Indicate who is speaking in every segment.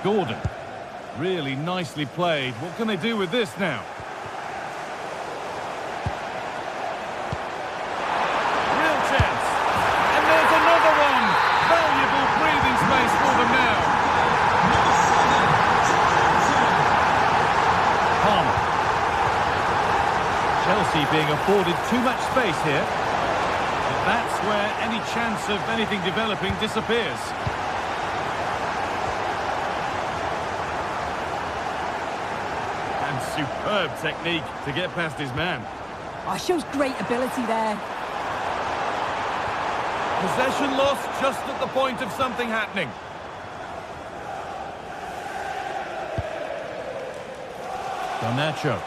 Speaker 1: Gordon. Really nicely played. What can they do with this now? Real chance. And there's another one. Valuable breathing space for them now. Palmer. Chelsea being afforded too much space here. But that's where any chance of anything developing disappears. And superb technique to get past his man.
Speaker 2: Oh, shows great ability there.
Speaker 1: Possession lost just at the point of something happening. Garnacho.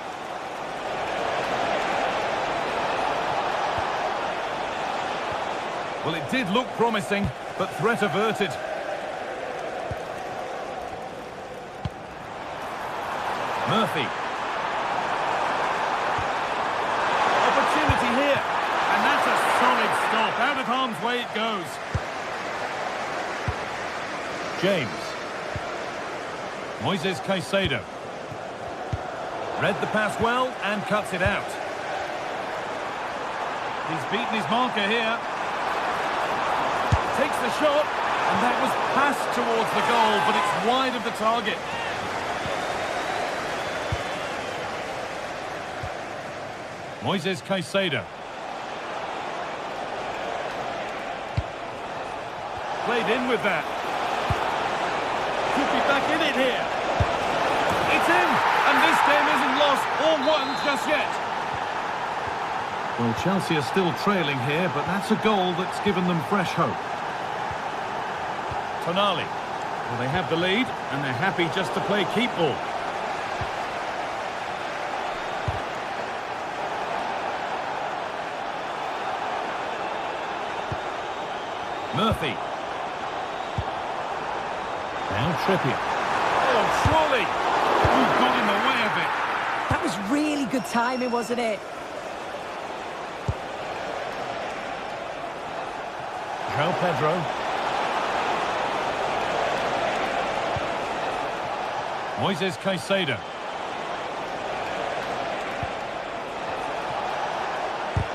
Speaker 1: Well, it did look promising, but threat averted. Murphy. Opportunity here. And that's a solid stop. Out of harm's way it goes. James. Moises Caicedo. Read the pass well and cuts it out. He's beaten his marker here. Takes the shot, and that was passed towards the goal, but it's wide of the target. Moises Caicedo. Played in with that. Could be back in it here. It's in, and this game isn't lost or won just yet. Well, Chelsea are still trailing here, but that's a goal that's given them fresh hope. Tonali. Well, they have the lead, and they're happy just to play keep ball. Murphy. Now Trippier. Oh, surely! Who got in the way of it?
Speaker 2: That was really good timing, wasn't it?
Speaker 1: João Pedro. Moises Caicedo.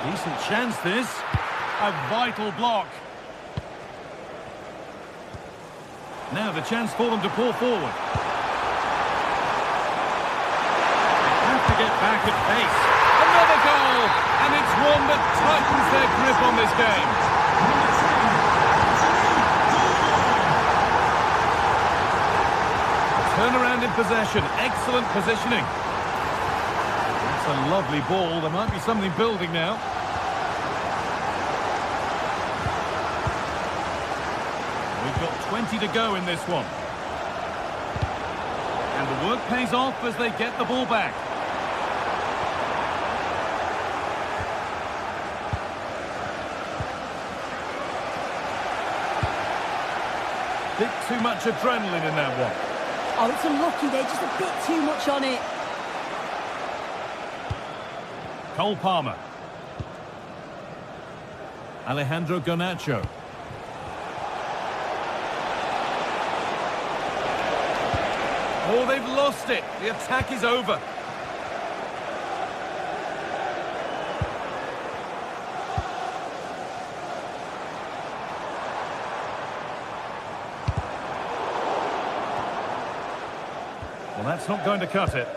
Speaker 1: Decent chance this. A vital block. Now the chance for them to pull forward. They have to get back at pace. Another goal! And it's one that tightens their grip on this game. Turnaround in possession. Excellent positioning. That's a lovely ball. There might be something building now. We've got 20 to go in this one. And the work pays off as they get the ball back. Bit too much adrenaline in that one.
Speaker 2: Oh, it's unlucky there, just a bit too much on it.
Speaker 1: Cole Palmer. Alejandro Garnacho. Oh, they've lost it. The attack is over. Well, that's not going to cut it.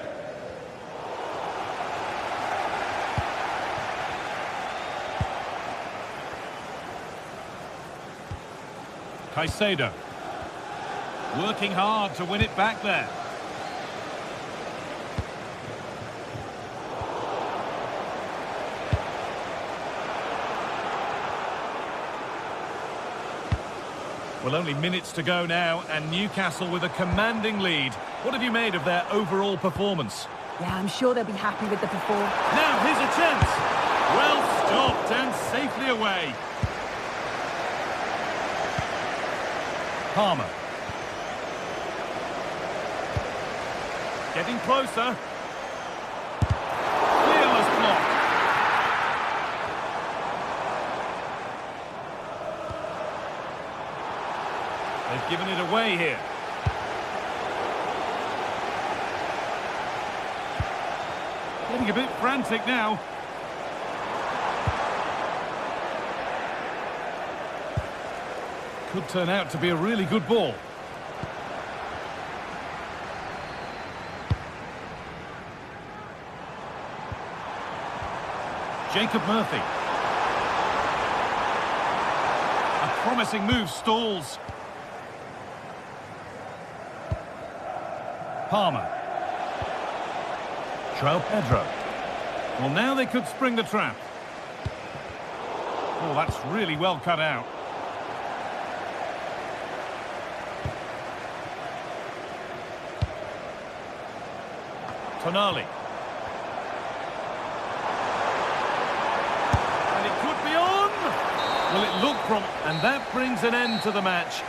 Speaker 1: Caicedo. Working hard to win it back there. Well, only minutes to go now, and Newcastle with a commanding lead. What have you made of their overall performance?
Speaker 2: Yeah, I'm sure they'll be happy with the performance.
Speaker 1: Now, here's a chance. Well stopped and safely away. Palmer. Getting closer. Fearless block. They've given it away here. Getting a bit frantic now. Could turn out to be a really good ball. Jacob Murphy. A promising move stalls. Palmer. João Pedro. Well, now they could spring the trap. Oh, that's really well cut out. Tonali. And it could be on! Well, it looked from... And that brings an end to the match.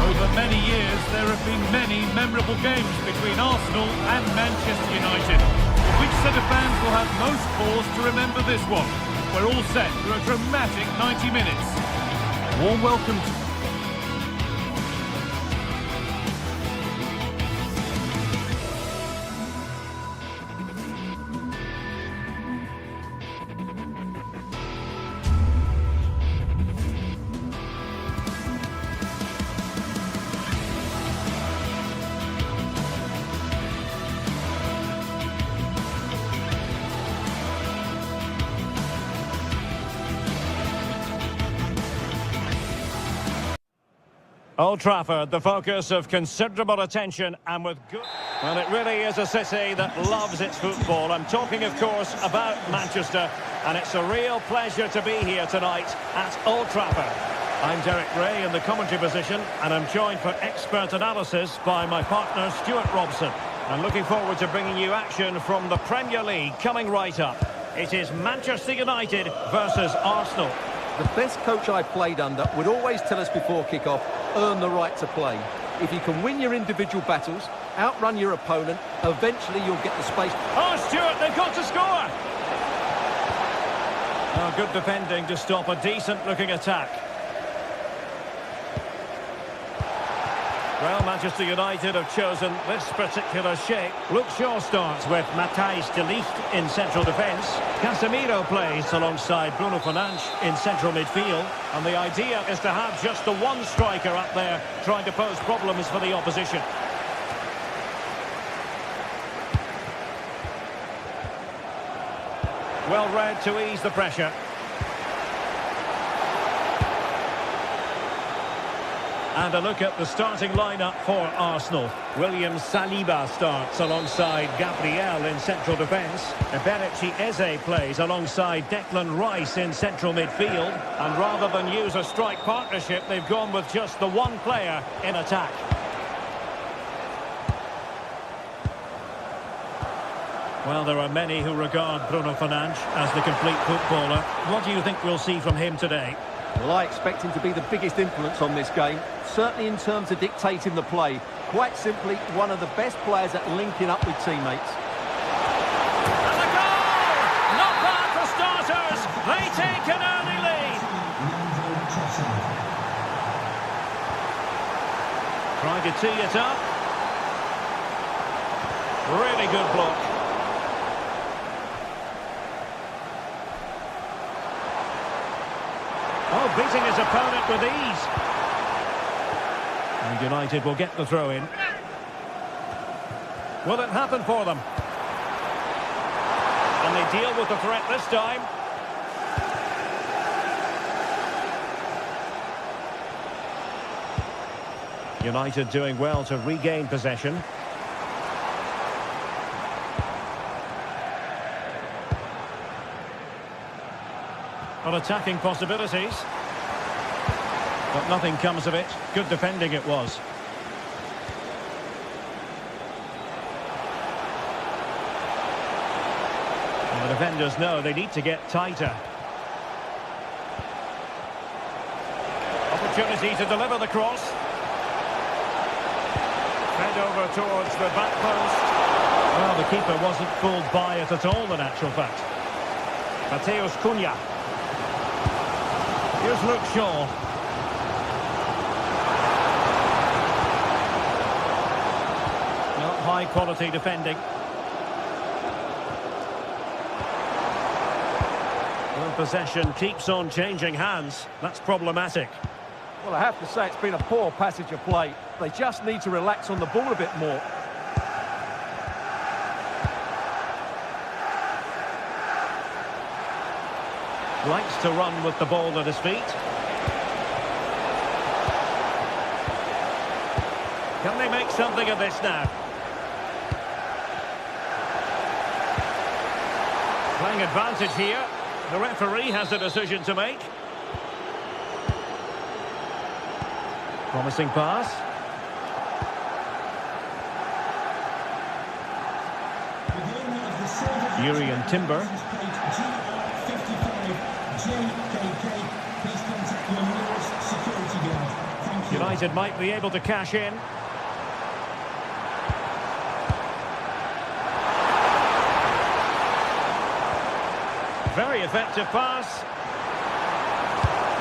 Speaker 1: Over many years, there have been many memorable games between Arsenal and Manchester United. Which set of fans will have most cause to remember this one? We're all set for a dramatic 90 minutes. Warm welcome to...
Speaker 3: Old Trafford, the focus of considerable attention and with good... Well, it really is a city that loves its football. I'm talking, of course, about Manchester, and it's a real pleasure to be here tonight at Old Trafford. I'm Derek Ray in the commentary position, and I'm joined for expert analysis by my partner, Stuart Robson. I'm looking forward to bringing you action from the Premier League coming right up. It is Manchester United versus Arsenal.
Speaker 4: The best coach I played under would always tell us before kick-off, earn the right to play. If you can win your individual battles, outrun your opponent, eventually you'll get the space.
Speaker 3: Oh, Stuart, they've got to score! Oh, good defending to stop a decent-looking attack. Well, Manchester United have chosen this particular shape. Luke Shaw starts with Matthijs de Ligt in central defence. Casemiro plays alongside Bruno Fernandes in central midfield. And the idea is to have just the one striker up there trying to pose problems for the opposition. Well read to ease the pressure. And a look at the starting lineup for Arsenal. William Saliba starts alongside Gabriel in central defence. Eberechi Eze plays alongside Declan Rice in central midfield. And rather than use a strike partnership, they've gone with just the one player in attack. Well, there are many who regard Bruno Fernandes as the complete footballer. What do you think we'll see from him today?
Speaker 4: Well, I expect him to be the biggest influence on this game, certainly in terms of dictating the play. Quite simply, one of the best players at linking up with teammates.
Speaker 3: And the goal! Not bad for starters. They take an early lead. Trying to tee it up. Really good block. beating his opponent with ease. And United will get the throw in. Will it happen for them? And they deal with the threat this time. United doing well to regain possession. On attacking possibilities. But nothing comes of it. Good defending it was. And the defenders know they need to get tighter. Opportunity to deliver the cross. Fed over towards the back post. Well, the keeper wasn't fooled by it at all, in actual fact. Mateus Cunha. Here's Luke Shaw. Not high quality defending. Well, possession keeps on changing hands. That's problematic.
Speaker 4: Well, I have to say it's been a poor passage of play. They just need to relax on the ball a bit more.
Speaker 3: Likes to run with the ball at his feet. Can they make something of this now? Playing advantage here. The referee has a decision to make. Promising pass. Urian Timber. United might be able to cash in. Very effective pass.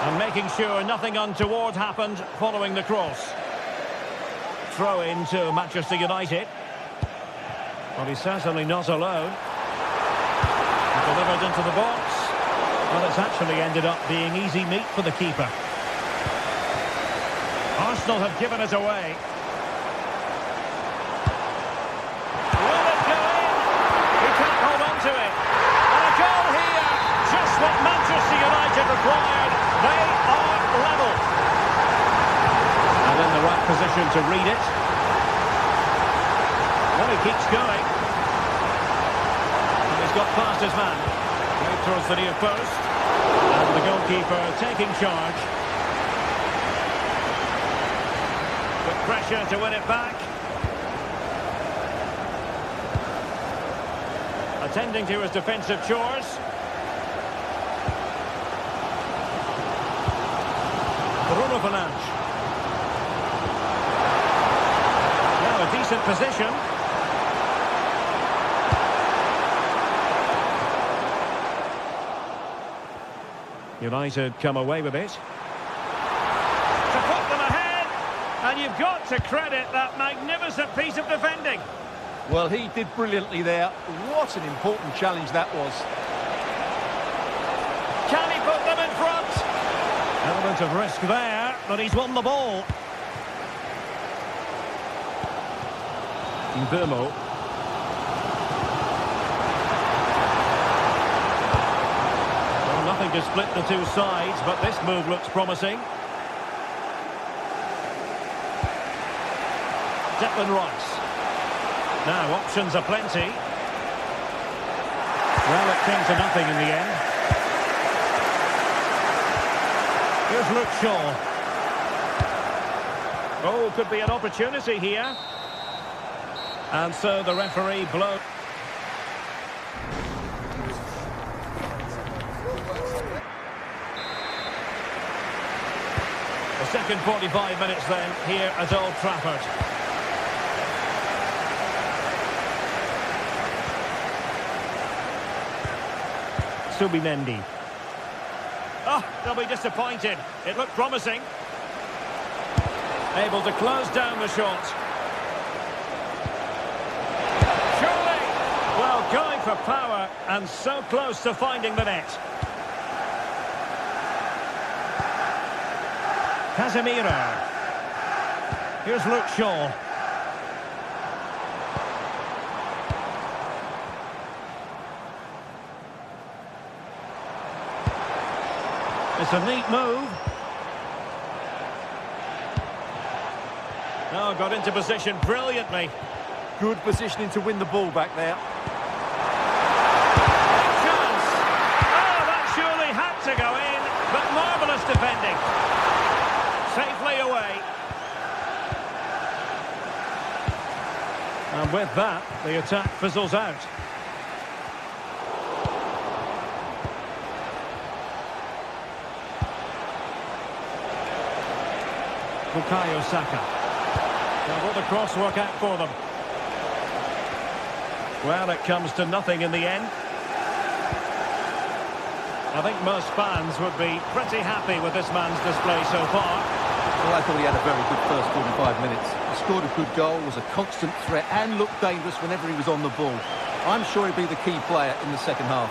Speaker 3: And making sure nothing untoward happened following the cross. Throw in to Manchester United. Well, he's certainly not alone. Delivered into the box. Well, it's actually ended up being easy meat for the keeper. Arsenal have given it away. Will it go in? He can't hold on to it. And a goal here. Just what Manchester United required. They are level. And in the right position to read it. Well, he keeps going. And he's got past his man. Right towards the near post. And the goalkeeper taking charge. With pressure to win it back. Attending to his defensive chores. Bruno Fernandes. Now a decent position. United come away with it. To put them ahead, and you've got to credit that magnificent piece of defending.
Speaker 4: Well, he did brilliantly there. What an important challenge that was.
Speaker 3: Can he put them in front? Element of risk there, but he's won the ball. Mbeumo. Well, nothing to split the two sides, but this move looks promising. Declan Rice. Now, options are plenty. Well, it came to nothing in the end. Here's Luke Shaw. Oh, could be an opportunity here. And so the referee blows. The second 45 minutes then here at Old Trafford. Subimendi. Oh, they'll be disappointed. It looked promising. Able to close down the shot. Surely! Well, going for power and so close to finding the net. Casemiro. Here's Luke Shaw. It's a neat move. Oh, got into position brilliantly.
Speaker 4: Good positioning to win the ball back there.
Speaker 3: Chance. Oh, that surely had to go in, but marvellous defending. Safely away. And with that, the attack fizzles out. Bukayo Saka. Now, will the cross work out for them? Well, it comes to nothing in the end. I think most fans would be pretty happy with this man's display so far.
Speaker 4: Well, I thought he had a very good first 45 minutes. He scored a good goal, was a constant threat and looked dangerous whenever he was on the ball. I'm sure he'll be the key player in the second half.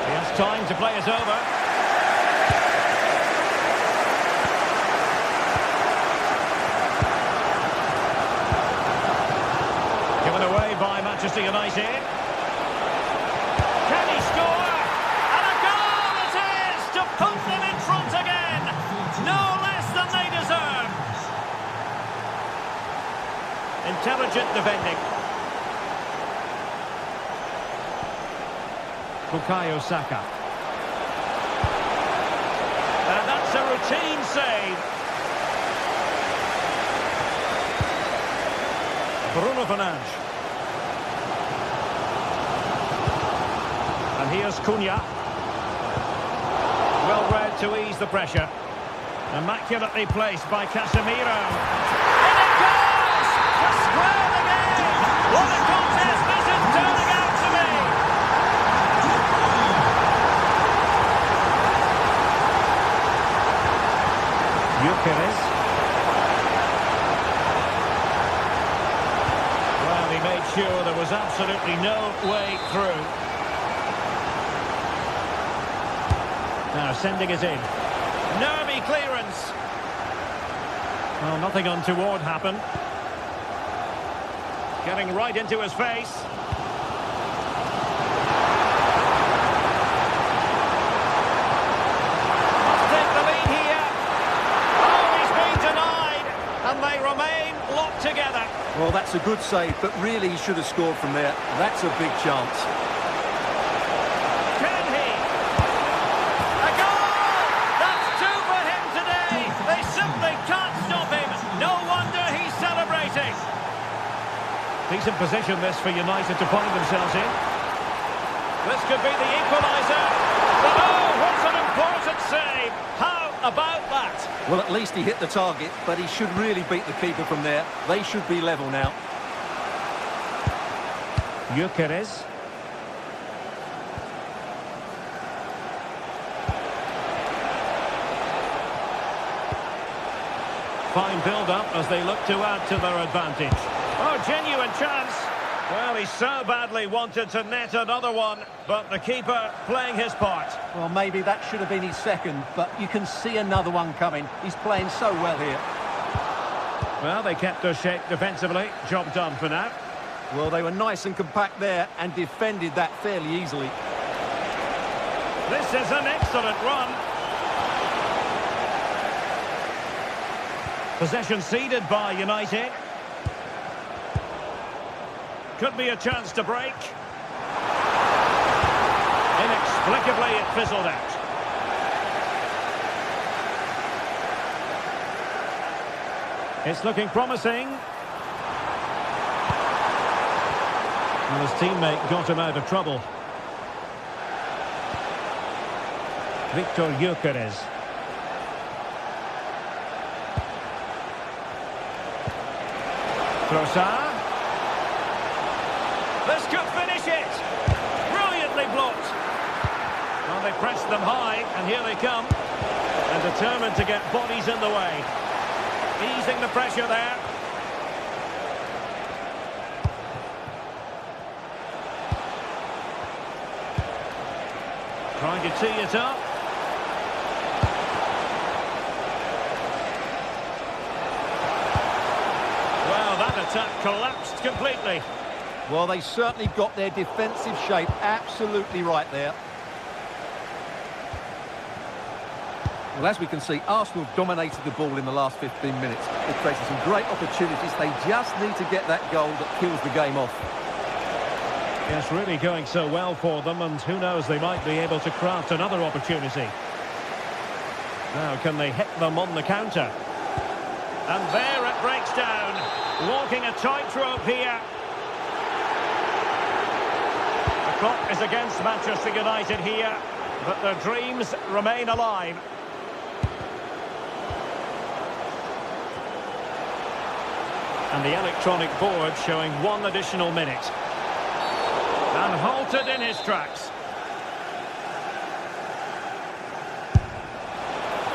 Speaker 3: He has time to play it over. Given away by Manchester United. Can he score? And a goal it is to put them in front again. No less than they deserve. Intelligent defending. Bukayo Saka. And that's a routine save. Bruno Fernandes. And here's Cunha. Well read to ease the pressure. Immaculately placed by Casemiro. In it goes! The square again! What a contest this is turning out to be! Gyökeres. Well, he made sure there was absolutely no way through. Now sending it in. Nervy clearance. Well, nothing untoward happened. Getting right into his face. Must take the lead here. Oh, he's been denied. And they remain locked together.
Speaker 4: Well, that's a good save, but really he should have scored from there. That's a big chance.
Speaker 3: Can he? A goal! That's two for him today. They simply can't stop him. No wonder he's celebrating. Decent position this for United to find themselves in. This could be the equaliser. But oh, what an important save. How about that?
Speaker 4: Well, at least he hit the target, but he should really beat the keeper from there. They should be level now.
Speaker 3: Gyökeres. Fine build-up as they look to add to their advantage. Oh, genuine chance. Well, he so badly wanted to net another one, but the keeper playing his part.
Speaker 4: Well, maybe that should have been his second, but you can see another one coming. He's playing so well here.
Speaker 3: Well, they kept their shape defensively. Job done for now.
Speaker 4: Well, they were nice and compact there and defended that fairly easily.
Speaker 3: This is an excellent run. Possession ceded by United. Could be a chance to break. Inexplicably, it fizzled out. It's looking promising. And his teammate got him out of trouble. Victor Gyökeres. Trossard. This could finish it. Brilliantly blocked. Well, they pressed them high, and here they come. And determined to get bodies in the way. Easing the pressure there. Trying to tee it up. Well, that attack collapsed completely.
Speaker 4: Well, they certainly got their defensive shape absolutely right there. Well, as we can see, Arsenal dominated the ball in the last 15 minutes. They've created some great opportunities. They just need to get that goal that kills the game off.
Speaker 3: Yes, really going so well for them, and who knows, they might be able to craft another opportunity. Now, can they hit them on the counter? And there it breaks down. Walking a tightrope here. The clock is against Manchester United here, but their dreams remain alive. And the electronic board showing 1 additional minute. And halted in his tracks.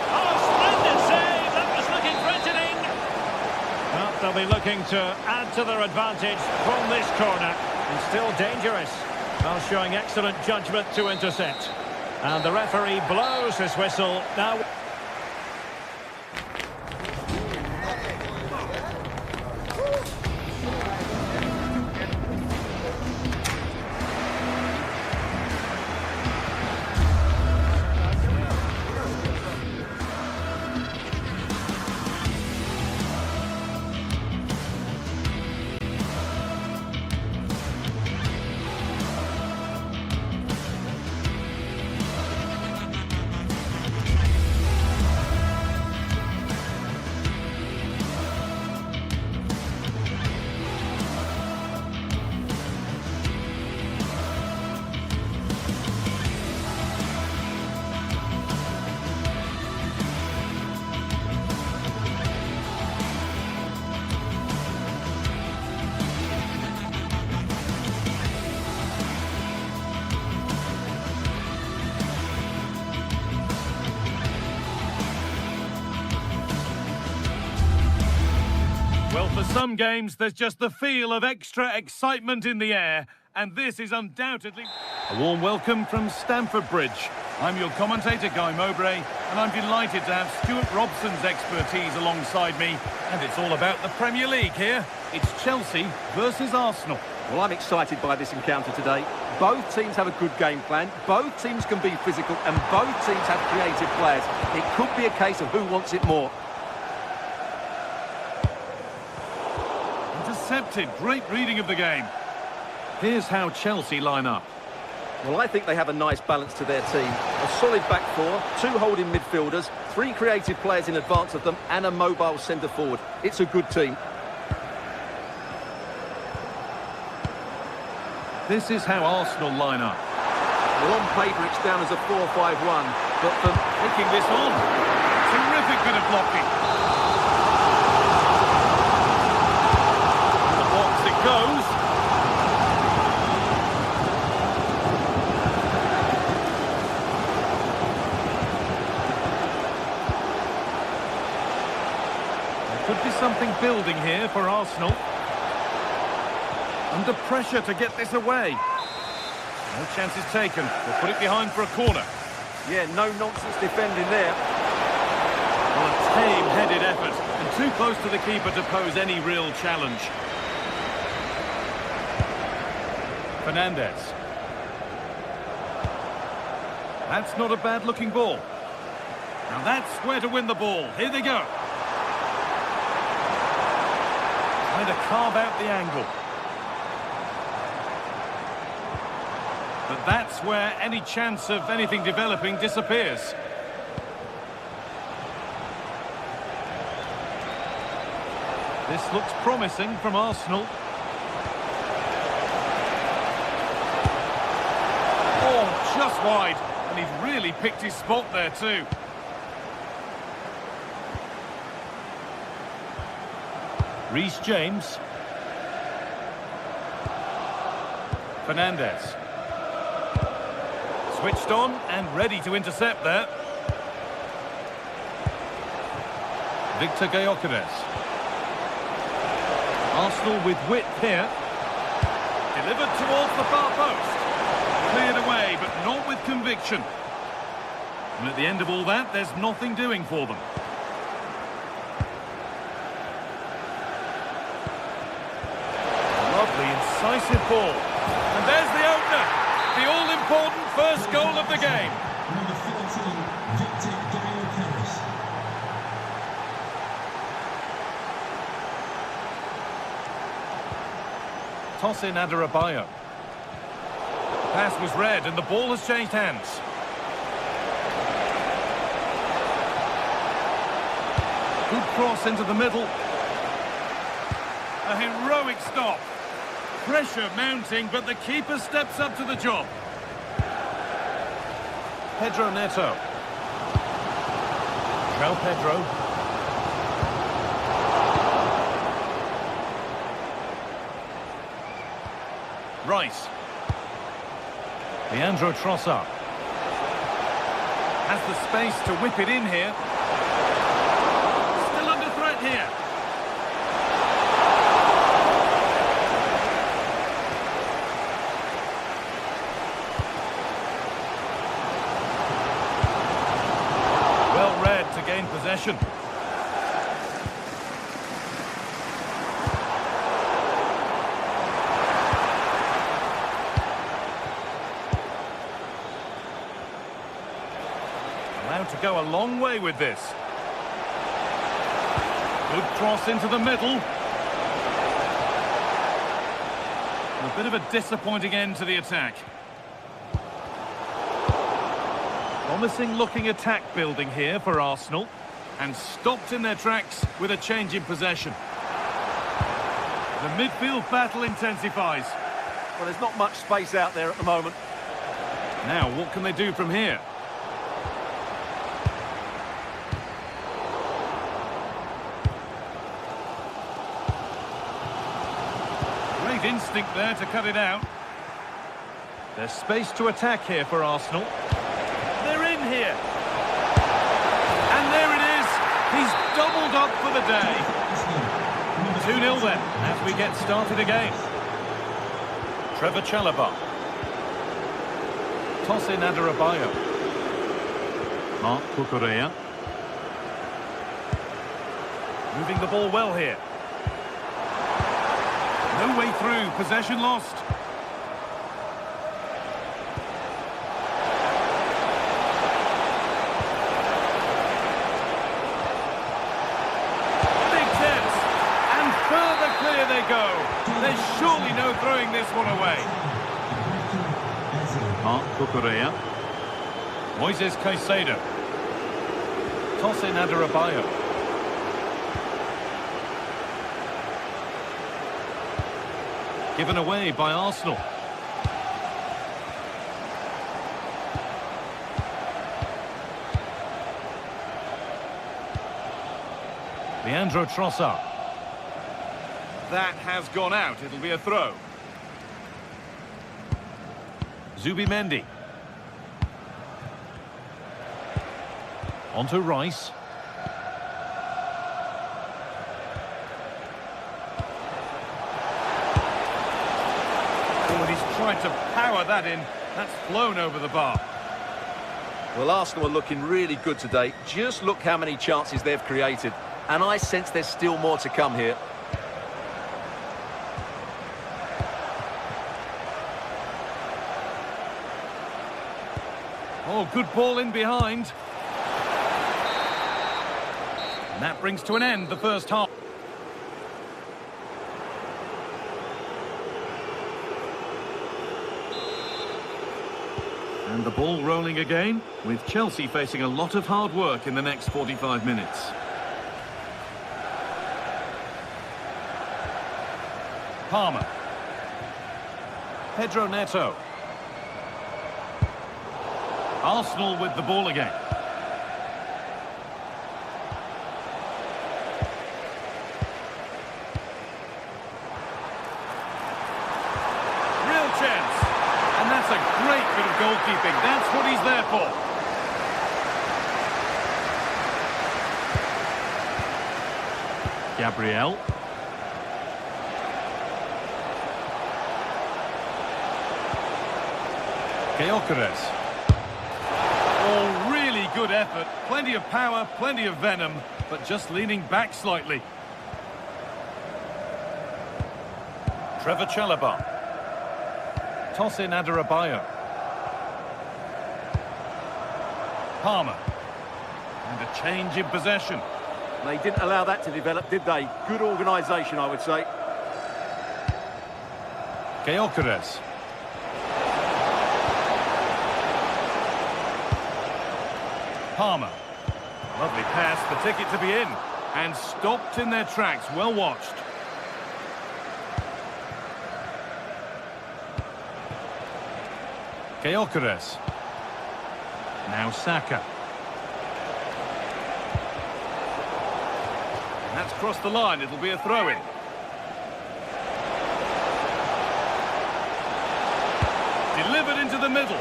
Speaker 3: Oh, splendid save! That was looking threatening. Well, they'll be looking to add to their advantage from this corner. And still dangerous. Well, showing excellent judgment to intercept. And the referee blows his whistle. Now...
Speaker 1: Well, for some games, there's just the feel of extra excitement in the air, and this is undoubtedly... A warm welcome from Stamford Bridge. I'm your commentator, Guy Mowbray, and I'm delighted to have Stuart Robson's expertise alongside me, and it's all about the Premier League here. It's Chelsea versus Arsenal.
Speaker 4: Well, I'm excited by this encounter today. Both teams have a good game plan, both teams can be physical, and both teams have creative players. It could be a case of who wants it more.
Speaker 1: Intercepted, great reading of the game. Here's how Chelsea line up.
Speaker 4: Well, I think they have a nice balance to their team. A solid back four, 2 holding midfielders, 3 creative players in advance of them, and a mobile centre forward. It's a good team.
Speaker 1: This is how Arsenal line up.
Speaker 4: Well, on paper it's down as a 4-5-1, but for
Speaker 1: Taking this on. Terrific bit of blocking. The box it goes. There could be something building here for Arsenal. Under pressure to get this away. No chances taken. They'll put it behind for a corner.
Speaker 4: yeah, no nonsense defending there.
Speaker 1: Well, a tame-headed effort, and too close to the keeper to pose any real challenge. Fernandez. That's not a bad-looking ball. Now that's where to win the ball. Here they go. Trying to carve out the angle. But that's where any chance of anything developing disappears. This looks promising from Arsenal. Oh, just wide. And he's really picked his spot there too. Reece James. Fernandez. Switched on and ready to intercept there. Victor Gyökeres. Arsenal with width here. Delivered towards the far post. Cleared away, but not with conviction. And at the end of all that, there's nothing doing for them. decisive ball. And there's the opener. The all-important first goal of the game.
Speaker 5: Number 14, Victor Gale-Harris.
Speaker 1: Toss in Adebayo. Pass was read and the ball has changed hands. Good cross into the middle. A heroic stop. Pressure mounting, but the keeper steps up to the job. Pedro Neto. João Pedro. Rice. Leandro Trossard. Has the space to whip it in here. Still under threat here. Well read to gain possession. Allowed to go a long way with this. Good cross into the middle. A bit of a disappointing end to the attack. Promising looking attack building here for Arsenal. And stopped in their tracks with a change in possession. The midfield battle intensifies.
Speaker 4: Well, there's not much space out there at the moment.
Speaker 1: Now, what can they do from here? Great instinct there to cut it out. There's space to attack here for Arsenal. They're in here. And there it is. He's doubled up for the day. 2-0 then, as we get started again. Trevor Chalobah. Toss in Adebayo. Marc Cucurella. Moving the ball well here. No way through, possession lost. Big chance. And further clear they go. There's surely no throwing this one away. Marc Cucurella. Moises Caicedo. Toss in Adebayo. Given away by Arsenal. Leandro Trossard. That has gone out. It'll be a throw. Zubimendi. On to Rice. He's tried to power that in. That's flown over the bar.
Speaker 4: Well, Arsenal are looking really good today. Just look how many chances they've created. And I sense there's still more to come here.
Speaker 1: Oh, good ball in behind. And that brings to an end the first half. And the ball rolling again, with Chelsea facing a lot of hard work in the next 45 minutes. Palmer. Pedro Neto. Arsenal with the ball again. Real chance. And that's a great bit of goalkeeping. That's what he's there for. Gabriel. Gyökeres. Oh, really good effort. Plenty of power, plenty of venom, but just leaning back slightly. Trevor Chalobah. Toss in Adarabioyo. Palmer. And a change in possession.
Speaker 4: They didn't allow that to develop, did they? Good organisation, I would say.
Speaker 1: Gyökeres. Palmer. Lovely pass, the ticket to be in. And stopped in their tracks, well watched. Gyökeres. Now Saka. And that's crossed the line, it'll be a throw-in. Delivered into the middle.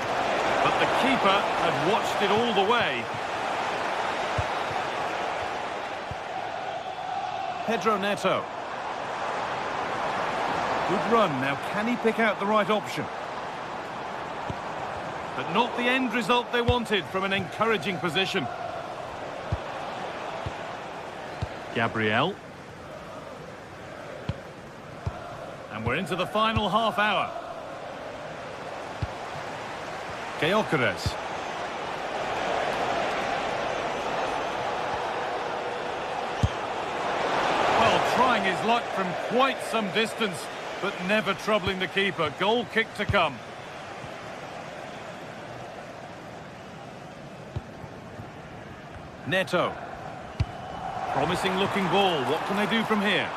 Speaker 1: But the keeper had watched it all the way. Pedro Neto. Good run, now can he pick out the right option? But not the end result they wanted from an encouraging position. Gabriel. And we're into the final half hour. Gyökeres. Well, trying his luck from quite some distance, but never troubling the keeper. Goal kick to come. Neto. Promising looking ball. What can they do from here?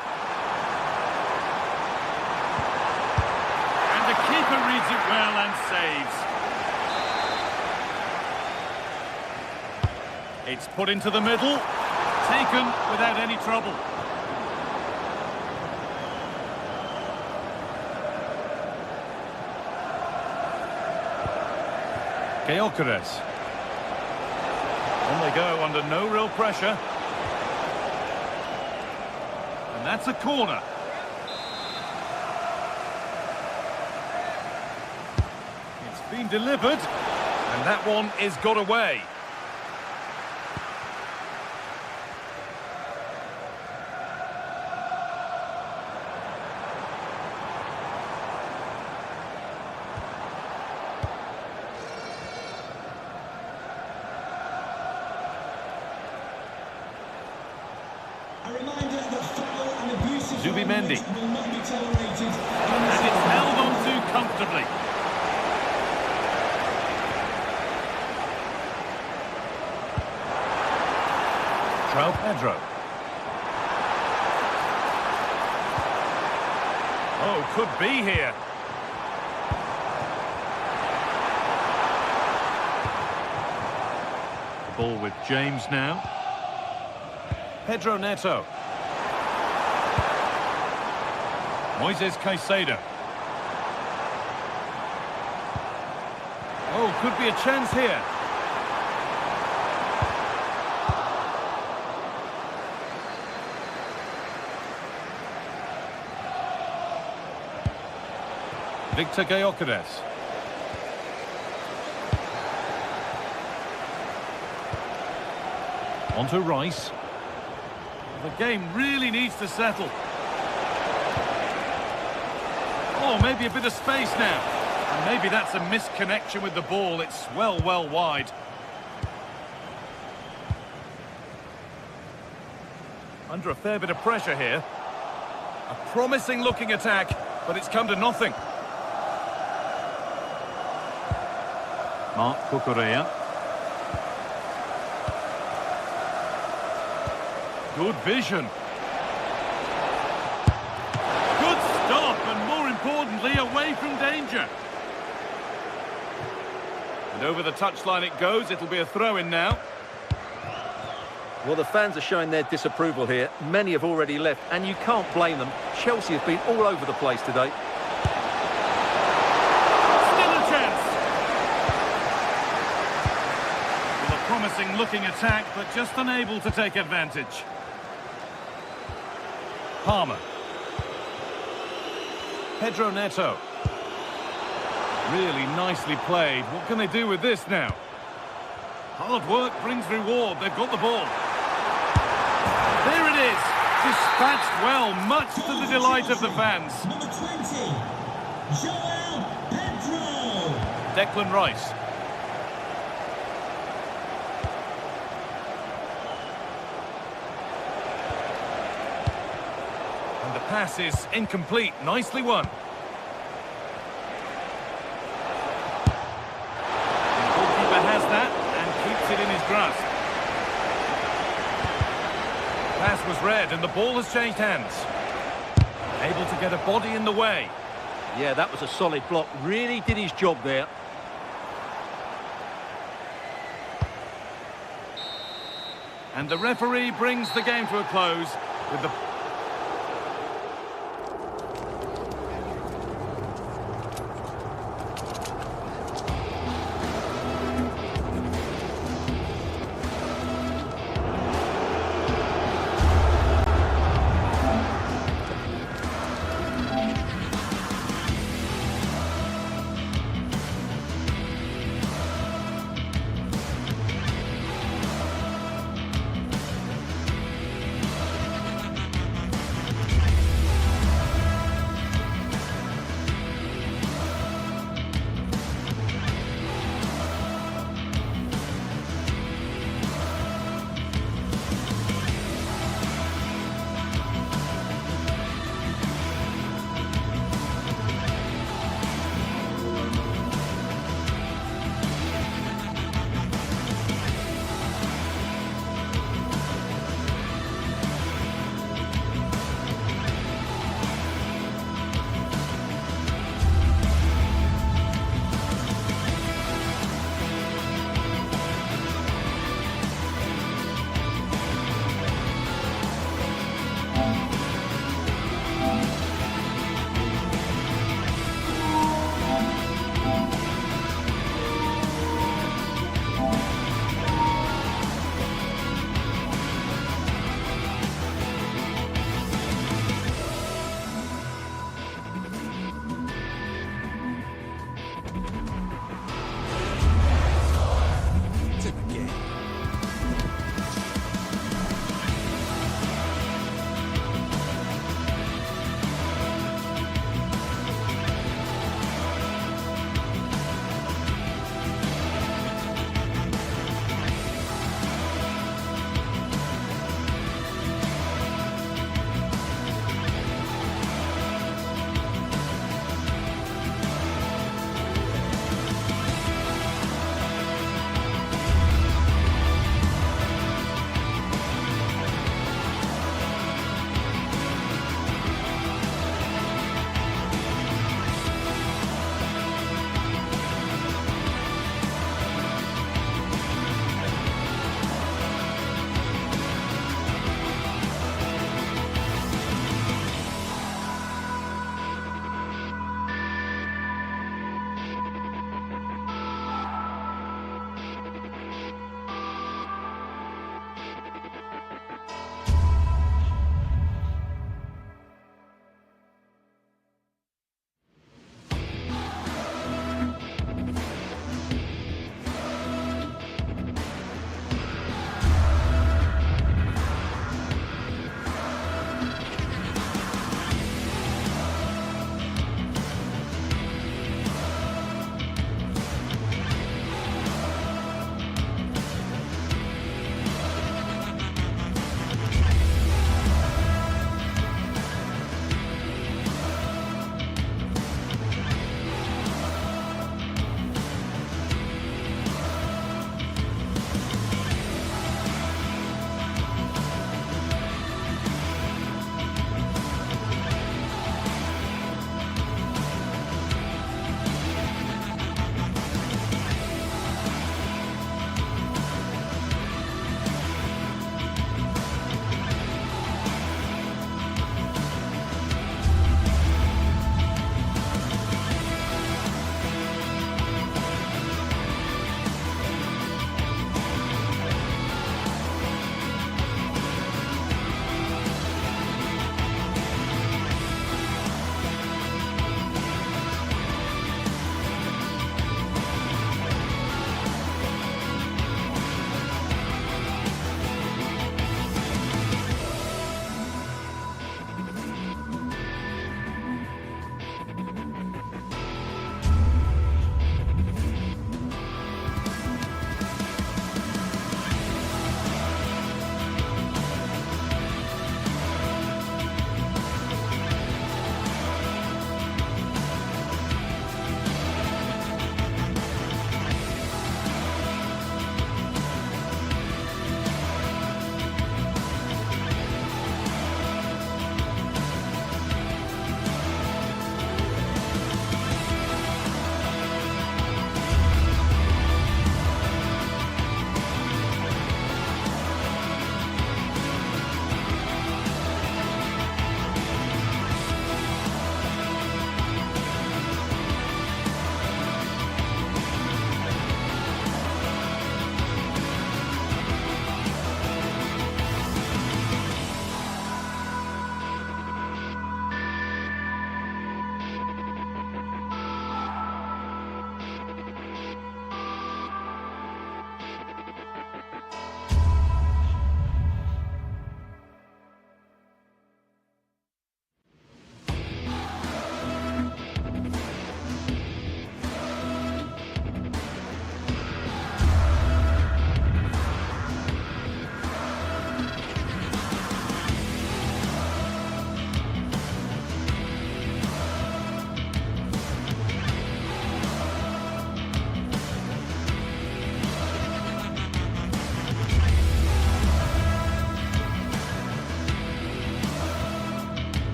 Speaker 1: And the keeper reads it well and saves. It's put into the middle. Taken without any trouble. Gyökeres. On they go under no real pressure. And that's a corner. It's been delivered. And that one is got away. Zubimendi. And it's held on to comfortably. João Pedro. Oh, could be here. The ball with James now. Pedro Neto. Moises Caicedo. Oh, could be a chance here. Victor Gyökeres. On to Rice. The game really needs to settle. Oh, maybe a bit of space now. And maybe that's a misconnection with the ball. It's well wide. Under a fair bit of pressure here. A promising looking attack, but it's come to nothing. Marc Cucurella. Good vision. Good stop, and more importantly, away from danger. And over the touchline it goes. It'll be a throw-in now.
Speaker 4: Well, the fans are showing their disapproval here. Many have already left, and you can't blame them. Chelsea have been all over the place today.
Speaker 1: Still a chance. Well, a promising looking attack, but just unable to take advantage. Palmer. Pedro Neto. Really nicely played. What can they do with this now? Hard work brings reward. They've got the ball. There it is. Dispatched well, much to the delight of the fans.
Speaker 5: Number 20, Joel Pedro.
Speaker 1: Declan Rice. And the pass is incomplete. Nicely won. The goalkeeper has that and keeps it in his grasp. Pass was read and the ball has changed hands. Able to get a body in the way.
Speaker 4: Yeah, that was a solid block. Really did his job there.
Speaker 1: And the referee brings the game to a close with the...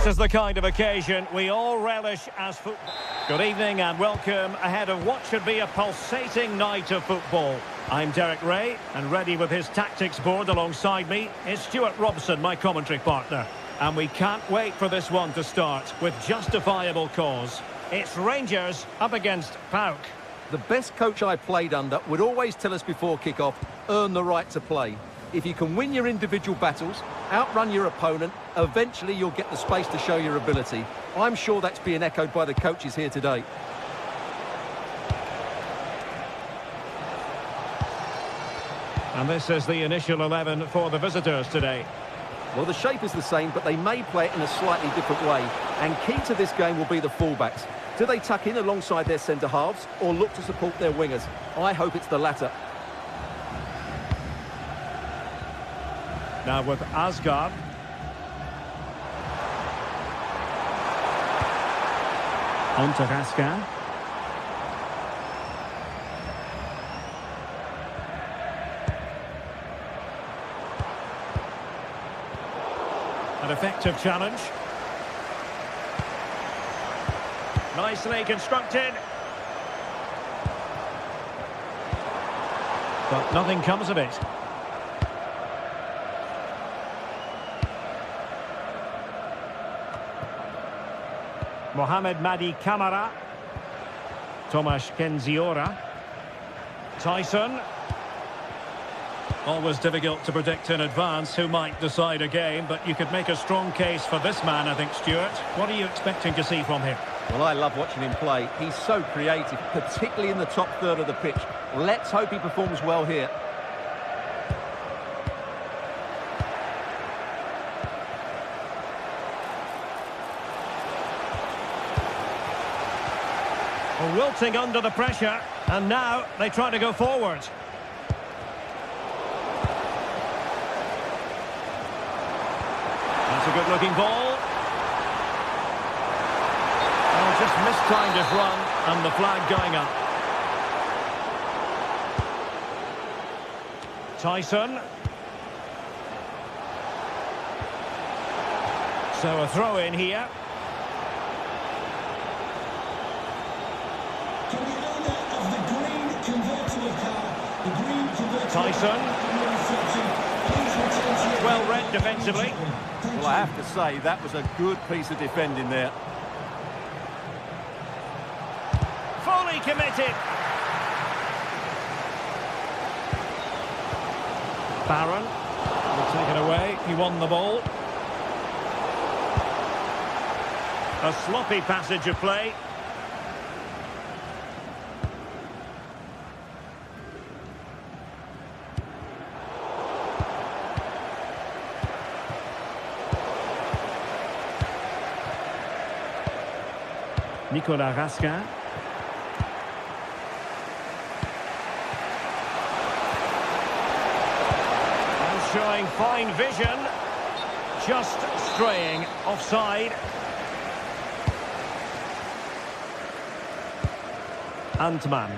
Speaker 3: This is the kind of occasion we all relish as football. Good evening and welcome ahead of what should be a pulsating night of football. I'm Derek Ray, and ready with his tactics board alongside me is Stuart Robson, my commentary partner. And we can't wait for this one to start with justifiable cause. It's Rangers up against PAOK.
Speaker 4: The best coach I played under would always tell us before kick-off, earn the right to play. If you can win your individual battles, outrun your opponent, eventually you'll get the space to show your ability. I'm sure that's being echoed by the coaches here today.
Speaker 3: And this is the initial 11 for the visitors today.
Speaker 4: Well, the shape is the same, but they may play it in a slightly different way. And key to this game will be the fullbacks. Do they tuck in alongside their centre-halves or look to support their wingers? I hope it's the latter.
Speaker 3: Now with Asgard. On to Raskin. An effective challenge. Nicely constructed. But nothing comes of it. Mohamed Madi Kamara. Tomasz Kenziora. Tyson. Always difficult to predict in advance who might decide a game, but you could make a strong case for this man, I think, Stuart. What are you expecting to see from him?
Speaker 4: Well, I love watching him play. He's so creative, particularly in the top third of the pitch. Let's hope he performs well here.
Speaker 3: Wilting under the pressure, and now they try to go forward. That's a good-looking ball. Oh, just mistimed his run, and the flag going up. Tyson. So a throw-in here. Tyson. Well read defensively.
Speaker 4: Well, I have to say, that was a good piece of defending there.
Speaker 3: Fully committed. Barron will take it away. He won the ball. A sloppy passage of play. Nicolas Raskin. And showing fine vision. Just straying offside. Antman.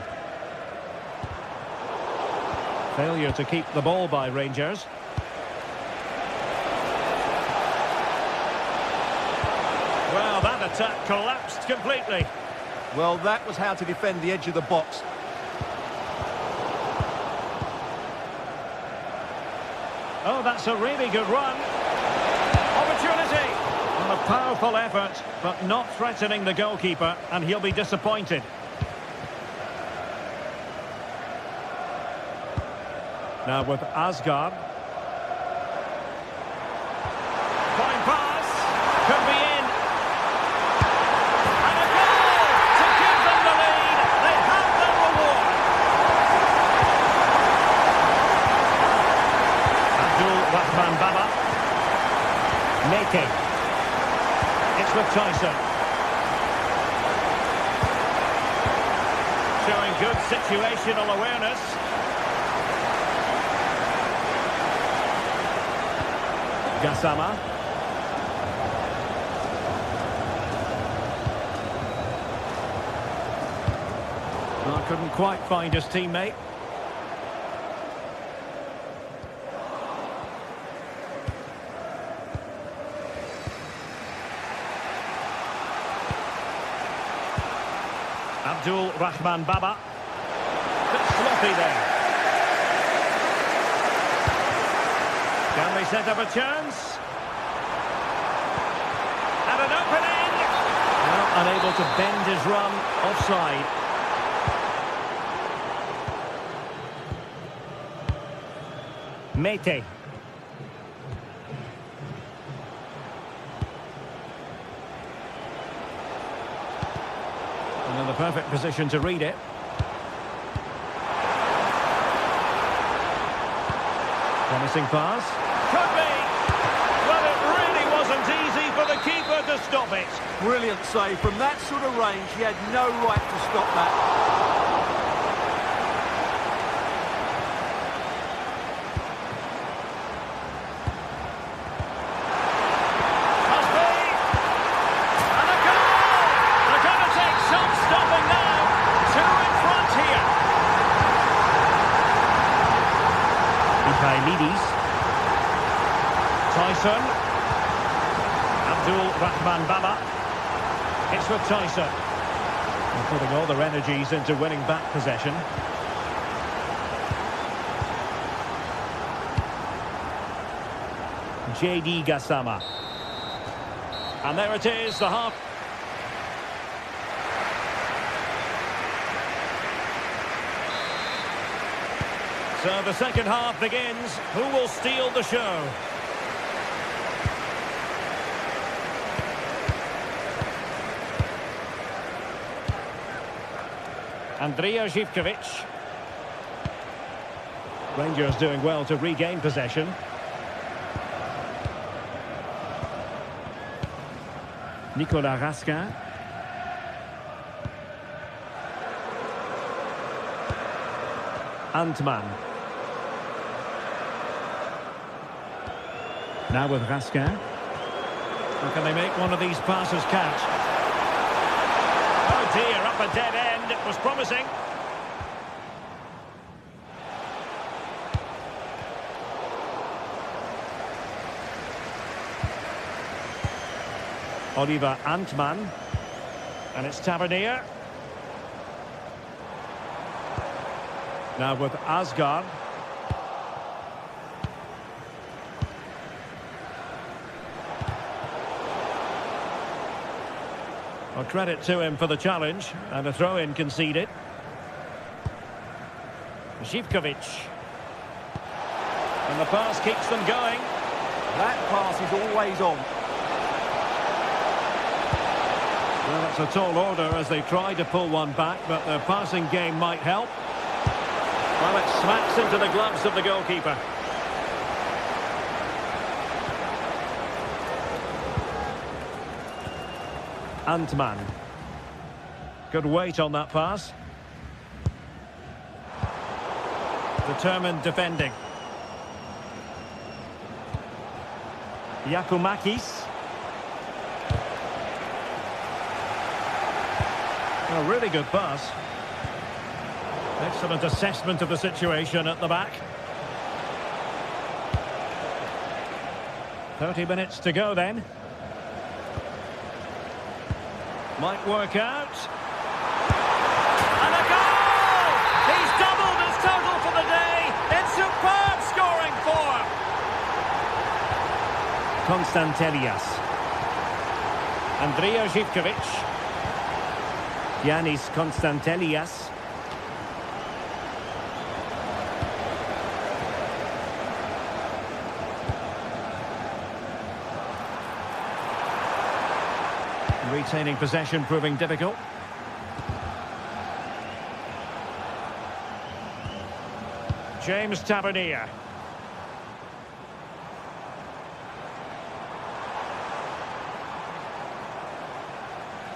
Speaker 3: Failure to keep the ball by Rangers. Well, that attack collapsed completely.
Speaker 4: Well, that was how to defend the edge of the box.
Speaker 3: Oh, that's a really good run. Opportunity. And a powerful effort, but not threatening the goalkeeper, and he'll be disappointed. Now with Asgard. Fine pass. Could be in. And a goal to give them the lead. They have their reward. Abdul Rahman Baba. Making. It's with Tyson. Showing good situational awareness. Gassama. Well, couldn't quite find his teammate. Abdul Rahman Baba. Bit sloppy there. Can they set up a chance? And an opening! Well, unable to bend his run, offside. Mete. And in the perfect position to read it. Promising pass. Could be! Well, it really wasn't easy for the keeper to stop it.
Speaker 4: Brilliant save. From that sort of range, he had no right to stop that.
Speaker 3: Tyson. Abdul Rahman Baba. It's with Tyson. They're putting all their energies into winning back possession. JD Gassama. And there it is, the half. So the second half begins. Who will steal the show? Andrija Živković. Rangers doing well to regain possession. Nicolas Raskin. Antman. Now with Raskin. And can they make one of these passes catch? Oh dear, up a dead end. It was promising. Oliver Antman. And it's Tavernier. Now with Asgard. Well, credit to him for the challenge, and a throw-in conceded. Živković. And the pass keeps them going.
Speaker 4: That pass is always on.
Speaker 3: Well, it's a tall order as they try to pull one back, but their passing game might help. Well, it smacks into the gloves of the goalkeeper. Antman. Good weight on that pass. Determined defending. Yakumakis. A really good pass. Excellent assessment of the situation at the back. 30 minutes to go then. Might work out. And a goal! He's doubled his total for the day. It's superb scoring form. Konstantelias. Andrija Živković. Yanis Konstantelias. Retaining possession proving difficult. James Tavernier.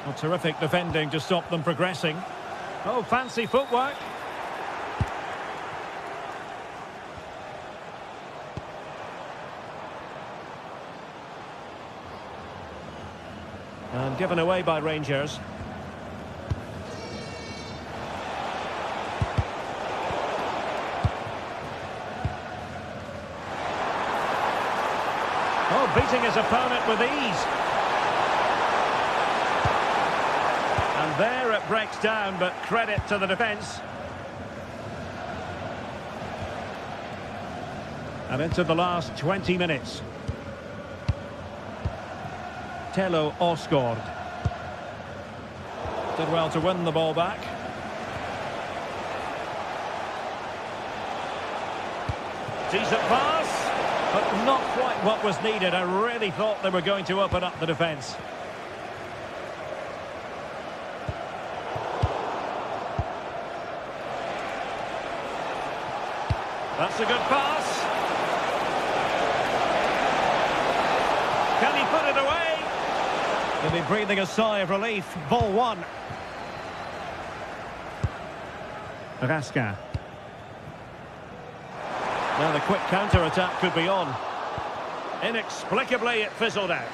Speaker 3: Well, terrific defending to stop them progressing. Oh, fancy footwork. And given away by Rangers. Oh, beating his opponent with ease. And there it breaks down, but credit to the defence. And into the last 20 minutes. Tello Osgård. Did well to win the ball back. Decent pass, but not quite what was needed. I really thought they were going to open up the defence. That's a good pass. Can he put it away? He'll be breathing a sigh of relief. Ball one. Raskin. Now the quick counter-attack could be on. Inexplicably, it fizzled out.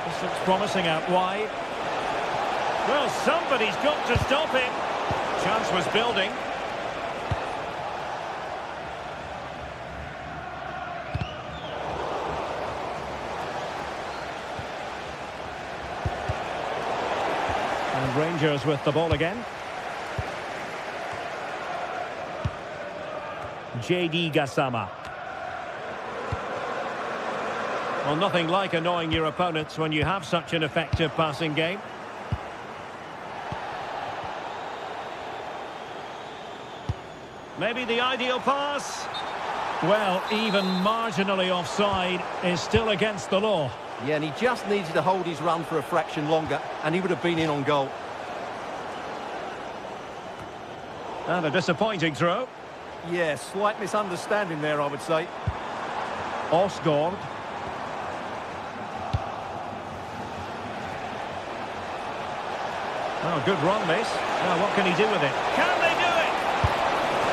Speaker 3: This looks promising out wide. Well, somebody's got to stop him. Chance was building. And Rangers with the ball again. JD Gassama. Well, nothing like annoying your opponents when you have such an effective passing game. Maybe the ideal pass. Well, even marginally offside is still against the law.
Speaker 4: Yeah, and he just needed to hold his run for a fraction longer, and he would have been in on goal.
Speaker 3: And a disappointing throw.
Speaker 4: Yeah, slight misunderstanding there, I would say.
Speaker 3: Osgård. Oh, good run, miss. Now, what can he do with it? Can they do it?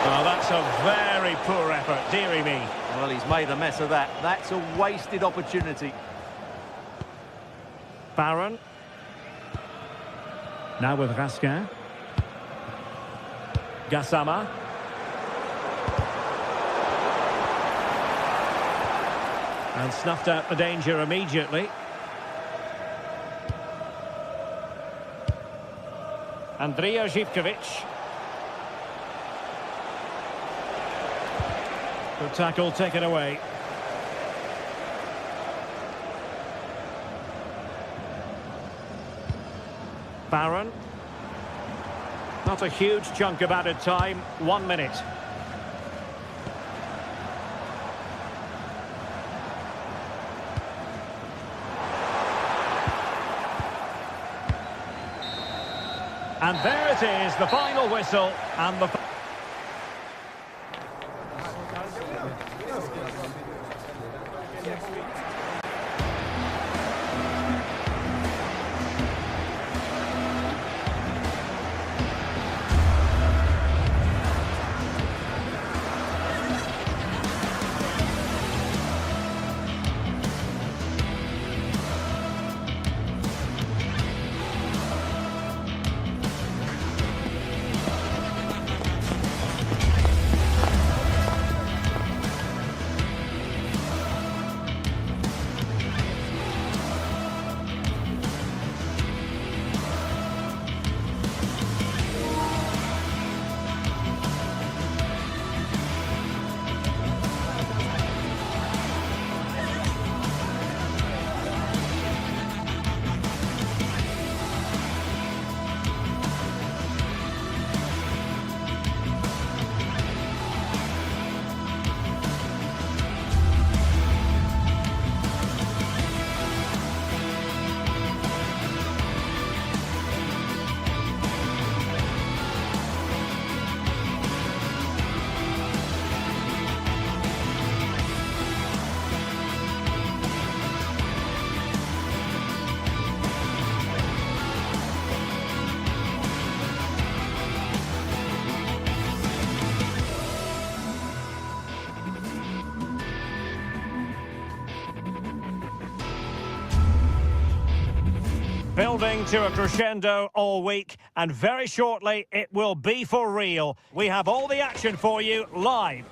Speaker 3: Oh, that's a very poor effort, dearie me.
Speaker 4: Well, he's made a mess of that. That's a wasted opportunity.
Speaker 3: Barron. Now with Raskin. Gassama. And snuffed out the danger immediately. Andrija Zivkovic. Good tackle taken away. Barron. Not a huge chunk of added time. 1 minute. And there it is, the final whistle and the... Building to a crescendo all week, and very shortly it will be for real. We have all the action for you live.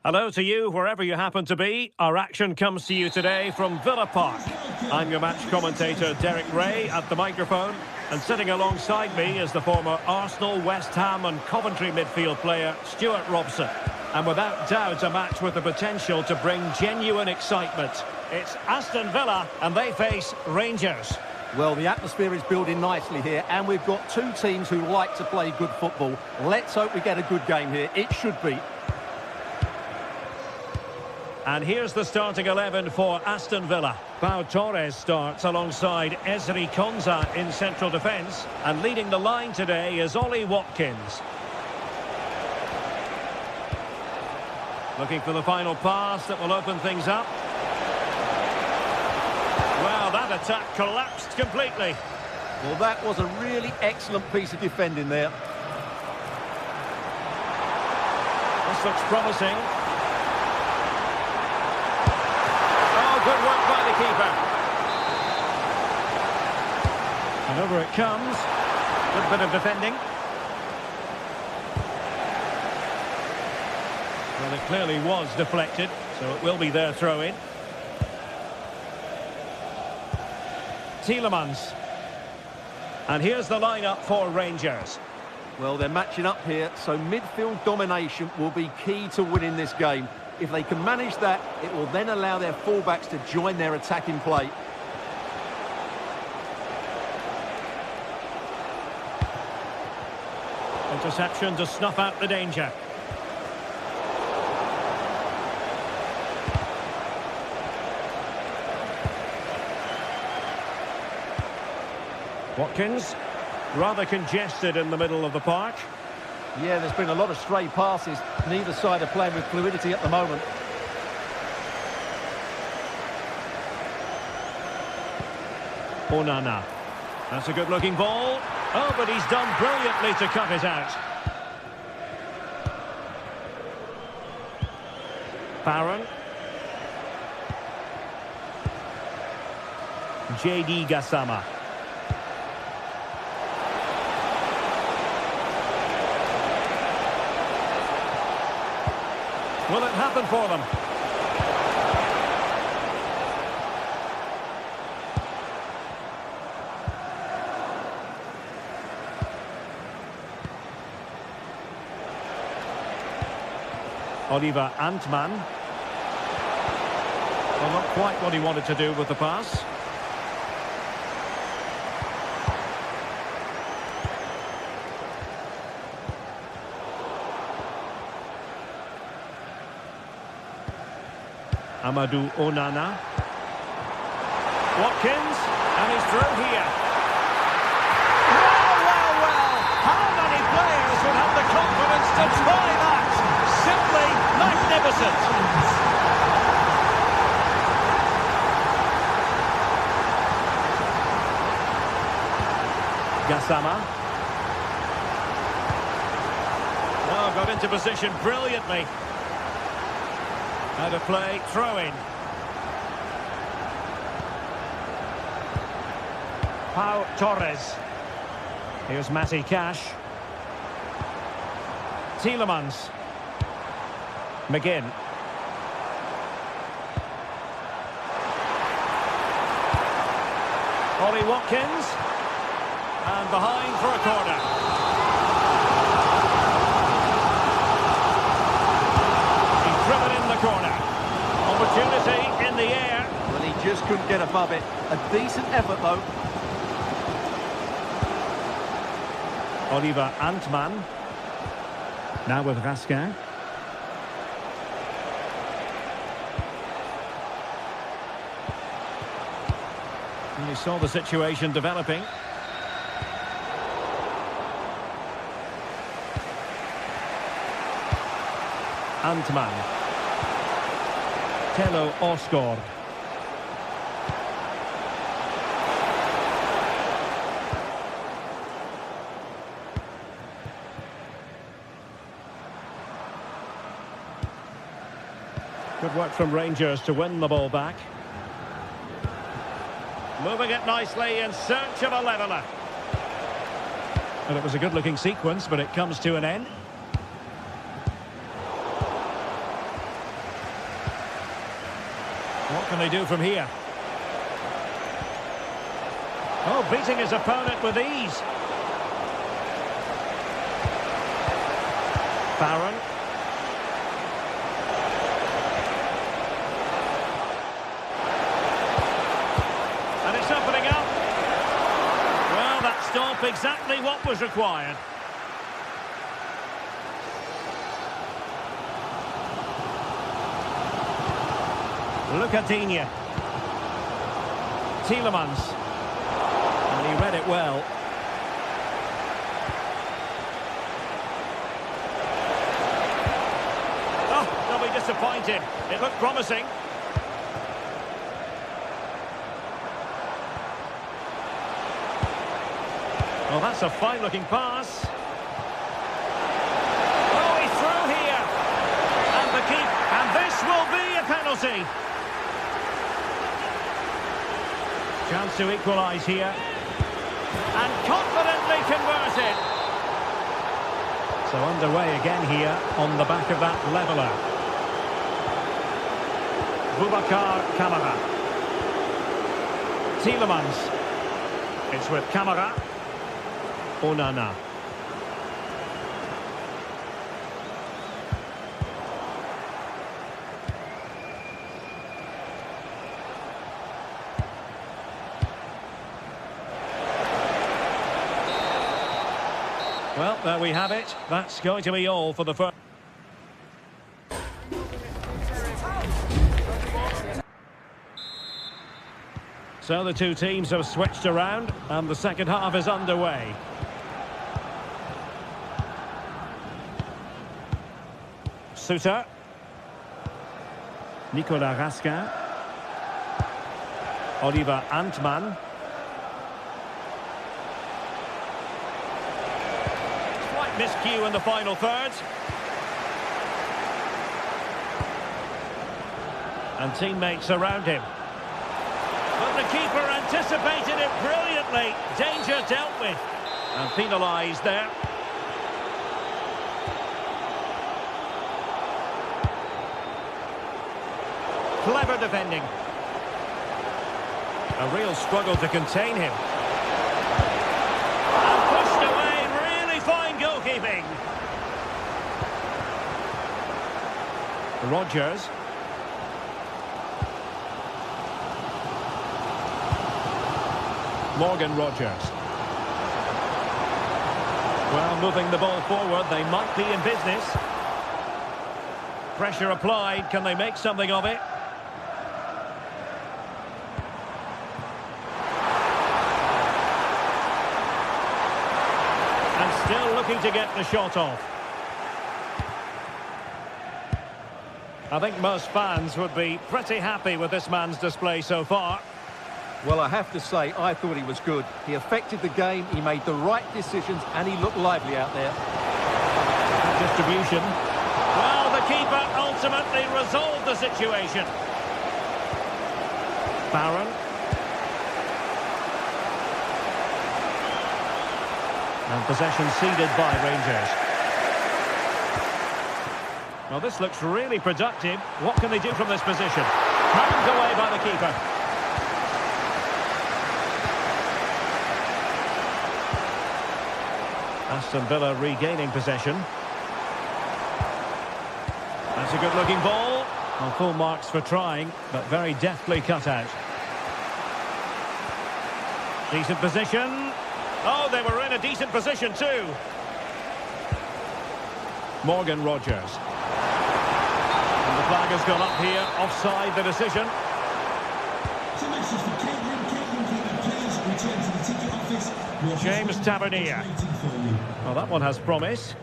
Speaker 3: Hello to you, wherever you happen to be. Our action comes to you today from Villa Park. I'm your match commentator, Derek Ray, at the microphone. And sitting alongside me is the former Arsenal, West Ham and Coventry midfield player, Stuart Robson. And without doubt, a match with the potential to bring genuine excitement. It's Aston Villa, and they face Rangers.
Speaker 4: Well, the atmosphere is building nicely here, and we've got two teams who like to play good football. Let's hope we get a good game here. It should be.
Speaker 3: And here's the starting 11 for Aston Villa. Pau Torres starts alongside Ezri Konsa in central defence. And leading the line today is Ollie Watkins. Looking for the final pass that will open things up. Well, that attack collapsed completely.
Speaker 4: Well, that was a really excellent piece of defending there.
Speaker 3: This looks promising. Good work by the keeper. And over it comes. Good bit of defending. Well, it clearly was deflected, so it will be their throw-in. Tielemans. And here's the lineup for Rangers.
Speaker 4: Well, they're matching up here, so midfield domination will be key to winning this game. If they can manage that, it will then allow their fullbacks to join their attacking play.
Speaker 3: Interception to snuff out the danger. Watkins, rather congested in the middle of the park.
Speaker 4: Yeah, there's been a lot of stray passes. Neither side are playing with fluidity at the moment.
Speaker 3: Onana. That's a good-looking ball. Oh, but he's done brilliantly to cut it out. Barron. JD Gassama. Will it happen for them? Oliver Antman. Well, not quite what he wanted to do with the pass. Amadou Onana. Watkins, and he's through here. Well, well, well! How many players would have the confidence to try that? Simply magnificent! Gassama. Oh, got into position brilliantly. Out of play, throw-in. Pau Torres. Here's Matty Cash. Tielemans. McGinn. Ollie Watkins. And behind for a corner. He's driven in the corner. Opportunity in the air.
Speaker 4: Well, he just couldn't get above it. A decent effort, though.
Speaker 3: Oliver Antman. Now with Raskin. And he saw the situation developing. Antman. Tello Osgård. Good work from Rangers to win the ball back. Moving it nicely in search of a leveller. And it was a good-looking sequence, but it comes to an end. What can they do from here? Oh, beating his opponent with ease. Barron. And it's opening up. Well, that stop exactly what was required. Lucadinha. Tielemans. And he read it well. Oh, they'll be disappointed. It looked promising. Well, that's a fine-looking pass. Oh, he's through here. And the keep. And this will be a penalty. Chance to equalise here. And confidently converted. So underway again here on the back of that leveller. Boubacar Kamara. Tielemans. It's with Kamara. Onana. Well, there we have it. That's going to be all for the first. So the two teams have switched around and the second half is underway. Suter. Nicolas Raskin. Oliver Antman. Slight miscue in the final third. And teammates around him. But the keeper anticipated it brilliantly. Danger dealt with. And penalised there. Clever defending. A real struggle to contain him. And pushed away, really fine goalkeeping. Rodgers. Morgan Rodgers. Well, moving the ball forward, they might be in business. Pressure applied, can they make something of it? Still looking to get the shot off. I think most fans would be pretty happy with this man's display so far.
Speaker 4: Well, I have to say, I thought he was good. He affected the game, he made the right decisions, and he looked lively out there.
Speaker 3: Distribution. Well, the keeper ultimately resolved the situation. Barron. And possession ceded by Rangers. Well, this looks really productive. What can they do from this position? Handed away by the keeper. Aston Villa regaining possession. That's a good-looking ball. Well, full marks for trying, but very deftly cut out. Decent position. Oh, they were in a decent position too. Morgan Rodgers. And the flag has gone up here, offside the decision. James Tavernier. Well, that one has promise.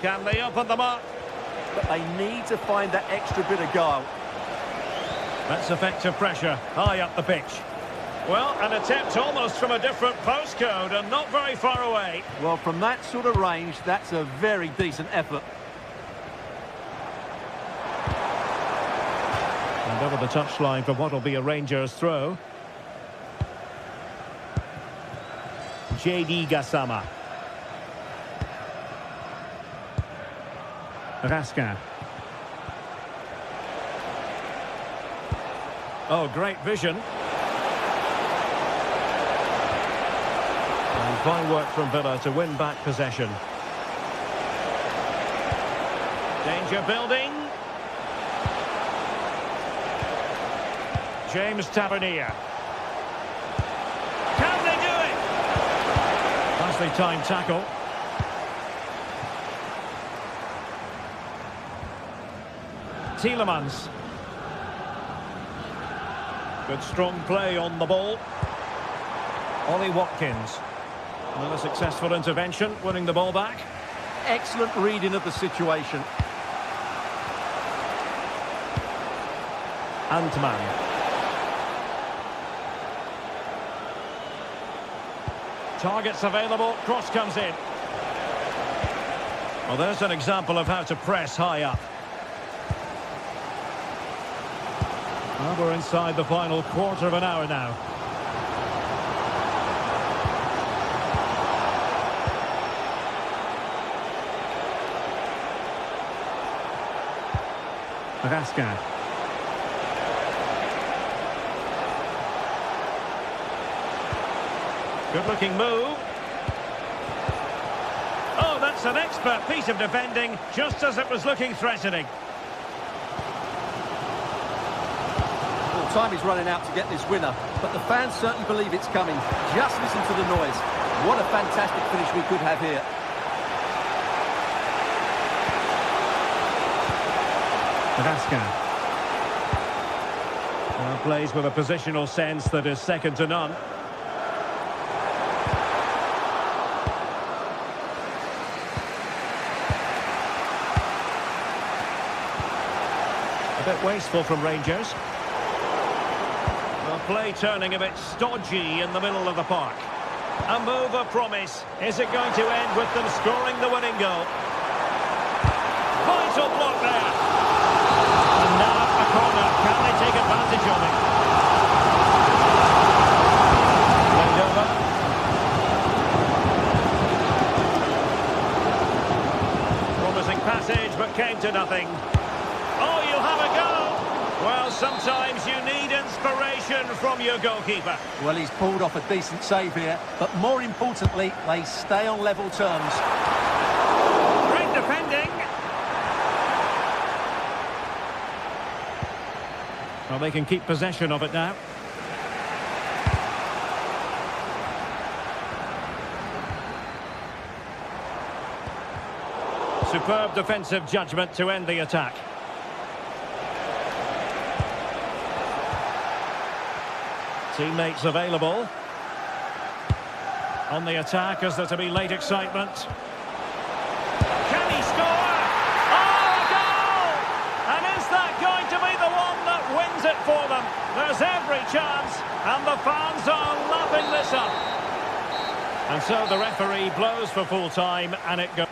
Speaker 3: Can they open them up?
Speaker 4: But they need to find that extra bit of guile.
Speaker 3: That's effective pressure, high up the pitch. Well, an attempt almost from a different postcode and not very far away.
Speaker 4: Well, from that sort of range, that's a very decent effort.
Speaker 3: And over the touchline for what will be a Rangers throw. JD Gassama. Raskin. Oh, great vision. And fine work from Villa to win back possession. Danger building. James Tavernier. Can they do it? Nicely timed tackle. Tielemans. Good strong play on the ball. Ollie Watkins. Another successful intervention, winning the ball back.
Speaker 4: Excellent reading of the situation.
Speaker 3: Antman. Targets available, cross comes in. Well, there's an example of how to press high up. Well, we're inside the final quarter of an hour now. Raskin. Good-looking move. Oh, that's an expert piece of defending, just as it was looking threatening.
Speaker 4: Well, time is running out to get this winner, but the fans certainly believe it's coming. Just listen to the noise. What a fantastic finish we could have here.
Speaker 3: Raskin. Well, plays with a positional sense that is second to none. A bit wasteful from Rangers. Well, play turning a bit stodgy in the middle of the park. A move of promise. Is it going to end with them scoring the winning goal? Vital block there. And now a corner. Can they take advantage of it? Played over. Promising passage, but came to nothing. Oh, you'll have a go. Well, sometimes you need inspiration from your goalkeeper.
Speaker 4: Well, he's pulled off a decent save here, but more importantly, they stay on level terms.
Speaker 3: Great defending. Well, they can keep possession of it now. Superb defensive judgment to end the attack. Teammates available. On the attack, is there to be late excitement? Can he score? Oh, a goal! And is that going to be the one that wins it for them? There's every chance, and the fans are lapping this up. And so the referee blows for full time, and it goes.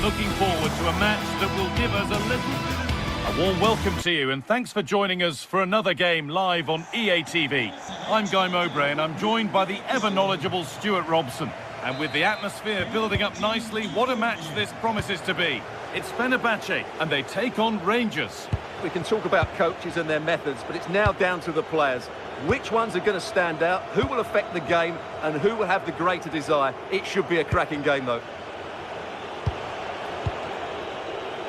Speaker 1: Looking forward to a match that will give us a warm welcome to you, and thanks for joining us for another game live on EA TV. I'm Guy Mowbray, and I'm joined by the ever-knowledgeable Stuart Robson. And with the atmosphere building up nicely, what a match this promises to be. It's Fenerbahce, and they take on Rangers.
Speaker 4: We can talk about coaches and their methods, but it's now down to the players. Which ones are going to stand out, who will affect the game, and who will have the greater desire. It should be a cracking game, though.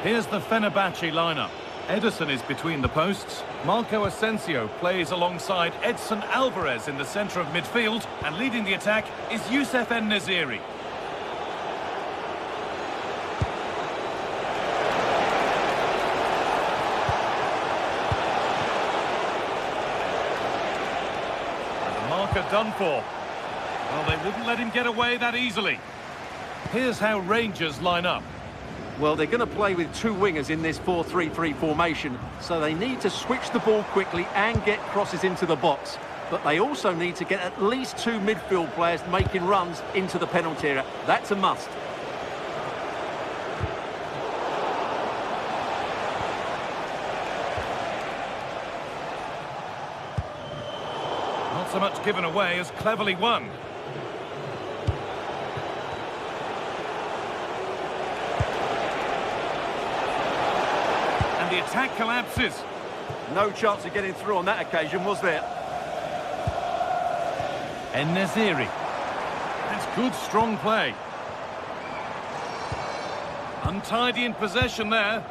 Speaker 1: Here's the Fenerbahce lineup. Ederson is between the posts. Marco Asensio plays alongside Edson Alvarez in the centre of midfield. And leading the attack is Youssef En-Nesyri. And the marker done for. Well, they wouldn't let him get away that easily. Here's how Rangers line up.
Speaker 4: Well, they're going to play with two wingers in this 4-3-3 formation, so they need to switch the ball quickly and get crosses into the box. But they also need to get at least two midfield players making runs into the penalty area. That's a must.
Speaker 1: Not so much given away as cleverly won. The attack collapses.
Speaker 4: No chance of getting through on that occasion, was there?
Speaker 1: En-Nesyri. That's good, strong play. Untidy in possession there.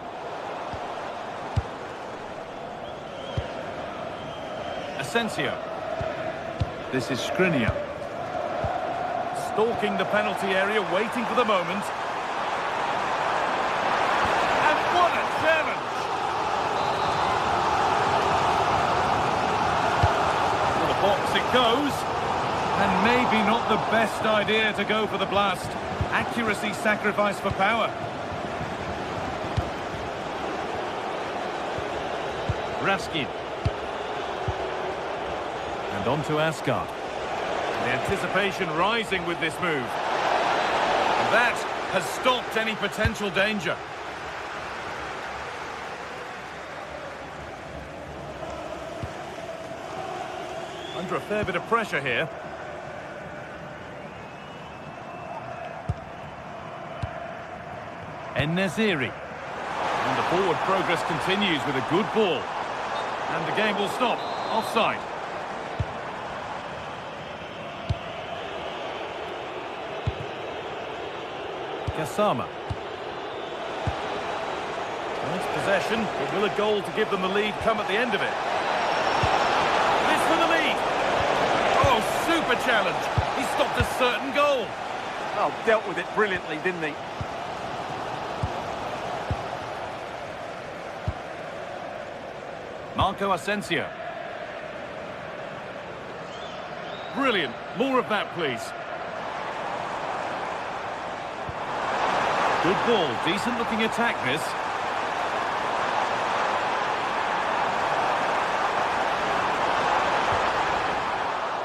Speaker 1: Asensio. This is Skriniar. Stalking the penalty area, waiting for the moment. And what a challenge! Box it goes, and maybe not the best idea to go for the blast. Accuracy sacrificed for power. Raskin. And on to Asgard. The anticipation rising with this move. And that has stopped any potential danger. Under a fair bit of pressure here. En-Nesyri. And the forward progress continues with a good ball. And the game will stop. Offside. Kasama. Nice possession, but will a goal to give them the lead come at the end of it? This for the lead. Oh, super challenge. He stopped a certain goal.
Speaker 4: Oh, dealt with it brilliantly, didn't he?
Speaker 1: Marco Asensio. Brilliant. More of that, please. Good ball. Decent looking attack, this.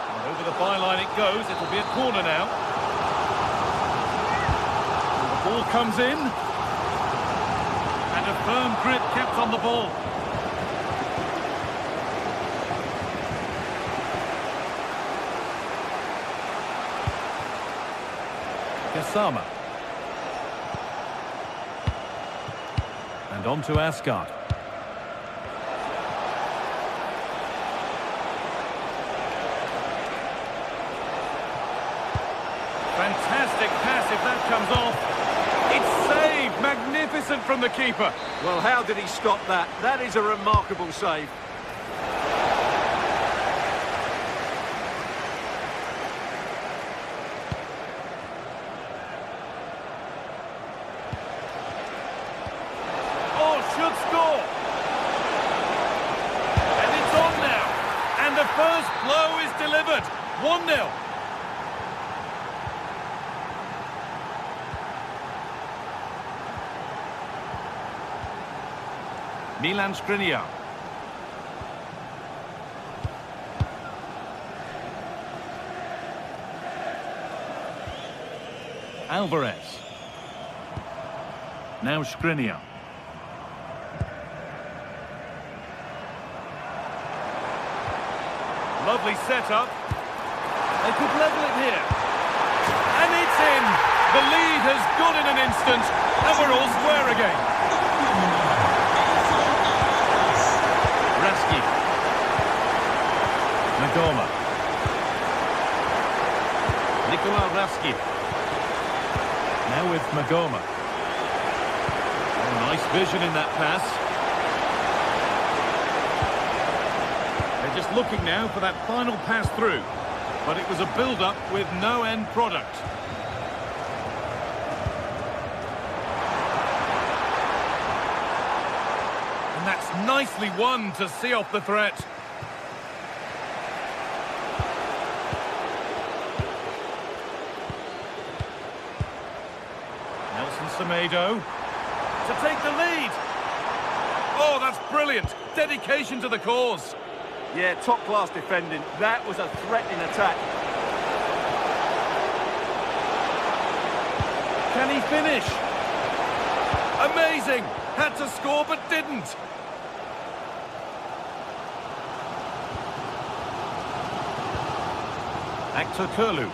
Speaker 1: And over the byline it goes. It'll be a corner now. And the ball comes in. And a firm grip kept on the ball. Kasama. And on to Asgard. Fantastic pass if that comes off. It's saved. Magnificent from the keeper.
Speaker 4: Well, how did he stop that? That is a remarkable save.
Speaker 1: Should score. And it's on now. And the first blow is delivered. 1-0. Milan Skriniar. Alvarez. Now Skriniar. Lovely setup. They could level it here. And it's The lead has gone in an instant, and we're all square again. Raski. Nagoma. Nikola Raski. Now with Magoma. Oh, nice vision in that pass. They're just looking now for that final pass through. But it was a build-up with no end product. And that's nicely won to see off the threat. Semedo to take the lead. Oh, that's brilliant. Dedication to the cause.
Speaker 6: Yeah, top-class defending. That was a threatening attack.
Speaker 1: Can he finish? Amazing. Had to score but didn't. Aktürkoğlu.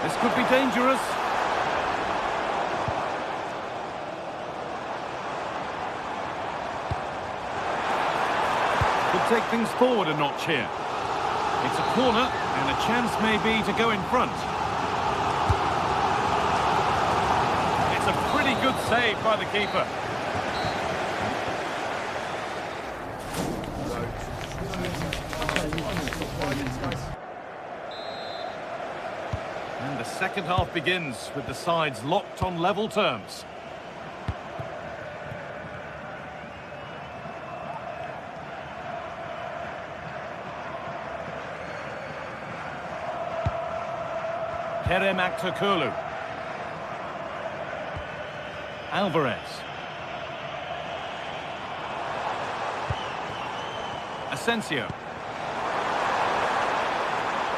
Speaker 1: This could be dangerous. Could take things forward a notch here. It's a corner, and a chance may be to go in front. It's a pretty good save by the keeper. And the second half begins with the sides locked on level terms. Kerem Aktürkoğlu. Alvarez. Asensio.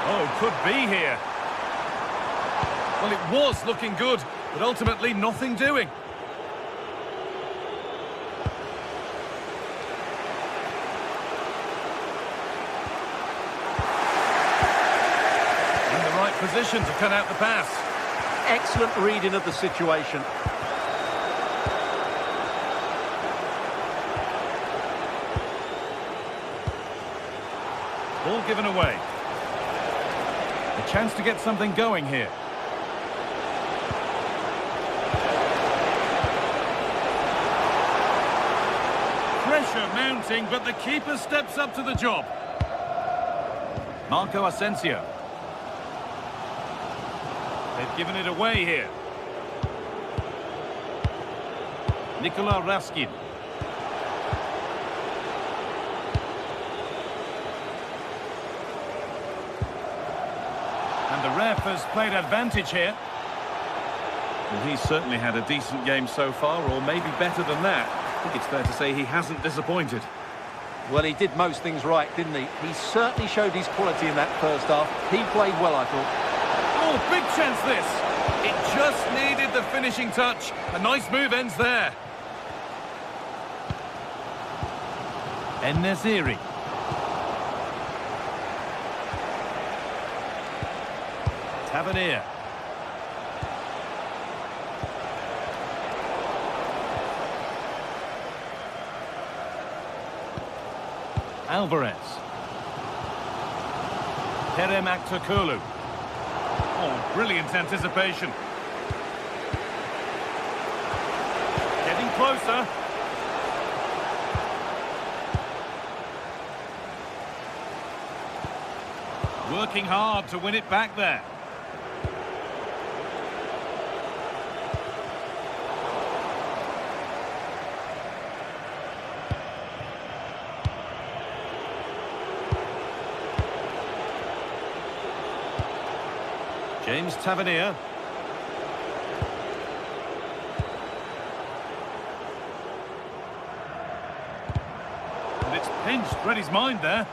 Speaker 1: Oh, could be here. Well, it was looking good, but ultimately nothing doing. In the right position to cut out the pass.
Speaker 4: Excellent reading of the situation.
Speaker 1: Ball given away. A chance to get something going here. Pressure mounting, but the keeper steps up to the job. Marco Asensio. They've given it away here. Nikola Raskin. And the ref has played advantage here. Well, he's certainly had a decent game so far, or maybe better than that. I think it's fair to say he hasn't disappointed.
Speaker 4: Well, he did most things right, didn't he? He certainly showed his quality in that first half. He played well, I thought.
Speaker 1: Oh, big chance this. It just needed the finishing touch. A nice move ends there. En-Nesyri. Tavernier. Alvarez. Kerem Aktürkoğlu. Oh, brilliant anticipation. Getting closer. Working hard to win it back there. James Tavernier. And it's pinched, read his mind there.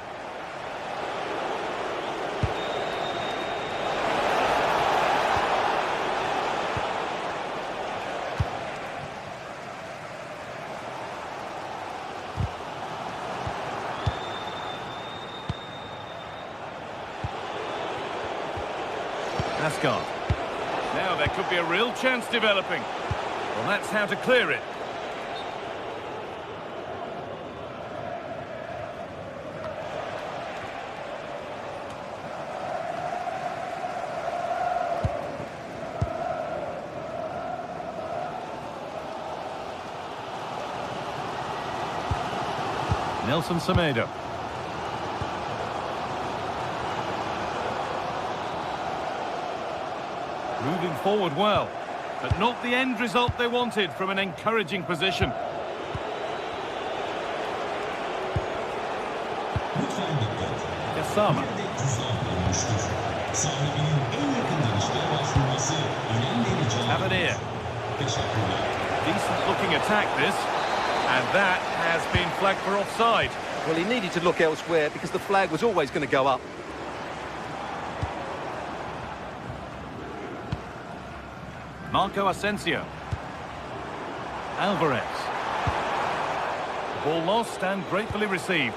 Speaker 1: Ascot. Now there could be a real chance developing. Well, that's how to clear it. Nelson Semedo. Moving forward well, but not the end result they wanted from an encouraging position. Gassama. Tavernier. Decent looking attack this, and that has been flagged for offside.
Speaker 4: Well, he needed to look elsewhere because the flag was always going to go up.
Speaker 1: Marco Asensio. Alvarez. Ball lost and gratefully received.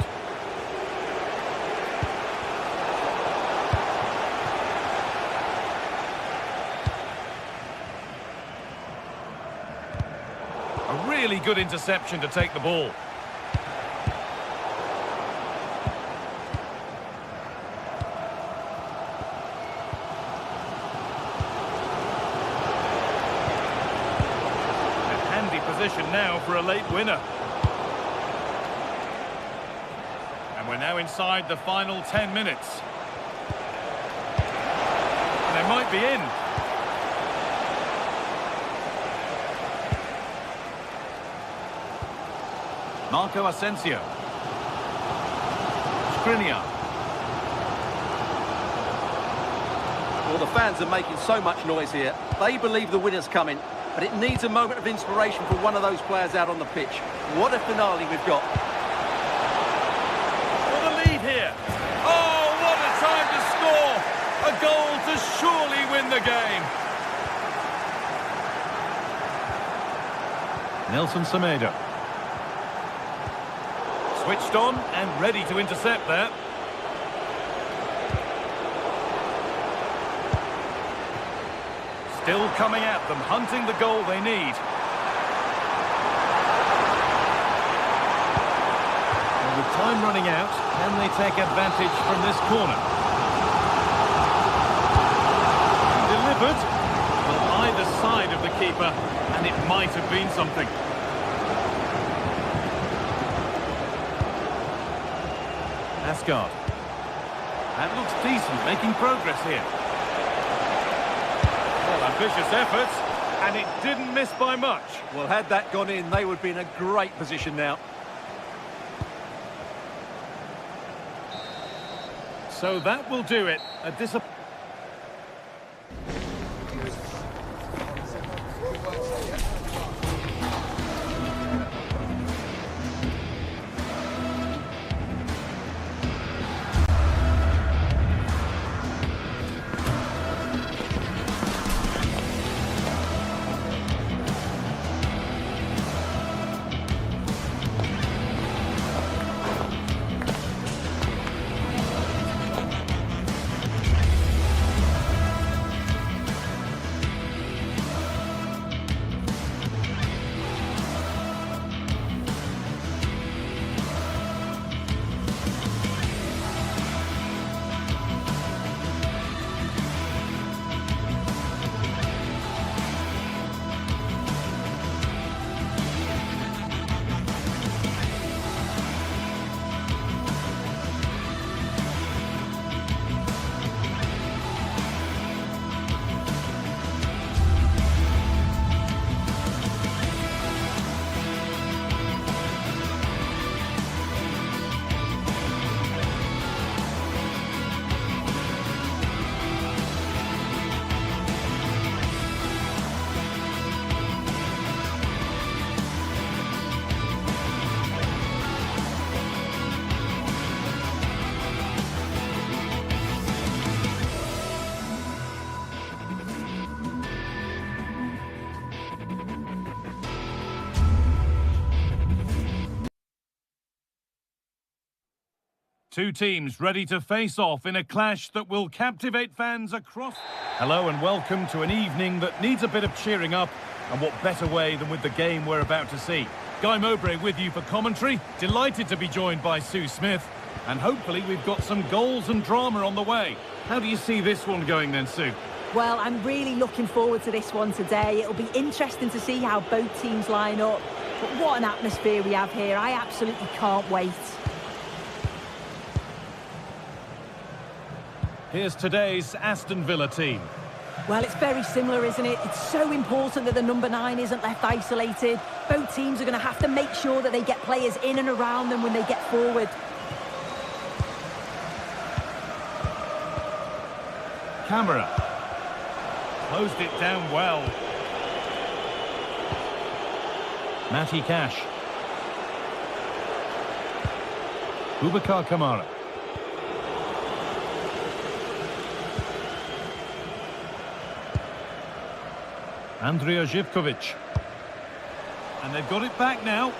Speaker 1: A really good interception to take the ball. Position now for a late winner. And we're now inside the final 10 minutes. And they might be in. Marco Asensio. Skriniar.
Speaker 4: Well, the fans are making so much noise here. They believe the winner's coming. But it needs a moment of inspiration for one of those players out on the pitch. What a finale we've got.
Speaker 1: For the lead here. Oh, what a time to score. A goal to surely win the game. Nelson Semedo. Switched on and ready to intercept that. Still coming at them, hunting the goal they need. And with time running out, can they take advantage from this corner? Delivered. Well, either side of the keeper, and it might have been something. Ascot. That looks decent, making progress here. Ambitious efforts, and it didn't miss by much.
Speaker 4: Well, had that gone in, they would be in a great position now.
Speaker 1: So that will do it. A disappointment. Two teams ready to face off in a clash that will captivate fans across... Hello and welcome to an evening that needs a bit of cheering up, and what better way than with the game we're about to see. Guy Mowbray with you for commentary, delighted to be joined by Sue Smith, and hopefully we've got some goals and drama on the way. How do you see this one going then, Sue?
Speaker 2: Well, I'm really looking forward to this one today. It'll be interesting to see how both teams line up. But what an atmosphere we have here. I absolutely can't wait.
Speaker 1: Here's today's Aston Villa team.
Speaker 2: Well, it's very similar, isn't it? It's so important that the number 9 isn't left isolated. Both teams are going to have to make sure that they get players in and around them when they get forward.
Speaker 1: Camera. Closed it down well. Matty Cash. Boubacar Kamara. Andrija Zivkovic. And they've got it back now.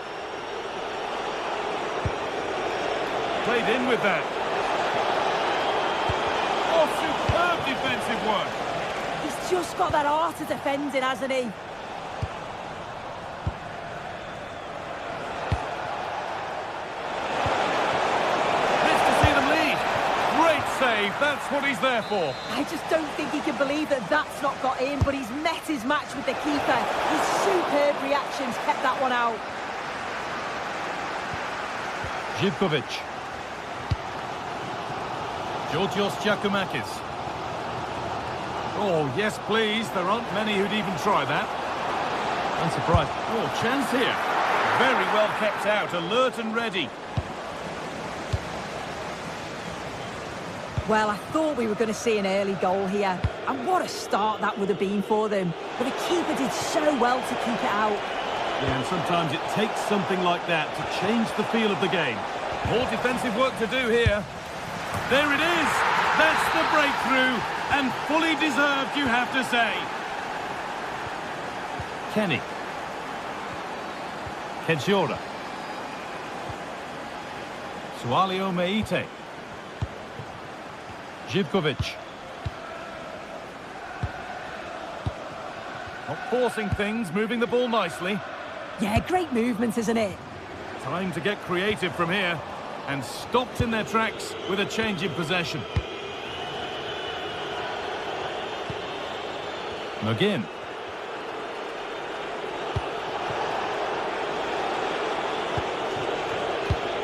Speaker 1: Played in with that. Oh, superb defensive work.
Speaker 2: He's just got that art of defending, hasn't he?
Speaker 1: Missed to see them lead. Great save, that's what he's there for.
Speaker 2: I just don't think he can believe that that's not got in, but he's met his match with the keeper. His superb reactions kept that one out.
Speaker 1: Zivkovic. Georgios Giacomakis. Oh, yes, please. There aren't many who'd even try that. Unsurprised. Oh, chance here. Very well kept out, alert and ready.
Speaker 2: Well, I thought we were going to see an early goal here. And what a start that would have been for them. But the keeper did so well to keep it out.
Speaker 1: Yeah, and sometimes it takes something like that to change the feel of the game. More defensive work to do here. There it is. That's the breakthrough. And fully deserved, you have to say. Kenny. Kedjora. Sualio Meite. Zivkovic. Not forcing things, moving the ball nicely.
Speaker 2: Yeah, great movement, isn't it?
Speaker 1: Time to get creative from here. And stopped in their tracks with a change in possession. McGinn.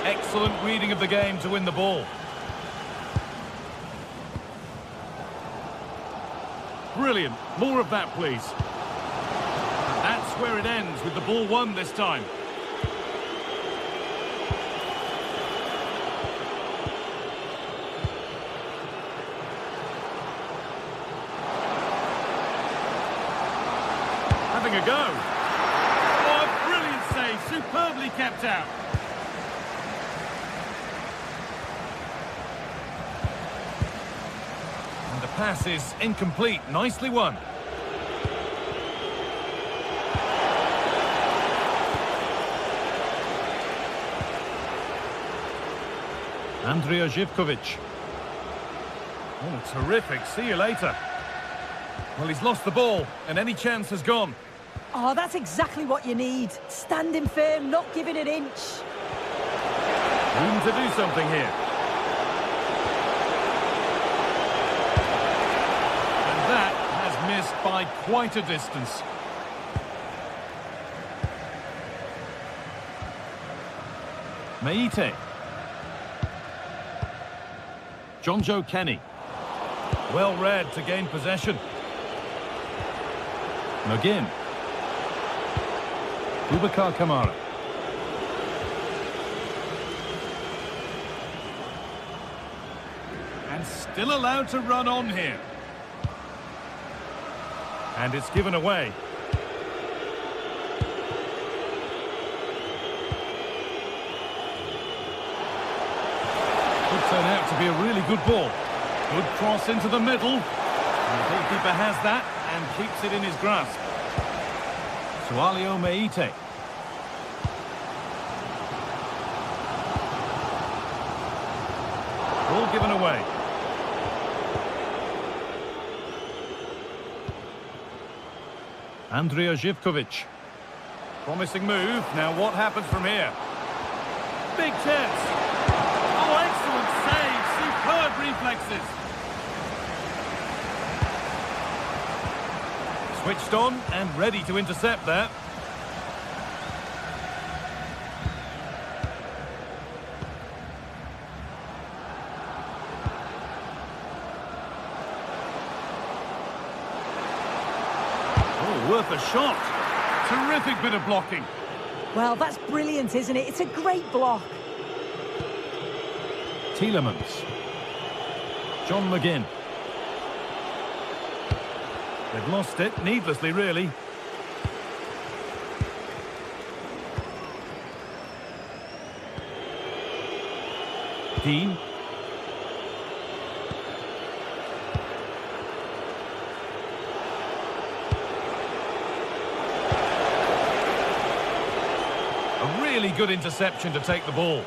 Speaker 1: Excellent reading of the game to win the ball. Brilliant. More of that, please. That's where it ends, with the ball won this time. Having a go. Oh, a brilliant save. Superbly kept out. And the pass is incomplete. Nicely won. Andrija Zivkovic. Oh, terrific. See you later. Well, he's lost the ball, and any chance has gone.
Speaker 2: Oh, that's exactly what you need. Standing firm, not giving an inch.
Speaker 1: Room to do something here. And that has missed by quite a distance. Meite. Jonjo Kenny. Well read to gain possession. McGinn. Boubacar Kamara. And still allowed to run on here. And it's given away. Could turn out to be a really good ball. Good cross into the middle. And the goalkeeper has that and keeps it in his grasp. Sualio Meite. Ball given away. Andrija Zivkovic. Promising move. Now what happens from here? Big chance. Oh, excellent save. Superb reflexes. Switched on and ready to intercept that. Oh, worth a shot. Terrific bit of blocking.
Speaker 2: Well, that's brilliant, isn't it? It's a great block.
Speaker 1: Tielemans. John McGinn. They've lost it, needlessly, really. Dean. A really good interception to take the ball.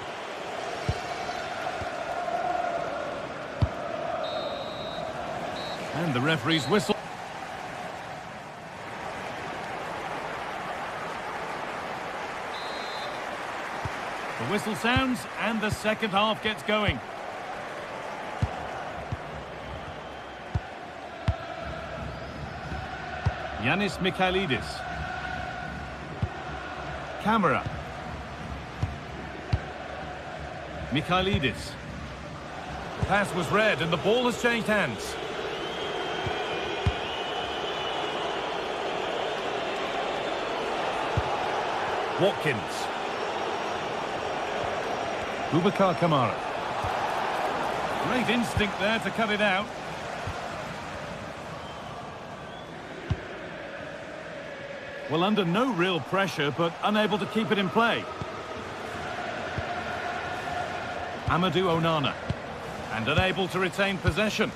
Speaker 1: And the referee's whistle. The whistle sounds and the second half gets going. Yanis Mikhailidis. Camera. Mikhailidis. The pass was read and the ball has changed hands. Watkins. Boubacar Kamara. Great instinct there to cut it out. Well, under no real pressure, but unable to keep it in play. Amadou Onana. And unable to retain possession.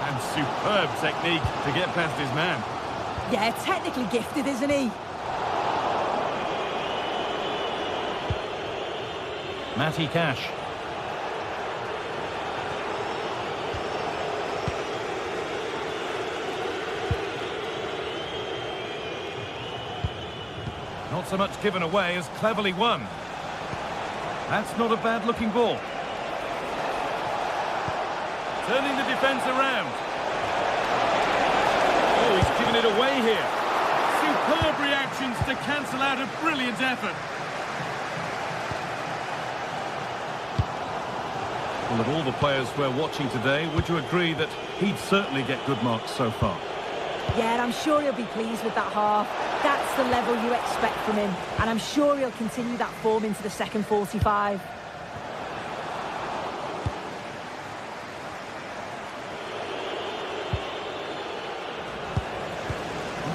Speaker 1: And superb technique to get past his man.
Speaker 2: Yeah, technically gifted, isn't he?
Speaker 1: Matty Cash. Not so much given away as cleverly won. That's not a bad looking ball. Turning the defence around. Oh, he's given it away here. Superb reactions to cancel out a brilliant effort. Well, of all the players we're watching today, would you agree that he'd certainly get good marks so far?
Speaker 2: Yeah, I'm sure he'll be pleased with that half. That's the level you expect from him. And I'm sure he'll continue that form into the second 45.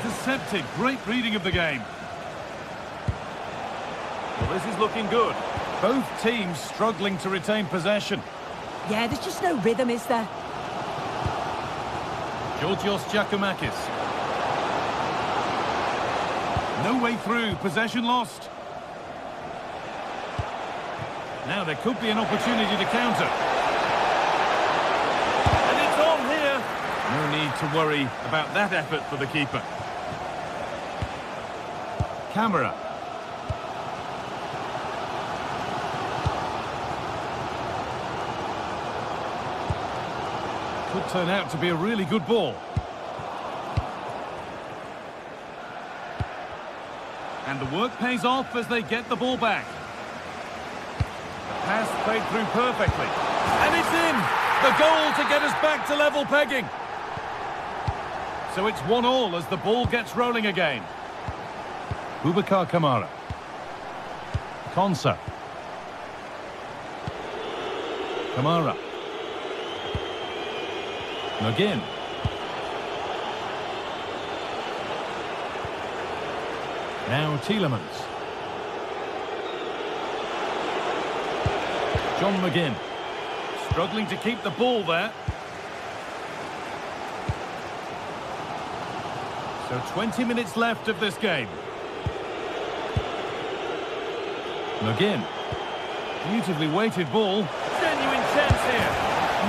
Speaker 1: Intercepted. Great reading of the game. Well, this is looking good. Both teams struggling to retain possession.
Speaker 2: Yeah, there's just no rhythm, is there?
Speaker 1: Georgios Giacomakis. No way through, possession lost. Now there could be an opportunity to counter. And it's on here. No need to worry about that effort for the keeper. Camera. Could turn out to be a really good ball. And the work pays off as they get the ball back. The pass played through perfectly. And it's in! The goal to get us back to level pegging. So it's 1-1 as the ball gets rolling again. Boubacar Kamara. Konsa. Kamara. McGinn. Now Tielemans. John McGinn. Struggling to keep the ball there. So 20 minutes left of this game. McGinn. Beautifully weighted ball. Genuine chance here.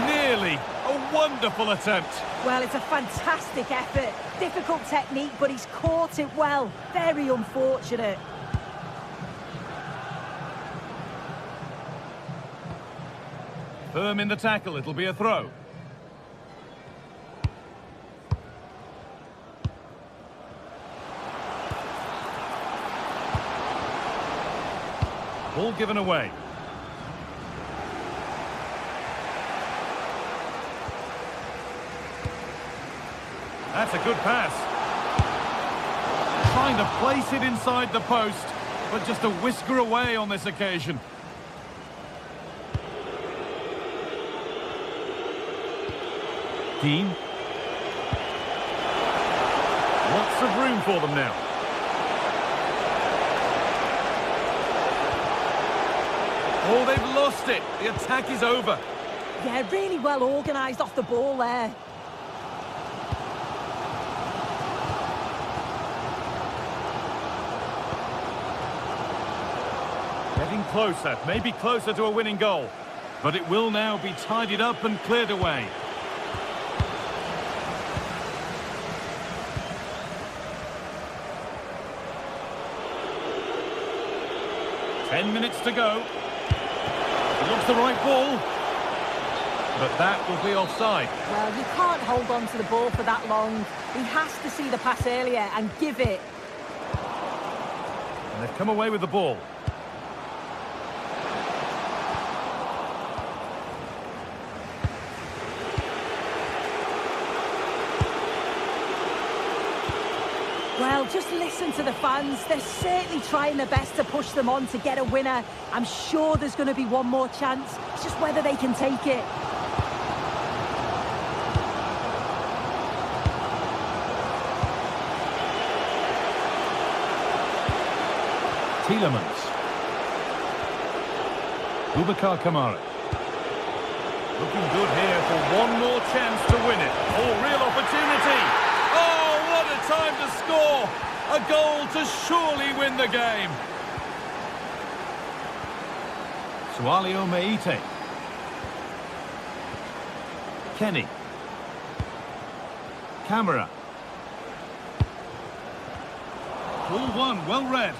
Speaker 1: Nearly. A wonderful attempt.
Speaker 2: Well, it's a fantastic effort. Difficult technique, but he's caught it well. Very unfortunate.
Speaker 1: Firm in the tackle, it'll be a throw. Ball given away. That's a good pass. Trying to place it inside the post, but just a whisker away on this occasion. Dean. Lots of room for them now. Oh, they've lost it. The attack is over.
Speaker 2: Yeah, really well organised off the ball there.
Speaker 1: Getting closer, maybe closer to a winning goal. But it will now be tidied up and cleared away. Ten minutes to go. It looks the right ball. But that will be offside.
Speaker 2: Well, you can't hold on to the ball for that long. He has to see the pass earlier and give it.
Speaker 1: And they've come away with the ball.
Speaker 2: Well, just listen to the fans. They're certainly trying their best to push them on to get a winner. I'm sure there's going to be one more chance. It's just whether they can take it.
Speaker 1: Tielemans. Boubacar Kamara. Looking good here for one more chance to win it. Oh, real opportunity. Oh, what a time to score. A goal to surely win the game. Sualio Meite. Kenny. Camera. Ball one, well read.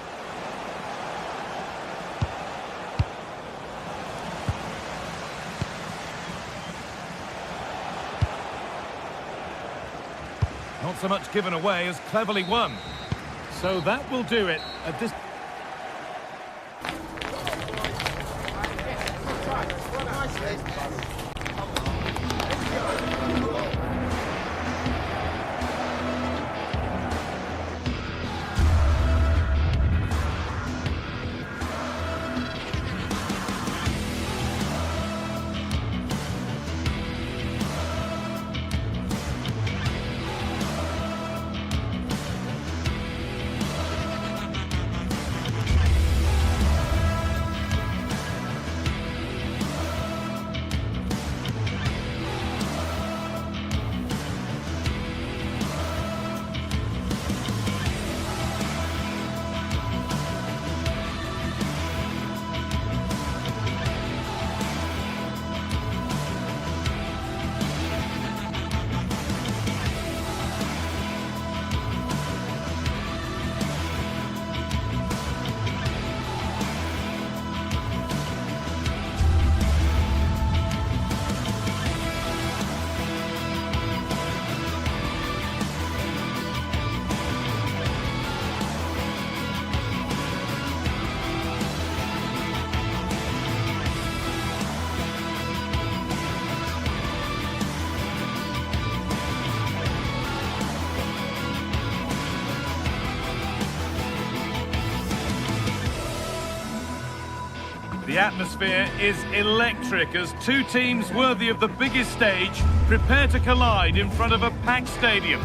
Speaker 1: Not so much given away as cleverly won. So that will do it at this... The atmosphere is electric as two teams worthy of the biggest stage prepare to collide in front of a packed stadium.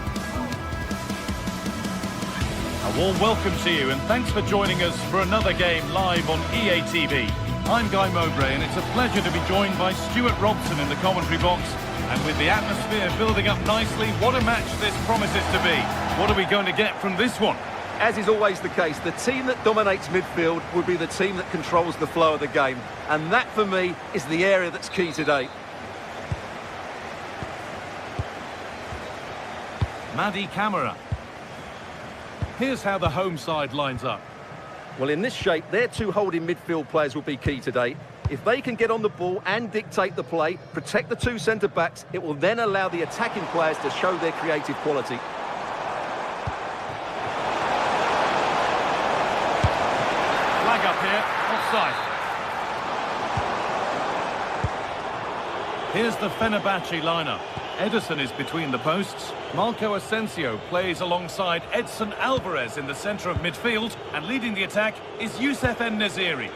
Speaker 1: A warm welcome to you and thanks for joining us for another game live on EA TV. I'm Guy Mowbray and it's a pleasure to be joined by Stuart Robson in the commentary box. And with the atmosphere building up nicely, what a match this promises to be. What are we going to get from this one?
Speaker 4: As is always the case, the team that dominates midfield will be the team that controls the flow of the game. And that, for me, is the area that's key today.
Speaker 1: Madi Camara. Here's how the home side lines up.
Speaker 4: Well, in this shape, their two holding midfield players will be key today. If they can get on the ball and dictate the play, protect the two centre-backs, it will then allow the attacking players to show their creative quality.
Speaker 1: Flag up here, offside. Here's the Fenerbahce lineup. Ederson is between the posts. Marco Asensio plays alongside Edson Alvarez in the centre of midfield, and leading the attack is Youssef En-Nesyri.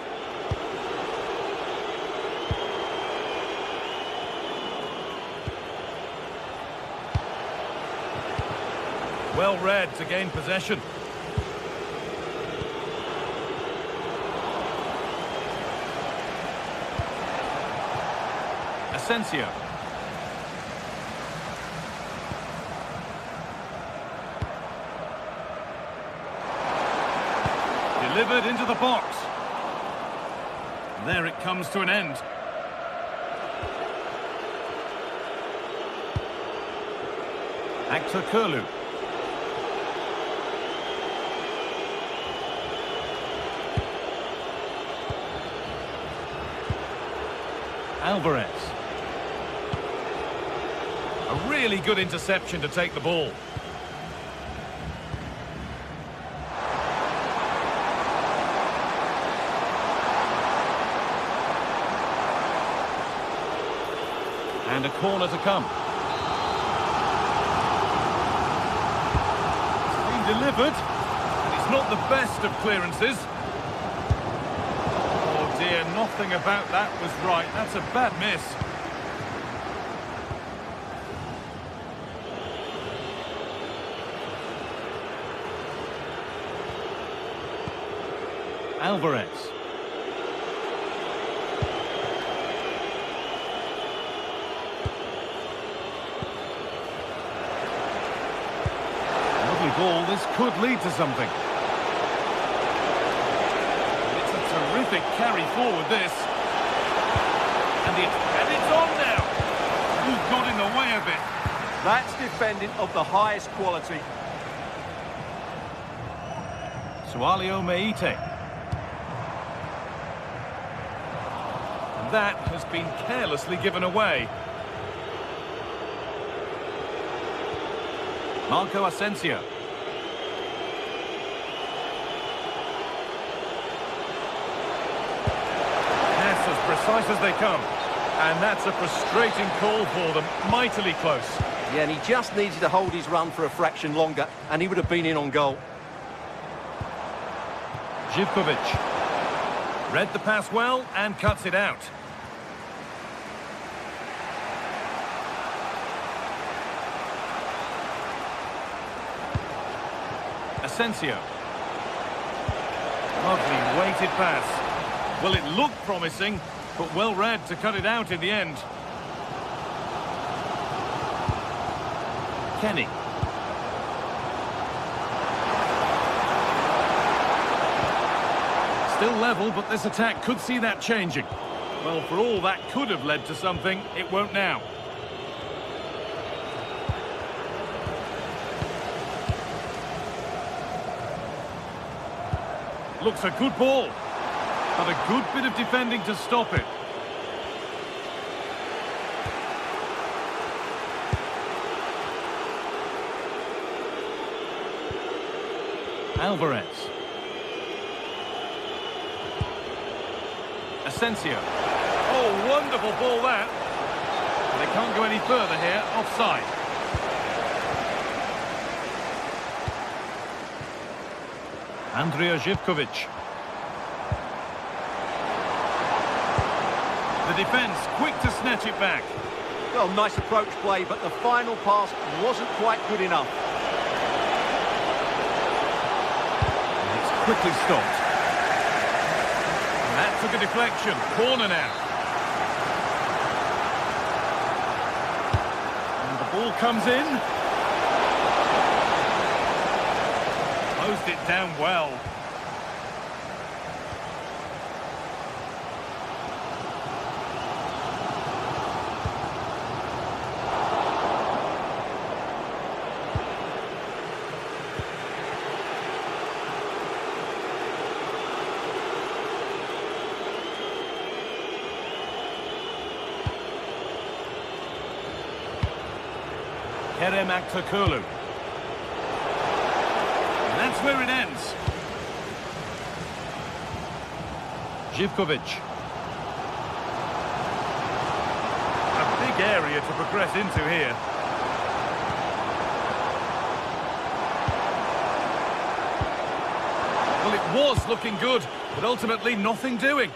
Speaker 1: Well read to gain possession. Asensio. Delivered into the box. There it comes to an end. Actor Kurlu. Alvarez. A really good interception to take the ball. And a corner to come. It's been delivered. It's not the best of clearances. Oh dear, nothing about that was right. That's a bad miss. Alvarez. Ball, this could lead to something. It's a terrific carry forward, this. And it's on now. Who got in the way of it?
Speaker 6: That's defending of the highest quality.
Speaker 1: Sualio Meite. And that has been carelessly given away. Marco Asensio. As precise as they come, and that's a frustrating call for them, mightily close.
Speaker 4: Yeah, and he just needed to hold his run for a fraction longer, and he would have been in on goal.
Speaker 1: Živkovic read the pass well and cuts it out. Asensio. Lovely weighted pass. Well, it looked promising, but well read to cut it out in the end. Kenny. Still level, but this attack could see that changing. Well, for all that could have led to something, it won't now. Looks a good ball. But a good bit of defending to stop it. Alvarez. Asensio. Oh, wonderful ball that. They can't go any further here. Offside. Andrija Živkovic. The defence quick to snatch it back.
Speaker 6: Well, nice approach play, but the final pass wasn't quite good enough.
Speaker 1: And it's quickly stopped. And that took a deflection. Corner now. And the ball comes in. closed it down well. Kerem Aktürkoğlu. And that's where it ends. Živkovic. A big area to progress into here. Well, it was looking good, but ultimately nothing doing.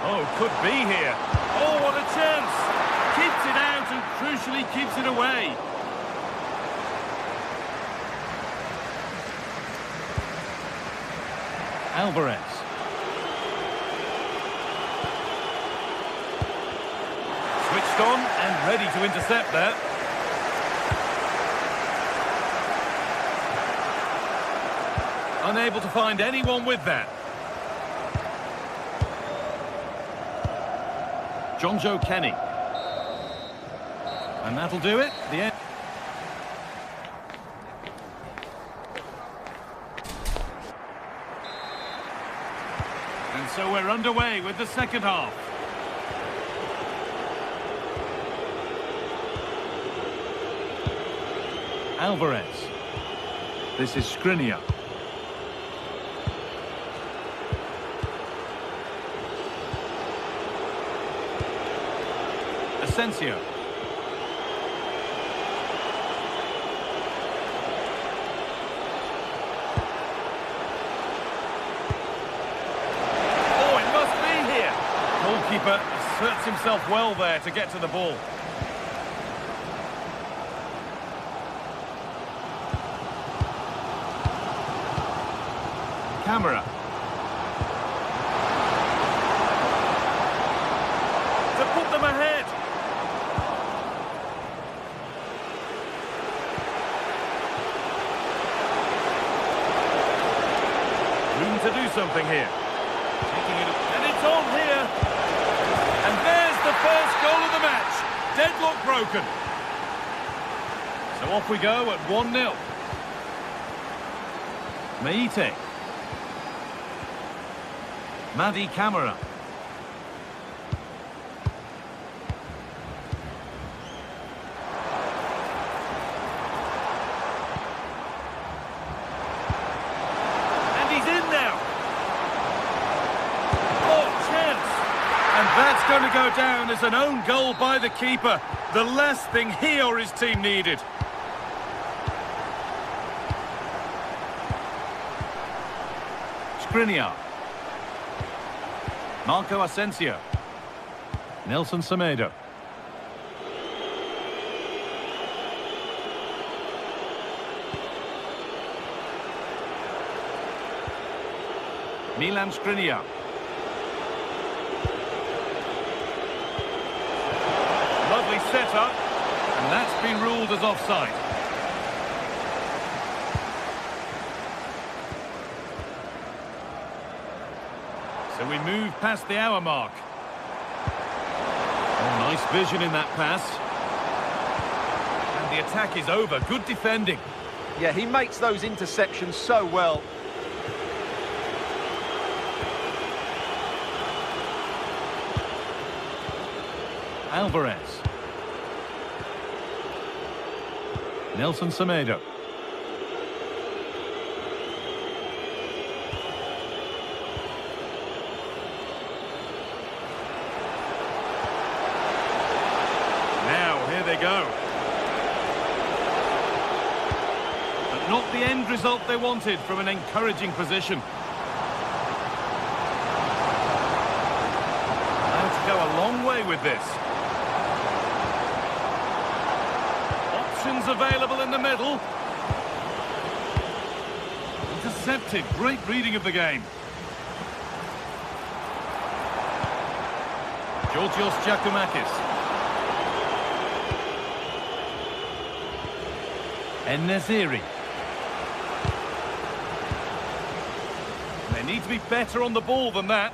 Speaker 1: Oh, could be here. Oh, what a chance. Keeps it out and crucially keeps it away. Alvarez. Switched on and ready to intercept there. Unable to find anyone with that. John Joe Kenny. And that'll do it. The end. And so we're underway with the second half. Alvarez. This is Skriniar. Asensio. Oh, it must be here. Goalkeeper asserts himself well there to get to the ball. Camera. To put them ahead. Room to do something here. Taking it, and it's on here. And there's the first goal of the match. Deadlock broken. So off we go at 1-0. Meite. Madi Camara. And he's in now. Oh, chance. And that's going to go down as an own goal by the keeper. The last thing he or his team needed. Skriniar. Marco Asensio. Nelson Semedo. Milan Skriniar. Lovely setup, and that's been ruled as offside. So we move past the hour mark. Oh, nice vision in that pass. And the attack is over. Good defending.
Speaker 6: Yeah, he makes those interceptions so well.
Speaker 3: Alvarez. Nelson Semedo.
Speaker 1: They go. But not the end result they wanted from an encouraging position. Now to go a long way with this. Options available in the middle. Intercepted. Great reading of the game. Georgios Giacomakis. En-Nesyri. They need to be better on the ball than that.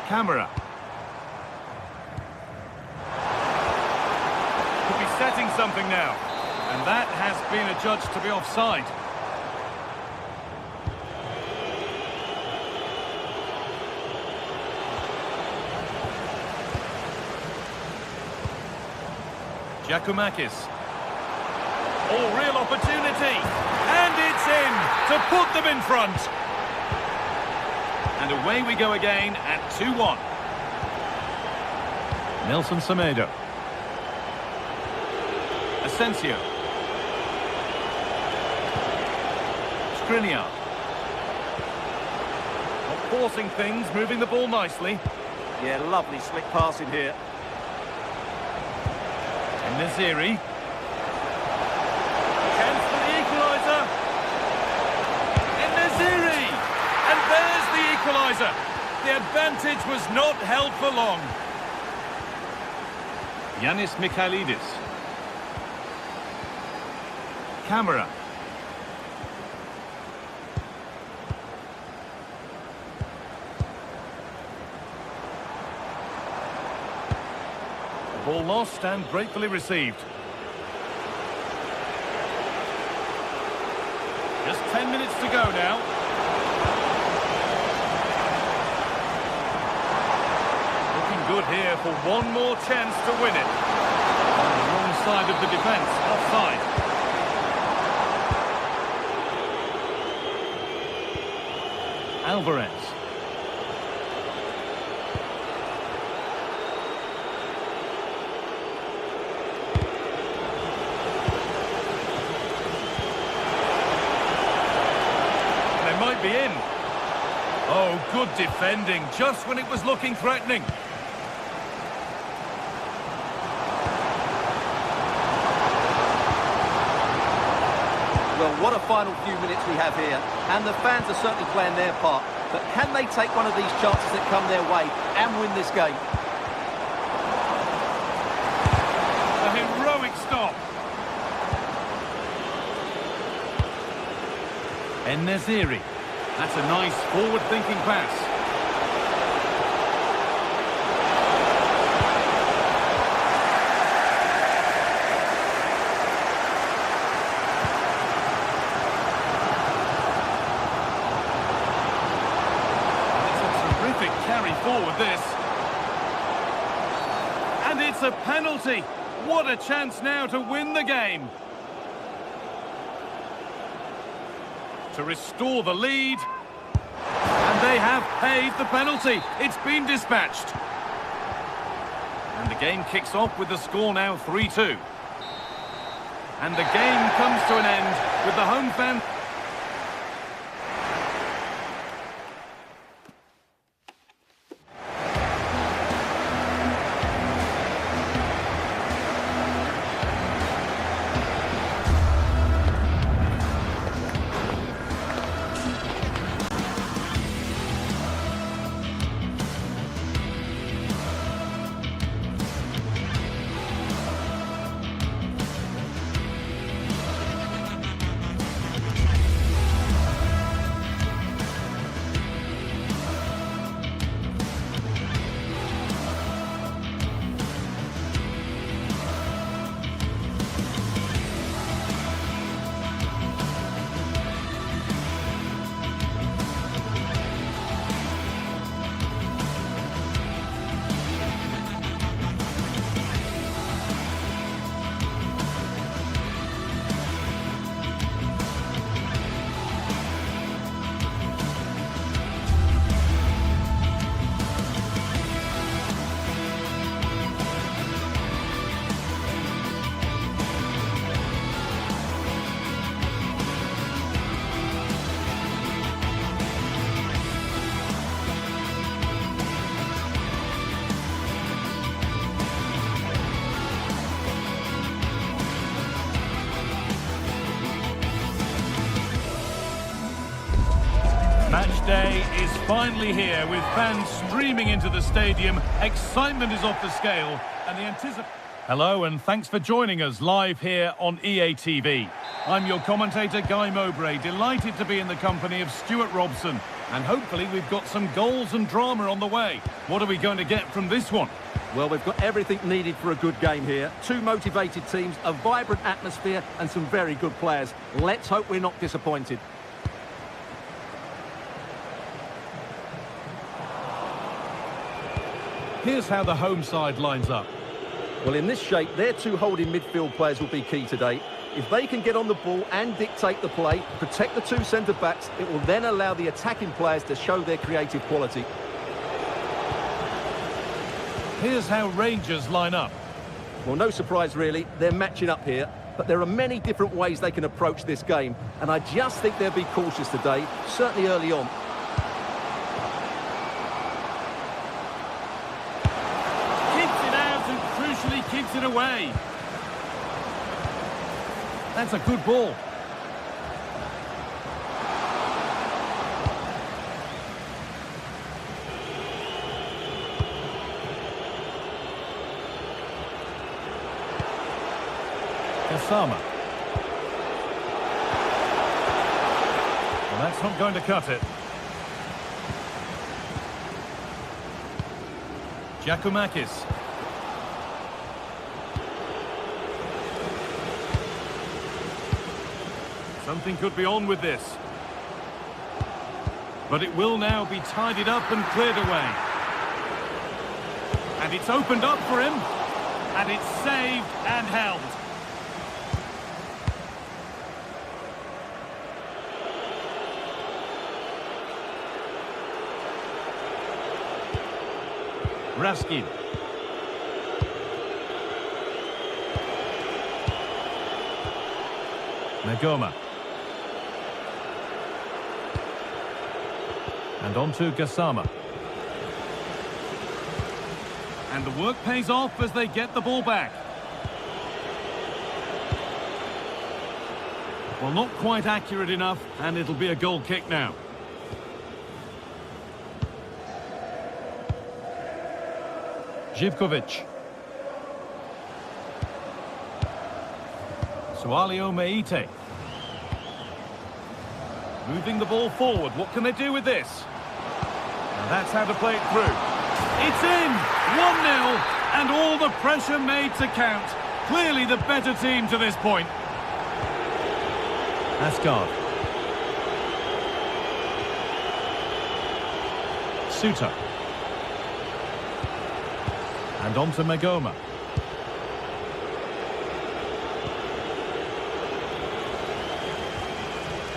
Speaker 1: Camera. Could be setting something now. And that has been adjudged to be offside. Giacomakis. Oh, real opportunity. And it's in to put them in front. And away we go again at 2-1. Nelson Semedo. Asensio. Skriniar. Not forcing things, moving the ball nicely.
Speaker 6: Yeah, lovely slick passing here.
Speaker 1: En-Nesyri. Chance for the equaliser. En-Nesyri. And there's the equaliser. The advantage was not held for long. Yanis Mikhailidis. Camera. Ball lost and gratefully received. Just 10 minutes to go now. Looking good here for one more chance to win it. On the wrong side of the defence, offside. Alvarez. Might be in. Oh, good defending, just when it was looking threatening.
Speaker 4: Well, what a final few minutes we have here. And the fans are certainly playing their part. But can they take one of these chances that come their way and win this game?
Speaker 1: A heroic stop. En-Nesyri. That's a nice forward-thinking pass. It's a terrific carry forward, this. And it's a penalty. What a chance now to win the game. To restore the lead. And they have paid the penalty. It's been dispatched. And the game kicks off with the score now 3-2. And the game comes to an end with the home fan. Match day is finally here with fans streaming into the stadium. Excitement is off the scale and the anticipation... Hello and thanks for joining us live here on EA TV. I'm your commentator Guy Mowbray, delighted to be in the company of Stuart Robson. And hopefully we've got some goals and drama on the way. What are we going to get from this one?
Speaker 4: Well, we've got everything needed for a good game here. Two motivated teams, a vibrant atmosphere and some very good players. Let's hope we're not disappointed.
Speaker 1: Here's how the home side lines up.
Speaker 4: Well, in this shape, their two holding midfield players will be key today. If they can get on the ball and dictate the play, protect the two centre-backs, it will then allow the attacking players to show their creative quality.
Speaker 1: Here's how Rangers line up.
Speaker 4: Well, no surprise really, they're matching up here, but there are many different ways they can approach this game, and I just think they'll be cautious today, certainly early on.
Speaker 1: Keeps it away. That's a good ball. Gassama. Well, that's not going to cut it. Giacomakis. Something could be on with this. But it will now be tidied up and cleared away. And it's opened up for him. And it's saved and held. Raskin. Nagoma. And on to Gassama. And the work pays off as they get the ball back. Well, not quite accurate enough, and it'll be a goal kick now. Živković. Sualio Meite. Moving the ball forward. What can they do with this? And that's how to play it through. It's in! 1-0, and all the pressure made to count. Clearly the better team to this point. Asgard. Suter. And on to Magoma.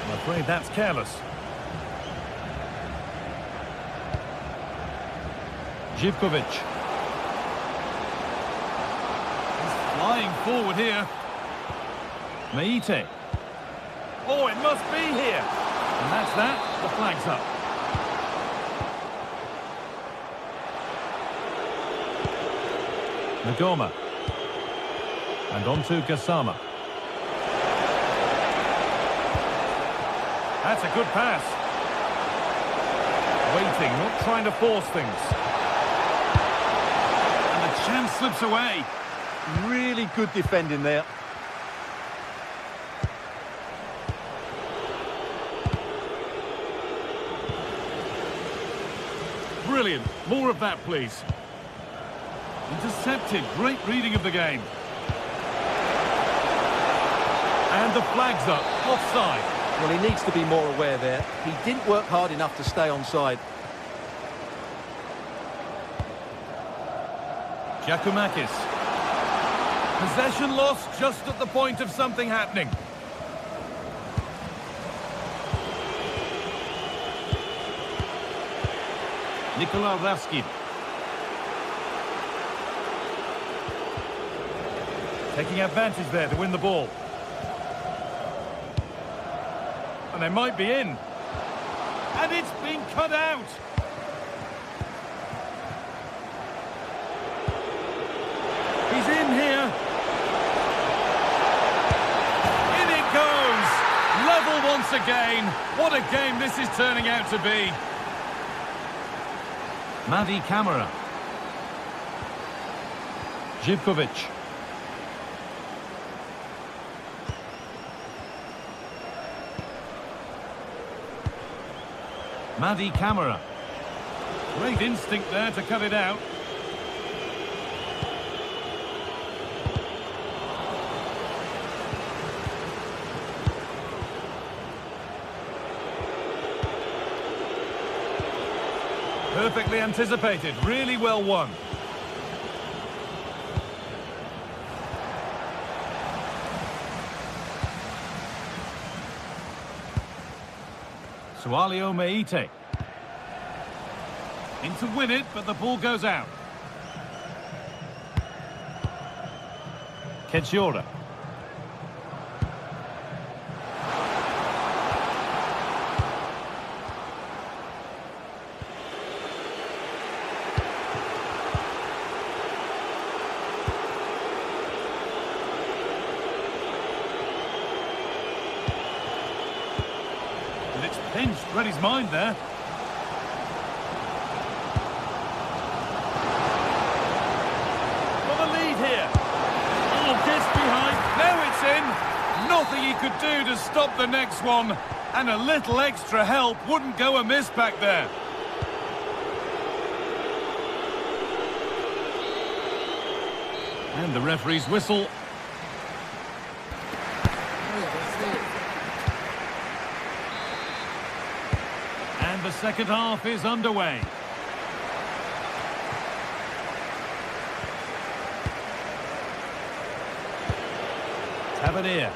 Speaker 1: I'm afraid that's careless. Živković. He's flying forward here. Meite. Oh, it must be here. And that's that. The flag's up. Nagoma. And on to Gassama. That's a good pass. Waiting, not trying to force things. And the chance slips away.
Speaker 6: Really good defending there.
Speaker 1: Brilliant. More of that, please. Intercepted. Great reading of the game. And the flag's up. Offside.
Speaker 4: Well, he needs to be more aware there. He didn't work hard enough to stay onside.
Speaker 1: Giacomakis. Possession lost just at the point of something happening. Nikola Raskin. Taking advantage there to win the ball. And they might be in. And it's been cut out. He's in here. In it goes. Level once again. What a game this is turning out to be. Madi Camara. Živković. Madi Camara. Great instinct there to cut it out. Perfectly anticipated, really well won. Sualio Meite. In to win it, but the ball goes out. Kechiora. And it's pinched, read his mind there. Here. Oh, gets behind. Now it's in. Nothing he could do to stop the next one. And a little extra help wouldn't go amiss back there. And the referee's whistle. And the second half is underway. Tavernier.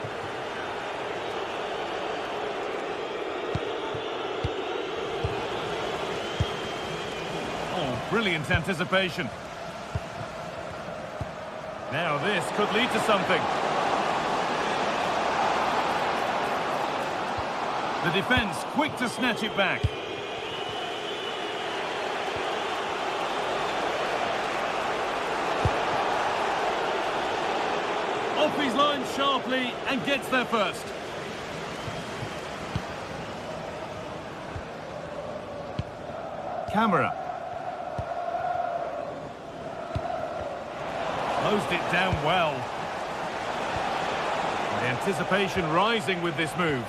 Speaker 1: Oh, brilliant anticipation. Now this could lead to something. The defence quick to snatch it back. Off his line sharply and gets there first. Camera. Closed it down well. The anticipation rising with this move.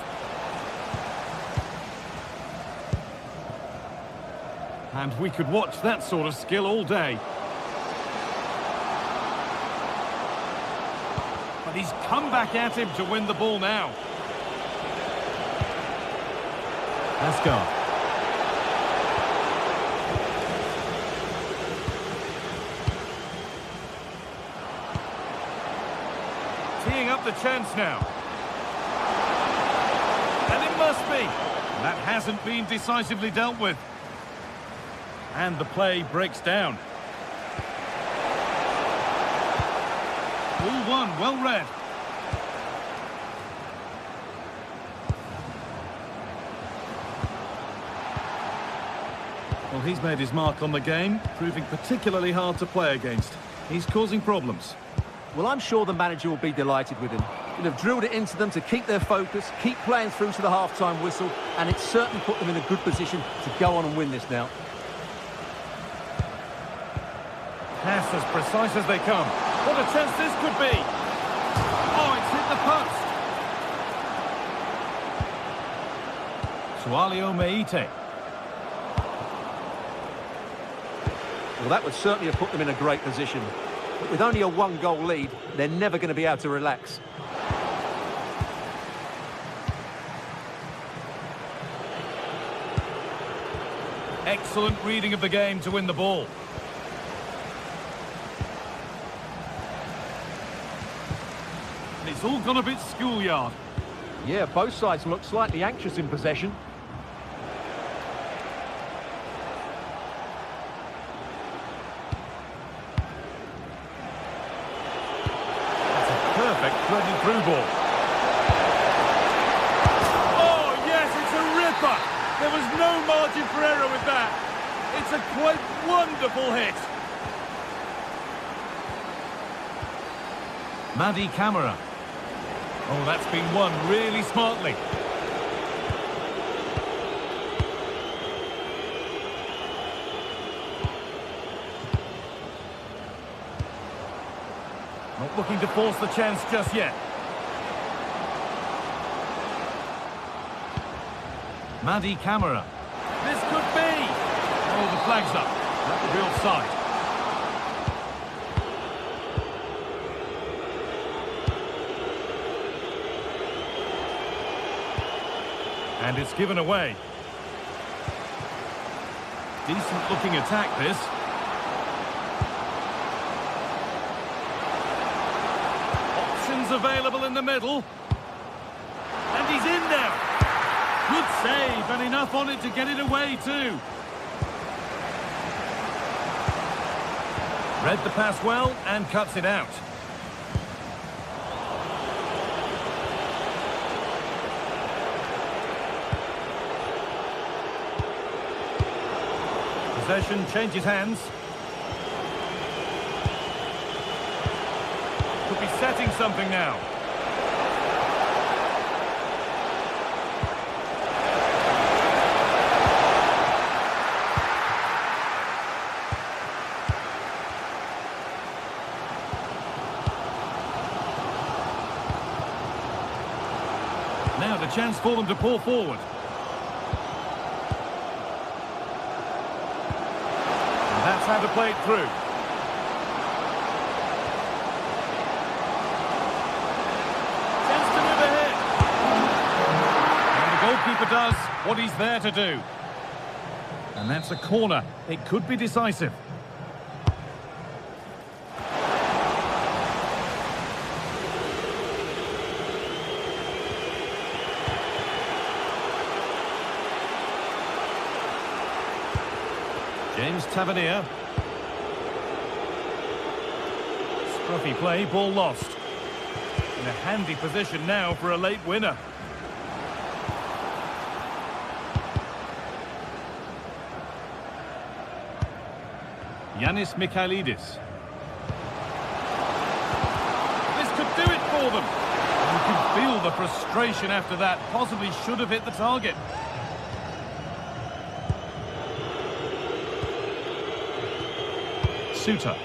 Speaker 1: And we could watch that sort of skill all day. But he's come back at him to win the ball now. Ascar. Teeing up the chance now. And it must be. That hasn't been decisively dealt with. And the play breaks down. Ball one, well read. Well, he's made his mark on the game, proving particularly hard to play against. He's causing problems.
Speaker 4: Well, I'm sure the manager will be delighted with him. He'll have drilled it into them to keep their focus, keep playing through to the half-time whistle, and it's certainly put them in a good position to go on and win this now.
Speaker 1: Pass as precise as they come. What a chance this could be. Oh, it's hit the post. Sualio Meite.
Speaker 4: Well, that would certainly have put them in a great position. But with only a one-goal lead, they're never going to be able to relax.
Speaker 1: Excellent reading of the game to win the ball. It's all gone a bit schoolyard.
Speaker 4: Yeah, both sides look slightly anxious in possession.
Speaker 1: That's a perfect threaded through ball. Oh, yes, it's a ripper. There was no margin for error with that. It's a quite wonderful hit. Madi Camara. Oh, that's been won really smartly. Not looking to force the chance just yet. Madi Camara. This could be. Oh, the flag's up. That's a real sight. And it's given away. Decent looking attack, this. Options available in the middle. And he's in there. Good save, and enough on it to get it away too. Read the pass well and cuts it out. Possession changes hands. Could be setting something now. Now the chance for them to pull forward. That's how to play it through. Chance to move ahead. And the goalkeeper does what he's there to do. And that's a corner. It could be decisive. James Tavernier. Scruffy play, ball lost. In a handy position now for a late winner. Yanis Mikhailidis. This could do it for them. You can feel the frustration after that. Possibly should have hit the target. Suter. Score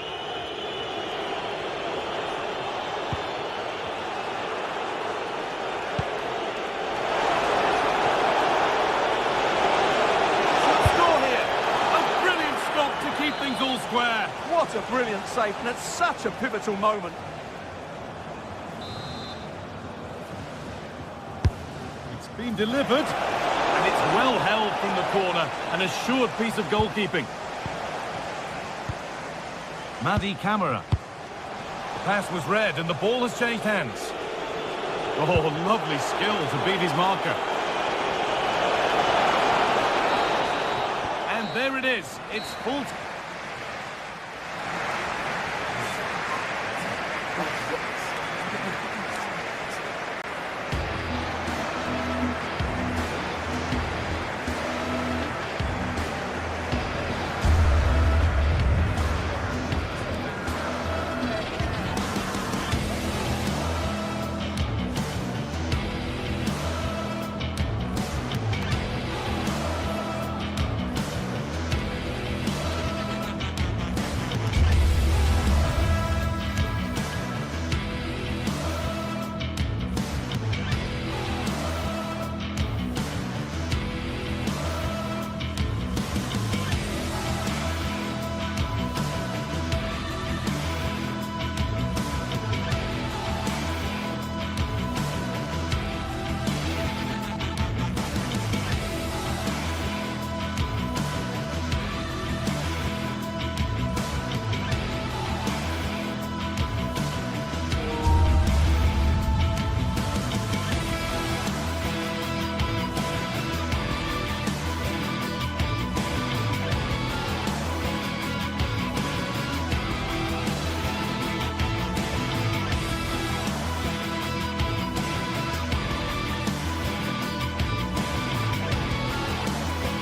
Speaker 1: here. A brilliant stop to keep things all square.
Speaker 6: What a brilliant save, and at such a pivotal moment.
Speaker 1: It's been delivered, and it's well held from the corner. An assured piece of goalkeeping. Madi Camara. The pass was read and the ball has changed hands. Oh, lovely skill to beat his marker. And there it is. It's full.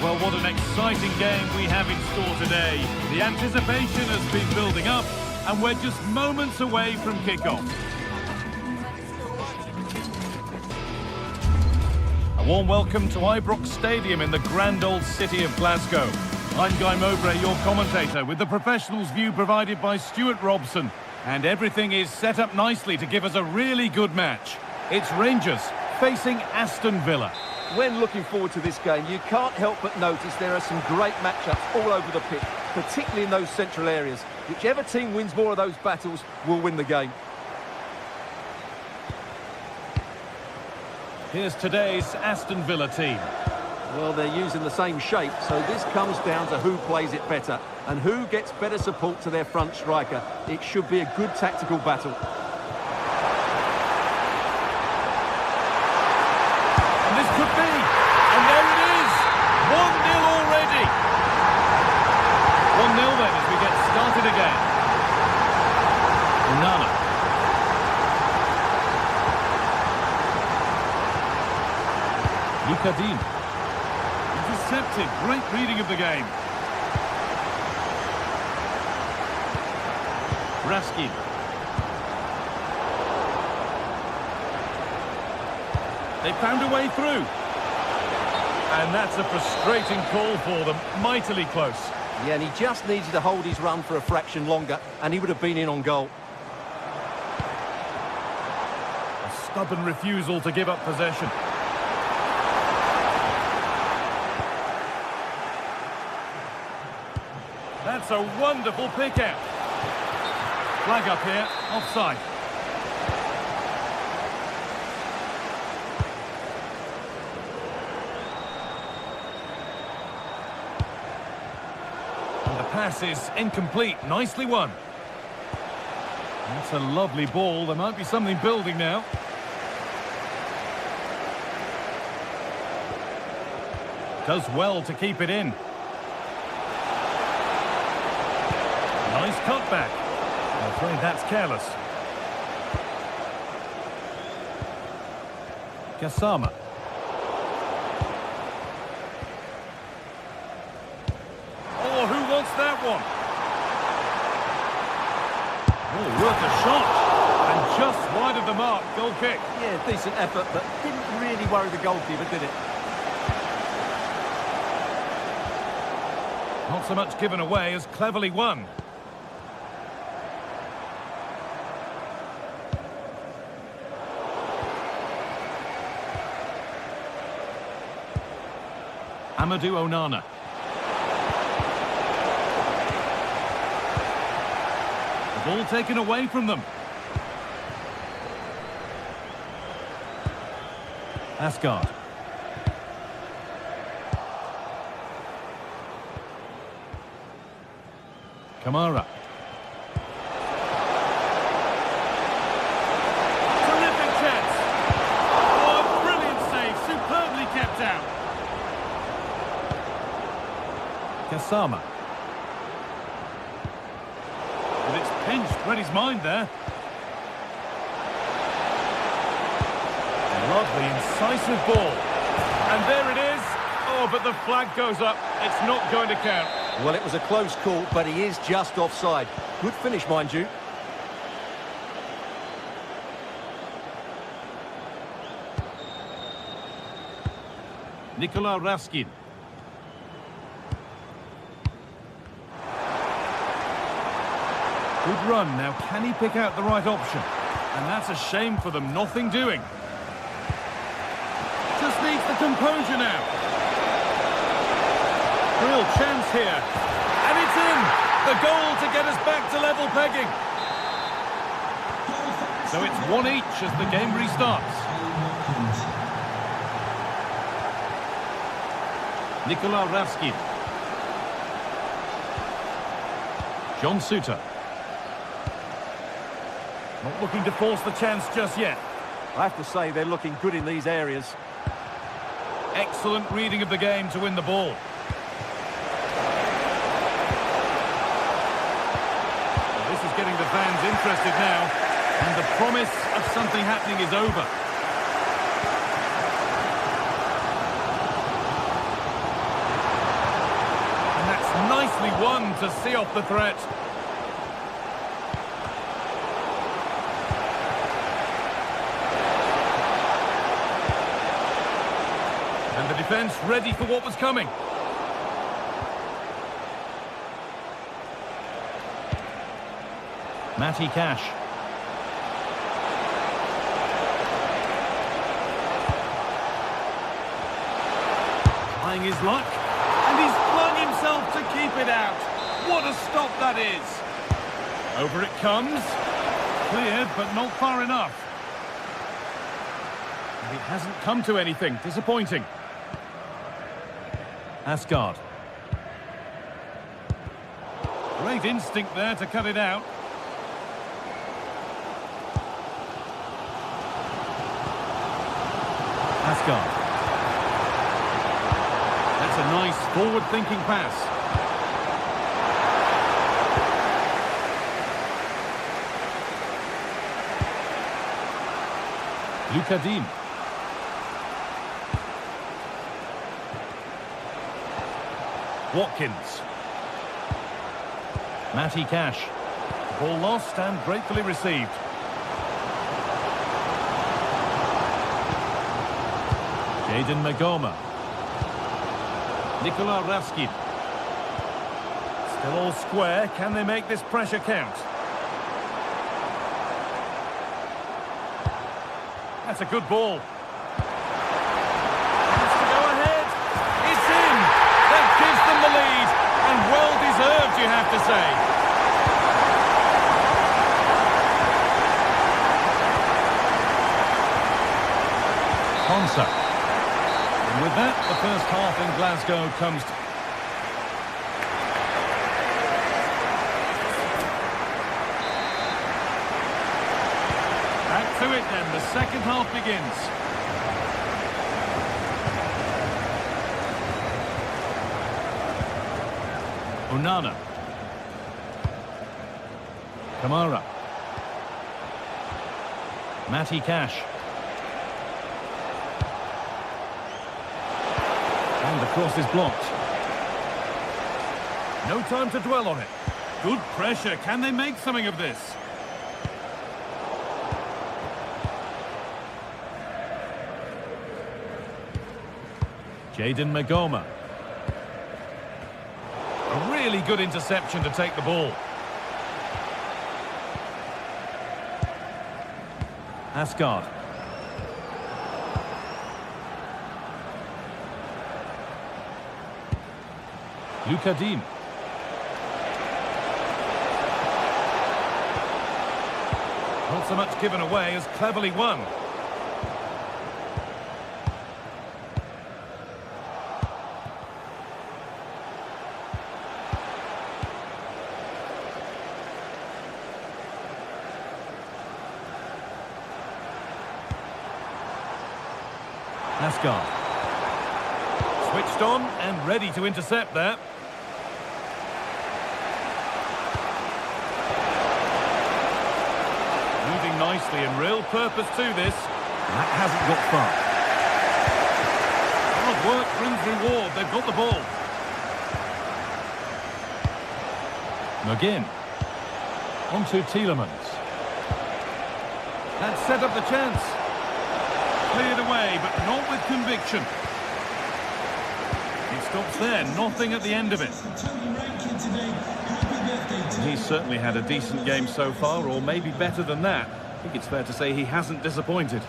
Speaker 1: Well, what an exciting game we have in store today. The anticipation has been building up, and we're just moments away from kickoff. A warm welcome to Ibrox Stadium in the grand old city of Glasgow. I'm Guy Mowbray, your commentator, with the professionals' view provided by Stuart Robson. And everything is set up nicely to give us a really good match. It's Rangers facing Aston Villa.
Speaker 4: When looking forward to this game, you can't help but notice there are some great matchups all over the pitch, particularly in those central areas. Whichever team wins more of those battles will win the game.
Speaker 1: Here's today's Aston Villa team.
Speaker 4: Well, they're using the same shape, so this comes down to who plays it better and who gets better support to their front striker. It should be a good tactical battle.
Speaker 1: Could be, and there it is, 1-0 already. 1-0 then as we get started again. Onana. Lukadim. Intercepted, great reading of the game. Raskin. They found a way through. And that's a frustrating call for them. Mightily close.
Speaker 4: Yeah, and he just needed to hold his run for a fraction longer, and he would have been in on goal.
Speaker 1: A stubborn refusal to give up possession. That's a wonderful pick-out. Flag up here, offside. Pass is incomplete. Nicely won. That's a lovely ball. There might be something building now. Does well to keep it in. Nice cutback. I'm afraid that's careless. Gassama. That one. Oh, worth a shot. And just wide of the mark. Goal kick.
Speaker 4: Yeah, decent effort, but didn't really worry the goalkeeper, did it?
Speaker 1: Not so much given away as cleverly won. Amadou Onana. Ball taken away from them. Asgard. Kamara. Terrific chance. Oh, brilliant save. Superbly kept out. Gassama. But it's pinched. Read his mind there. Lovely, incisive ball. And there it is. Oh, but the flag goes up. It's not going to count.
Speaker 4: Well, it was a close call, but he is just offside. Good finish, mind you.
Speaker 1: Nikola Raskin. Good run. Now, can he pick out the right option? And that's a shame for them. Nothing doing. Just needs the composure now. Real chance here. And it's in. The goal to get us back to level pegging. So it's 1 each as the game restarts. Nikola Raskin. John Suter. Not looking to force the chance just yet.
Speaker 4: I have to say they're looking good in these areas.
Speaker 1: Excellent reading of the game to win the ball. Well, this is getting the fans interested now, and the promise of something happening is over. And that's nicely won to see off the threat. And the defence ready for what was coming. Matty Cash. his luck. And he's flung himself to keep it out. What a stop that is. Over it comes. Cleared, but not far enough. And it hasn't come to anything. Disappointing. Asgard. Great instinct there to cut it out. Asgard. That's a nice forward-thinking pass. Lukadim. Watkins. Matty Cash. Ball lost and gratefully received. Jayden Magoma. Nikola Raskin. Still all square. Can they make this pressure count? That's a good ball. Has to go ahead. It's in. That gives them the lead. And well deserved, you have to say. Konsa. And with that, the first half in Glasgow comes to... Back to it then, the second half begins. Onana. Kamara. Matty Cash. And the cross is blocked. No time to dwell on it. Good pressure. Can they make something of this? Jayden Magoma. A really good interception to take the ball. Asgard. Lukadim. Not so much given away as cleverly won. Asgard. Switched on and ready to intercept there. Moving nicely and real purpose to this. That hasn't got far. Hard work brings reward. They've got the ball. McGinn. On to Tielemans. That set up the chance. Cleared away, but not with conviction. It stops there, nothing at the end of it. He's certainly had a decent game so far, or maybe better than that. I think it's fair to say he hasn't disappointed.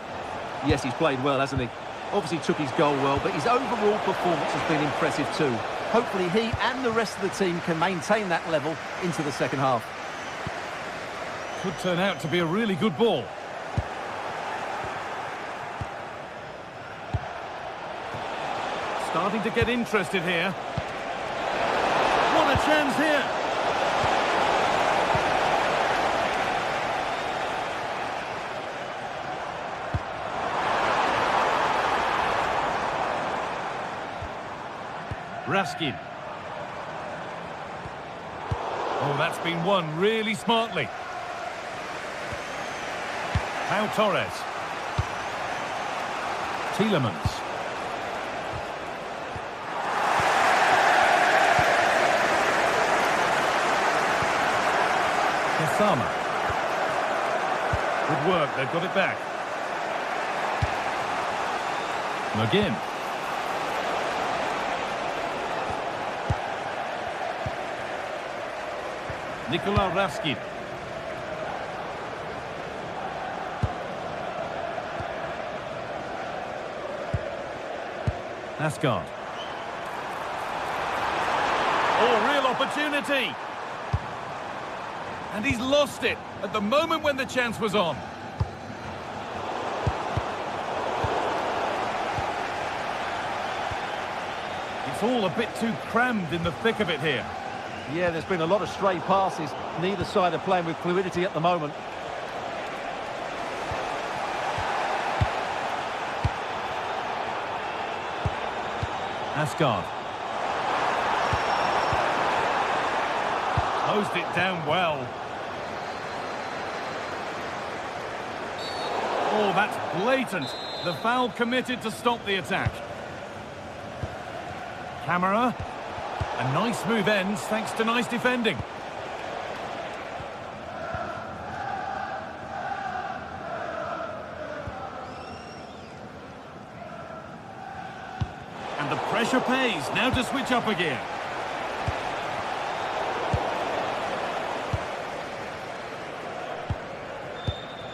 Speaker 4: Yes, he's played well, hasn't he? Obviously took his goal well, but his overall performance has been impressive too. Hopefully he and the rest of the team can maintain that level into the second half.
Speaker 1: Could turn out to be a really good ball. Starting to get interested here. What a chance here. Raskin. Oh, that's been won really smartly. Pau Torres. Tielemans. Sama. Good work, they've got it back. McGinn. Nikola Raskin. Asgard. Oh, real opportunity. And he's lost it at the moment when the chance was on. It's all a bit too crammed in the thick of it here.
Speaker 6: Yeah, there's been a lot of stray passes. Neither side are playing with fluidity at the moment.
Speaker 1: Asgard. Closed it down well. Oh, that's blatant. The foul committed to stop the attack. Camera. A nice move ends thanks to nice defending. And the pressure pays. Now to switch up again.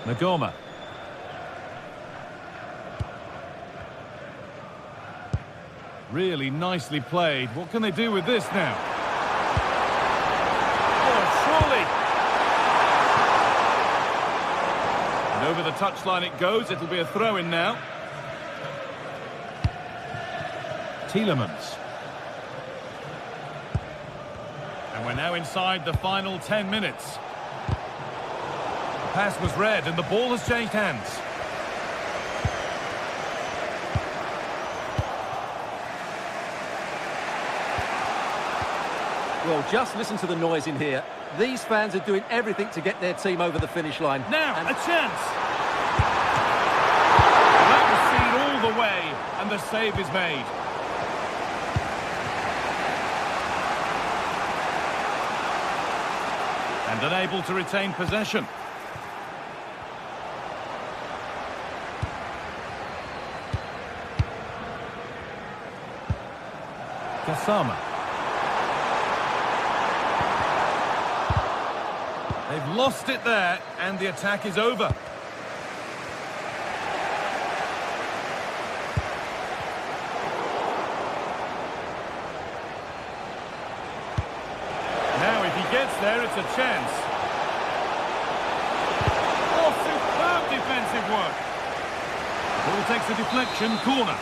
Speaker 1: Nagoma. Really nicely played. What can they do with this now? Oh, surely! And over the touchline it goes. It'll be a throw-in now. Tielemans. And we're now inside the final 10 minutes. The pass was read and the ball has changed hands.
Speaker 4: Well, just listen to the noise in here. These fans are doing everything to get their team over the finish line.
Speaker 1: Now, a chance! That was seen all the way, and the save is made. And unable to retain possession. Kasama. They've lost it there, and the attack is over. Now, if he gets there, it's a chance. Oh, superb defensive work. Ball takes a deflection, corner.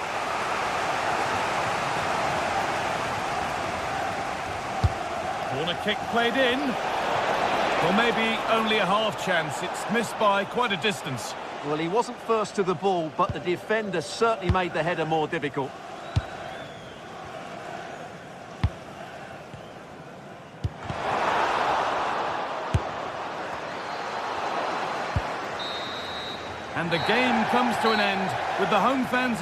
Speaker 1: Corner kick played in. Well, maybe only a half chance. It's missed by quite a distance.
Speaker 6: Well, he wasn't first to the ball, but the defender certainly made the header more difficult.
Speaker 1: And the game comes to an end with the home fans...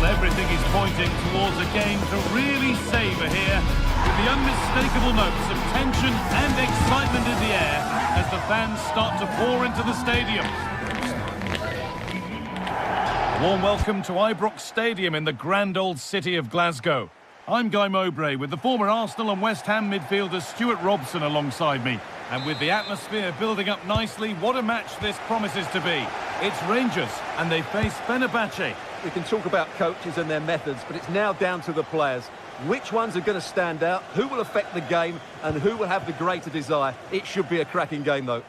Speaker 1: Everything is pointing towards a game to really savour here, with the unmistakable notes of tension and excitement in the air as the fans start to pour into the stadium. A warm welcome to Ibrox Stadium in the grand old city of Glasgow. I'm Guy Mowbray with the former Arsenal and West Ham midfielder Stuart Robson alongside me. And with the atmosphere building up nicely, what a match this promises to be. It's Rangers, and they face Fenerbahce.
Speaker 4: We can talk about coaches and their methods, but it's now down to the players. Which ones are going to stand out, who will affect the game, and who will have the greater desire. It should be a cracking game, though.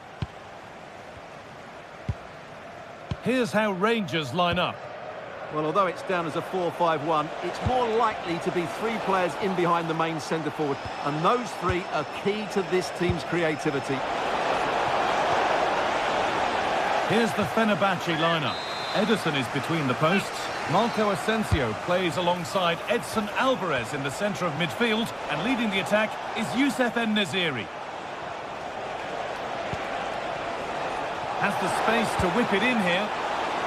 Speaker 1: Here's how Rangers line up.
Speaker 4: Well, although it's down as a 4-5-1, it's more likely to be three players in behind the main centre-forward, and those three are key to this team's creativity.
Speaker 1: Here's the Fenerbahce lineup. Ederson is between the posts. Marco Asensio plays alongside Edson Alvarez in the centre of midfield, and leading the attack is Youssef En-Nesyri. Has the space to whip it in here,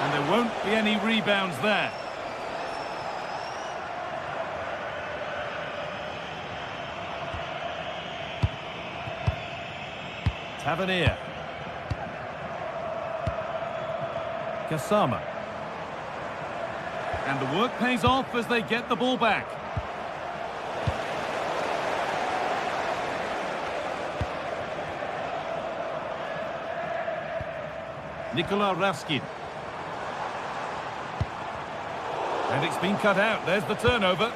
Speaker 1: and there won't be any rebounds there. Tavernier. Gassama. And the work pays off as they get the ball back. Nikola Raskin. And it's been cut out. There's the turnover.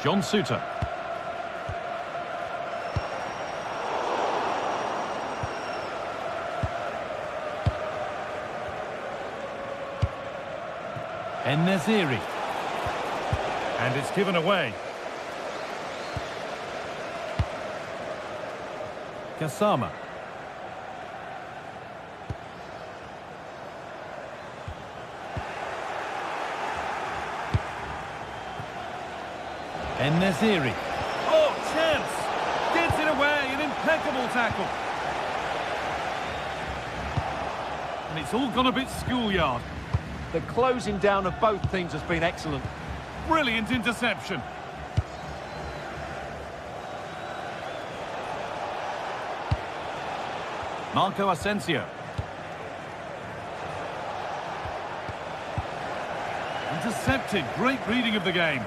Speaker 1: John Souttar. En-Nesyri. And it's given away. Gassama. En-Nesyri. Oh, chance! Gets it away, an impeccable tackle. And it's all gone a bit schoolyard.
Speaker 6: The closing down of both teams has been excellent.
Speaker 1: Brilliant interception. Marco Asensio. Intercepted. Great reading of the game.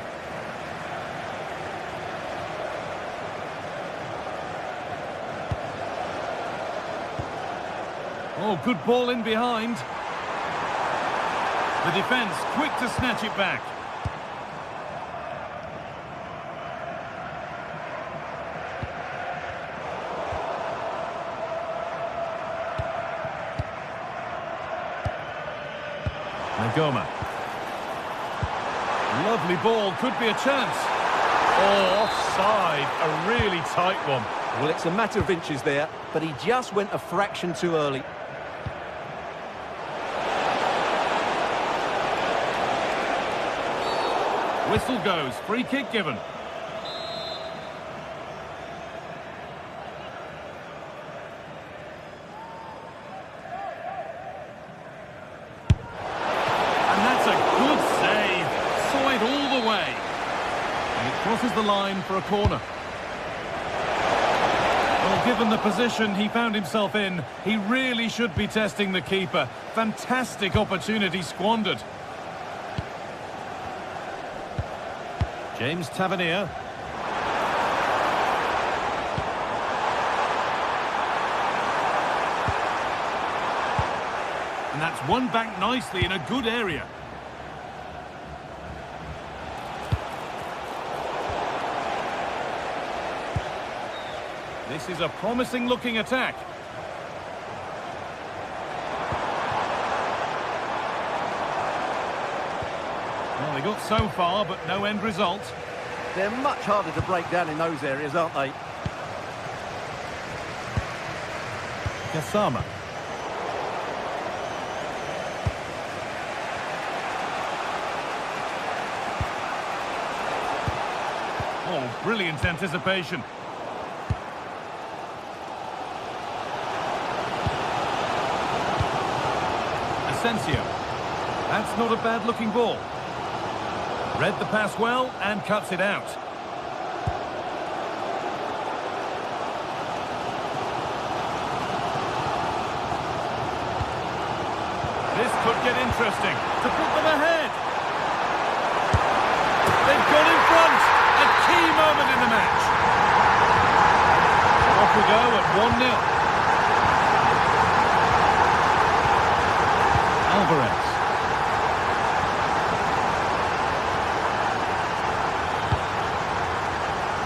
Speaker 1: Oh, good ball in behind. The defence quick to snatch it back. Nagoma. Lovely ball, could be a chance. Oh, offside, a really tight one.
Speaker 4: Well, it's a matter of inches there, but he just went a fraction too early.
Speaker 1: Whistle goes, free kick given. And that's a good save. Saw it all the way. And it crosses the line for a corner. Well, given the position he found himself in, he really should be testing the keeper. Fantastic opportunity squandered. James Tavernier. And that's won back nicely in a good area. This is a promising looking attack. Well, they got so far, but no end result.
Speaker 4: They're much harder to break down in those areas, aren't they?
Speaker 1: Gassama. Oh, brilliant anticipation. Asensio. That's not a bad-looking ball. Read the pass well and cuts it out. This could get interesting to put them ahead. They've got in front. A key moment in the match. Off we go at 1-0. Alvarez.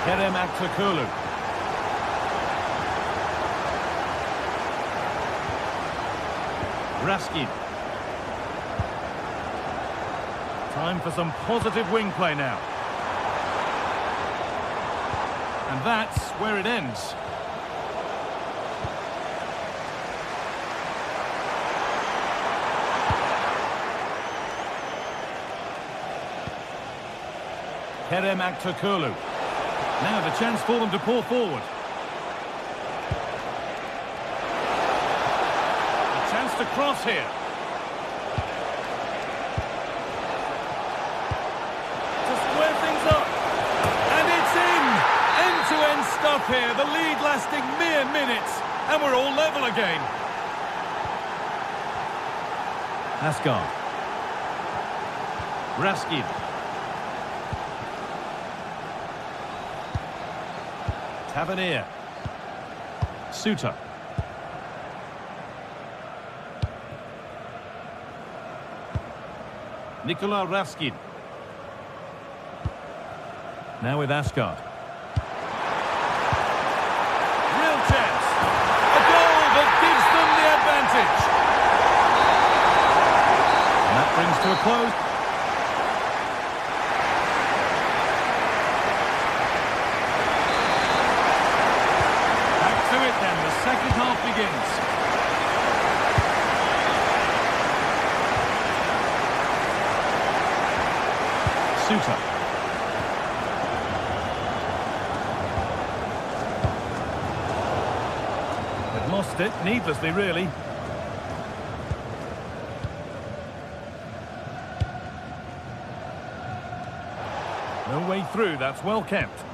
Speaker 1: Kerem Aktürkoğlu. Raskin. Time for some positive wing play now. And that's where it ends. Kerem Aktürkoğlu. Now the chance for them to pour forward. A chance to cross here. To square things up. And it's in! End-to-end stuff here. The lead lasting mere minutes. And we're all level again. Asgard. Raskin. Tavernier. Suter. Nikola Raskin. Now with Asgard. Real chance. A goal that gives them the advantage. And that brings to a close. Then the second half begins. Suter. They've lost it needlessly, really. No way through, that's well kept.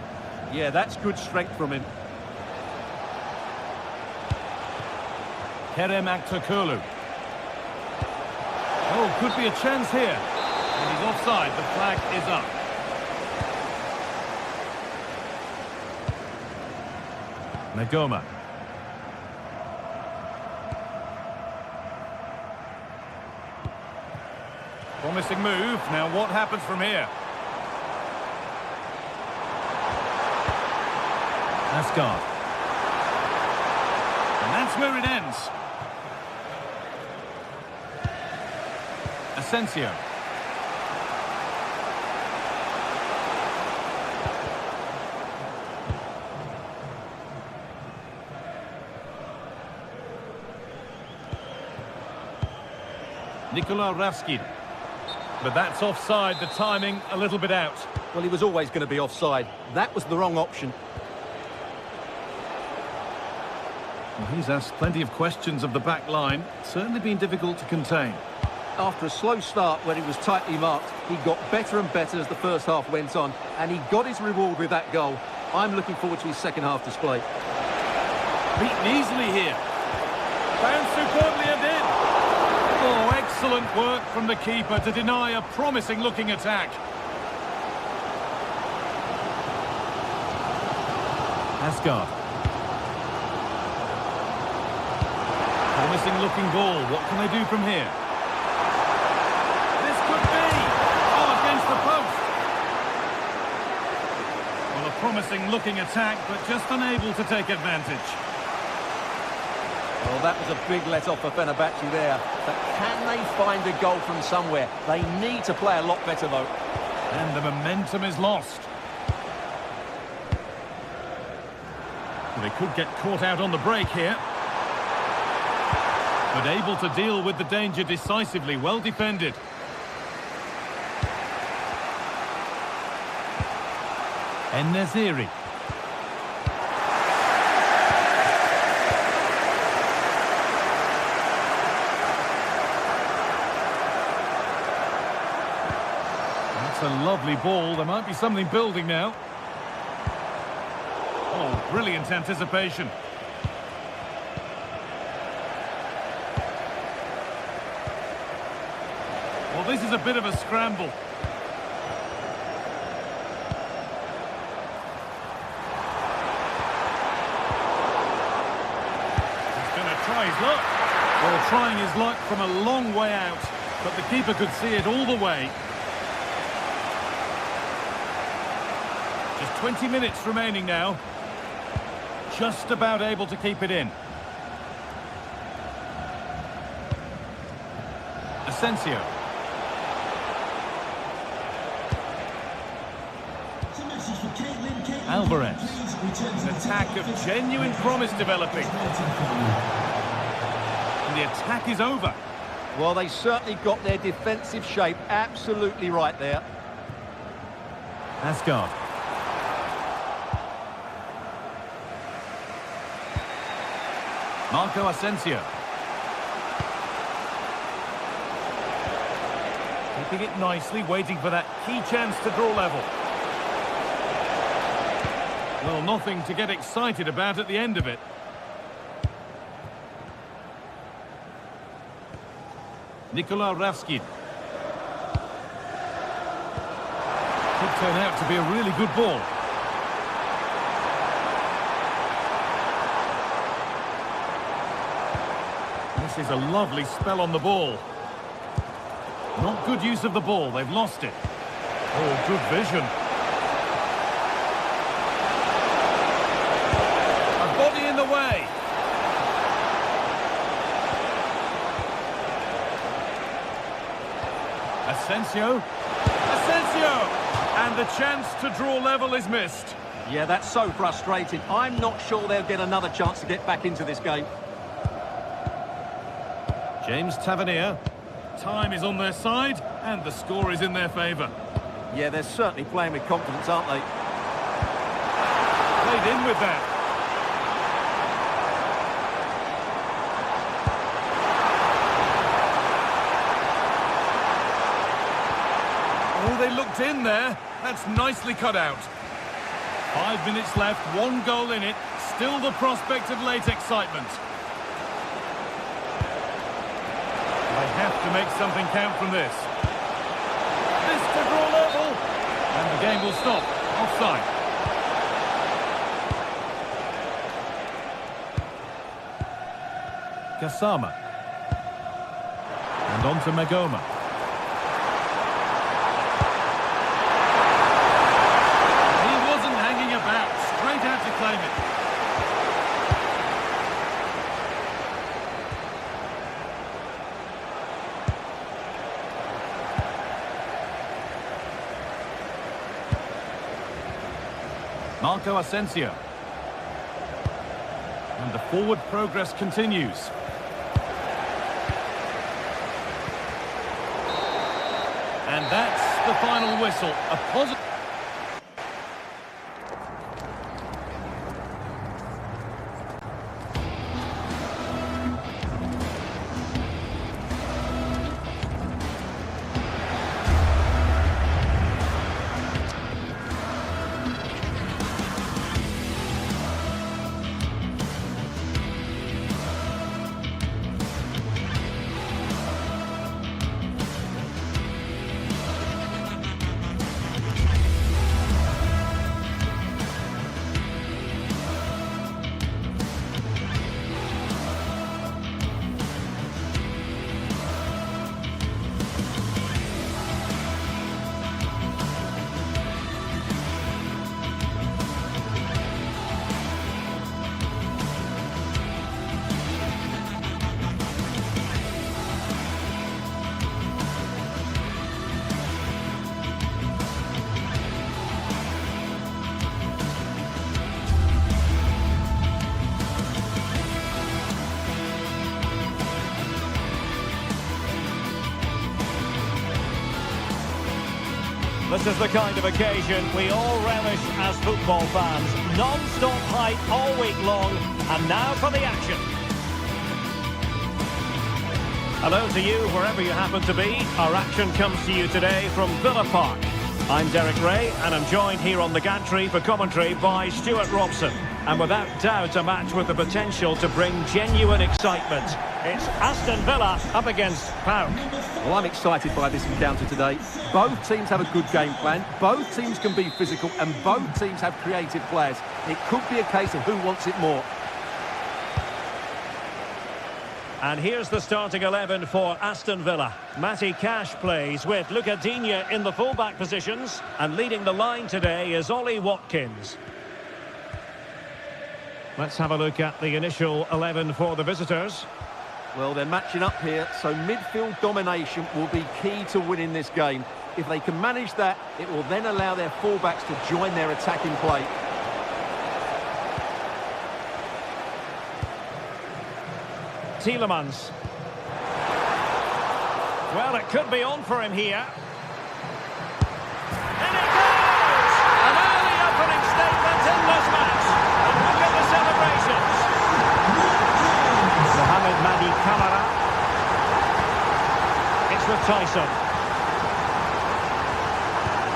Speaker 6: Yeah, that's good strength from him.
Speaker 1: Kerem Aktürkoğlu. Oh, could be a chance here. And he's offside, the flag is up. Nagoma. Promising move, now what happens from here? Asgard. And that's where it ends. Asensio. Nikola Raskin. But that's offside, the timing a little bit out.
Speaker 4: Well, he was always going to be offside. That was the wrong option.
Speaker 1: Well, he's asked plenty of questions of the back line. Certainly been difficult to contain.
Speaker 4: After a slow start where he was tightly marked, he got better and better as the first half went on, and he got his reward with that goal. I'm looking forward to his second half display.
Speaker 1: Beaten easily here. Found superbly and in. Oh, excellent work from the keeper to deny a promising looking attack. Asgard. Promising looking ball. What can they do from here? This could be. Oh, against the post. Well, a promising looking attack, but just unable to take advantage.
Speaker 4: Well, that was a big let-off for Fenerbahce there. But can they find a goal from somewhere? They need to play a lot better, though.
Speaker 1: And the momentum is lost. They could get caught out on the break here. But able to deal with the danger decisively. Well defended. En-Nesyri. That's a lovely ball. There might be something building now. Oh, brilliant anticipation. this is a bit of a scramble. He's going to try his luck. Well, trying his luck from a long way out, but the keeper could see it all the way. Just 20 minutes remaining now. Just about able to keep it in. Asensio. Alvarez. An attack of genuine promise developing. And the attack is over.
Speaker 6: Well, they certainly got their defensive shape absolutely right there.
Speaker 1: Asgard. Marco Asensio. Keeping it nicely, waiting for that key chance to draw level. Well, nothing to get excited about at the end of it. Nikola Ravskin. Could turn out to be a really good ball. This is a lovely spell on the ball. Not good use of the ball, they've lost it. Oh, good vision. A body in the way. Asensio. Asensio! And the chance to draw level is missed.
Speaker 6: Yeah, that's so frustrating. I'm not sure they'll get another chance to get back into this game.
Speaker 1: James Tavernier. Time is on their side, and the score is in their favour.
Speaker 6: Yeah, they're certainly playing with confidence, aren't they?
Speaker 1: Played in with that. Oh, they looked in there. That's nicely cut out. 5 minutes left, 1 goal in it. Still the prospect of late excitement. They have to make something count from this. This to draw level. And the game will stop. Offside. Gassama. And on to Magoma. He wasn't hanging about. Straight out to claim it. Marco Asensio. And the forward progress continues. And that's the final whistle. A positive...
Speaker 3: This is the kind of occasion we all relish as football fans. Non-stop hype all week long, and now for the action. Hello to you wherever you happen to be. Our action comes to you today from Villa Park. I'm Derek Ray, and I'm joined here on the gantry for commentary by Stuart Robson. And without doubt, a match with the potential to bring genuine excitement. It's Aston Villa up against PAOK.
Speaker 4: Well, I'm excited by this encounter today. Both teams have a good game plan, both teams can be physical, and both teams have creative players. It could be a case of who wants it more.
Speaker 3: And here's the starting 11 for Aston Villa. Matty Cash plays with Luca Digne in the full-back positions. And leading the line today is Ollie Watkins. Let's have a look at the initial 11 for the visitors.
Speaker 4: Well, they're matching up here, so midfield domination will be key to winning this game. If they can manage that, it will then allow their fullbacks to join their attacking play.
Speaker 3: Tielemans. Well, it could be on for him here. And it goes! An early opening statement in this match. And look at the celebrations. Mohamed Madi Camara. It's with Tyson.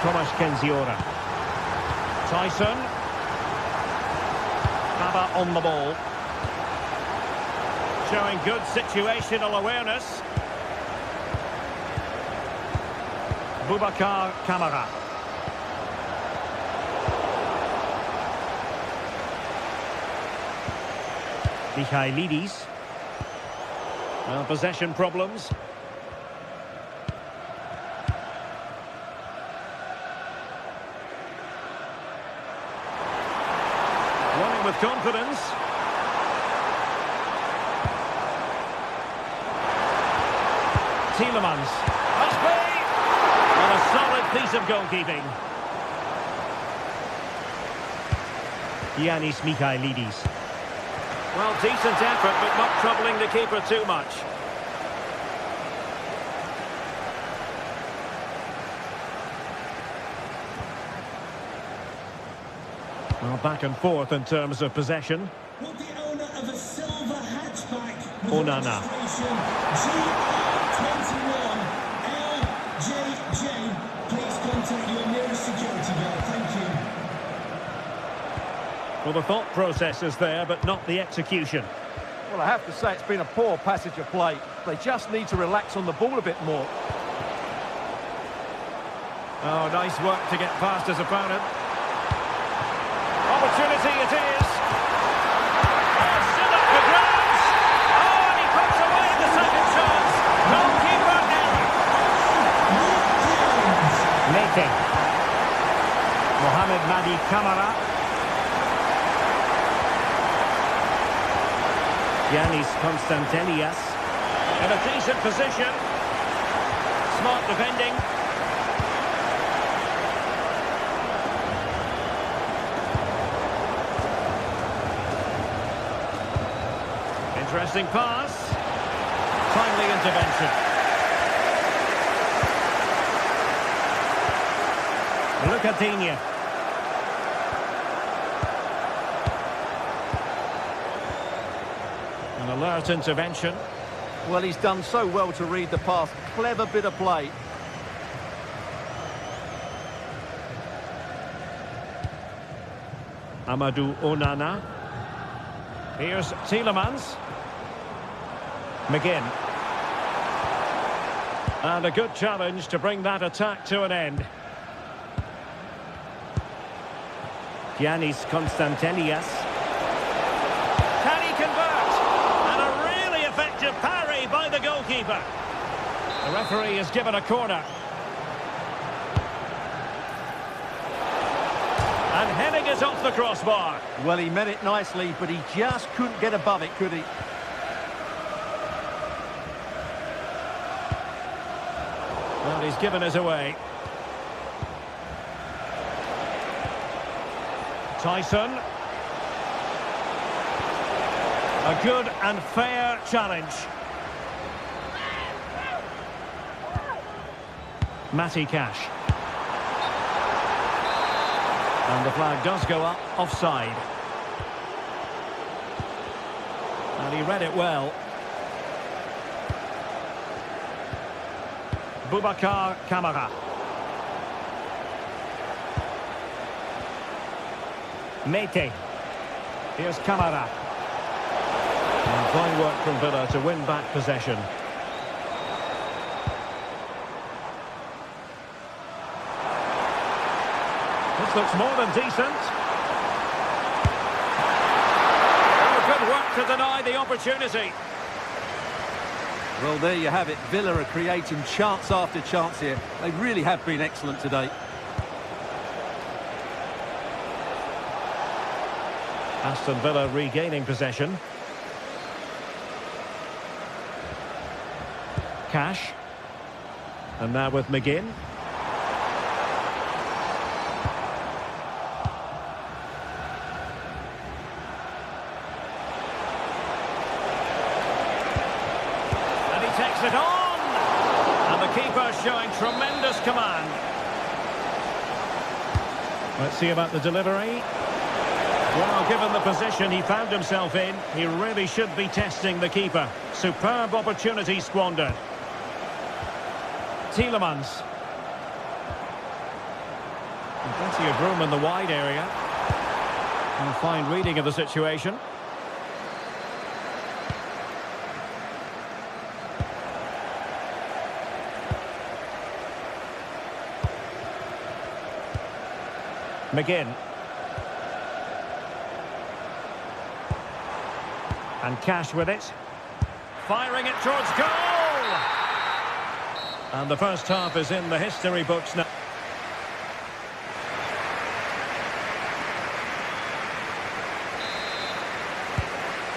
Speaker 3: Tomasz Kenziora. Tyson. Baba on the ball. Showing good situational awareness. Boubacar Kamara. Michailidis. Well, possession problems. Running with confidence. Tielemans. Must be! And a solid piece of goalkeeping. Giannis Michailidis. Well, decent effort, but not troubling the keeper too much. Well, back and forth in terms of possession.
Speaker 5: Will the owner of a silver hatchback with
Speaker 3: Onana.
Speaker 5: GR21 LJJ, please contact your nearest security guard. Thank you.
Speaker 3: Well, the thought process is there, but not the execution.
Speaker 4: Well, I have to say it's been a poor passage of play. They just need to relax on the ball a bit more.
Speaker 1: Oh, nice work to get past his opponent. Opportunity it is. Oh, still up for grabs. Oh, and he puts away the second chance. Goalkeeper error.
Speaker 3: Mete. Mohamed Madi Camara. Giannis Constantelias. In a decent position. Smart defending. Interesting pass. Timely intervention. Luca Digne. An alert intervention.
Speaker 4: Well, he's done so well to read the pass. Clever bit of play.
Speaker 3: Amadou Onana. Here's Tielemans. McGinn. And a good challenge to bring that attack to an end. Giannis Constantelias. Can he convert? And a really effective parry by the goalkeeper. The referee has given a corner. And heading it off the crossbar.
Speaker 4: Well, he meant it nicely, but he just couldn't get above it, could he?
Speaker 3: Well, he's given it away. Tyson. A good and fair challenge. Matty Cash. And the flag does go up, offside. And he read it well. Boubacar Kamara. Mete. Here's Kamara. And fine work from Villa to win back possession. This looks more than decent. Oh, good work to deny the opportunity.
Speaker 4: Well, there you have it. Villa are creating chance after chance here. They really have been excellent today.
Speaker 3: Aston Villa regaining possession. Cash. And now with McGinn. And he takes it on! And the keeper showing tremendous command. Let's see about the delivery. Well, given the position he found himself in, he really should be testing the keeper. Superb opportunity squandered. Tielemans. And plenty of room in the wide area. And fine reading of the situation. McGinn. And Cash with it. Firing it towards goal! And the first half is in the history books now.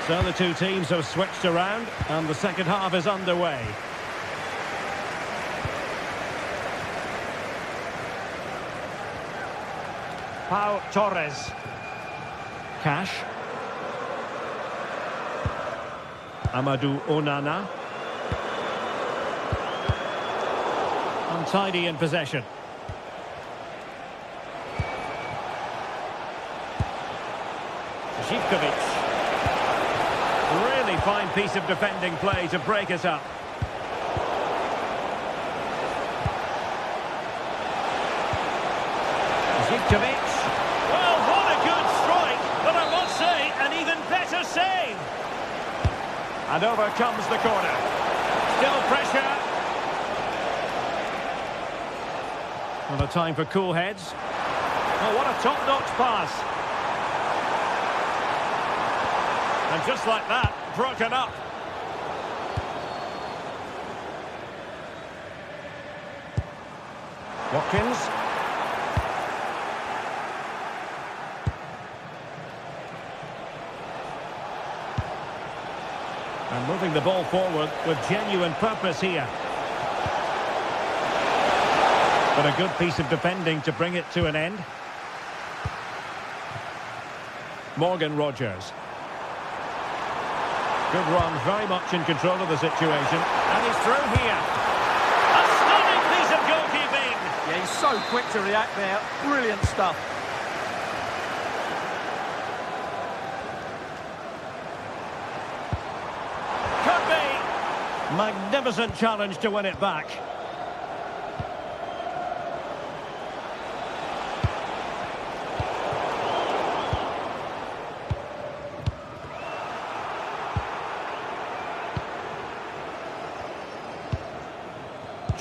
Speaker 3: So the two teams have switched around and the second half is underway. Pau Torres. Cash. Amadou Onana. Untidy in possession. Zivkovic. Really fine piece of defending play to break it up. Zivkovic. Well, what a good strike, but I must say, an even better save. And over comes the corner. Still pressure. Well, a time for cool heads. Oh, what a top-notch pass. And just like that, broken up. Watkins. And moving the ball forward with genuine purpose here. But a good piece of defending to bring it to an end. Morgan Rogers. Good run, very much in control of the situation. And he's through here. A stunning piece of goalkeeping.
Speaker 4: Yeah, he's so quick to react there. Brilliant stuff.
Speaker 3: Could be. Magnificent challenge to win it back.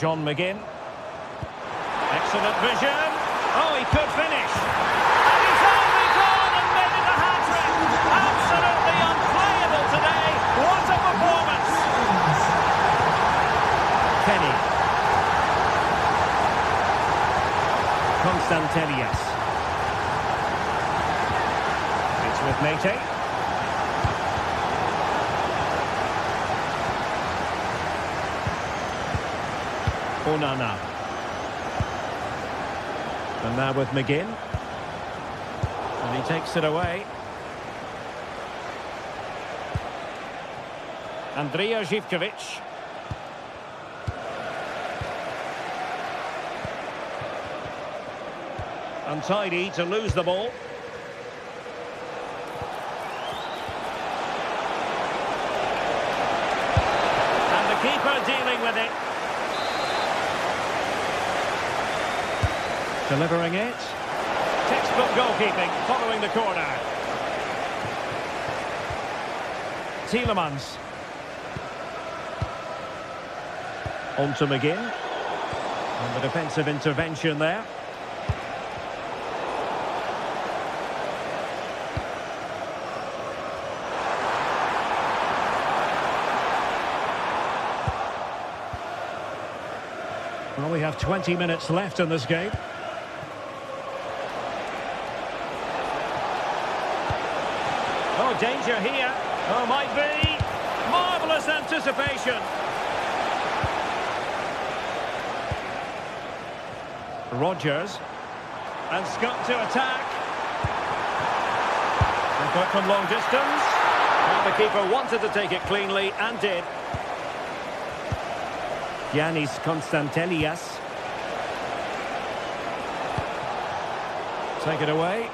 Speaker 3: John McGinn. Excellent vision. Oh, he could finish. And he's only gone and made it a hat-trick. Absolutely unplayable today. What a performance. Kenny. Constantelias. It's with Mate. Onana. And now with McGinn. And he takes it away. Andrija Zivkovic. Untidy to lose the ball. And the keeper dealing with it. Delivering it. Textbook goalkeeping following the corner. Tielemans. On to McGinn. And the defensive intervention there. Well, we have 20 minutes left in this game. Oh, danger here. Oh, might be. Marvellous anticipation. Rodgers. And Scott to attack. And got from long distance. And the keeper wanted to take it cleanly and did. Giannis Konstantelias. Take it away.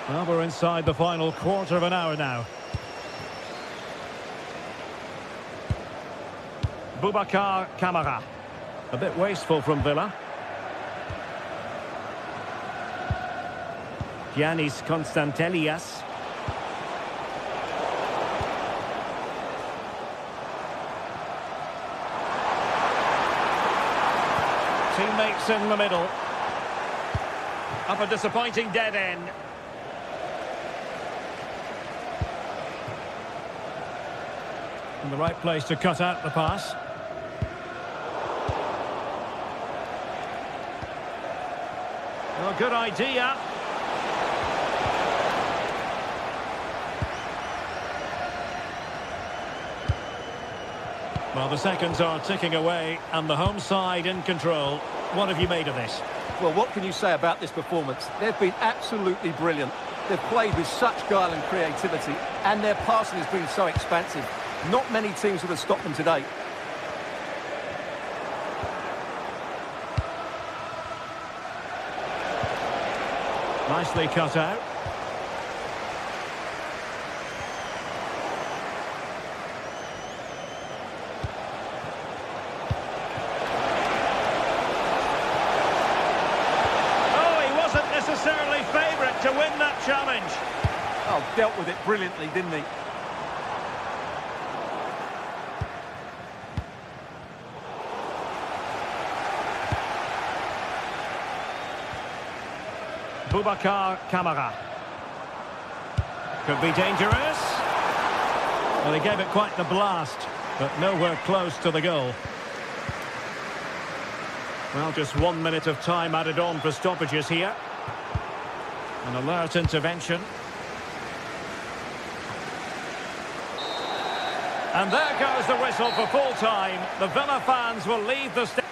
Speaker 3: Well, we're inside the final quarter of an hour now. Boubacar Kamara. A bit wasteful from Villa. Giannis Konstantelias. Teammates in the middle. Up a disappointing dead end. In the right place to cut out the pass. Well, good idea. Well, the seconds are ticking away and the home side in control. What have you made of this?
Speaker 4: Well, what can you say about this performance? They've been absolutely brilliant. They've played with such guile and creativity, and their passing has been so expansive. Not many teams would have stopped them today.
Speaker 3: Nicely cut out. Oh, he wasn't necessarily favourite to win that challenge.
Speaker 4: Oh, dealt with it brilliantly, didn't he?
Speaker 3: Boubacar Kamara. Could be dangerous. Well, he gave it quite the blast, but nowhere close to the goal. Well, just 1 minute of time added on for stoppages here. An alert intervention. And there goes the whistle for full time. The Villa fans will leave the stadium.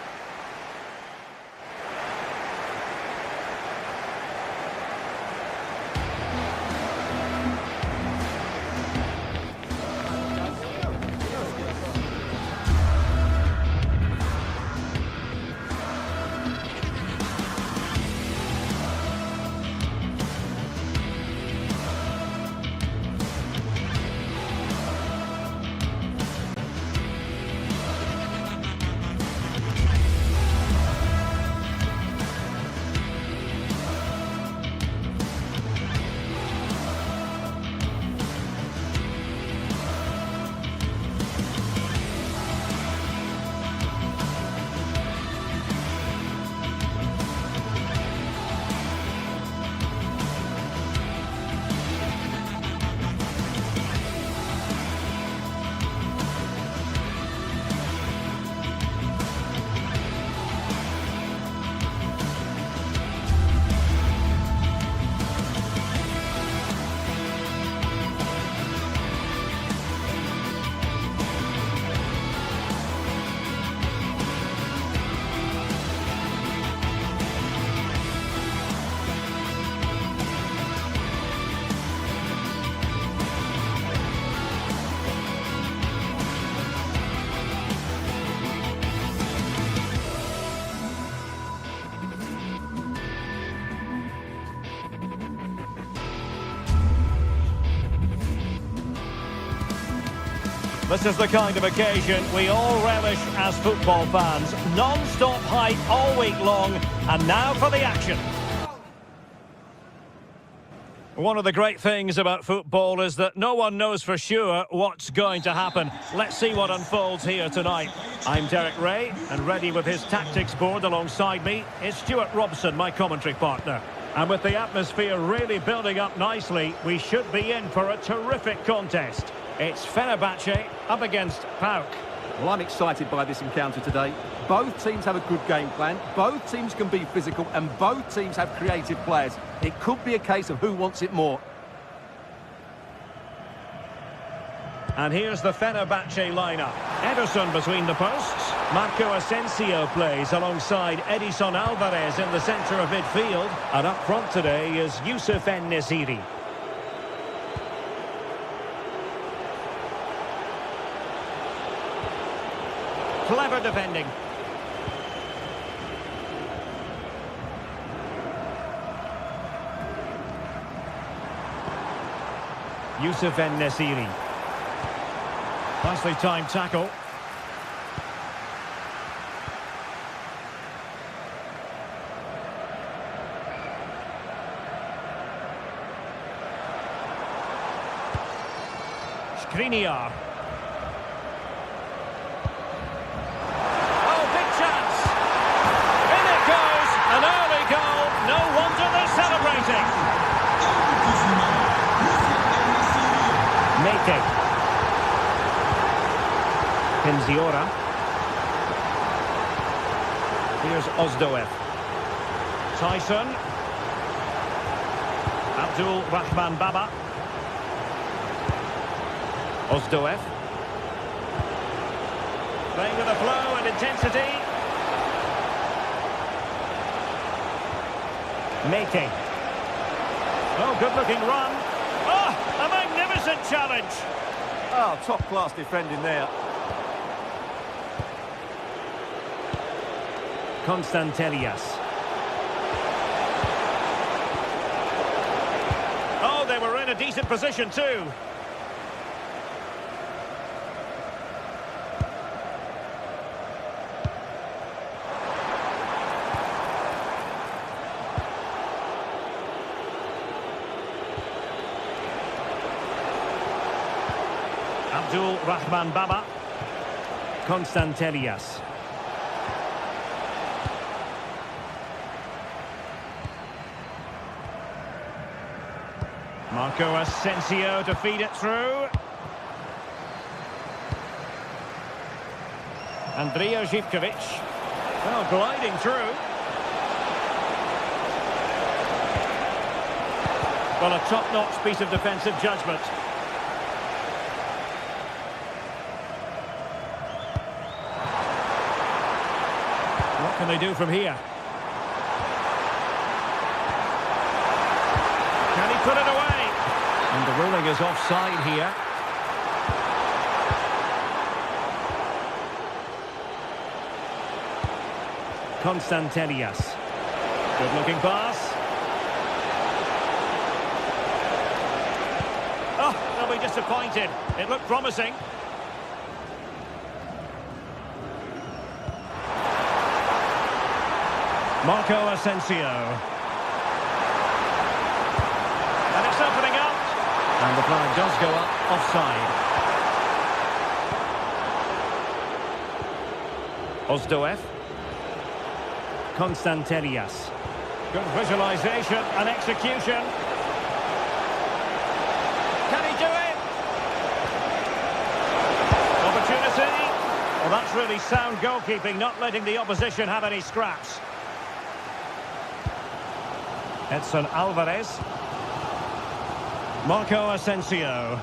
Speaker 3: This is the kind of occasion we all relish as football fans. Non-stop hype all week long, and now for the action. One of the great things about football is that no one knows for sure what's going to happen. Let's see what unfolds here tonight. I'm Derek Ray, and ready with his tactics board alongside me is Stuart Robson, my commentary partner. And with the atmosphere really building up nicely, we should be in for a terrific contest. It's Fenerbahce up against PAOK.
Speaker 4: Well, I'm excited by this encounter today. Both teams have a good game plan, both teams can be physical, and both teams have creative players. It could be a case of who wants it more.
Speaker 3: And here's the Fenerbahce lineup. Ederson between the posts. Marco Asensio plays alongside Edison Alvarez in the centre of midfield. And up front today is Youssef En-Nesyri. Clever defending. Youssef En-Nesyri. Nicely timed tackle. Skriniar. Oh, big chance. In it goes. An early goal. No wonder they're celebrating. Mete. Penziora. Here's Ozdoev. Tyson. Abdul Rahman Baba. Ozdoev. Playing with a flow and intensity. Mete. Oh, good-looking run. Oh, a magnificent challenge.
Speaker 6: Oh, top-class defending there.
Speaker 3: Constantelias. Oh, they were in a decent position too. Abdul Rahman Baba. Constantelias. Marco Asensio to feed it through. Andrija Živković. Well, gliding through. Well, a top-notch piece of defensive judgment. What can they do from here? Can he put it away? And the ruling is offside here. Constantelias. Good-looking pass. Oh, they'll be disappointed. It looked promising. Marco Asensio. And it's opening up. And the flag does go up offside. Ozdoev. Constantelias. Good visualization and execution. Can he do it? Opportunity. Well, that's really sound goalkeeping, not letting the opposition have any scraps. Edson Alvarez. Marco Asensio.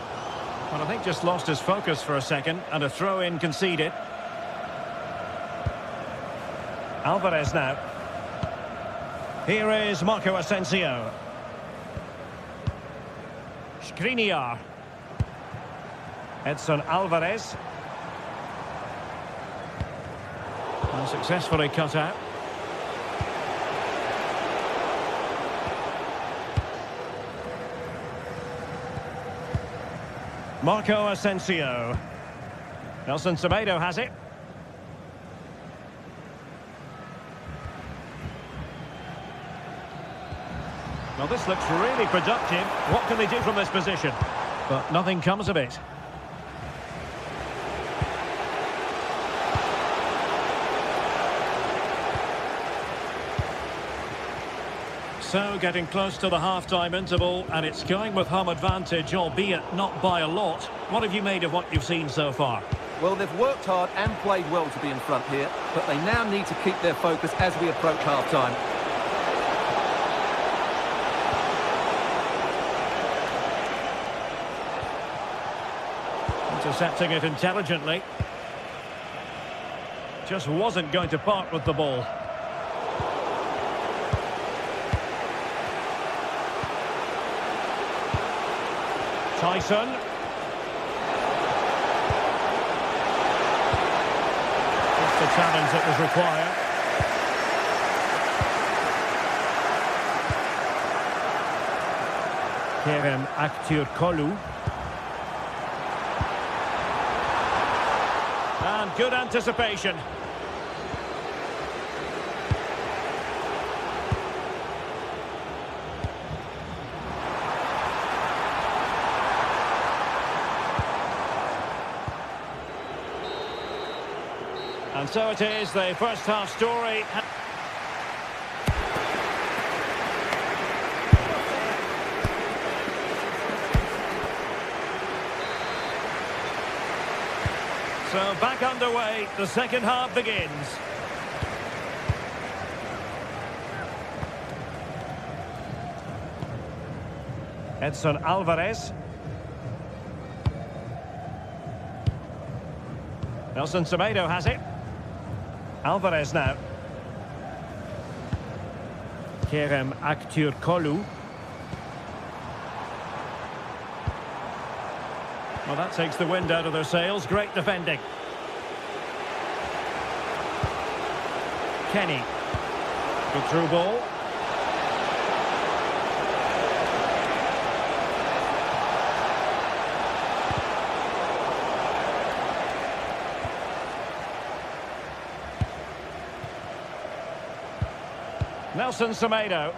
Speaker 3: Well, I think just lost his focus for a second, and a throw-in conceded. Alvarez now. Here is Marco Asensio. Skriniar. Edson Alvarez. And successfully cut out. Marco Asensio. Nelson Semedo has it. Well, this looks really productive. What can they do from this position? But nothing comes of it. So, getting close to the half-time interval, and it's going with home advantage, albeit not by a lot. What have you made of what you've seen so far?
Speaker 4: Well, they've worked hard and played well to be in front here, but they now need to keep their focus as we approach half-time.
Speaker 3: Intercepting it intelligently. Just wasn't going to part with the ball. Tyson. Just the challenge that was required. Kerem Aktürkoğlu. And good anticipation. And so it is, the first half story. So back underway, the second half begins. Edson Alvarez. Nelson Semedo has it. Alvarez now. Kerem Aktürkoğlu. Well, that takes the wind out of their sails. Great defending. Kenny. Good through ball. Nelson Semedo.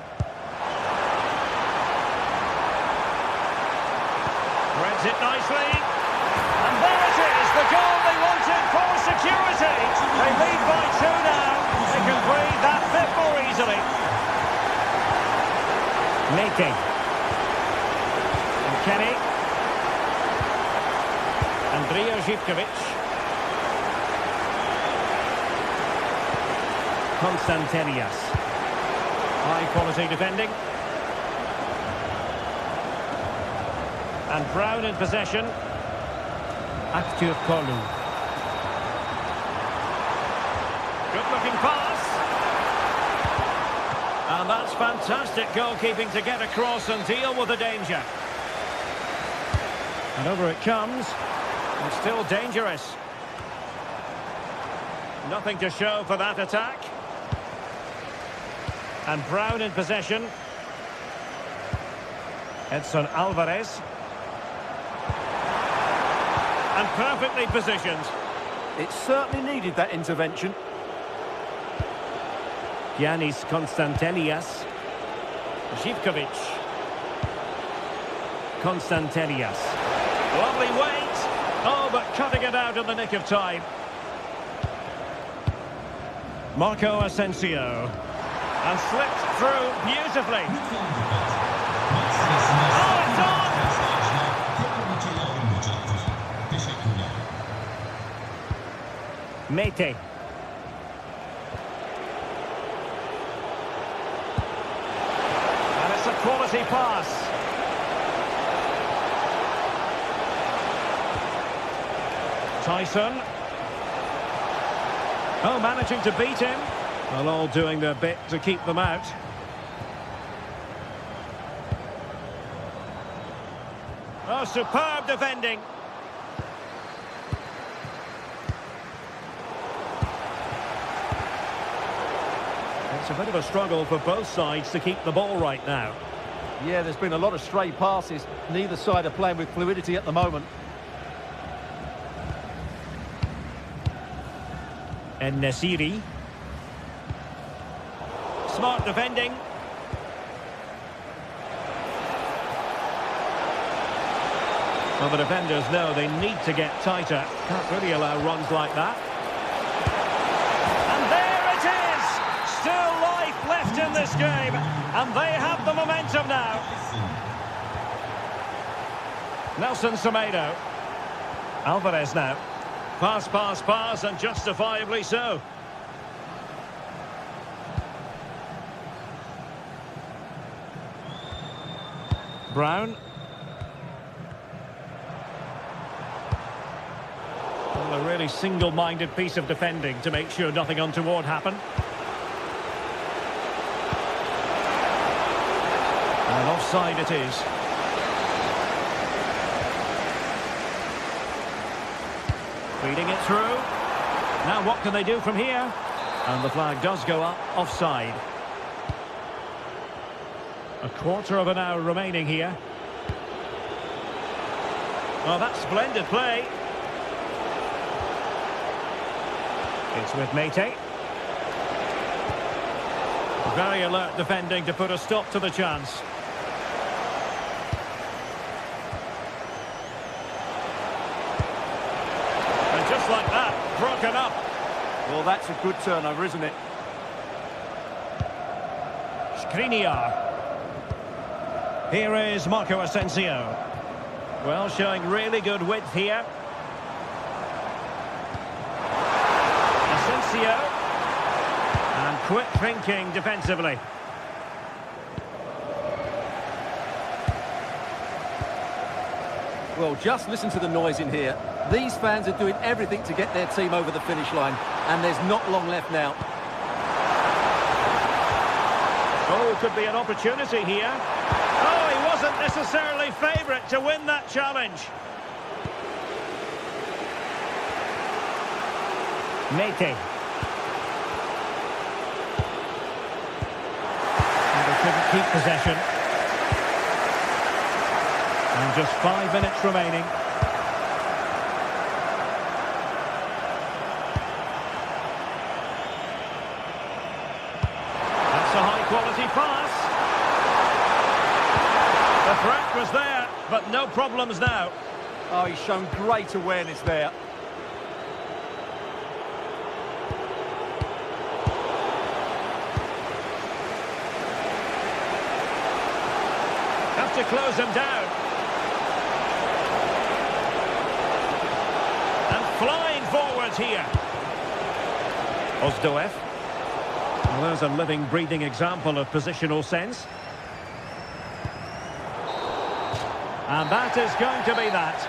Speaker 3: Threads it nicely. And there it is, the goal they wanted for security. They lead by 2 now. They can breathe that bit more easily. Mete. And Kenny. Andrija Zivkovic. Constantelias. High-quality defending. And Brown in possession. Aktürkoğlu. Good-looking pass. And that's fantastic goalkeeping to get across and deal with the danger. And over it comes. And still dangerous. Nothing to show for that attack. And Brown in possession. Edson Alvarez. And perfectly positioned.
Speaker 4: It certainly needed that intervention.
Speaker 3: Giannis Constantelias. Zivkovic. Constantelias. Lovely weight. Oh, but cutting it out in the nick of time. Marco Asensio. And slipped through beautifully. Oh, it's on! Mete. And it's a quality pass. Tyson. Oh, managing to beat him. Well, all doing their bit to keep them out. Oh, superb defending. It's a bit of a struggle for both sides to keep the ball right now.
Speaker 4: Yeah, there's been a lot of stray passes. Neither side are playing with fluidity at the moment.
Speaker 3: And Nesiri. Smart defending. Well, the defenders know they need to get tighter. Can't really allow runs like that. And there it is! Still life left in this game. And they have the momentum now. Nelson Semedo. Alvarez now. Pass, pass, pass, and justifiably so. Brown. Well, a really single-minded piece of defending to make sure nothing untoward happened. And offside it is. Feeding it through. Now what can they do from here? And the flag does go up, offside. A quarter of an hour remaining here. Well, that's splendid play. It's with Mate. Very alert defending to put a stop to the chance. And just like that, broken up.
Speaker 6: Well, that's a good turnover, isn't it?
Speaker 3: Skriniar. Here is Marco Asensio. Well, showing really good width here. Asensio. And quick thinking defensively.
Speaker 4: Well, just listen to the noise in here. These fans are doing everything to get their team over the finish line, and there's not long left now.
Speaker 3: Oh, could be an opportunity here. Oh, he wasn't necessarily favourite to win that challenge. Mate. And they couldn't keep possession. And just 5 minutes remaining. That's a high-quality pass. The threat was there, but no problems now.
Speaker 6: Oh, he's shown great awareness there.
Speaker 3: Have to close him down. And flying forwards here. Ozdoev. Well, there's a living, breathing example of positional sense. And that is going to be that.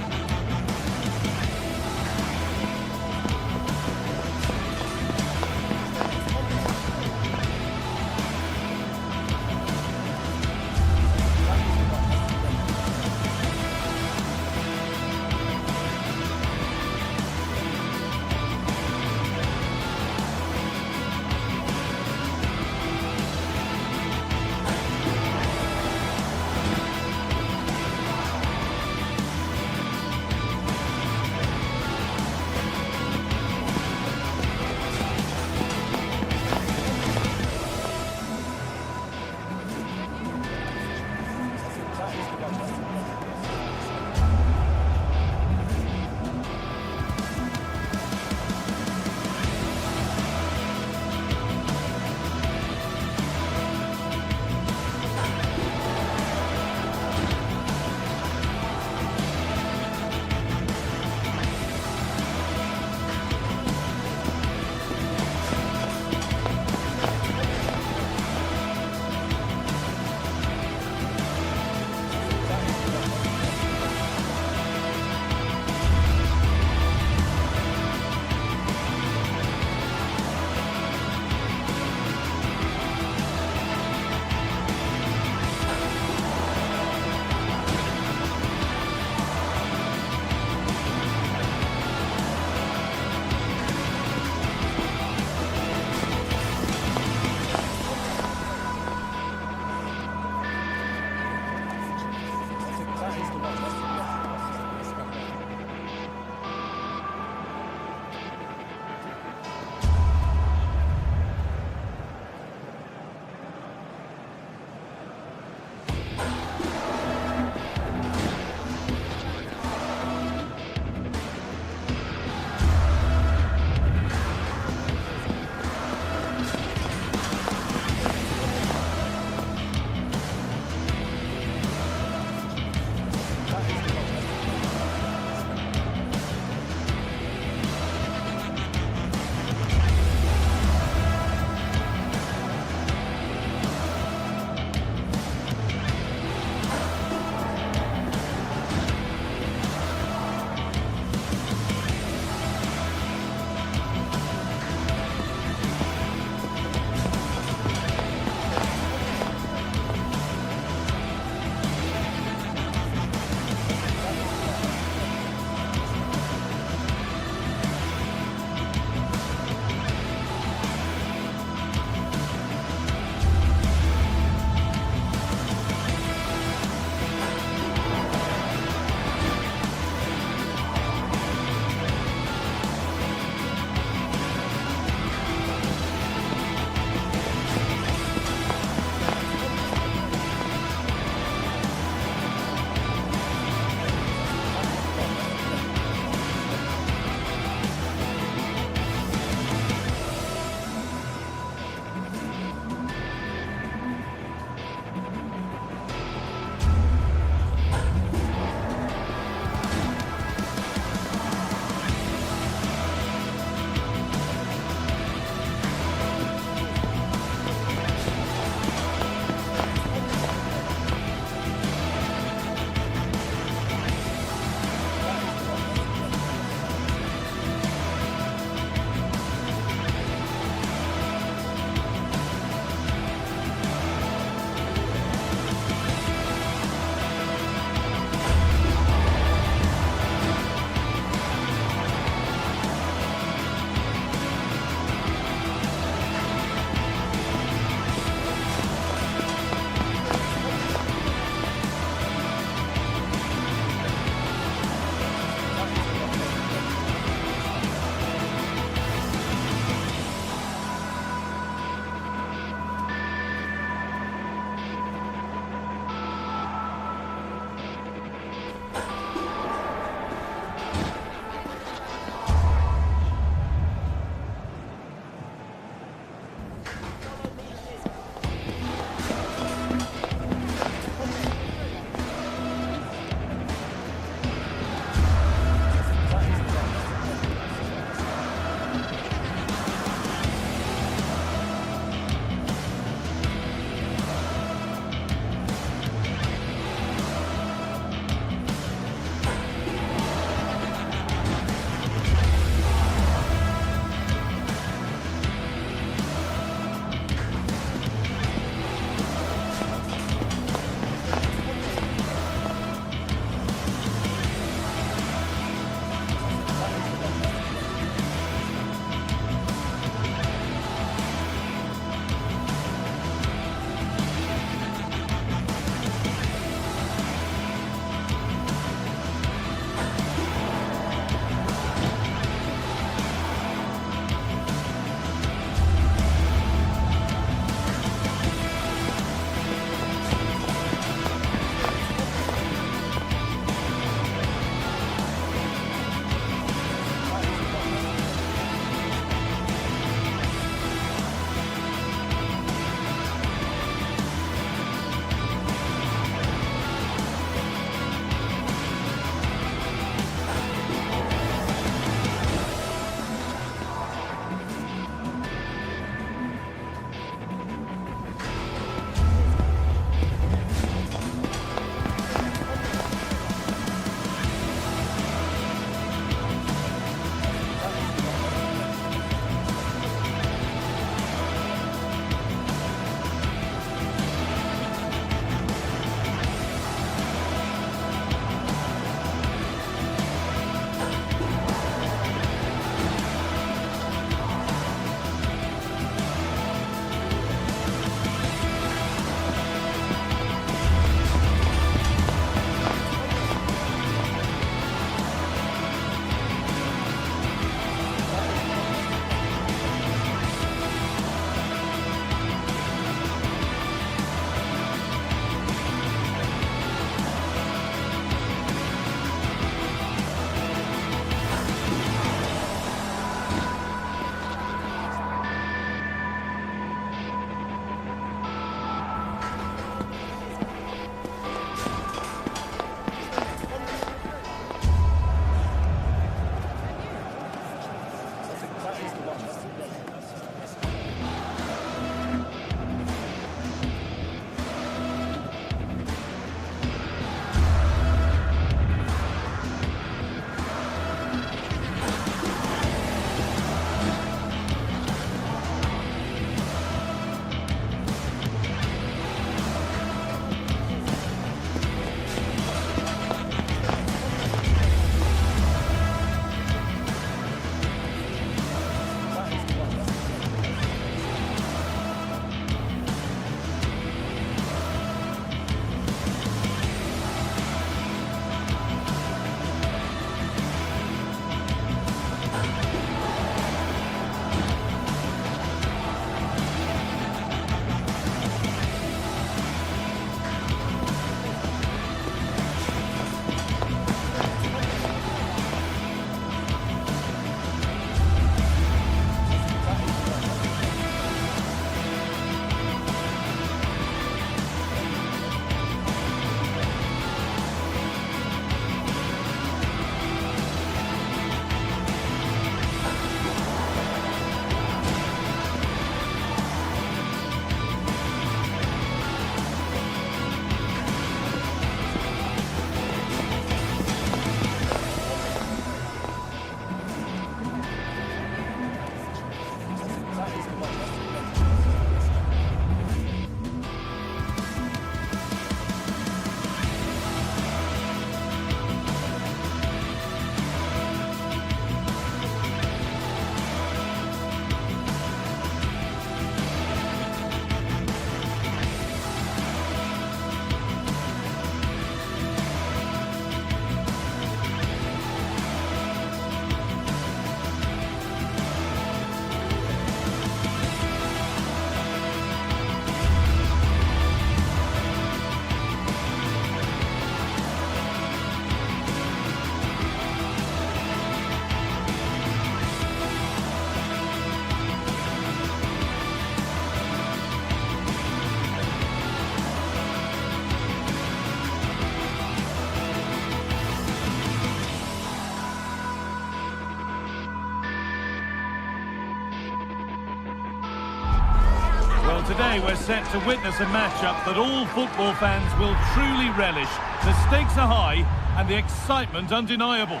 Speaker 1: Today we're set to witness a matchup that all football fans will truly relish. The stakes are high and the excitement undeniable.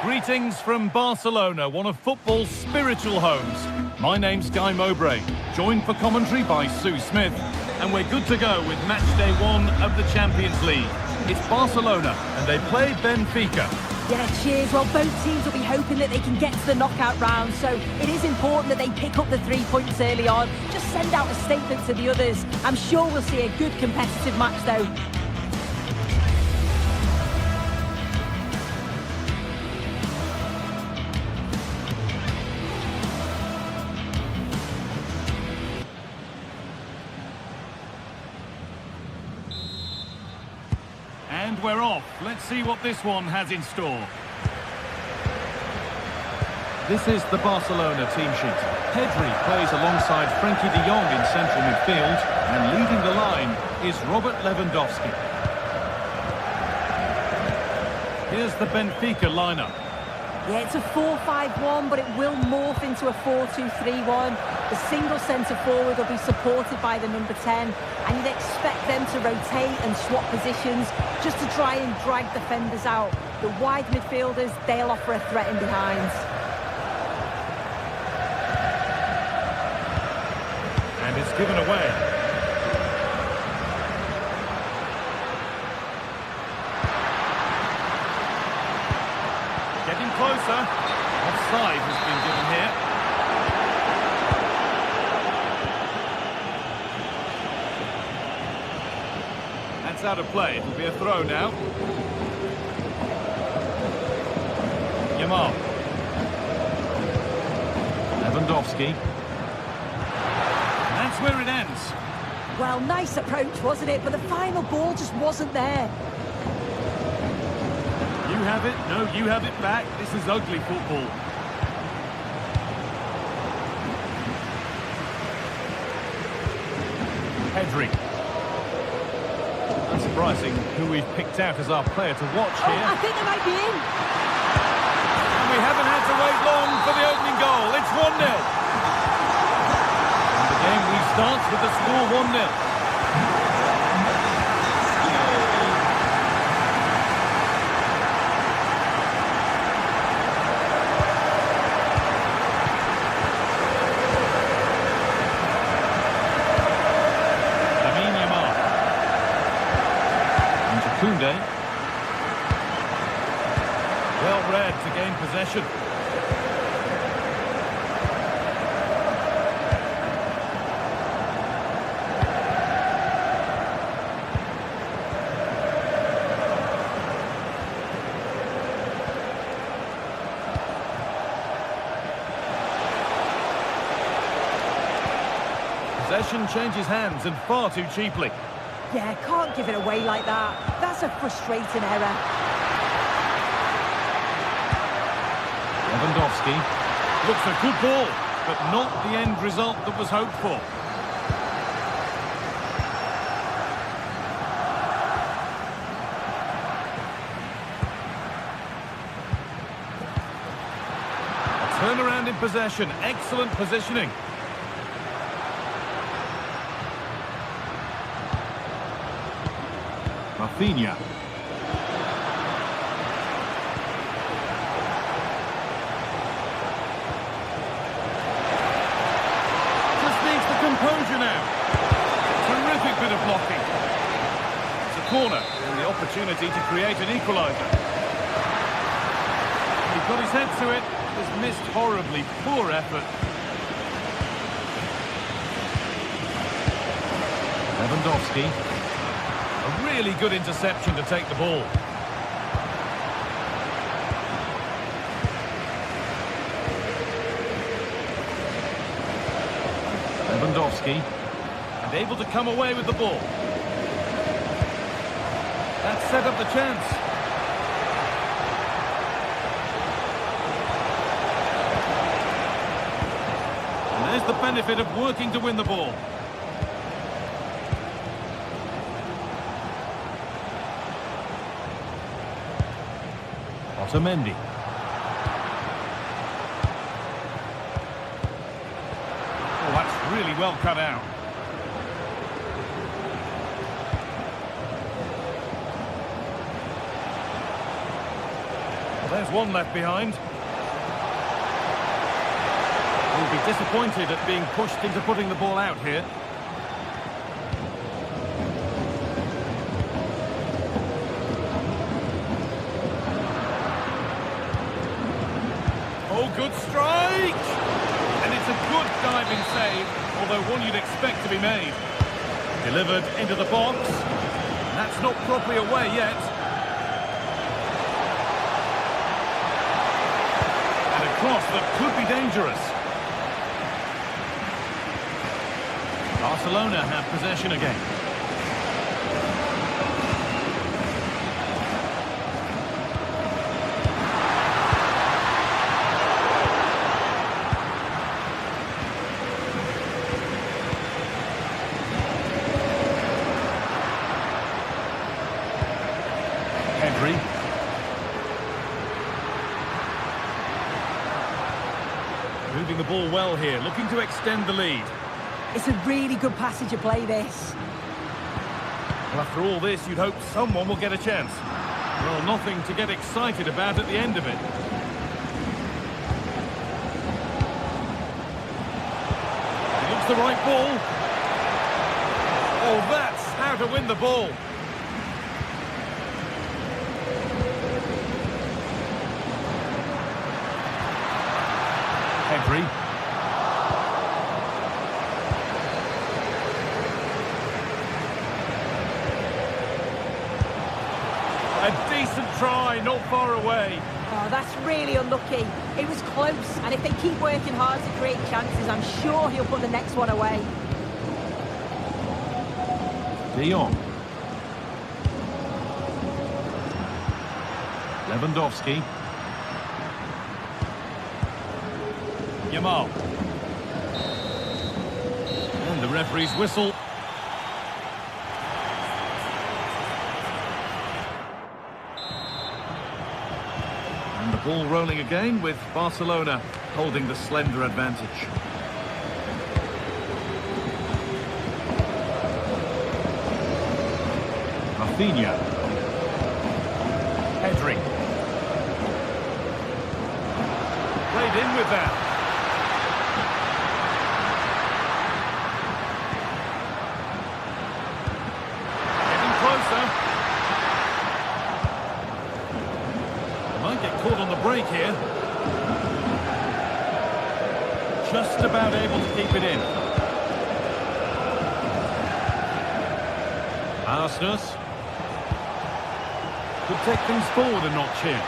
Speaker 1: Greetings from Barcelona, one of football's spiritual homes. My name's Guy Mowbray, joined for commentary by Sue Smith, and we're good to go with match day 1 of the Champions League. It's Barcelona and they play Benfica.
Speaker 2: Yeah, cheers. Well, both teams will be hoping that they can get to the knockout round, so it is important that they pick up the 3 points early on. Just send out a statement to the others. I'm sure we'll see a good competitive match, though.
Speaker 1: And we're off. Let's see what this one has in store. This is the Barcelona team sheet. Pedri plays alongside Frenkie de Jong in central midfield, and leading the line is Robert Lewandowski. Here's the Benfica lineup.
Speaker 2: Yeah, it's a 4-5-1, but it will morph into a 4-2-3-1. The single centre-forward will be supported by the number 10, and you'd expect them to rotate and swap positions just to try and drag defenders out. The wide midfielders, they'll offer a threat in behind.
Speaker 1: And it's given away. Getting closer. Offside has been given here. That's out of play. It'll be a throw now. Yamal. Lewandowski. That's where it ends.
Speaker 2: Well, nice approach, wasn't it? But the final ball just wasn't there.
Speaker 1: You have it, no, you have it back. This is ugly football. Pedri. Unsurprising who we've picked out as our player to watch here.
Speaker 2: I think they might be in.
Speaker 1: And we haven't had to wait long for the opening goal. It's 1-0. And the game restarts with the score 1-0. Koundé. Well read to gain possession. Possession changes hands and far too cheaply.
Speaker 2: Yeah, can't give it away like that. That's a frustrating error.
Speaker 1: Lewandowski. Looks a good ball, but not the end result that was hoped for. A turnaround in possession. Excellent positioning. Rafinha. Just needs the composure now. Terrific bit of blocking. It's a corner and the opportunity to create an equaliser. He got his head to it, just missed horribly. Poor effort. Lewandowski. A really good interception to take the ball. Lewandowski. And able to come away with the ball. That set up the chance. And there's the benefit of working to win the ball. Otamendi. Oh, that's really well cut out. There's one left behind. Will be disappointed at being pushed into putting the ball out here. Oh, good strike! And it's a good diving save, although one you'd expect to be made. Delivered into the box. And that's not properly away yet. And a cross that could be dangerous. Barcelona have possession again. Moving the ball well here, looking to extend the lead.
Speaker 2: It's a really good passage of play, this.
Speaker 1: Well, after all this, you'd hope someone will get a chance. Well, nothing to get excited about at the end of it. It looks the right ball. Oh, that's how to win the ball. Pedri. A decent try, not far away.
Speaker 2: Oh, that's really unlucky. It was close, and if they keep working hard to create chances, I'm sure he'll put the next one away.
Speaker 1: De Jong. Lewandowski. Yamal. And the referee's whistle. And the ball rolling again with Barcelona holding the slender advantage. Rafinha. Pedri. Played in with that. Might get caught on the break here. Just about able to keep it in. Arsenal could take things forward a notch here.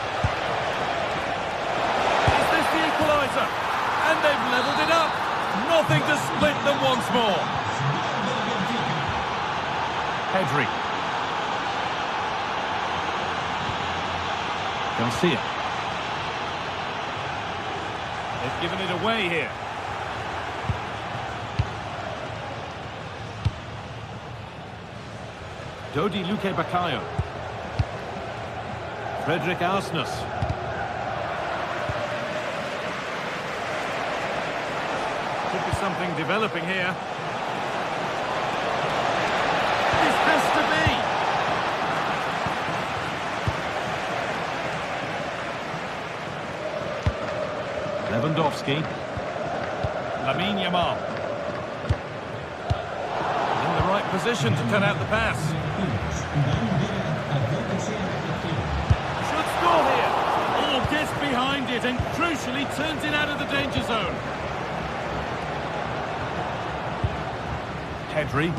Speaker 1: Is this the equaliser? And they've levelled it up. Nothing to split them once more. Pedri. Garcia. They've given it away here. Dodi Luque Baccaio. Frederick Arsnes. Could be something developing here. This has to be. Lewandowski. Lamine Yamal. In the right position to cut out the pass. Should score here. Oh, gets behind it and crucially turns it out of the danger zone. Pedri.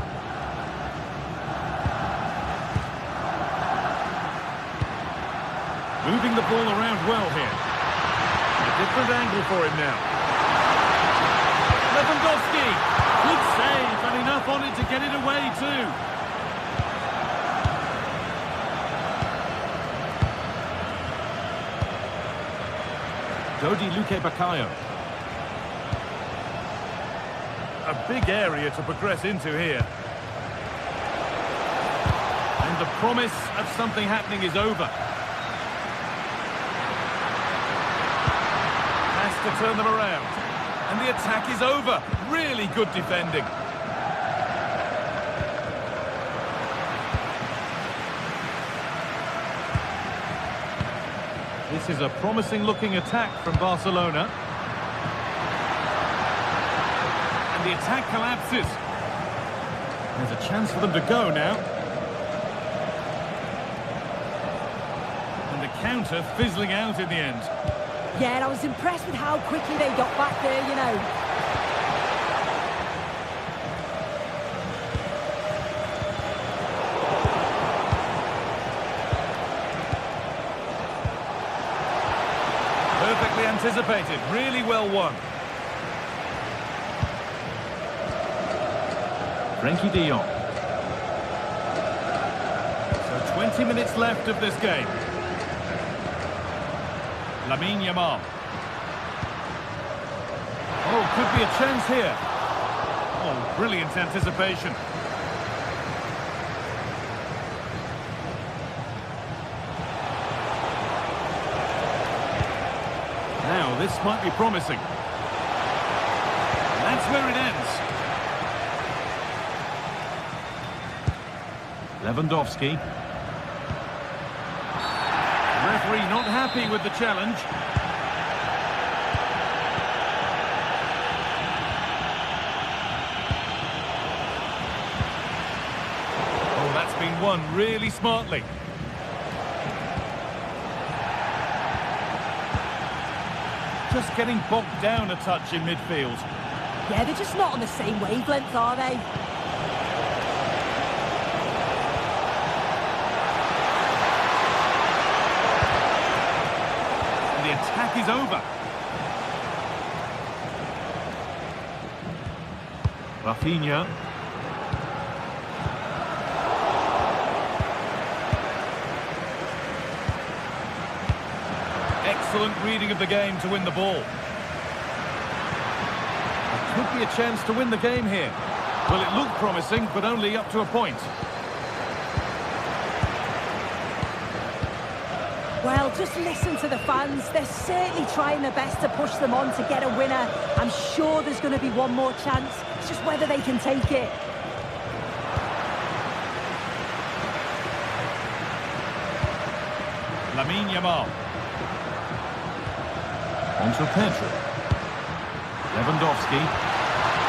Speaker 1: Moving the ball around well here. Different angle for him now. Lewandowski. Good save and enough on it to get it away too. Dodi Luque Baccaio. A big area to progress into here. And the promise of something happening is over. To turn them around, and the attack is over. Really good defending. This is a promising-looking attack from Barcelona. And the attack collapses. There's a chance for them to go now. And the counter fizzling out in the end.
Speaker 2: Yeah, and I was impressed with how quickly they got back there, you know.
Speaker 1: Perfectly anticipated, really well won. Frenkie de Jong. So 20 minutes left of this game. Lamine Yamal. Oh, could be a chance here. Oh, brilliant anticipation. Now, this might be promising. And that's where it ends. Lewandowski. The referee not happy with the challenge. Oh, that's been won really smartly. Just getting bogged down a touch in midfield.
Speaker 2: Yeah, they're just not on the same wavelength, are they?
Speaker 1: And the attack is over. Rafinha. Excellent reading of the game to win the ball. There could be a chance to win the game here. Well, it looked promising, but only up to a point.
Speaker 2: Well, just listen to the fans. They're certainly trying their best to push them on to get a winner. I'm sure there's going to be one more chance. It's just whether they can take it.
Speaker 1: Lamine Yamal. Onto Pedro. Lewandowski.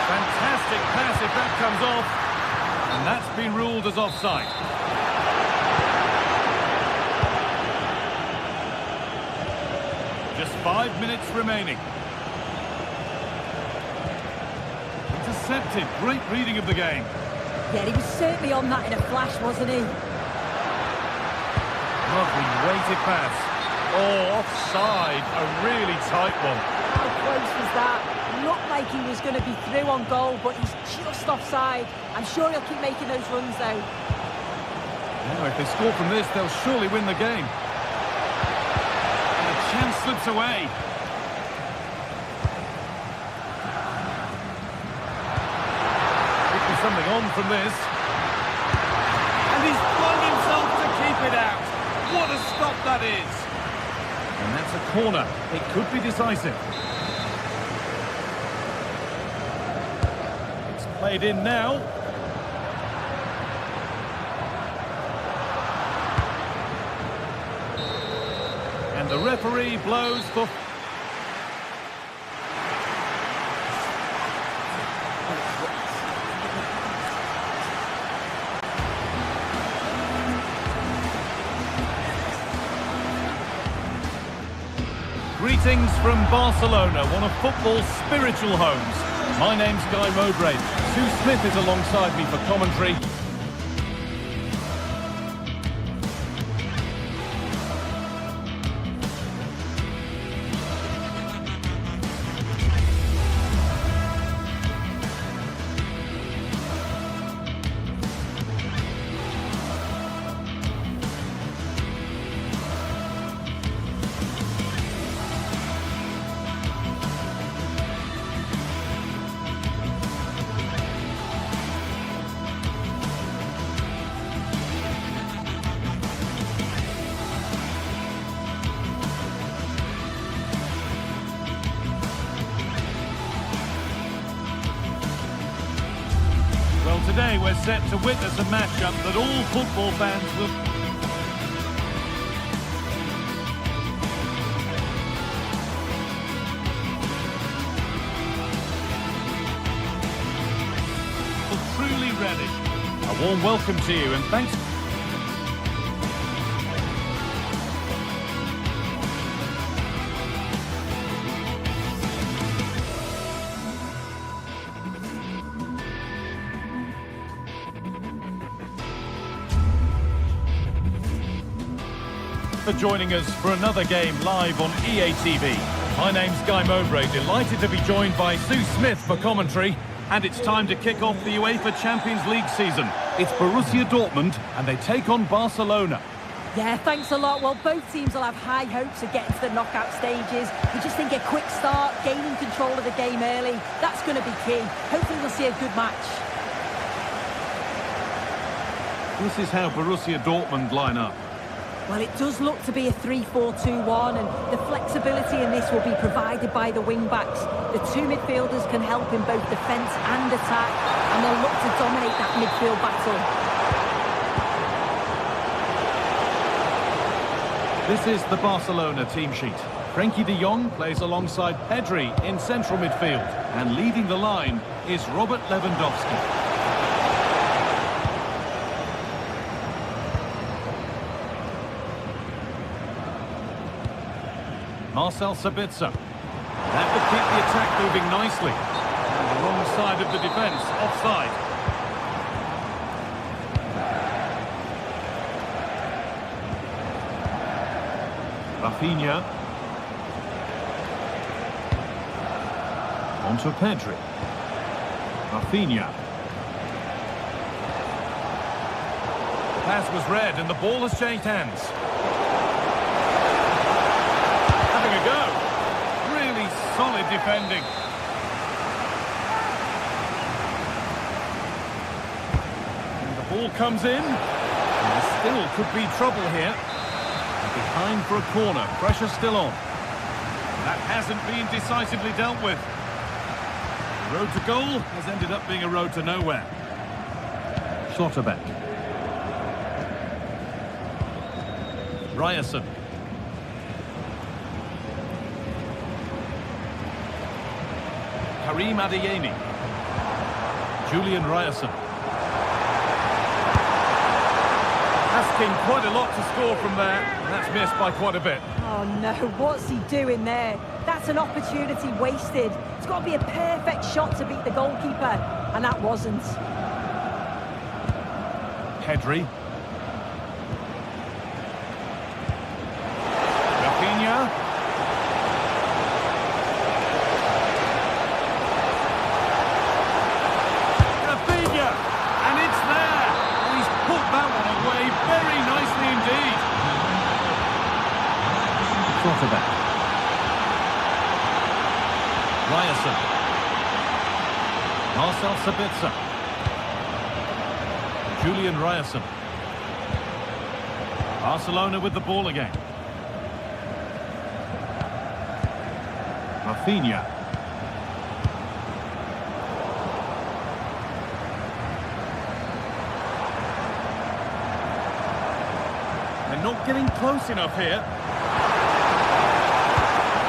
Speaker 1: Fantastic pass if that comes off. And that's been ruled as offside. Just 5 minutes remaining. Intercepted. Great reading of the game.
Speaker 2: Yeah, he was certainly on that in a flash, wasn't he?
Speaker 1: Lovely weighted pass. Oh, offside. A really tight one.
Speaker 2: How close was that? Looked like he was going to be through on goal, but he's just offside. I'm sure he'll keep making those runs, though.
Speaker 1: Now, if they score from this, they'll surely win the game. And the chance slips away. Could be something on from this. And he's flung himself to keep it out. What a stop that is. And that's a corner. It could be decisive. It's played in now. And the referee blows for... Greetings from Barcelona, one of football's spiritual homes. My name's Guy Mowbray. Sue Smith is alongside me for commentary. Well, today we're set to witness a matchup that all football fans will... ready. A warm welcome to you and thanks. For joining us for another game live on EA TV. My name's Guy Mowbray, delighted to be joined by Sue Smith for commentary. And it's time to kick off the UEFA Champions League season. It's Borussia Dortmund and they take on Barcelona.
Speaker 2: Yeah, thanks a lot. Well, both teams will have high hopes of getting to the knockout stages. We just think a quick start, gaining control of the game early, that's going to be key. Hopefully we'll see a good match.
Speaker 1: This is how Borussia Dortmund line up.
Speaker 2: Well, it does look to be a 3-4-2-1, and the flexibility in this will be provided by the wing-backs. The two midfielders can help in both defence and attack, and they'll look to dominate that midfield battle.
Speaker 1: This is the Barcelona team sheet. Frenkie de Jong plays alongside Pedri in central midfield, and leading the line is Robert Lewandowski. Marcel Sabitzer. That would keep the attack moving nicely. And the wrong side of the defence, offside. Rafinha. On to Pedri. Rafinha. Pass was read and the ball has changed hands. Solid defending. And the ball comes in. And there still could be trouble here. And behind for a corner. Pressure still on. That hasn't been decisively dealt with. The road to goal has ended up being a road to nowhere. Schlotterbeck. Ryerson. Karim Adeyemi. Julian Ryerson. Asking quite a lot to score from there, and that's missed by quite a bit.
Speaker 2: Oh no, what's he doing there? That's an opportunity wasted. It's got to be a perfect shot to beat the goalkeeper, and that wasn't.
Speaker 1: Pedri. Rafinha. Very nicely indeed. Schlotterbeck. Ryerson. Marcel Sabitzer. Julian Ryerson. Barcelona with the ball again. Rafinha. Not getting close enough here.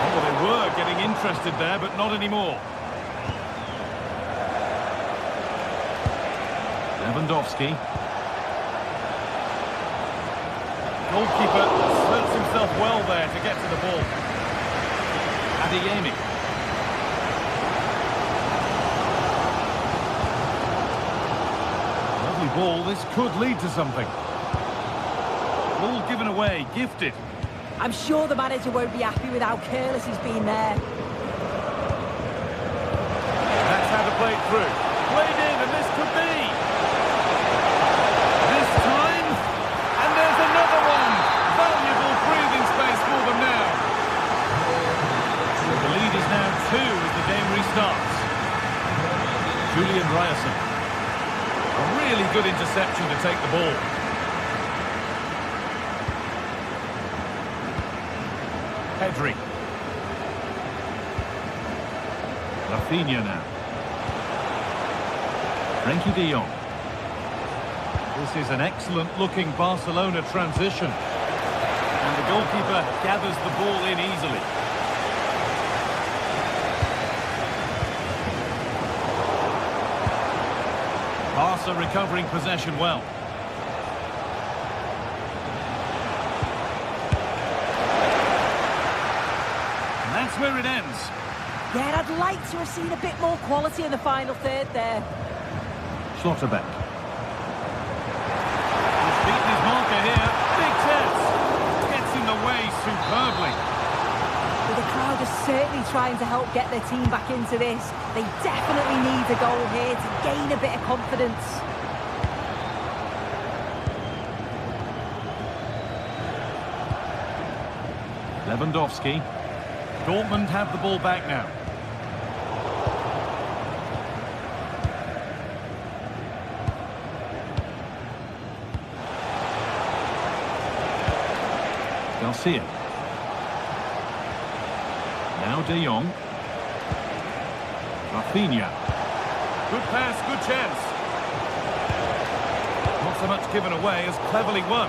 Speaker 1: Oh, they were getting interested there, but not anymore. Lewandowski. Goalkeeper asserts himself well there to get to the ball. Adeyemi. Lovely ball. This could lead to something. Ball given away, gifted.
Speaker 2: I'm sure the manager won't be happy with how careless he's been there.
Speaker 1: That's how to play it through. Played in, and this could be. This time, and there's another one. Valuable breathing space for them now. The lead is now 2 as the game restarts. Julian Ryerson. A really good interception to take the ball. Pedri. Rafinha now. Frenkie de Jong. This is an excellent-looking Barcelona transition. And the goalkeeper gathers the ball in easily. Barca recovering possession well. And that's where it ends.
Speaker 2: Yeah, I'd like to have seen a bit more quality in the final third there.
Speaker 1: Schlotterbeck. He's beaten his marker here. Big chance. Gets in the way superbly.
Speaker 2: Well, the crowd are certainly trying to help get their team back into this. They definitely need a goal here to gain a bit of confidence.
Speaker 1: Lewandowski. Dortmund have the ball back now. Garcia. Now De Jong. Rafinha. Good pass, good chance. Not so much given away as cleverly won.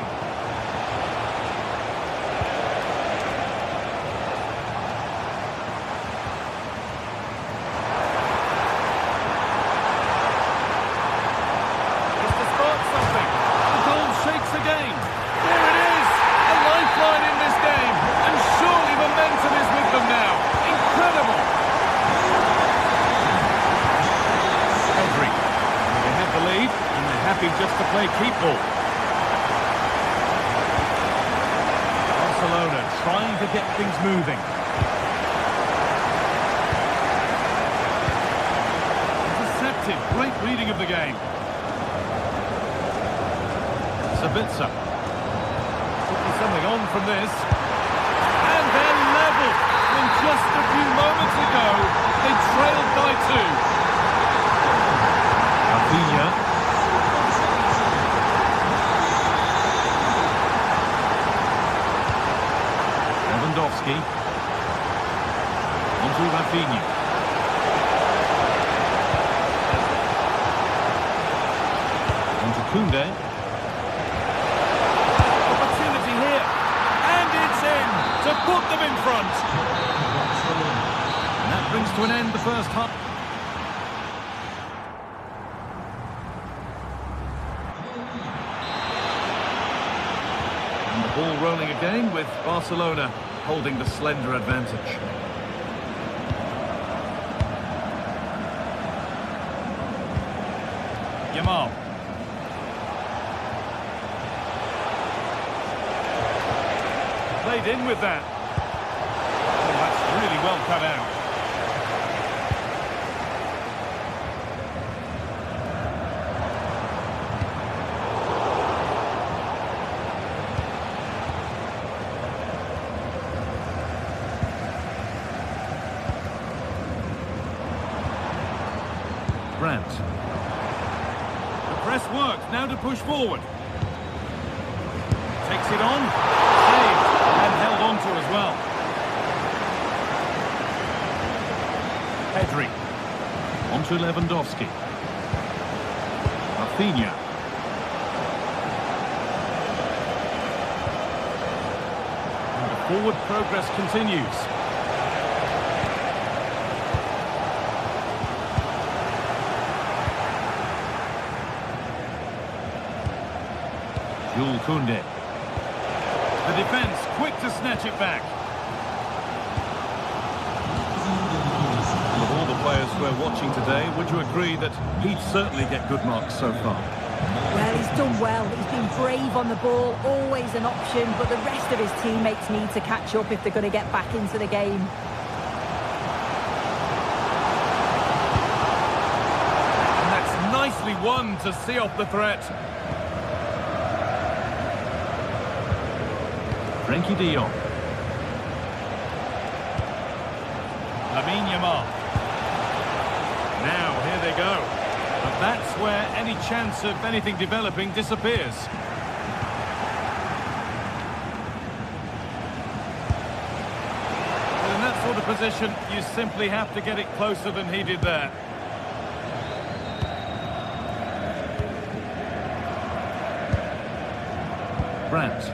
Speaker 1: It's to start something. The goal shakes again. There it is. A lifeline in this game. And surely momentum is with them now. Incredible. Pedri. They have the lead, and they're happy just to play keep ball. Barcelona trying to get things moving. Intercepted. Great reading of the game. Sabitzer. Could be something on from this. And they're level. When just a few moments ago, they trailed by 2. Rafinha. Lewandowski. Onto Rafinha. Onto Koundé. Opportunity here. And it's in to put them in front. And that brings to an end the first half. And the ball rolling again with Barcelona holding the slender advantage. Yamal. Played in with that. Oh, that's really well cut out. Brandt. The press works, now to push forward. Takes it on, saved, and held on to as well. Pedri. Onto Lewandowski. Rafinha. And the forward progress continues. Jules Koundé. The defence quick to snatch it back. Of all the players we're watching today, would you agree that he'd certainly get good marks so far?
Speaker 2: Well, he's done well. He's been brave on the ball, always an option, but the rest of his teammates need to catch up if they're going to get back into the game.
Speaker 1: And that's nicely won to see off the threat. Frenkie de Jong. Lamine Yamal. Now, here they go. But that's where any chance of anything developing disappears. But in that sort of position, you simply have to get it closer than he did there. Brandt.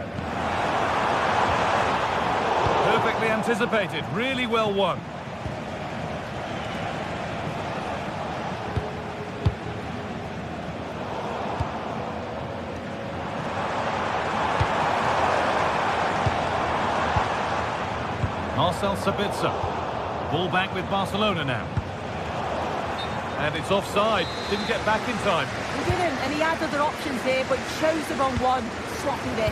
Speaker 1: Perfectly anticipated, really well won. Marcel Sabitzer. Ball back with Barcelona now. And it's offside. Didn't get back in time.
Speaker 2: He didn't, and he had other options here, but chose the wrong one. Sloppy this.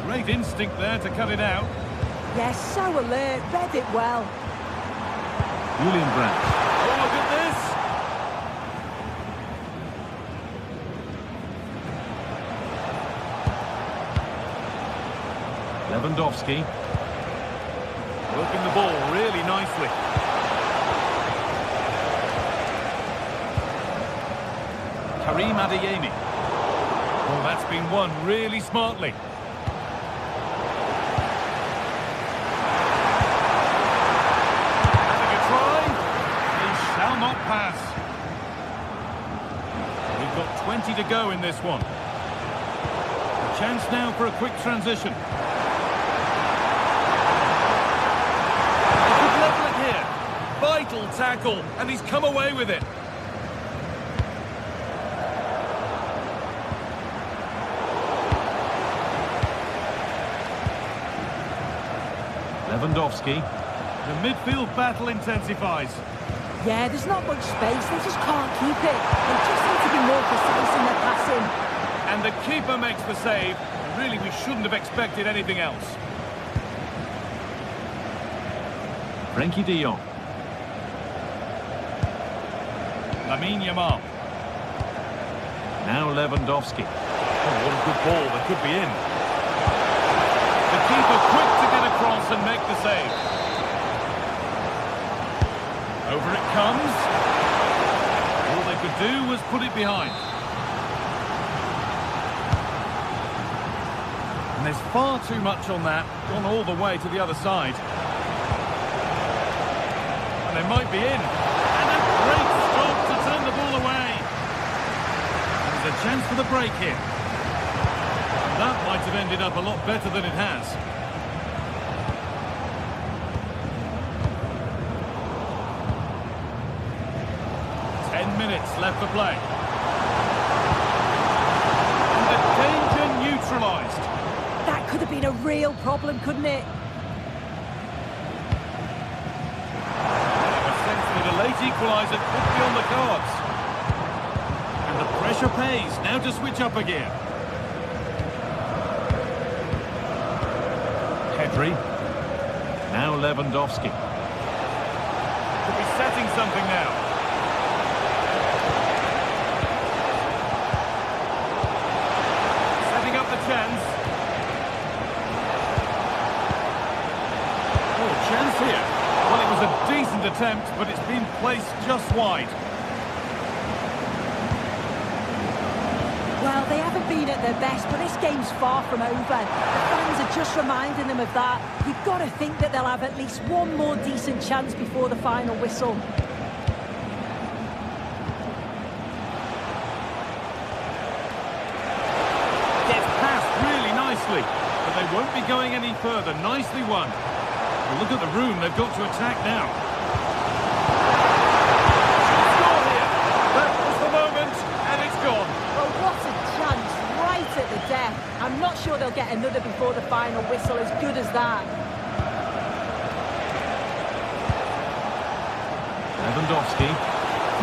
Speaker 1: Great instinct there to cut it out.
Speaker 2: Yes, so alert, read it well.
Speaker 1: Julian Brandt. Oh, look at this! Lewandowski. Working the ball really nicely. Karim Adeyemi. Oh, that's been won really smartly. Having a try. He shall not pass. We've got 20 to go in this one. A chance now for a quick transition. Vital tackle, and he's come away with it. Lewandowski. The midfield battle intensifies.
Speaker 2: Yeah, there's not much space, they just can't keep it. They just need to be more precise in their passing.
Speaker 1: And the keeper makes the save. Really, we shouldn't have expected anything else. Frenkie de Jong. Lamine Yamal. Now Lewandowski. Oh, what a good ball. That could be in. The keeper quick to get across and make the save. Over it comes. All they could do was put it behind. And there's far too much on that. Gone all the way to the other side. And they might be in. And a great stop to turn the ball away. There's a chance for the break here. And that might have ended up a lot better than it has. Minutes left to play. And the danger neutralised.
Speaker 2: That could have been a real problem, couldn't it?
Speaker 1: A sense that a late equaliser could be on the cards. And the pressure pays. Now to switch up again. Pedri. Now Lewandowski. Could be setting something now. Chance. Oh, chance here. Well, it was a decent attempt, but it's been placed just wide.
Speaker 2: Well, they haven't been at their best, but this game's far from over. The fans are just reminding them of that. You've got to think that they'll have at least one more decent chance before the final whistle.
Speaker 1: But they won't be going any further. Nicely won. Well, look at the room they've got to attack now. Score here. That was the moment, and it's gone.
Speaker 2: Well, what a chance, right at the death. I'm not sure they'll get another before the final whistle, as good as that.
Speaker 1: Lewandowski.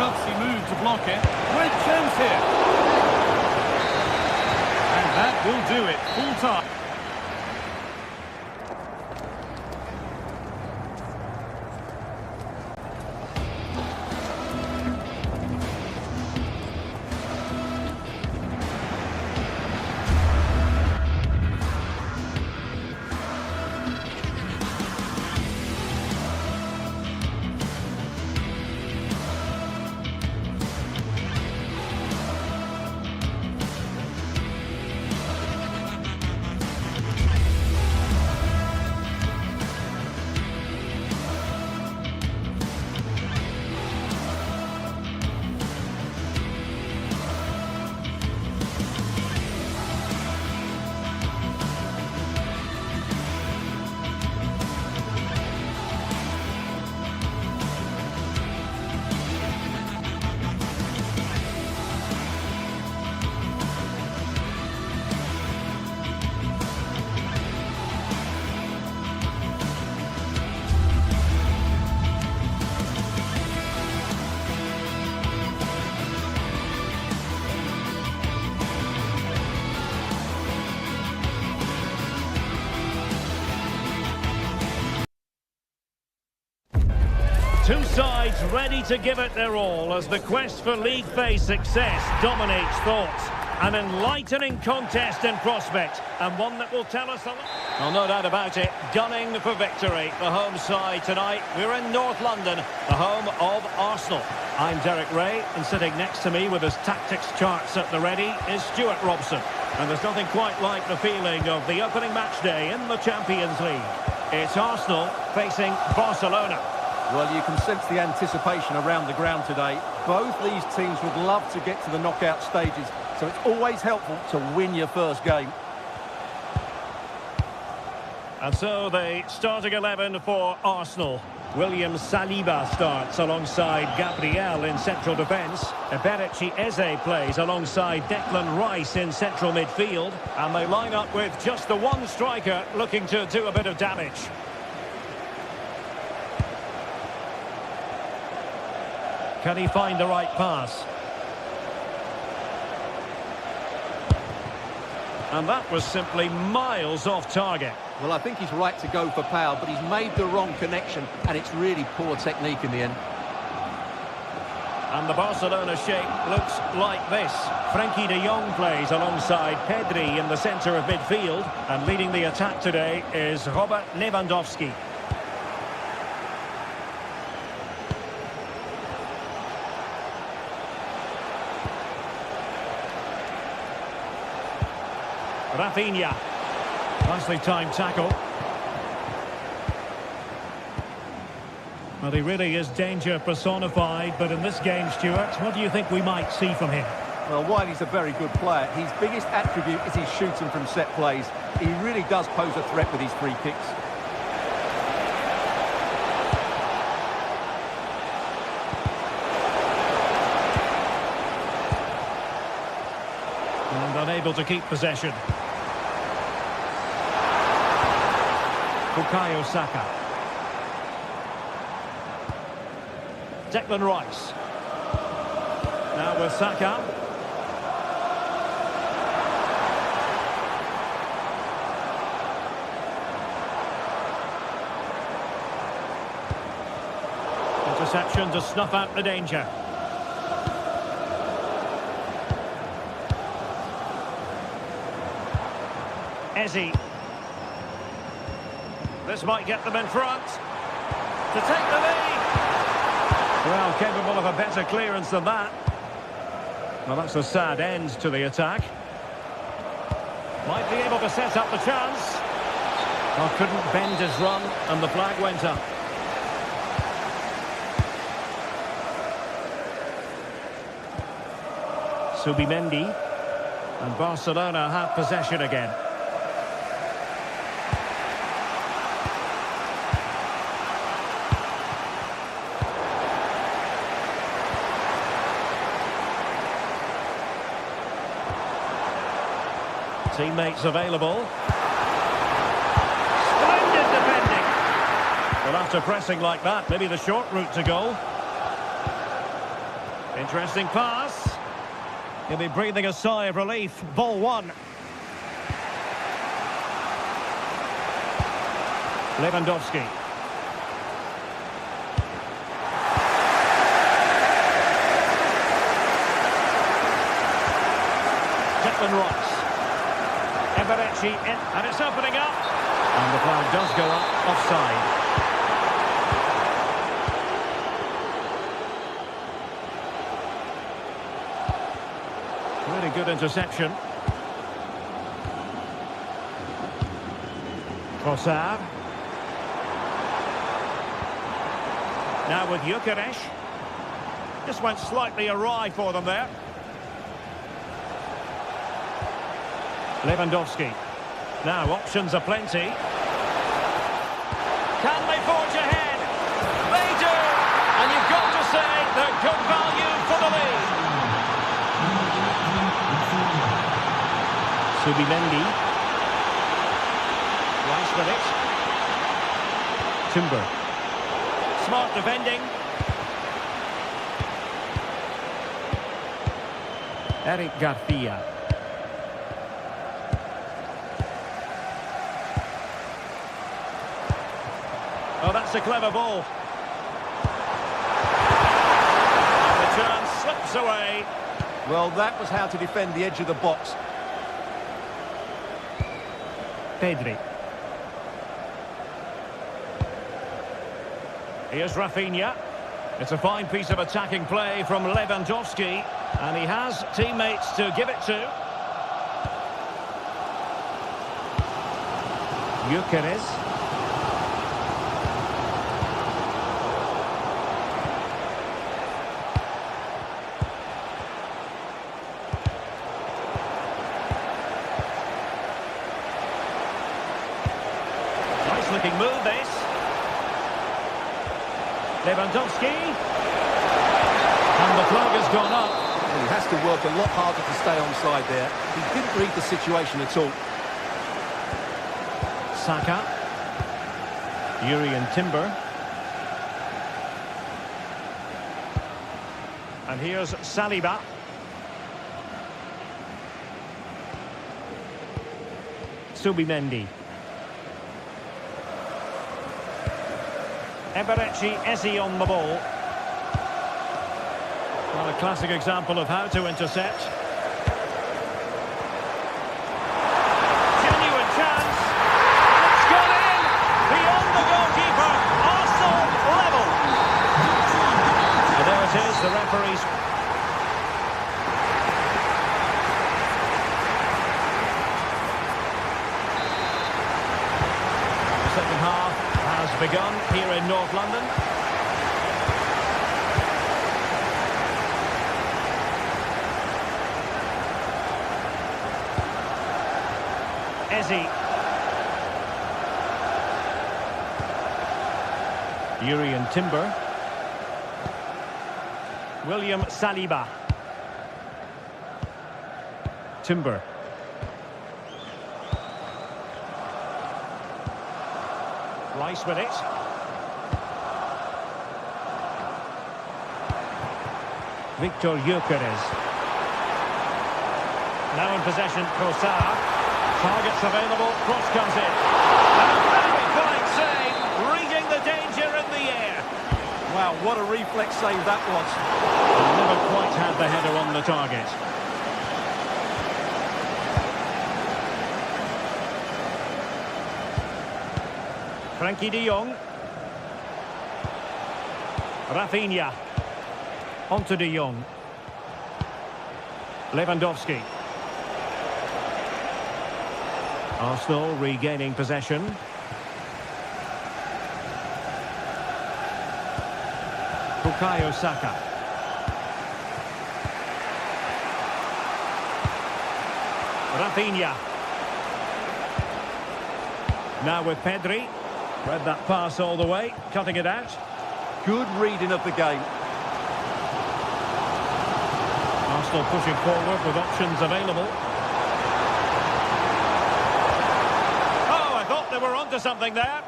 Speaker 1: Gutsy move to block it. Great chance here. And that will do it. Full time.
Speaker 3: Two sides ready to give it their all as the quest for league phase success dominates thoughts. An enlightening contest in prospect, and one that will tell us a lot. Well, no doubt about it, gunning for victory. The home side tonight, we're in North London, the home of Arsenal. I'm Derek Ray, and sitting next to me with his tactics charts at the ready is Stuart Robson. And there's nothing quite like the feeling of the opening match day in the Champions League. It's Arsenal facing Barcelona.
Speaker 4: Well, you can sense the anticipation around the ground today. Both these teams would love to get to the knockout stages, so it's always helpful to win your first game.
Speaker 3: And so the starting 11 for Arsenal. William Saliba starts alongside Gabriel in central defence. Eberechi Eze plays alongside Declan Rice in central midfield. And they line up with just the one striker looking to do a bit of damage. Can he find the right pass? And that was simply miles off target.
Speaker 4: Well, I think he's right to go for power, but he's made the wrong connection, and it's really poor technique in the end.
Speaker 3: And the Barcelona shape looks like this. Frenkie de Jong plays alongside Pedri in the centre of midfield. And leading the attack today is Robert Lewandowski. Rafinha. Nicely timed tackle. Well, he really is danger personified, but in this game, Stuart, what do you think we might see from him?
Speaker 4: Well, while he's a very good player, his biggest attribute is his shooting from set plays. He really does pose a threat with his free kicks.
Speaker 3: And unable to keep possession. Bukayo Saka. Declan Rice. Now with Saka. Interception to snuff out the danger. Eze. This might get them in front. To take the lead. Well, capable of a better clearance than that. Well, that's a sad end to the attack. Might be able to set up the chance. Well, couldn't bend his run, and the flag went up. Subimendi. And Barcelona have possession again. Teammates available. Splendid defending. Well, after pressing like that, maybe the short route to goal. Interesting pass. He'll be breathing a sigh of relief. Ball one. Lewandowski. Declan Rice. Eberechi in, and it's opening up. And the flag does go up, offside. Really good interception. Trossard. Now with Gyökeres. Just went slightly awry for them there. Lewandowski. Now options are plenty. Can they forge ahead? They do! And you've got to say they're good value for the lead. Subimendi. Rice with it. Timber. Smart defending. Eric Garcia. Oh, that's a clever ball. slips away.
Speaker 6: Well, that was how to defend the edge of the box.
Speaker 3: Pedri. Here's Rafinha. It's a fine piece of attacking play from Lewandowski, and he has teammates to give it to. Gyökeres. Nice looking move this. Lewandowski. And the flag has gone up.
Speaker 4: And he has to work a lot harder to stay onside there. He didn't read the situation at all.
Speaker 3: Saka. Urian Timber. And here's Saliba. Subimendi. Eberechi Eze on the ball. Well, a classic example of how to intercept. Genuine chance. It's gone in. Beyond the goalkeeper. Arsenal level. And there it is, the referee's. The second half has begun here in North London. Eze. Urian Timber. William Saliba. Timber. Rice with it. Victor Gyökeres. Now in possession, Kossar. Targets available, cross comes in. And a very fine save, reading the danger in the air.
Speaker 6: Wow, what a reflex save that was.
Speaker 3: Never quite had the header on the target. Frankie de Jong. Rafinha. Onto de Jong. Lewandowski. Arsenal regaining possession. Bukayo Saka. Rafinha. Now with Pedri. Read that pass all the way, cutting it out.
Speaker 6: Good reading of the game.
Speaker 3: Arsenal pushing forward with options available. Oh, I thought they were onto something there.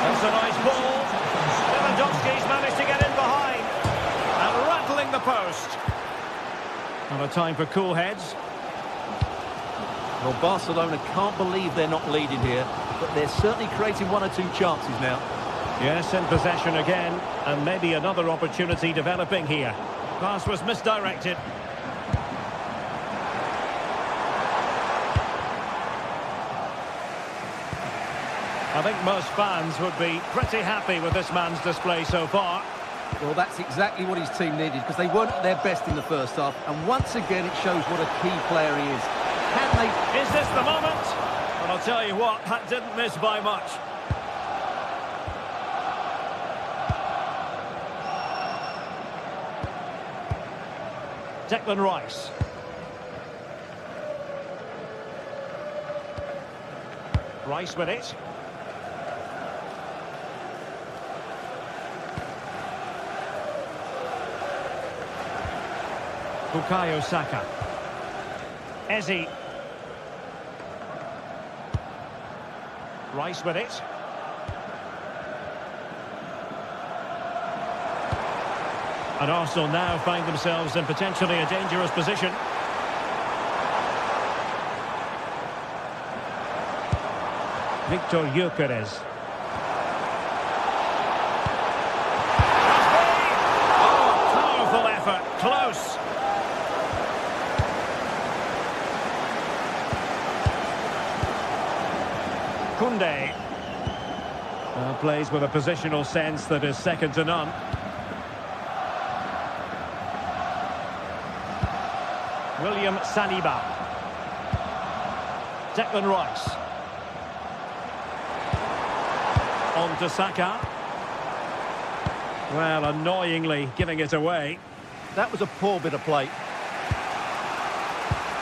Speaker 3: That's a nice ball. Lewandowski's managed to get in behind. And rattling the post. Not a time for cool heads.
Speaker 4: Well, Barcelona can't believe they're not leading here, but they're certainly creating one or two chances now.
Speaker 3: Yes, in possession again, and maybe another opportunity developing here. Pass was misdirected. I think most fans would be pretty happy with this man's display so far.
Speaker 4: Well, that's exactly what his team needed, because they weren't at their best in the first half, and once again it shows what a key player he is. Can they...
Speaker 3: Is this the moment? Well, I'll tell you what, that didn't miss by much. Declan Rice. Rice with it. Bukayo Saka. Eze. Rice with it. And Arsenal now find themselves in potentially a dangerous position. Victor Gyökeres. plays with a positional sense that is second to none. William Saliba. Declan Rice. On to Saka. Well, annoyingly giving it away.
Speaker 4: That was a poor bit of play.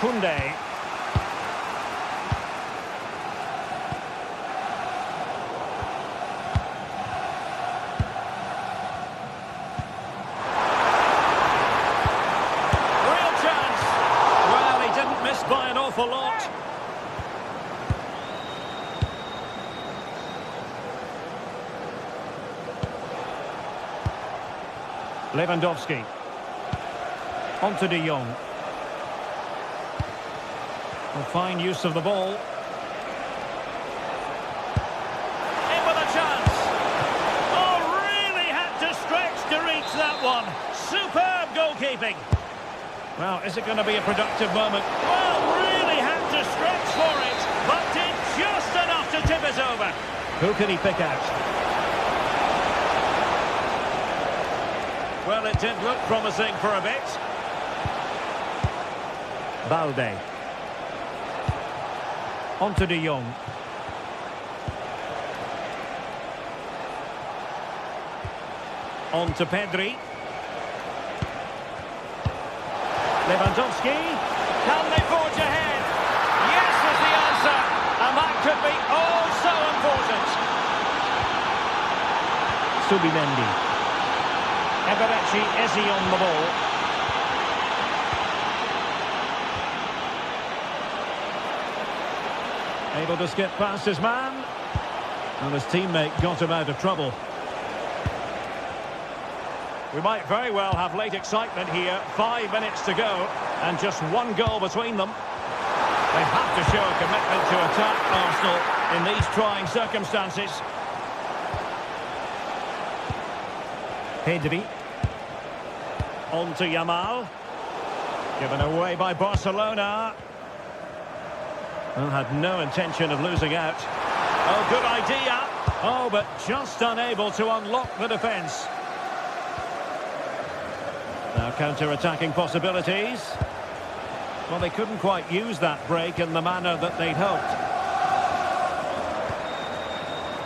Speaker 3: Koundé. Real chance. Well, he didn't miss by an awful lot. Lewandowski. On to De Jong. A fine use of the ball. In with a chance. Oh, really had to stretch to reach that one. Superb goalkeeping. Well, is it going to be a productive moment? Well, really had to stretch for it, but did just enough to tip it over. Who can he pick out? Well, it did look promising for a bit. Balde. On to De Jong. On to Pedri. Lewandowski. Can they forge ahead? Yes is the answer. And that could be oh so important. Subimendi. Eberechi Eze on the ball. Able to skip past his man. And his teammate got him out of trouble. We might very well have late excitement here. 5 minutes to go. And just one goal between them. They have to show a commitment to attack Arsenal in these trying circumstances. Pedri. On to Yamal. Given away by Barcelona. Well, had no intention of losing out. Oh, good idea. Oh, but just unable to unlock the defence. Now counter-attacking possibilities. Well, they couldn't quite use that break in the manner that they'd hoped.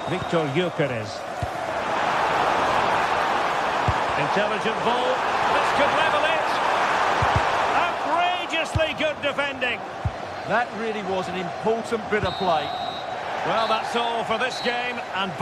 Speaker 3: Victor Gyökeres. Intelligent ball. This could level it. Outrageously good defending.
Speaker 4: That really was an important bit of play.
Speaker 3: Well, that's all for this game. And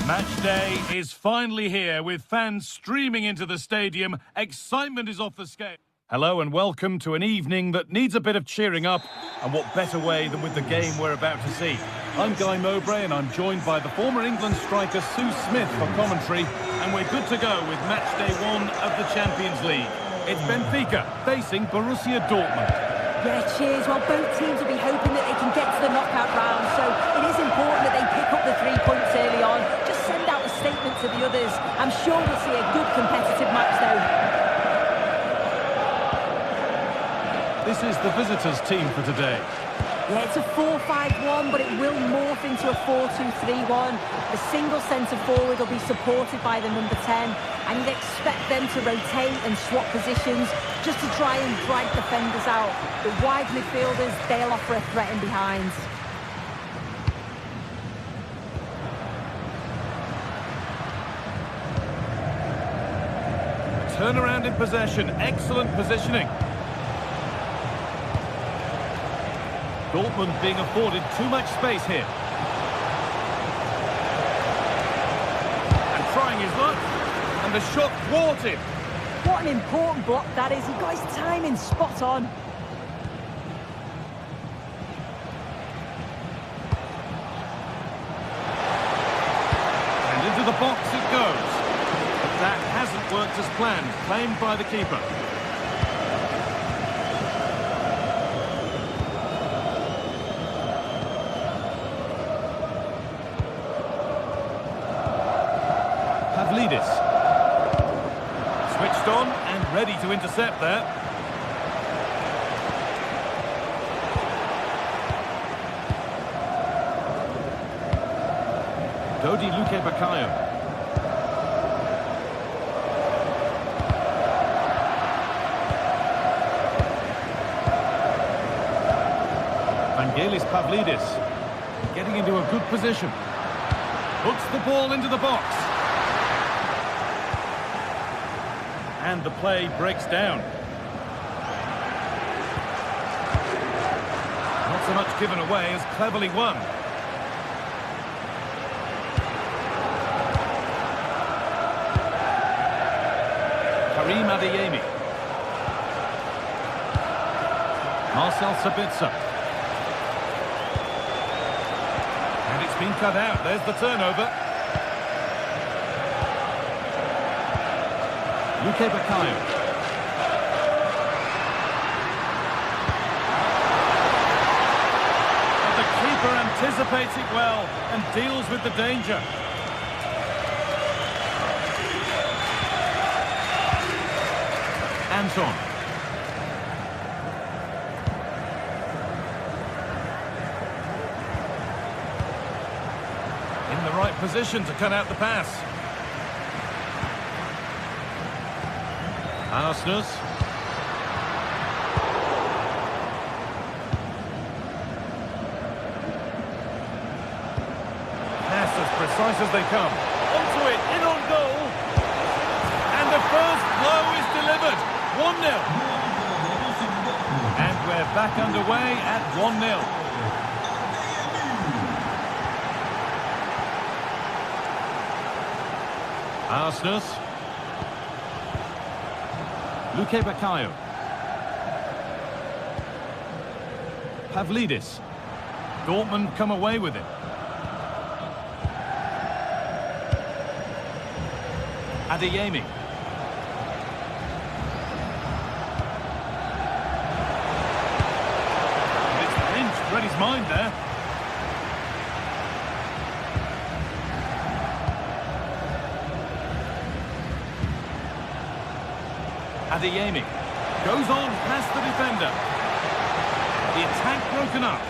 Speaker 1: Match day is finally here with fans streaming into the stadium. Excitement is off the scale. Hello and welcome to an evening that needs a bit of cheering up, and what better way than with the game we're about to see. I'm Guy Mowbray and I'm joined by the former England striker Sue Smith for commentary, and we're good to go with match day 1 of the Champions League. It's Benfica facing Borussia Dortmund.
Speaker 2: Yeah, cheers. Well, both teams will be hoping that they can get to the knockout round, so it is important that they pick up the 3 points early on. Just send out a statement to the others. I'm sure we'll see a good competitive match though.
Speaker 1: This is the visitors' team for today.
Speaker 2: Yeah, it's a 4-5-1, but it will morph into a 4-2-3-1. The single centre forward will be supported by the number 10, and you'd expect them to rotate and swap positions just to try and drag defenders out. The wide midfielders, they'll offer a threat in behind.
Speaker 1: Turnaround in possession, excellent positioning. Dortmund being afforded too much space here. And trying his luck. And the shot thwarted.
Speaker 2: What an important block that is. He got his timing spot on.
Speaker 1: And into the box it goes. But that hasn't worked as planned. Claimed by the keeper. Switched on and ready to intercept there. Dodi Luque Baccaio. Vangelis Pavlidis getting into a good position. Puts the ball into the box. And the play breaks down. Not so much given away as cleverly won. Karim Adeyemi. Marcel Sabitzer. And it's been cut out. There's the turnover. Luque Baccaio. But the keeper anticipates it well and deals with the danger. Anton. In the right position to cut out the pass. Arsenal. Pass as precise as they come. Onto it, in on goal. And the first blow is delivered. 1-0. And we're back underway at 1-0. Arsenal. Luque Baccaio. Pavlidis. Dortmund come away with it. Adeyemi. It's pinched, read his mind there. Adeyemi goes on past the defender. The attack broken up.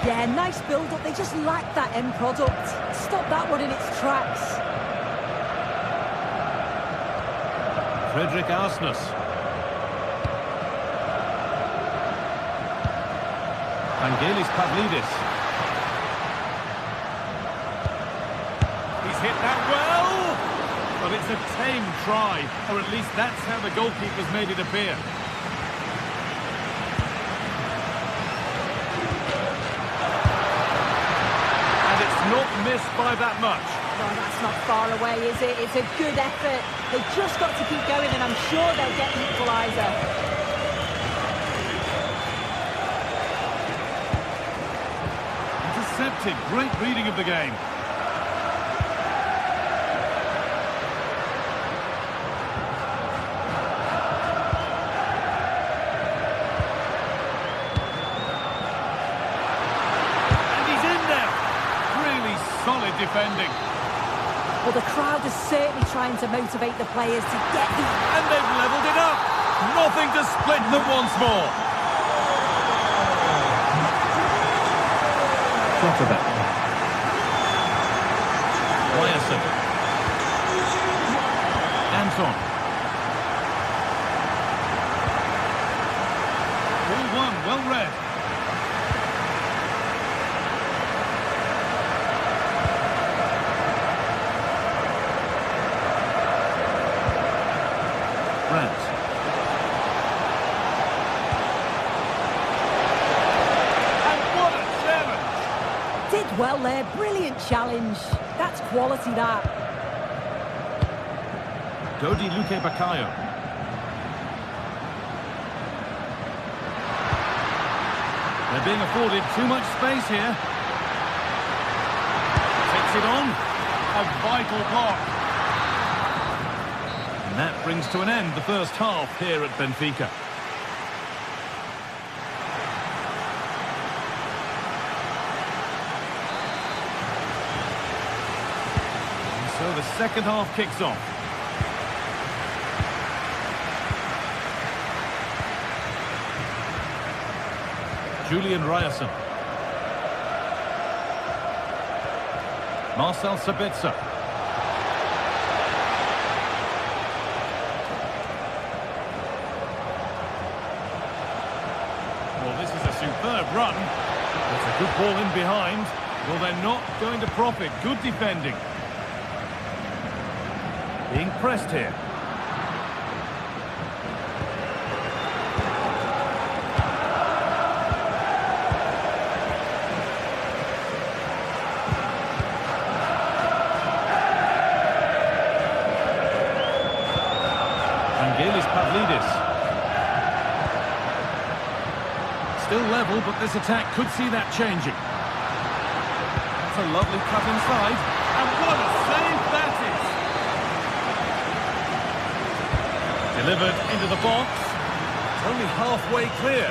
Speaker 2: Yeah, nice build-up. They just lack that end product. Stop that one in its tracks.
Speaker 1: Frederick Arsenis. Vangelis Pavlidis. He's hit that well! But it's a tame try, or at least that's how the goalkeeper's made it appear. And it's not missed by that much.
Speaker 2: Well, that's not far away, is it? It's a good effort. They've just got to keep going, and I'm sure they'll get the equaliser.
Speaker 1: expected. Great reading of the game. And he's in there. Really solid defending.
Speaker 2: Well, the crowd is certainly trying to motivate the players to get the...
Speaker 1: And they've levelled it up. Nothing to split them once more. Quarterback. Ryerson. Anton. 4-1, well read. Brandt. And what a challenge!
Speaker 2: Did well there, brilliant challenge. That's quality, that.
Speaker 1: Dodi Luque Bakayo. They're being afforded too much space here. Takes it on. A vital block. And that brings to an end the first half here at Benfica. And so the second half kicks off. Julian Ryerson. Marcel Sabitzer. Well, this is a superb run. It's a good ball in behind. Well, they're not going to profit. Good defending. Being pressed here. Still level, but this attack could see that changing. That's a lovely cut inside. And what a save that is! Delivered into the box. It's only halfway clear.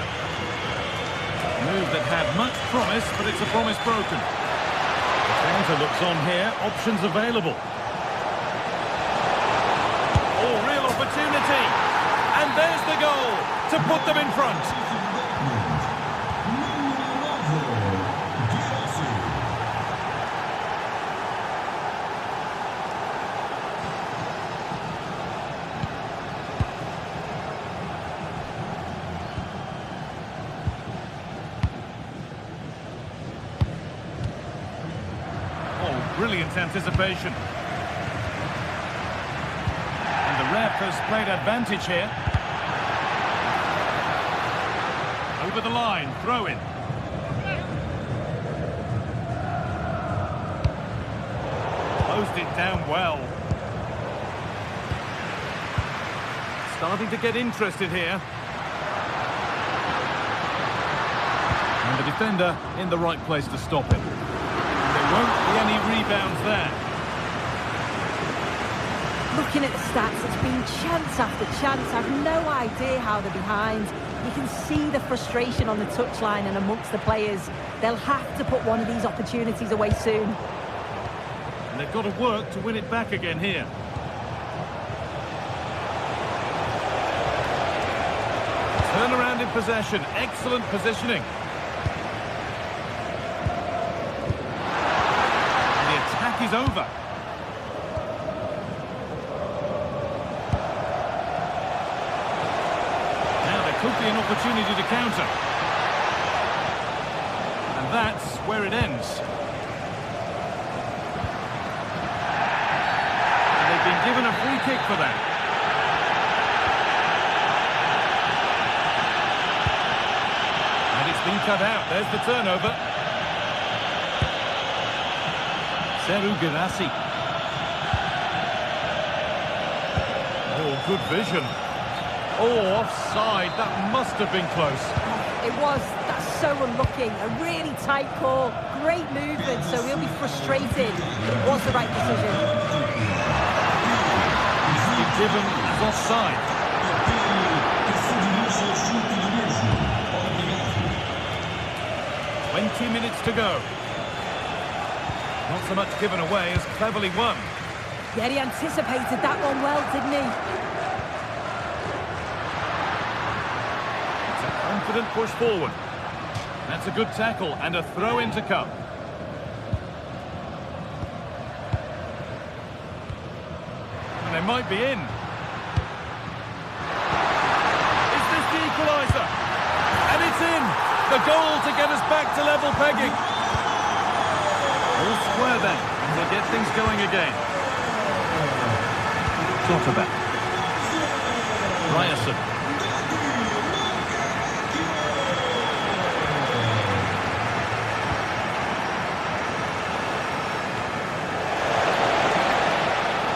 Speaker 1: Move that had much promise, but it's a promise broken. The counter looks on here. Options available. Oh, real opportunity. And there's the goal to put them in front. Brilliant anticipation. And the ref has played advantage here. Over the line, throw in. Closed it down well. Starting to get interested here. And the defender in the right place to stop it. Won't be any rebounds there.
Speaker 2: Looking at the stats, it's been chance after chance. I've no idea how they're behind. You can see the frustration on the touchline and amongst the players. They'll have to put one of these opportunities away soon.
Speaker 1: And they've got to work to win it back again here. Turnaround in possession. Excellent positioning. Is over. Now there could be an opportunity to counter. And that's where it ends. And they've been given a free kick for that. And it's been cut out. There's the turnover. Seru Girassi. Oh, good vision. Oh, offside. That must have been close.
Speaker 2: it was. That's so unlucky. A really tight call. Great movement, so he'll be frustrated. But it was the right decision.
Speaker 1: He's given as offside. Minutes to go. Not so much given away as cleverly won.
Speaker 2: Yeah, he anticipated that one well, didn't he?
Speaker 1: It's a confident push forward. That's a good tackle and a throw-in to come. And they might be in. Is this the equaliser? And it's in! The goal to get us back to level pegging. All square then, and they get things going again. Clotterbeck. Ryerson.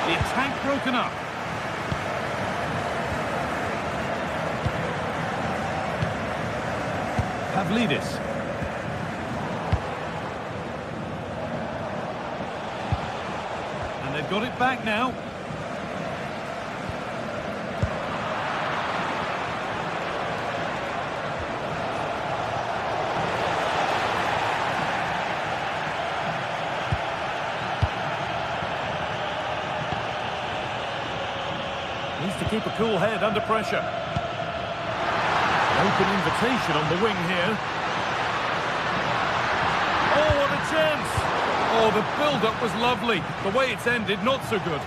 Speaker 1: The attack broken up. Pavlidis. And they've got it back now. Needs to keep a cool head under pressure. Open invitation on the wing here. Oh, what a chance! Oh, the build-up was lovely. The way it's ended, not so good.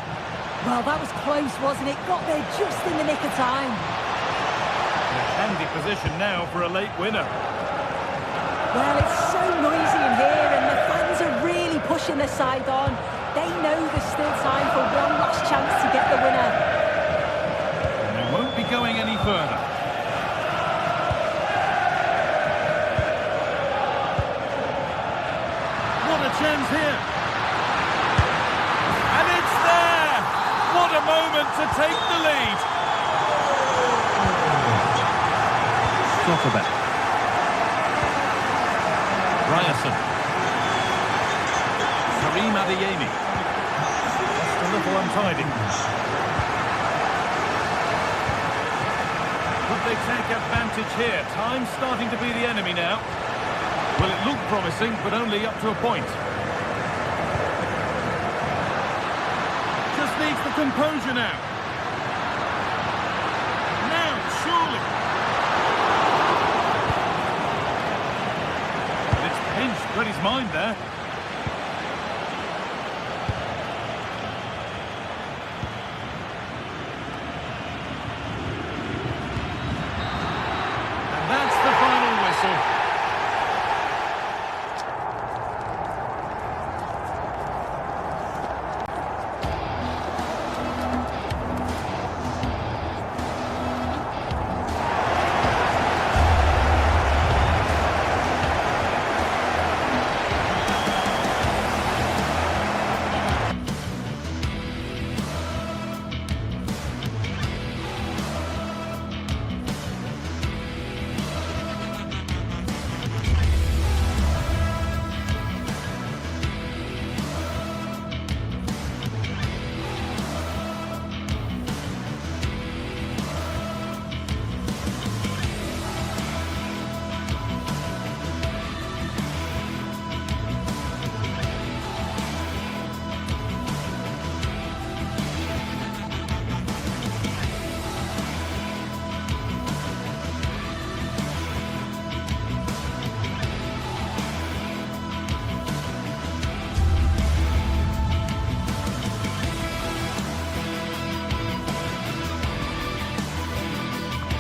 Speaker 2: Well, that was close, wasn't it? Got there just in the nick of time.
Speaker 1: In a handy position now for a late winner.
Speaker 2: Well, it's so noisy in here, and the fans are really pushing their side on. They know there's still time for one last chance to get the winner.
Speaker 1: And they won't be going any further. Chance here. And it's there! What a moment to take the lead. Clotterbeck. Ryerson. Karim Adeyemi. Just a little untidy. Could they take advantage here? Time's starting to be the enemy now. Well, it looked promising, but only up to a point. Just needs the composure now. Now, surely. And it's pinched, read his mind there. And that's the final whistle.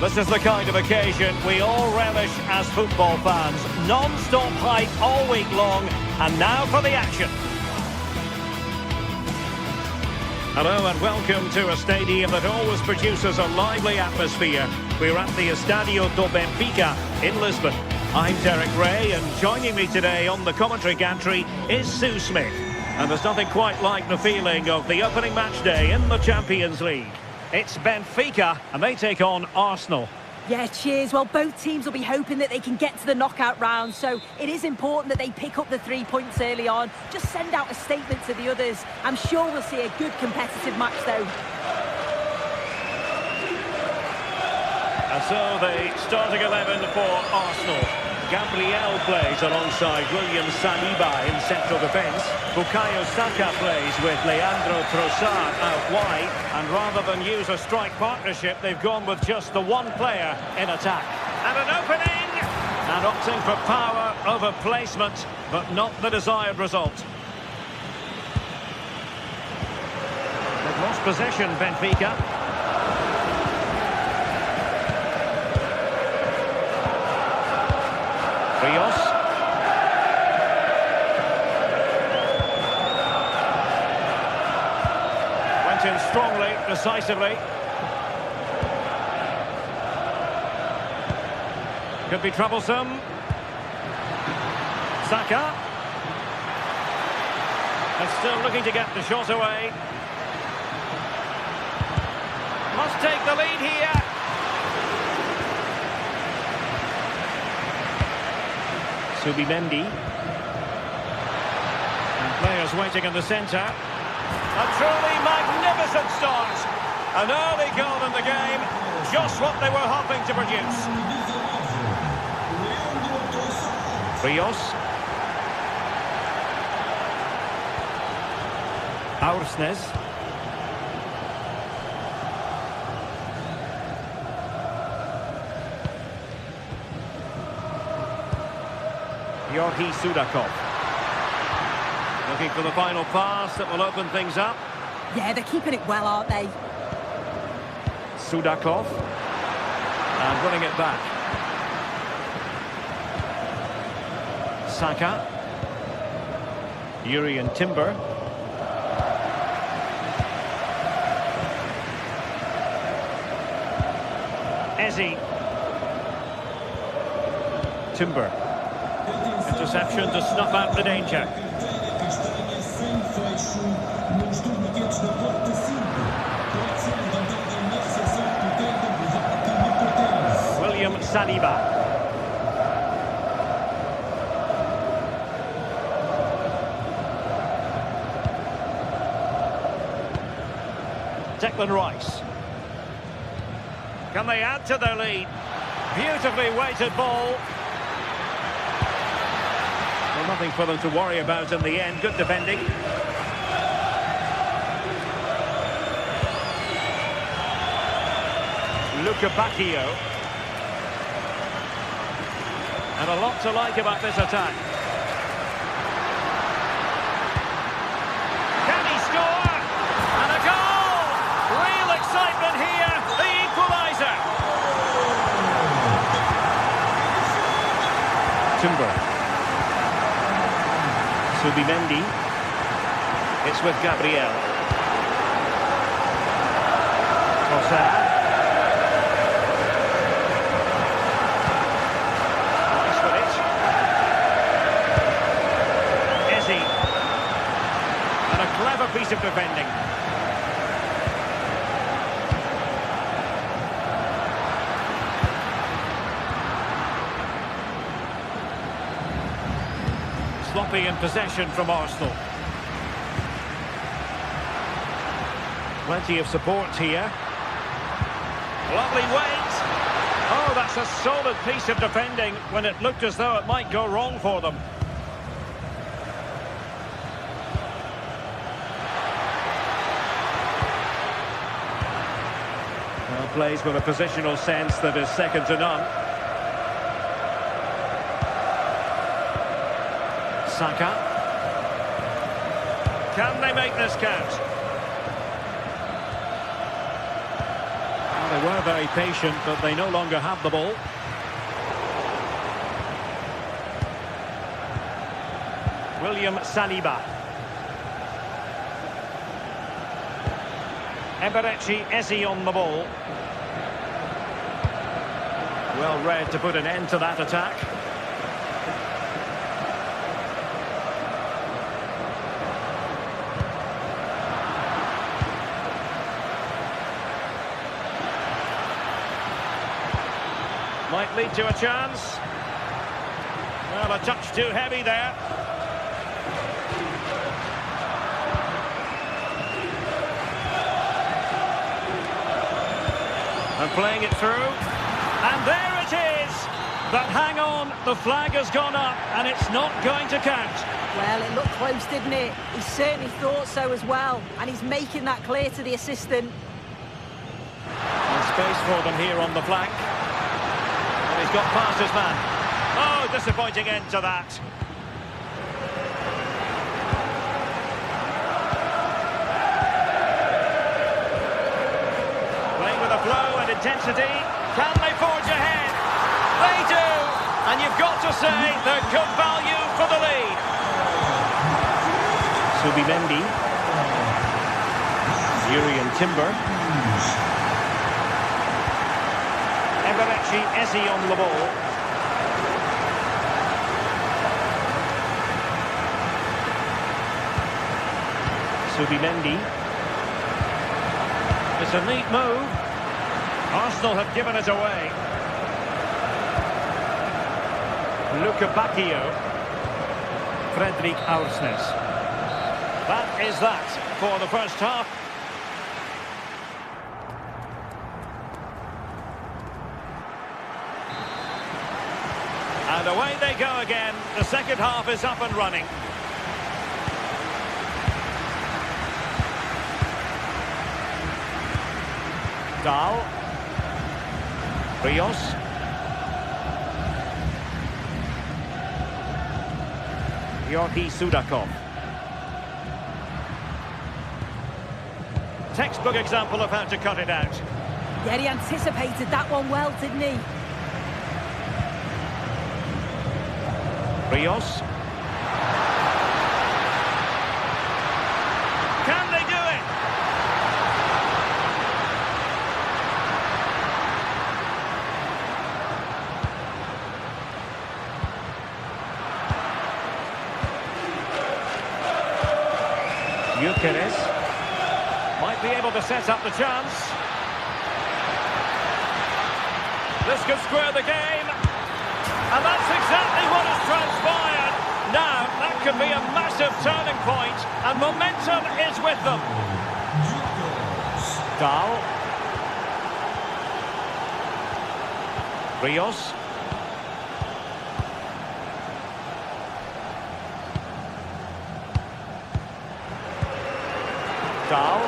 Speaker 3: This is the kind of occasion we all relish as football fans. Non-stop hype all week long, and now for the action. Hello and welcome to a stadium that always produces a lively atmosphere. We're at the Estadio do Benfica in Lisbon. I'm Derek Ray, and joining me today on the commentary gantry is Sue Smith. And there's nothing quite like the feeling of the opening match day in the Champions League. It's Benfica, and they take on Arsenal.
Speaker 2: Yeah, cheers. Well, both teams will be hoping that they can get to the knockout round, so it is important that they pick up the 3 points early on. Just send out a statement to the others. I'm sure we'll see a good competitive match, though.
Speaker 3: And so the starting 11 for Arsenal. Gabriel plays alongside William Saliba in central defence. Bukayo Saka plays with Leandro Trossard out wide. And rather than use a strike partnership, they've gone with just the one player in attack. And an opening! And opting for power over placement, but not the desired result. They've lost possession, Benfica. Rios. Went in strongly, decisively. Could be troublesome. Saka. And still looking to get the shot away. Must take the lead here. Subimendi. And players waiting in the centre. A truly magnificent start. An early goal in the game. Just what they were hoping to produce. Rios. Aursnes. Georgi Sudakov. Looking for the final pass that will open things up.
Speaker 2: Yeah, they're keeping it well, aren't they?
Speaker 3: Sudakov. And winning it back. Saka. Yuri and Timber. Eze. Timber. Interception to snuff out the danger. William Saliba. Declan Rice. Can they add to their lead? Beautifully weighted ball. Well, nothing for them to worry about in the end. Good defending. Luca Bacchio. And a lot to like about this attack. Can he score? And a goal! Real excitement here. The equaliser. Timber. Subimendi. It's with Gabriel. Trossard. Nice with it. Eze. And a clever piece of defending. Sloppy in possession from Arsenal. Plenty of support here. Lovely weight. Oh, that's a solid piece of defending when it looked as though it might go wrong for them. Well, plays with a positional sense that is second to none. Saka. Can they make this count? Well, they were very patient, but they no longer have the ball. William Saliba. Eberechi Eze on the ball. Well read to put an end to that attack. Might lead to a chance. Well, a touch too heavy there. And playing it through. And there it is! But hang on, the flag has gone up and it's not going to count.
Speaker 2: Well, it looked close, didn't it? He certainly thought so as well. And he's making that clear to the assistant.
Speaker 3: And space for them here on the flank. And he's got past his man. Oh, disappointing end to that. Playing with a flow and intensity. Can they forge ahead? They do! And you've got to say they're good value for the lead. Subimendi. Urian Timber. Eberechi Eze on the ball. Subimendi. It's a neat move. Arsenal have given it away. Luca Bacchio. Fredrik Aursnes. That is that for the first half. And away they go again. The second half is up and running. Dahl. Rios. Georgi Sudakov. Textbook example of how to cut it out.
Speaker 2: Yeah, he anticipated that one well, didn't he?
Speaker 3: Rios. Can they do it? Gyökeres might be able to set up the chance. This could square the game. And that's exactly what has transpired. Now, that could be a massive turning point, and momentum is with them. Dahl. Rios. Dahl.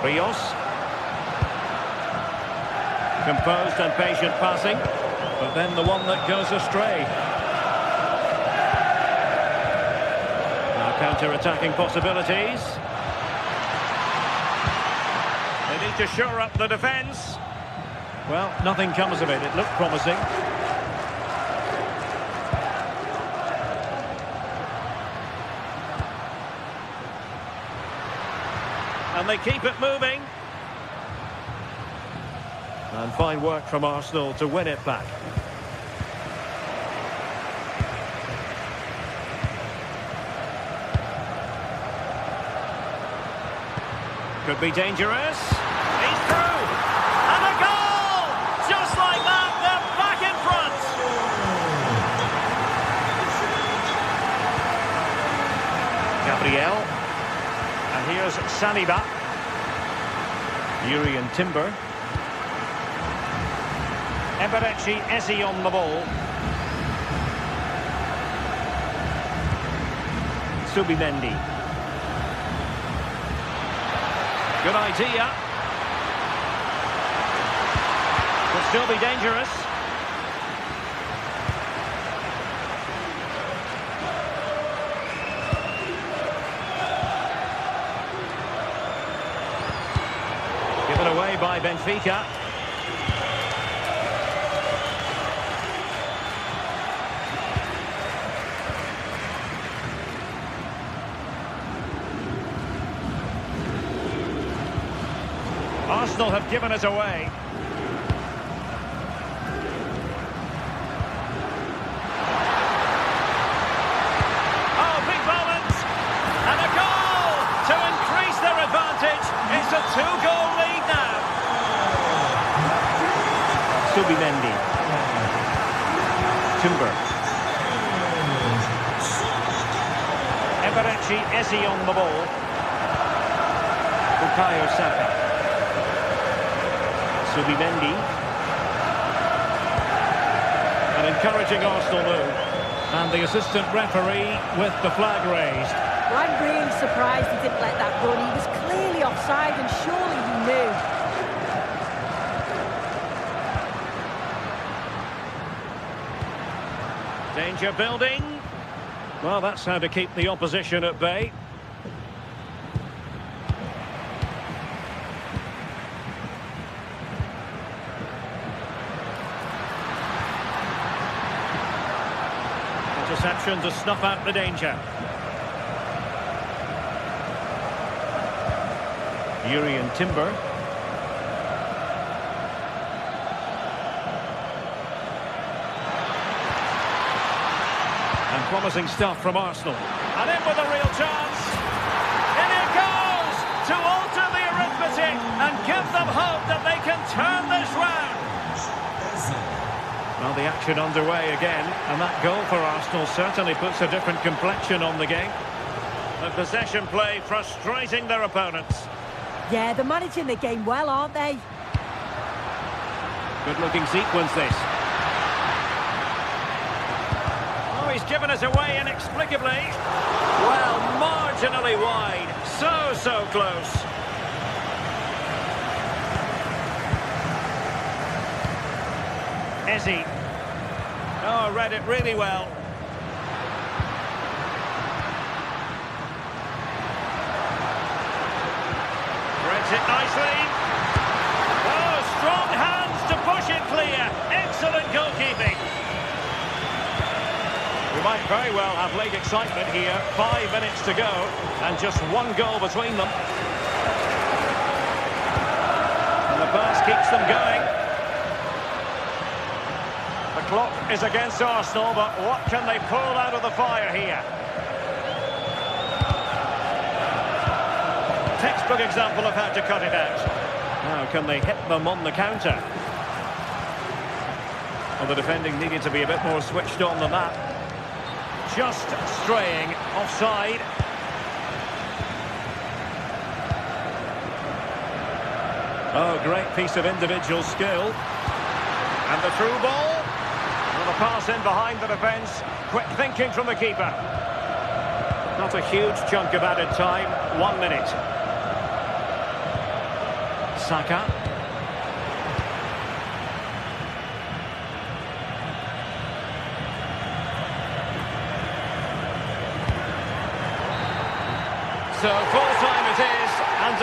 Speaker 3: Rios. Composed and patient passing, but then the one that goes astray. Now counter-attacking possibilities. They need to shore up the defence. Well, nothing comes of it. It looked promising. And they keep it moving. And fine work from Arsenal to win it back. Could be dangerous. He's through. And a goal! Just like that, they're back in front. Gabriel. And here's Saliba. Urian Timber. Eberechi Eze on the ball. Subimendi. Good idea. Could still be dangerous. Given away by Benfica. Arsenal have given it away. Oh, big moment! And a goal to increase their advantage. It's a 2-goal lead. Subimendi. Timber. Eberechi Eze on the ball. Bukayo Saka. Subimendi. An encouraging Arsenal move. And the assistant referee with the flag raised.
Speaker 2: Well, I'm really surprised he didn't let that run. He was clearly offside and surely he knew.
Speaker 3: Danger building. Well, that's how to keep the opposition at bay. Interception to snuff out the danger. Urian Timber. And promising stuff from Arsenal. And in with a real chance. In it goes to alter the arithmetic and give them hope that they can turn this round. Well, the action underway again, and that goal for Arsenal certainly puts a different complexion on the game. The possession play frustrating their opponents.
Speaker 2: Yeah, they're managing the game well, aren't they?
Speaker 3: Good-looking sequence, this. Oh, he's given us away inexplicably. Well, marginally wide. So close. Eze. Oh, read it really well. Threads it nicely. Oh, strong hands to push it clear. Excellent goalkeeping. We might very well have league excitement here. 5 minutes to go and just one goal between them. And the pass keeps them going. The clock is against Arsenal, but what can they pull out of the fire here? Textbook example of how to cut it out. Now, can they hit them on the counter? Well, the defending needed to be a bit more switched on than that. Just straying offside. Oh, great piece of individual skill. And the through ball. Well, the pass in behind the defence. Quick thinking from the keeper. Not a huge chunk of added time. 1 minute. Saka. So full time it is, and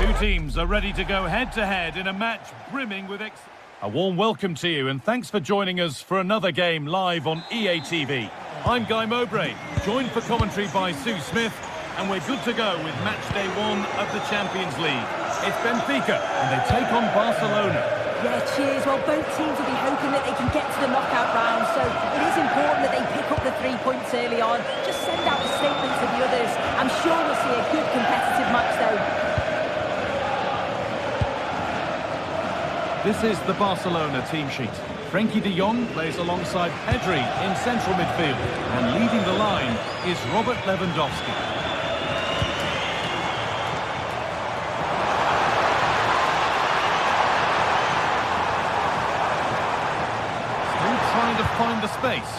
Speaker 1: Two teams are ready to go head-to-head in a match brimming with A warm welcome to you and thanks for joining us for another game live on EA TV. I'm Guy Mowbray, joined for commentary by Sue Smith, and we're good to go with match day 1 of the Champions League. It's Benfica and they take on Barcelona.
Speaker 2: Yeah, cheers. Well, both teams will be hoping that they can get to the knockout round, so it is important that they pick up the 3 points early on. Just send out a statement to the others. I'm sure we'll see a good competitive match though.
Speaker 1: This is the Barcelona team sheet. Frenkie de Jong plays alongside Pedri in central midfield, and leading the line is Robert Lewandowski. Still trying to find the space.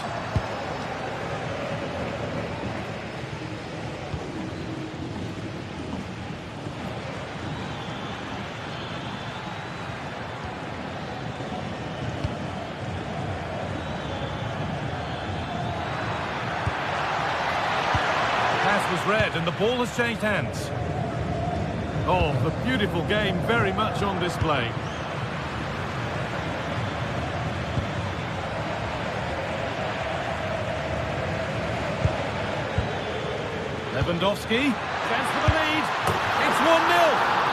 Speaker 1: Was red and the ball has changed hands. Oh, the beautiful game very much on display. Lewandowski, chance for the lead. It's 1-0.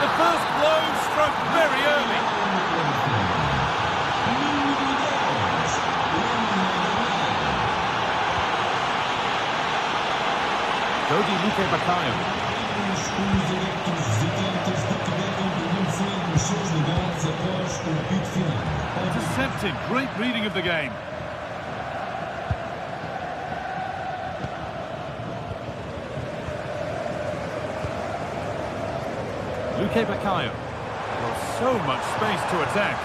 Speaker 1: The first blow struck very early. Luke Baccaio. Intercepted, great reading of the game. Luke Baccaio. Well, so much space to attack.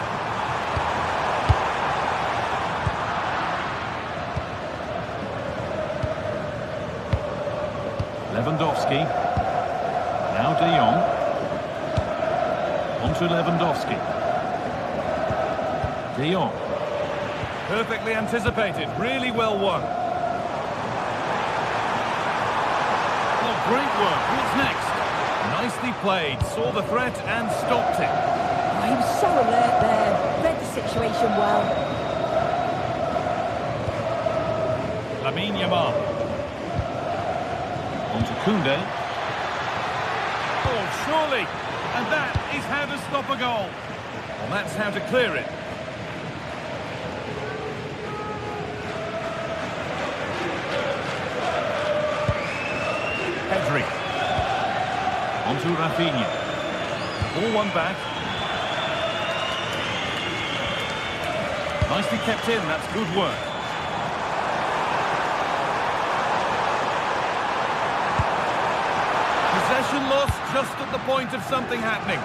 Speaker 1: Lewandowski. Now de Jong. On to Lewandowski. De Jong. Perfectly anticipated, really well won. Oh, great work. What's next? Nicely played, saw the threat and stopped it.
Speaker 2: Oh, he was so alert there, read the situation well.
Speaker 1: Lamine Yamal. On to Koundé. Oh, surely! And that is how to stop a goal. Well, that's how to clear it. Pedri. On to Rafinha. Ball one back. Nicely kept in, that's good work. Possession lost just at the point of something happening.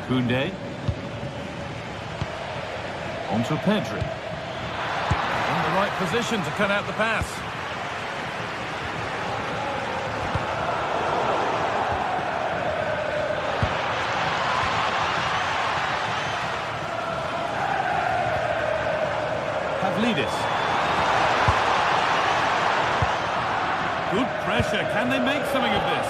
Speaker 1: Koundé. On to Pedri. In the right position to cut out the pass. Pavlidis. Good pressure. Can they make something of this?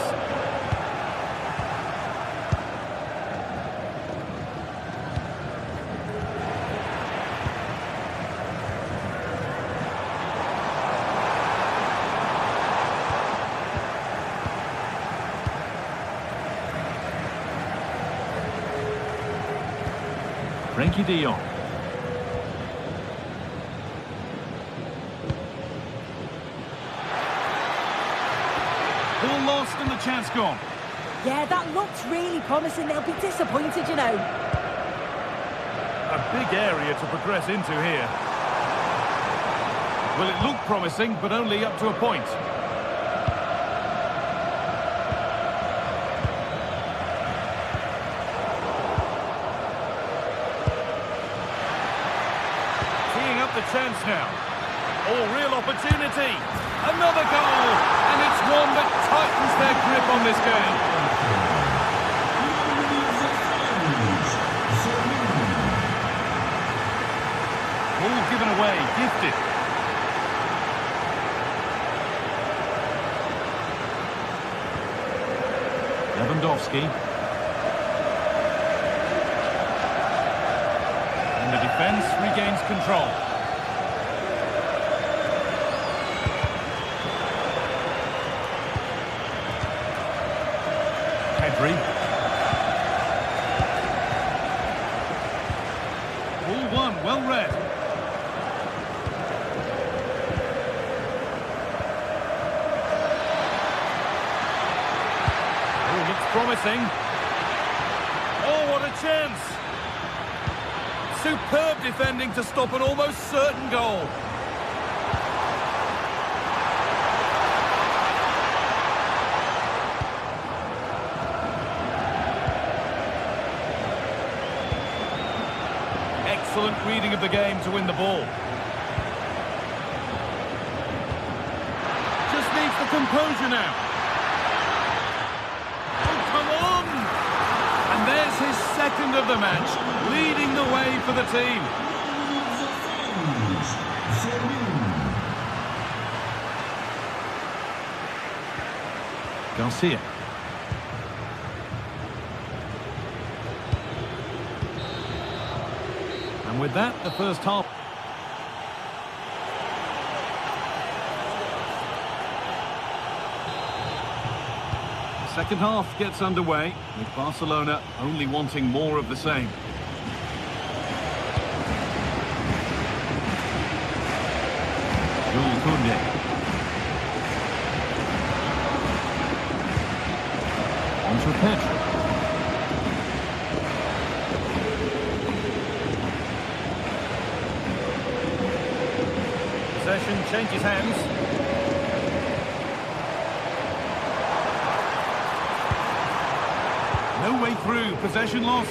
Speaker 1: Frenkie de Jong. Ball lost and the chance gone.
Speaker 2: Yeah, that looked really promising. They'll be disappointed, you know.
Speaker 1: A big area to progress into here. Well, it looked promising, but only up to a point. Teeing up the chance now. Oh, real opportunity. Another goal, and it's one that tightens their grip on this game. Ball given away, gifted. Lewandowski. And the defence regains control. Pedri. Ball one, well read. Oh, looks promising. Oh, what a chance! Superb defending to stop an almost certain goal. Excellent reading of the game to win the ball. Just needs the composure now. Oh, come on! And there's his second of the match, leading the way for the team. Garcia. And with that, the first half. The second half gets underway, with Barcelona only wanting more of the same. Jules Koundé. On to Pedri. Possession changes hands. No way through, possession lost.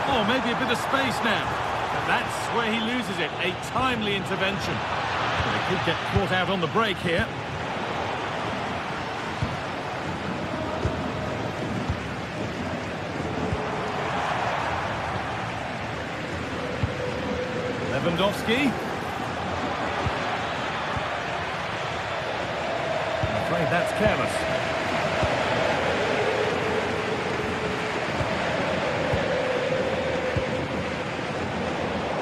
Speaker 1: Oh, maybe a bit of space now. But that's where he loses it, a timely intervention. But he could get caught out on the break here. Lewandowski. I'm afraid that's careless.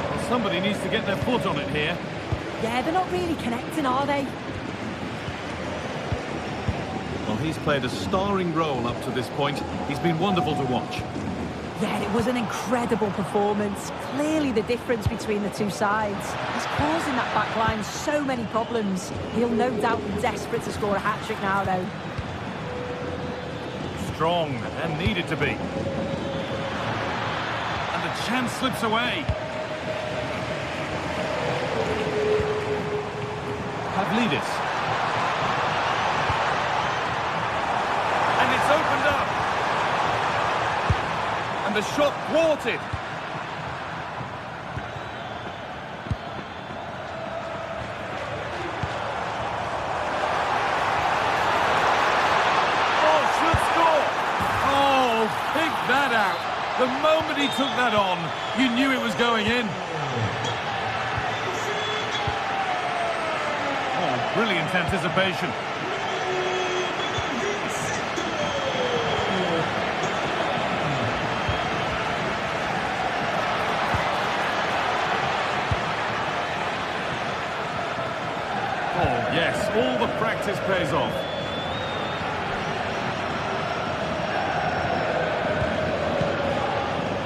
Speaker 1: Well, somebody needs to get their foot on it here.
Speaker 2: Yeah, they're not really connecting, are they?
Speaker 1: Well, he's played a starring role up to this point. He's been wonderful to watch.
Speaker 2: Yeah, it was an incredible performance. Clearly the difference between the two sides. He's causing that back line so many problems. He'll no doubt be desperate to score a hat-trick now, though.
Speaker 1: Strong, and needed to be. And the chance slips away. Pavlidis. And it's opened up. And the shot thwarted. Oh, should score. Oh, pick that out. The moment he took that on, you knew it was going in. Oh, brilliant anticipation. Oh, yes, all the practice pays off.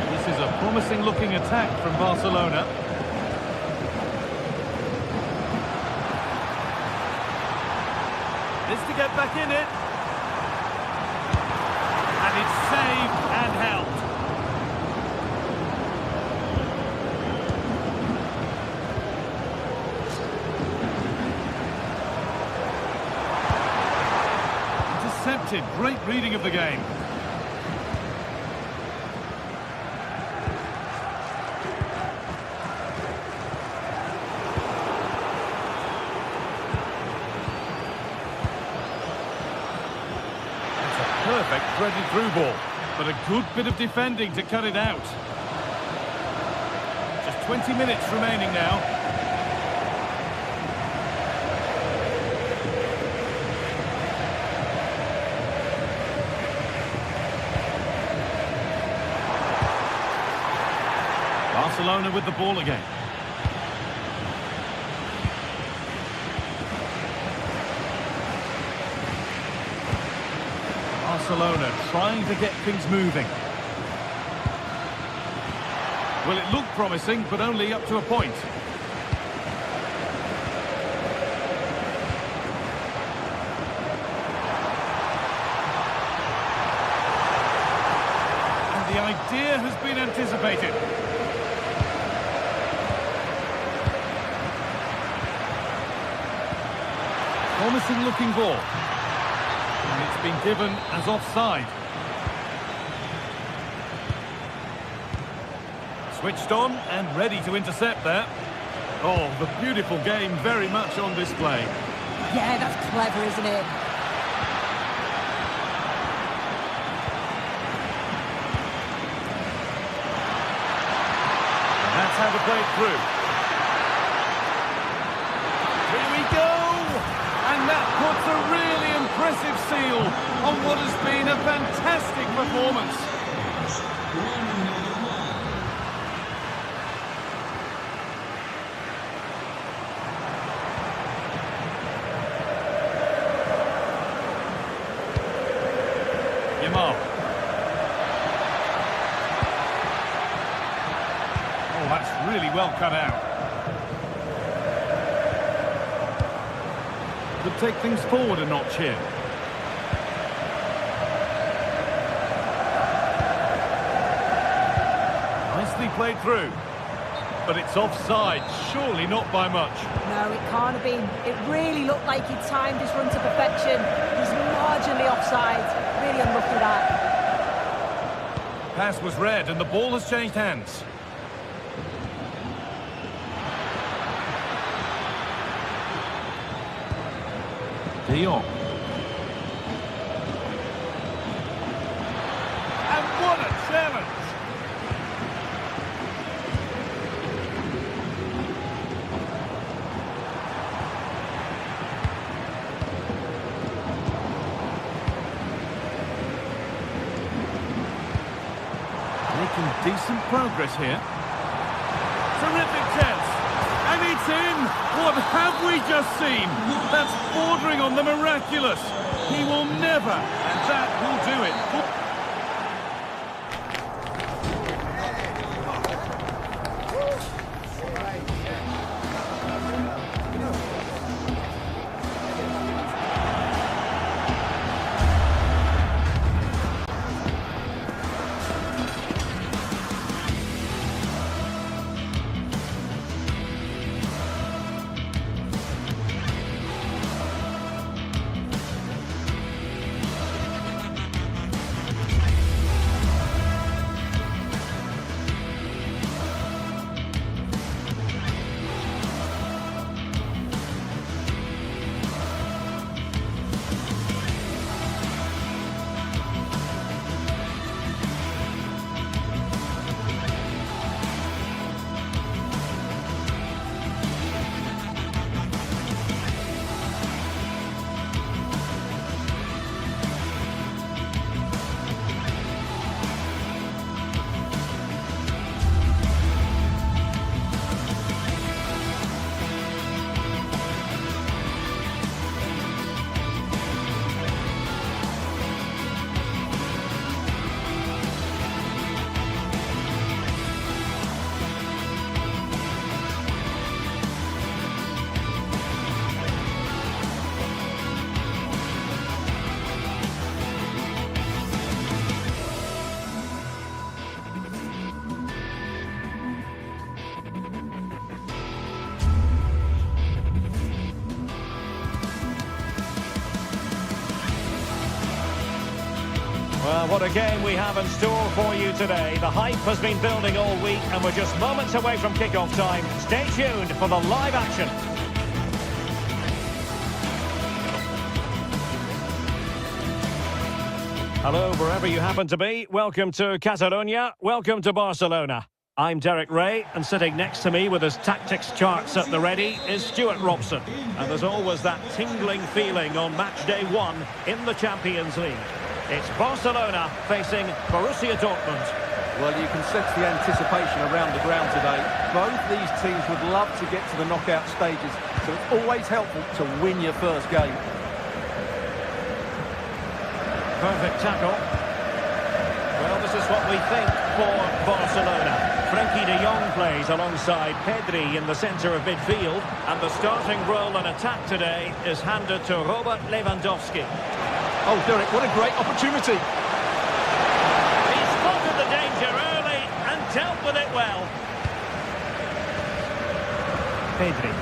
Speaker 1: This is a promising-looking attack from Barcelona. This to get back in it. And it's saved and helped. Intercepted. Great reading of the game. Perfect threaded through ball, but a good bit of defending to cut it out. Just 20 minutes remaining now. Barcelona with the ball again. Barcelona trying to get things moving. Well, it looked promising, but only up to a point. And the idea has been anticipated. Promising looking ball. And it's been given as offside. Switched on and ready to intercept there. Oh, the beautiful game very much on display.
Speaker 2: Yeah, that's clever, isn't it?
Speaker 1: And that's how to play it through. Here we go! And that puts a really impressive seal on what has been a fantastic performance. Oh, that's really well cut out. Could take things forward a notch here. Nicely played through. But it's offside, surely not by much.
Speaker 2: No, it can't have been. It really looked like he timed his run to perfection. He's marginally offside. Really unlucky that.
Speaker 1: Pass was read and the ball has changed hands. De Jong. And what a challenge! Making decent progress here. Terrific chance. And it's in! What have we just seen? That's bordering on the miraculous. He will never, and that will do it.
Speaker 3: Well, what a game we have in store for you today. The hype has been building all week and we're just moments away from kick-off time. Stay tuned for the live action. Hello, wherever you happen to be. Welcome to Catalonia. Welcome to Barcelona. I'm Derek Ray, and sitting next to me with his tactics charts at the ready is Stuart Robson. And there's always that tingling feeling on match day 1 in the Champions League. It's Barcelona facing Borussia Dortmund.
Speaker 4: Well, you can sense the anticipation around the ground today. Both these teams would love to get to the knockout stages, so it's always helpful to win your first game.
Speaker 3: Perfect tackle. Well, this is what we think for Barcelona. Frenkie de Jong plays alongside Pedri in the centre of midfield, and the starting role in attack today is handed to Robert Lewandowski.
Speaker 4: Oh, Derek, what a great opportunity.
Speaker 3: He spotted the danger early and dealt with it well. Pedri.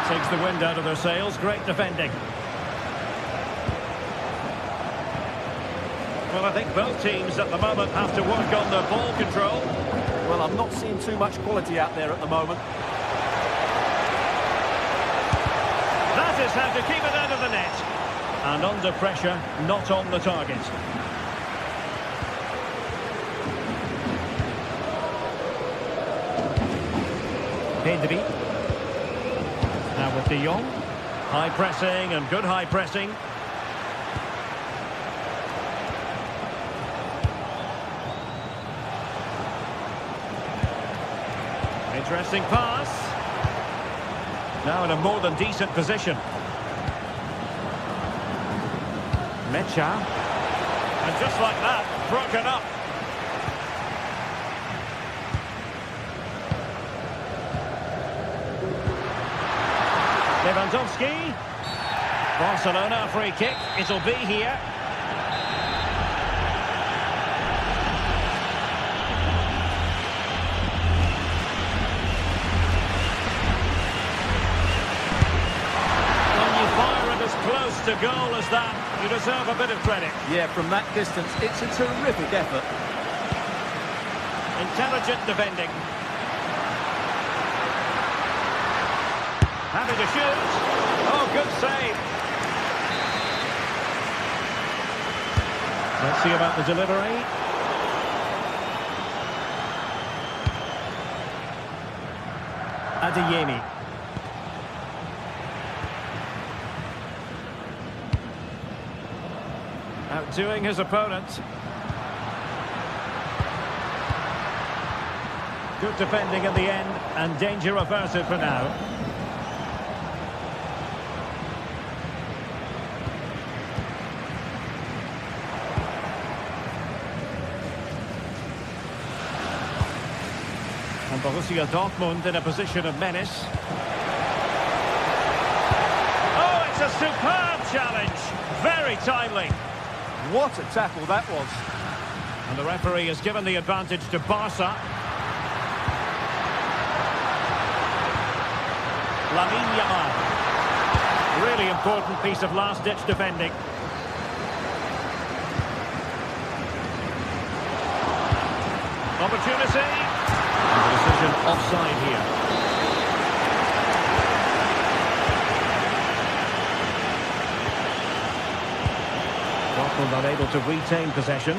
Speaker 3: Takes the wind out of their sails. Great defending. Well, I think both teams at the moment have to work on their ball control.
Speaker 4: Well, I'm not seeing too much quality out there at the moment.
Speaker 3: That is how to keep it out of the net. And under pressure, not on the target. Pedri. Now with de Jong. High pressing and good high pressing. Interesting pass. Now in a more than decent position. Mecha. And just like that, broken up. Lewandowski. Barcelona free kick. It'll be here. When you fire it as close to goal as that, you deserve a bit of credit.
Speaker 4: Yeah, from that distance, it's a terrific effort.
Speaker 3: Intelligent defending. Happy to shoot. Oh, good save. Let's see about the delivery. Adeyemi. Outdoing his opponent. Good defending in the end, and danger averted for now. And Borussia Dortmund in a position of menace. Oh, it's a superb challenge. Very timely.
Speaker 4: What a tackle that was.
Speaker 3: And the referee has given the advantage to Barca. Lamine Yamal. Really important piece of last-ditch defending. Opportunity. And the decision offside here. Dortmund unable to retain possession.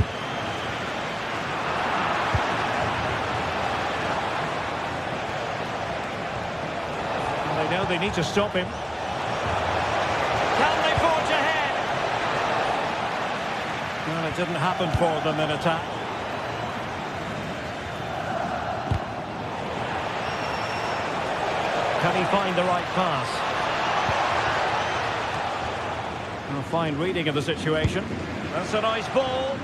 Speaker 3: And they know they need to stop him. Can they forge ahead? Well, it didn't happen for them in attack. Can he find the right pass? A fine reading of the situation. That's a nice ball.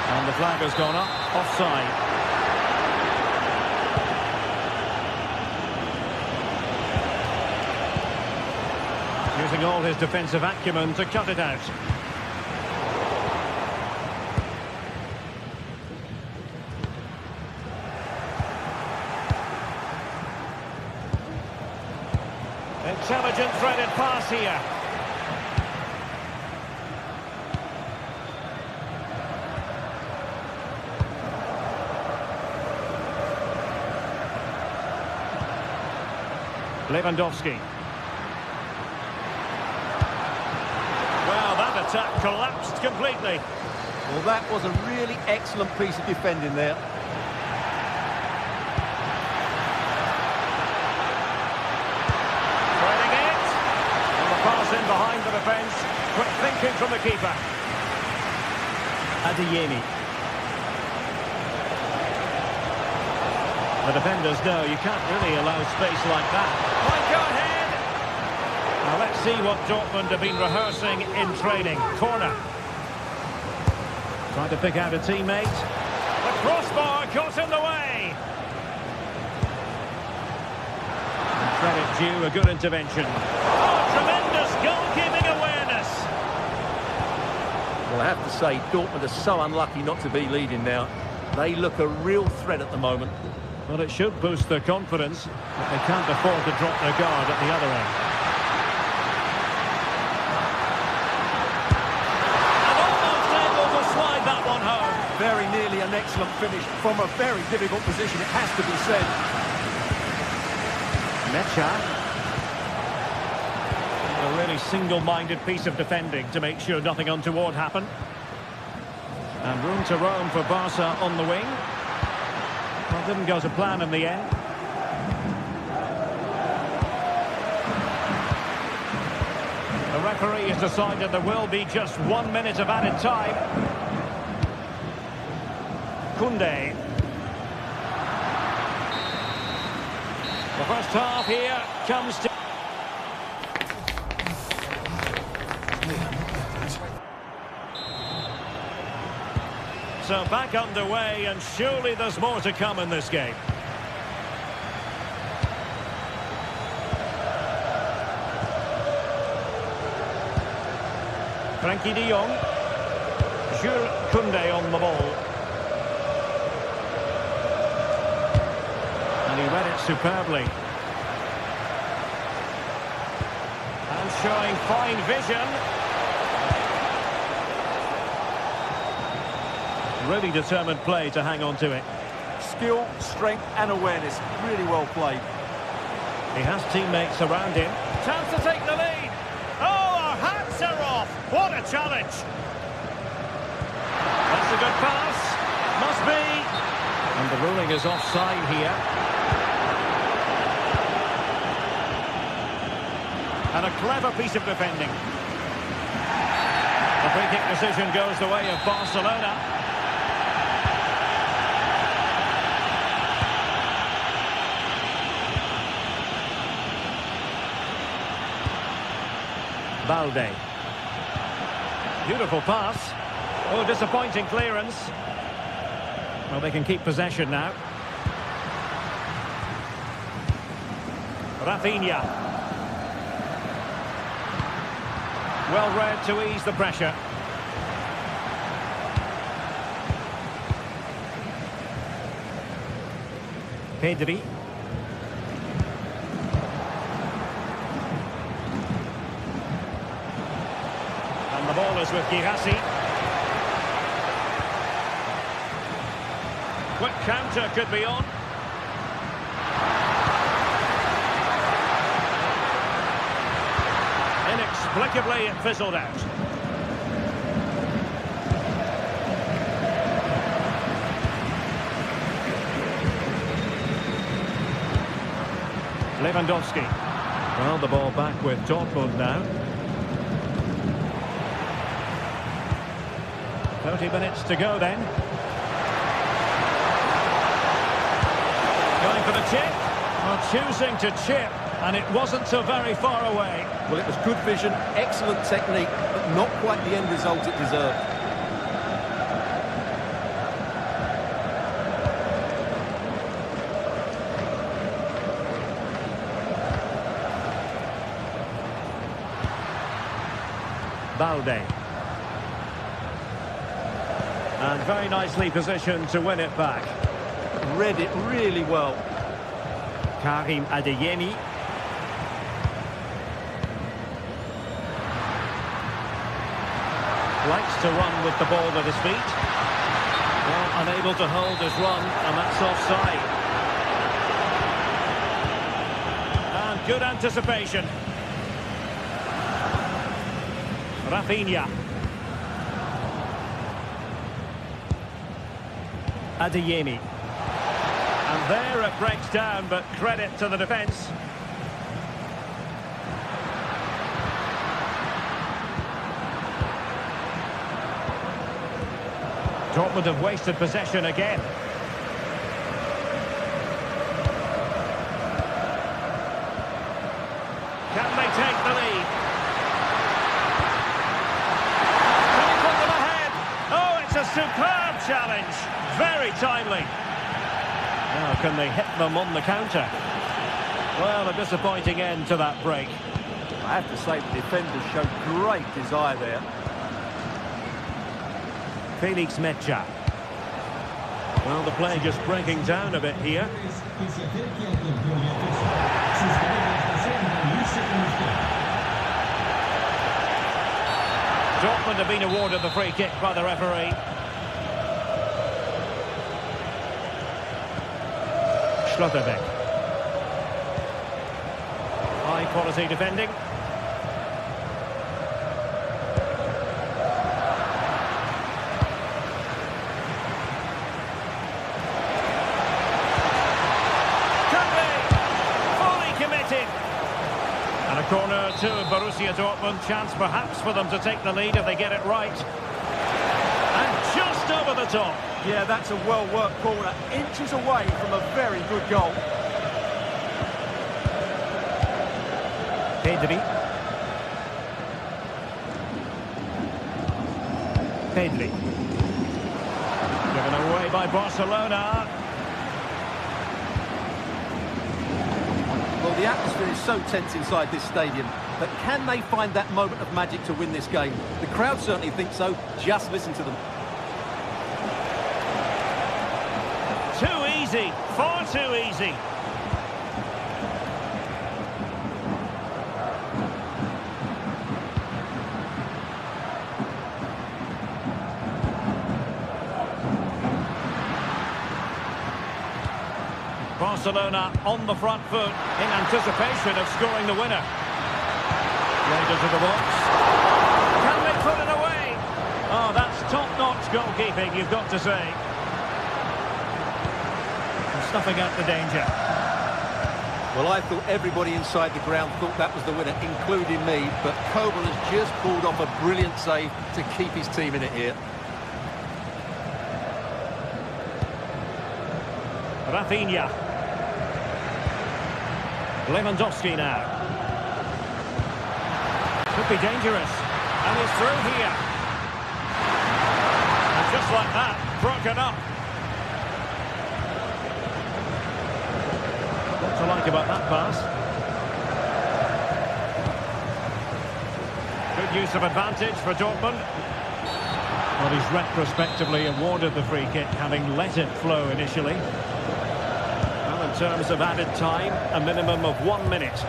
Speaker 3: And the flag has gone up. Offside. Using all his defensive acumen to cut it out. Intelligent threaded pass here. Lewandowski. Well, that attack collapsed completely.
Speaker 4: Well, that was a really excellent piece of defending there.
Speaker 3: Threading it. And the pass in behind the defence. Quick thinking from the keeper. Adeyemi. The defenders know you can't really allow space like that. Might go ahead. Now let's see what Dortmund have been rehearsing in training. Corner. Trying to pick out a teammate. The crossbar got in the way. And credit due, a good intervention. Oh, tremendous goalkeeping awareness.
Speaker 4: Well, I have to say, Dortmund are so unlucky not to be leading now. They look a real threat at the moment.
Speaker 3: Well, it should boost their confidence, but they can't afford to drop their guard at the other end. And almost able to slide that one home.
Speaker 4: Very nearly an excellent finish from a very difficult position, it has to be said.
Speaker 3: Mecha. A really single-minded piece of defending to make sure nothing untoward happened. And room to roam for Barca on the wing. Well, didn't go to plan in the end. The referee has decided there will be just 1 minute of added time. Koundé. The first half here comes to... So back underway, and surely there's more to come in this game. Frankie de Jong. Jules Koundé on the ball. And he read it superbly. And showing fine vision. Really determined play to hang on to it.
Speaker 6: Skill, strength and awareness. Really well played.
Speaker 3: He has teammates around him. Chance to take the lead. Oh, our hats are off. What a challenge. That's a good pass. Must be. And the ruling is offside here. And a clever piece of defending. The free kick decision goes the way of Barcelona. Balde. Beautiful pass. Oh, disappointing clearance. Well, they can keep possession now. Rafinha. Well read to ease the pressure. Pedri. The ball is with Girassi. Quick counter could be on. Inexplicably it fizzled out. Lewandowski. Well, the ball back with Dortmund now. 30 minutes to go then. Going for the chip. Well, choosing to chip, and it wasn't so very far away.
Speaker 4: Well, it was good vision, excellent technique, but not quite the end result it deserved.
Speaker 3: Balde. And very nicely positioned to win it back.
Speaker 4: Read it really well.
Speaker 3: Karim Adeyemi. Likes to run with the ball at his feet. Well, unable to hold his run, and that's offside. And good anticipation. Rafinha. Adeyemi. And there it breaks down, but credit to the defence. Dortmund have wasted possession again. Can they take the lead? Can he put them ahead? Oh, it's a superb challenge. Very timely. Now, can they hit them on the counter? Well, a disappointing end to that break.
Speaker 6: I have to say the defenders showed great desire there.
Speaker 3: Felix Mecha. Well, the play just breaking down a bit here. Dortmund have been awarded the free kick by the referee. Schlotterbeck. High quality defending. And a corner to Borussia Dortmund. Chance perhaps for them to take the lead if they get it right. And just over the top.
Speaker 6: Yeah, that's a well-worked corner. Inches away from a very good goal.
Speaker 3: Pedri. Given away by Barcelona.
Speaker 4: Well, the atmosphere is so tense inside this stadium, but can they find that moment of magic to win this game? The crowd certainly think so. Just listen to them.
Speaker 3: Too easy, far too easy. Barcelona on the front foot in anticipation of scoring the winner. Played into the box. Can they put it away? Oh, that's top-notch goalkeeping, you've got to say. And snuffing out the danger.
Speaker 4: Well, I thought everybody inside the ground thought that was the winner, including me, but Kobel has just pulled off a brilliant save to keep his team in it here.
Speaker 3: Rafinha. Lewandowski now. Could be dangerous. And he's through here. And just like that, broken up. What to like about that pass? Good use of advantage for Dortmund. Well, he's retrospectively awarded the free kick, having let it flow initially. In terms of added time, a minimum of 1 minute.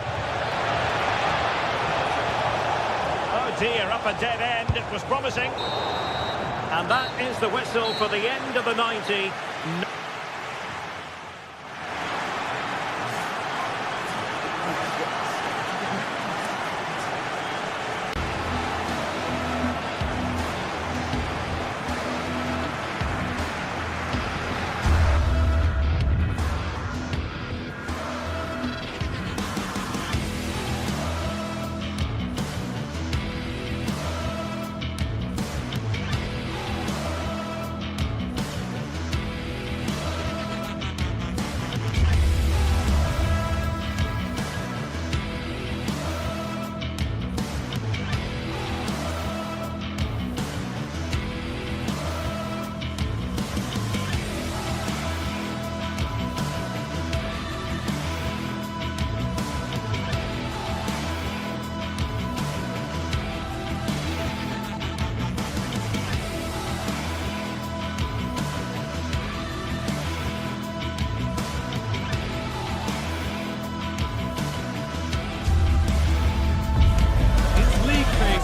Speaker 3: Oh dear, up a dead end, it was promising. And that is the whistle for the end of the 90.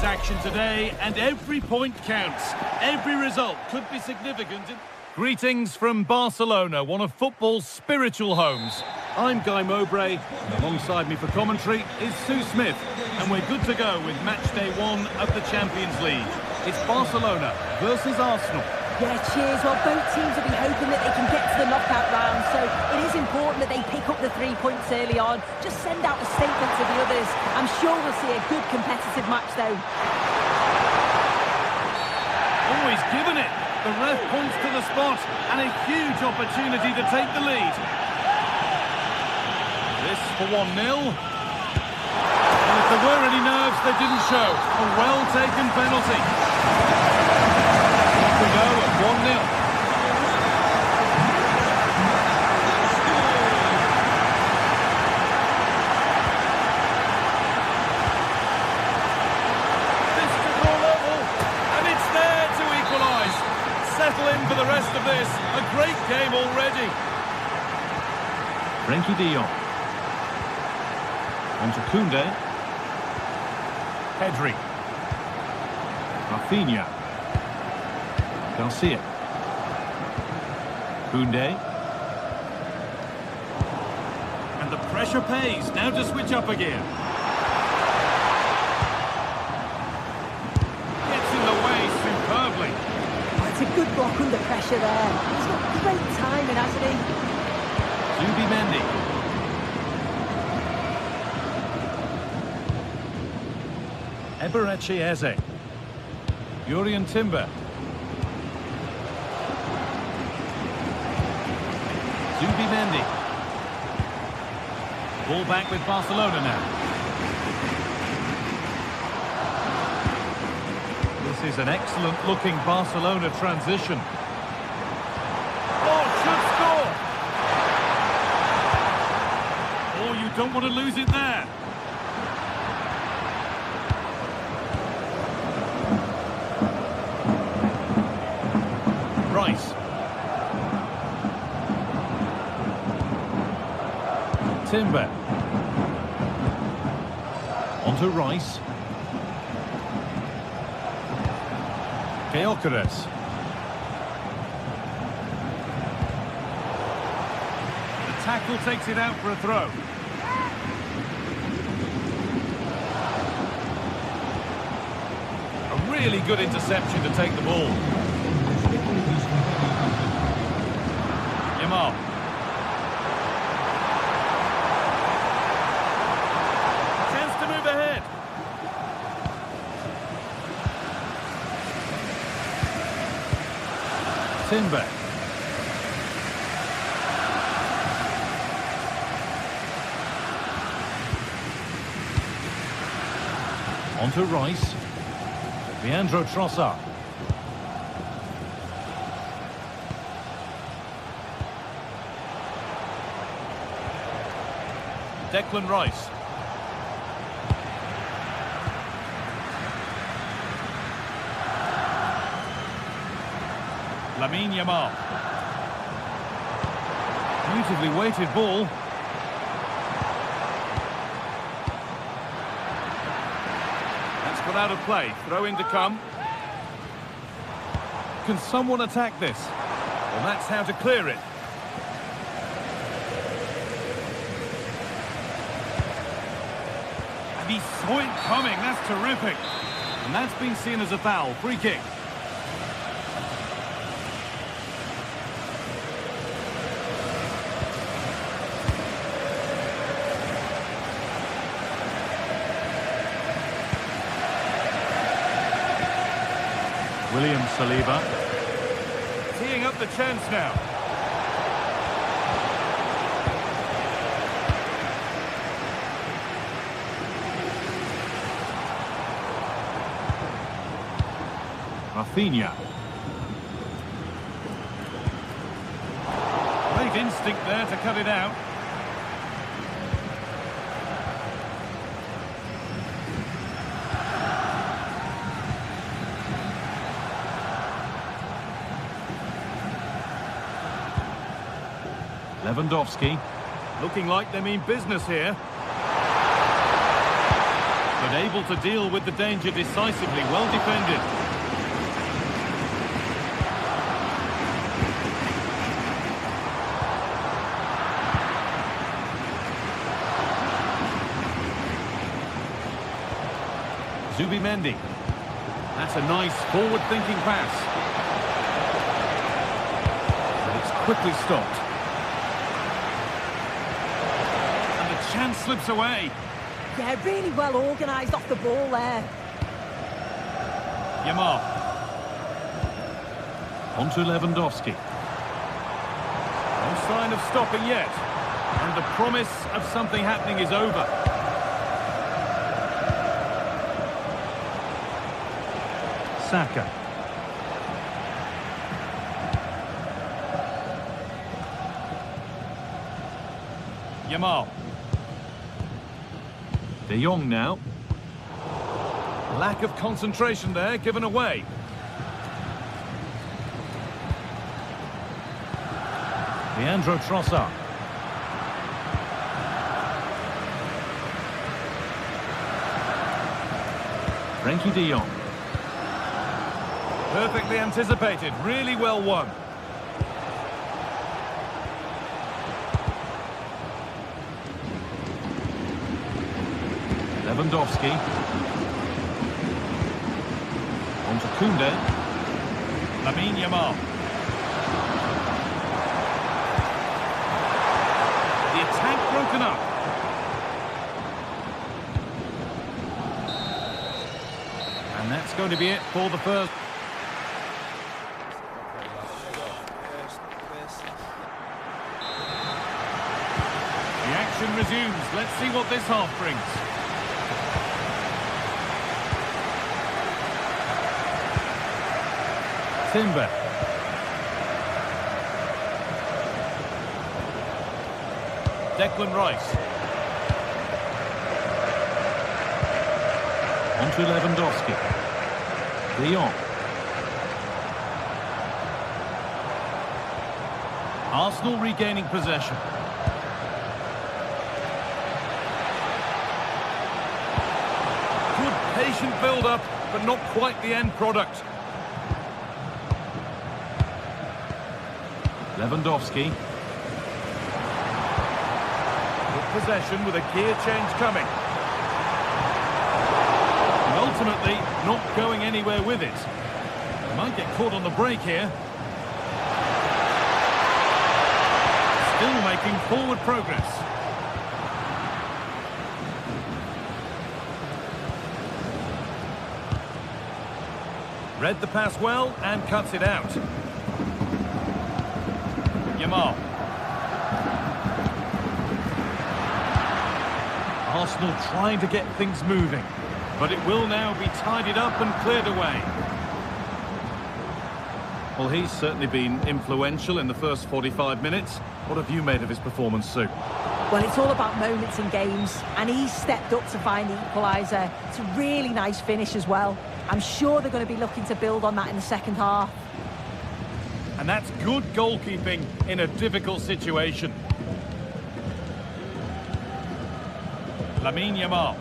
Speaker 1: Action today, and every point counts. Every result could be significant. Greetings from Barcelona, one of football's spiritual homes. I'm Guy Mowbray, and alongside me for commentary is Sue Smith, and we're good to go with match day 1 of the Champions League. It's Barcelona versus Arsenal.
Speaker 2: Yeah, cheers. Well, both teams will be hoping that they can get to the knockout round, so it is important that they pick up the 3 points early on. Just send out a statement to the others. I'm sure we'll see a good competitive match, though.
Speaker 1: Always given it. The ref points to the spot, and a huge opportunity to take the lead. This for 1-0. And if there were any nerves, they didn't show. A well-taken penalty. Off we go at 1-0. This could go level, and it's there to equalise. Settle in for the rest of this. A great game already. Frenkie de Jong. On to Koundé. Pedri. Rafinha. Garcia. Koundé. And the pressure pays. Now to switch up again. Gets in the way superbly.
Speaker 2: Oh, it's a good block under pressure there. He's got great timing, hasn't he?
Speaker 1: Zubimendi. Eberechi Eze. Jurrien Timber. Zubimendi. Ball back with Barcelona now. This is an excellent looking Barcelona transition. Oh, should score! Oh, you don't want to lose it there. Rice. Timber. Onto Rice. Gyökeres. The tackle takes it out for a throw. A really good interception to take the ball. Yamal. Chance to move ahead. Timber. Onto Rice. Leandro Trossard. Declan Rice. Lamine Yamal. Beautifully weighted ball. That's got out of play. Throw in to come. Can someone attack this? Well, that's how to clear it. And he saw it coming. That's terrific. And that's been seen as a foul. Free kick. William Saliba. Teeing up the chance now. Rafinha. Great instinct there to cut it out. Lewandowski, looking like they mean business here. But able to deal with the danger decisively, well defended. Zubimendi. That's a nice forward-thinking pass. And it's quickly stopped. And the chance slips away.
Speaker 2: Yeah, really well organised off the ball there.
Speaker 1: Yamal. On to Lewandowski. No sign of stopping yet. And the promise of something happening is over. Saka. Yamal. De Jong now. Lack of concentration there, given away. Leandro Trossard. Frenkie de Jong. Perfectly anticipated, really well won. Lewandowski. On to Koundé. Lamine Yamal. The attack broken up. And that's going to be it for the first. The action resumes. Let's see what this half brings. Timber. Declan Rice. On to Lewandowski. De Jong. Arsenal regaining possession. Good patient build-up, but not quite the end product. Lewandowski. Good possession with a gear change coming. And ultimately, not going anywhere with it. Might get caught on the break here. Still making forward progress. Read the pass well and cuts it out. Yamal. Arsenal trying to get things moving, but it will now be tidied up and cleared away. Well, he's certainly been influential in the first 45 minutes. What have you made of his performance, Sue?
Speaker 2: Well, it's all about moments in games, and he's stepped up to find the equaliser. It's a really nice finish as well. I'm sure they're going to be looking to build on that in the second half.
Speaker 1: And that's good goalkeeping in a difficult situation. Lamine Yamal.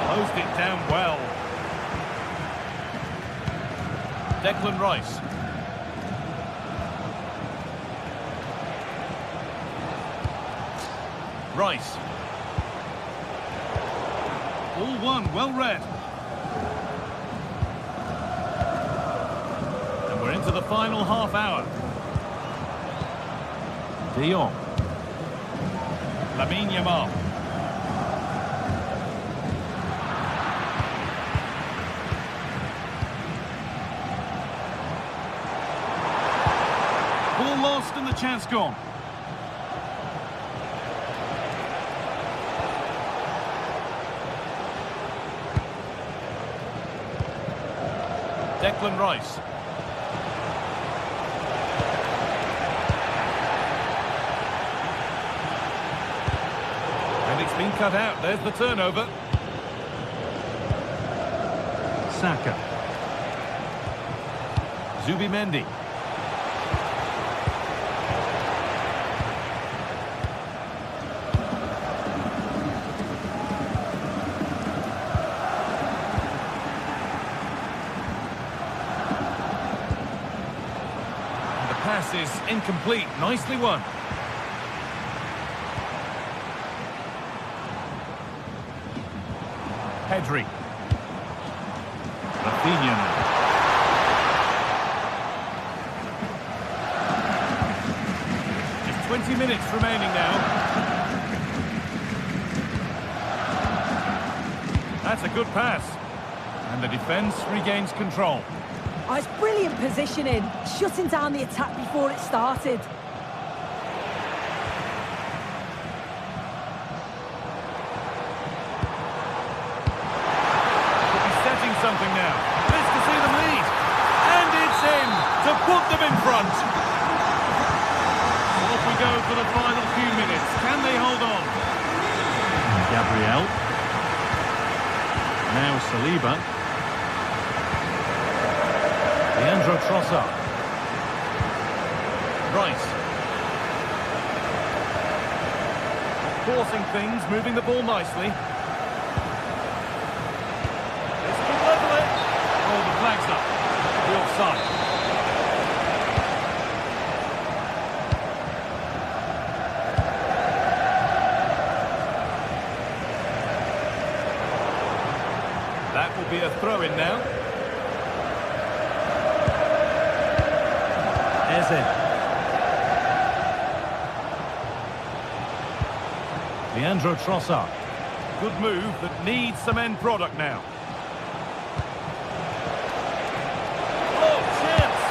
Speaker 1: Closed it down well. Declan Rice. Rice. All one, well read. And we're into the final half hour. De Jong. Lamine Yamal. Ball lost and the chance gone. Declan Rice. And it's been cut out. There's the turnover. Saka. Zubimendi. Pass is incomplete. Nicely won. Pedri. Rafinha now. Just 20 minutes remaining now. That's a good pass. And the defence regains control.
Speaker 2: Oh, it's brilliant positioning, shutting down the attack before it started.
Speaker 1: Could be setting something now. This to see them lead. And it's in to put them in front. Off we go for the final few minutes. Can they hold on? Gabriel. Now Saliba. Leandro Trossard. Rice. Forcing things, moving the ball nicely. This could level it. Oh, the flag's up. The offside. That will be a throw-in now. Eze. Leandro Trossard. Good move that needs some end product now. Oh, chance!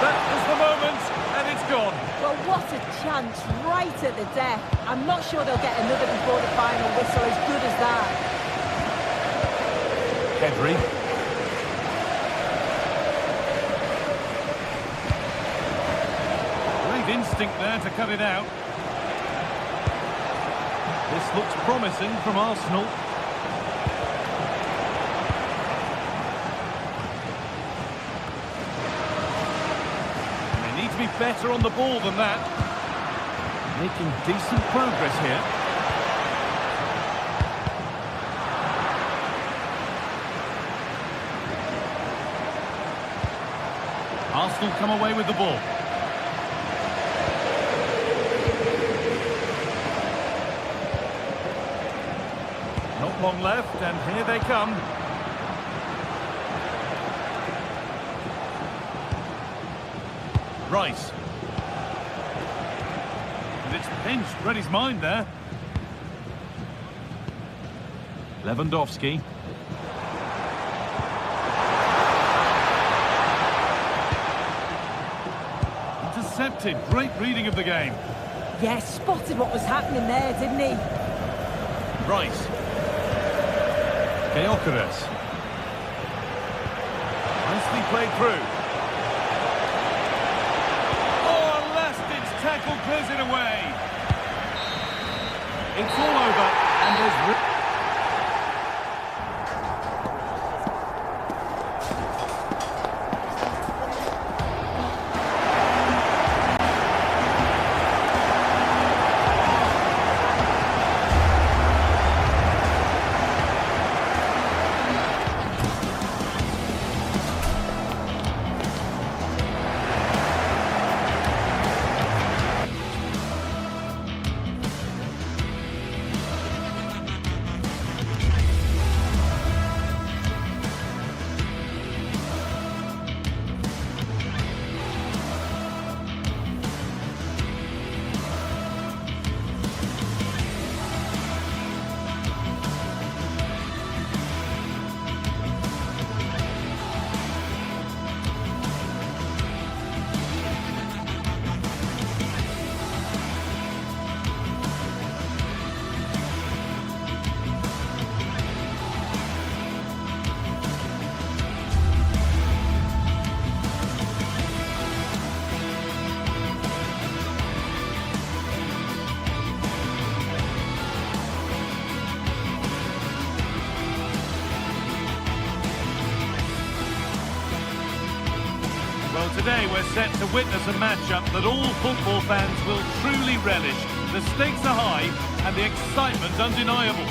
Speaker 1: That was the moment, and it's gone.
Speaker 2: Well, what a chance right at the death. I'm not sure they'll get another before the final whistle as good as that.
Speaker 1: Pedri. Great instinct there to cut it out. This looks promising from Arsenal. And they need to be better on the ball than that. Making decent progress here. Arsenal come away with the ball. Not long left, and here they come. Rice. And it's pinched, read his mind there. Lewandowski. Intercepted, great reading of the game.
Speaker 2: Yeah, spotted what was happening there, didn't he?
Speaker 1: Rice. Gyökeres. Nicely played through. Oh, a last-ditch tackle clears it away. It's all over, and there's... Well, today we're set to witness a matchup that all football fans will truly relish. The stakes are high and the excitement undeniable.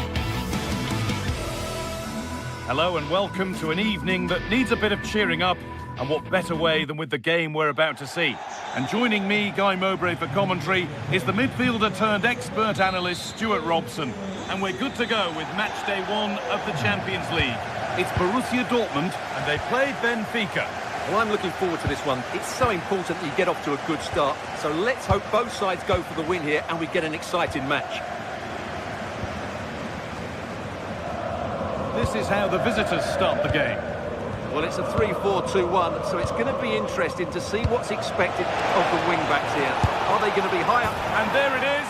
Speaker 1: Hello and welcome to an evening that needs a bit of cheering up, and what better way than with the game we're about to see. And joining me, Guy Mowbray, for commentary is the midfielder turned expert analyst Stuart Robson. And we're good to go with match day 1 of the Champions League. It's Borussia Dortmund, and they play Benfica.
Speaker 4: Well, I'm looking forward to this one. It's so important that you get off to a good start. So let's hope both sides go for the win here and we get an exciting match.
Speaker 1: This is how the visitors start the game.
Speaker 4: Well, it's a 3-4-2-1, so it's going to be interesting to see what's expected of the wing-backs here. Are they going to be high up?
Speaker 1: And there it is.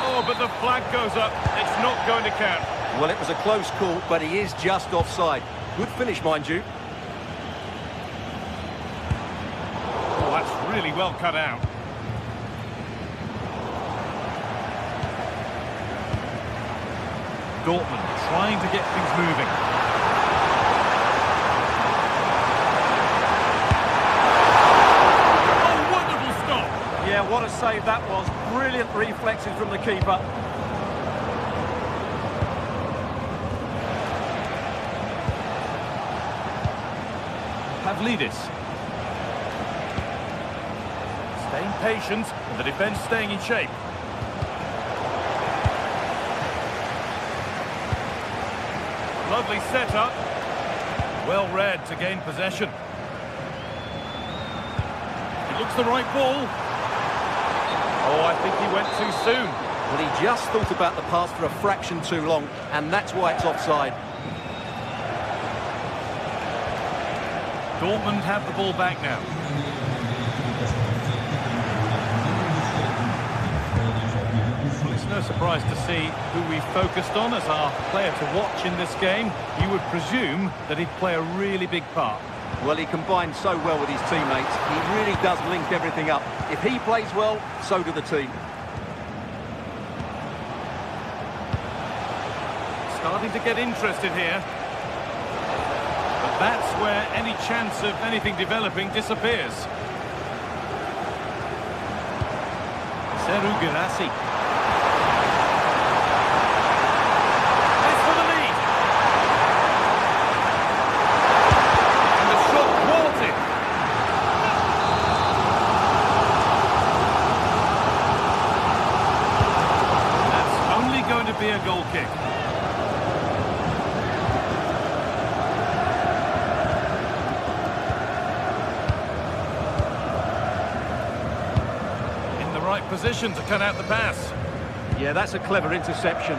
Speaker 1: Oh, but the flag goes up. It's not going to count.
Speaker 4: Well, it was a close call, but he is just offside. Good finish, mind you.
Speaker 1: Oh, that's really well cut out. Dortmund trying to get things moving. Oh, wonderful stop.
Speaker 6: Yeah, what a save that was. Brilliant reflexes from the keeper.
Speaker 1: Pavlidis. Staying patient, and the defence staying in shape. Lovely setup. Well read to gain possession. It looks the right ball. Oh, I think he went too soon.
Speaker 4: Well, he just thought about the pass for a fraction too long, and that's why it's offside.
Speaker 1: Dortmund have the ball back now. Well, it's no surprise to see who we focused on as our player to watch in this game. You would presume that he'd play a really big part.
Speaker 4: Well, he combines so well with his teammates. He really does link everything up. If he plays well, so do the team.
Speaker 1: Starting to get interested here. But that's where any chance of anything developing disappears. Seru Girassi. It's for the lead. And the shot thwarted. That's only going to be a goal kick. Position to cut out the pass.
Speaker 4: Yeah, that's a clever interception.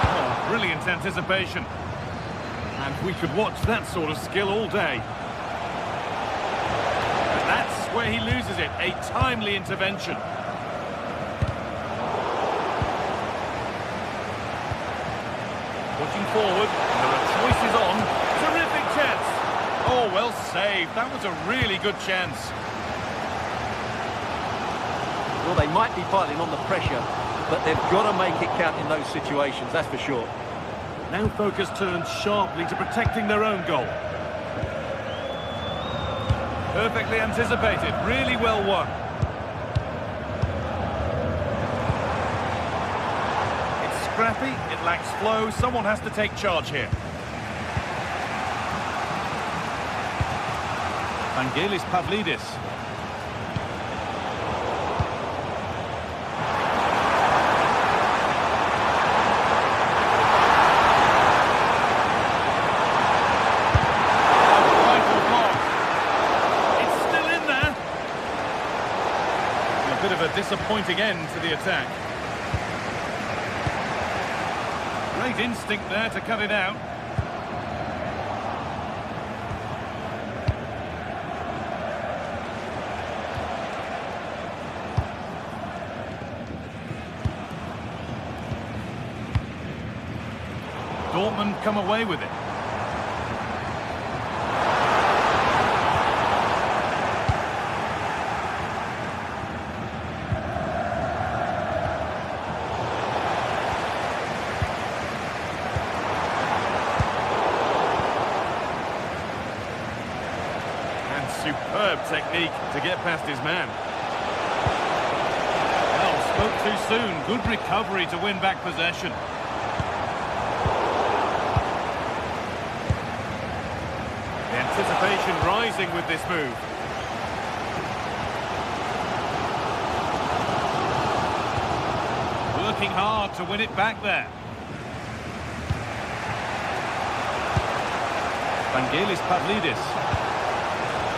Speaker 1: Oh, brilliant anticipation. And we could watch that sort of skill all day. And that's where he loses it. A timely intervention. Looking forward, there are choices on. Terrific chance. Oh, well saved. That was a really good chance.
Speaker 4: Well, they might be piling on the pressure, but they've got to make it count in those situations, that's for sure.
Speaker 1: Now focus turns sharply to protecting their own goal. Perfectly anticipated. Really well won. Scrappy, it lacks flow, someone has to take charge here. Vangelis Pavlidis. It's still in there. A bit of a disappointing end to the attack. Great instinct there to cut it out. Dortmund come away with it. Superb technique to get past his man. Well, spoke too soon. Good recovery to win back possession. The anticipation rising with this move. working hard to win it back there. Vangelis Pavlidis.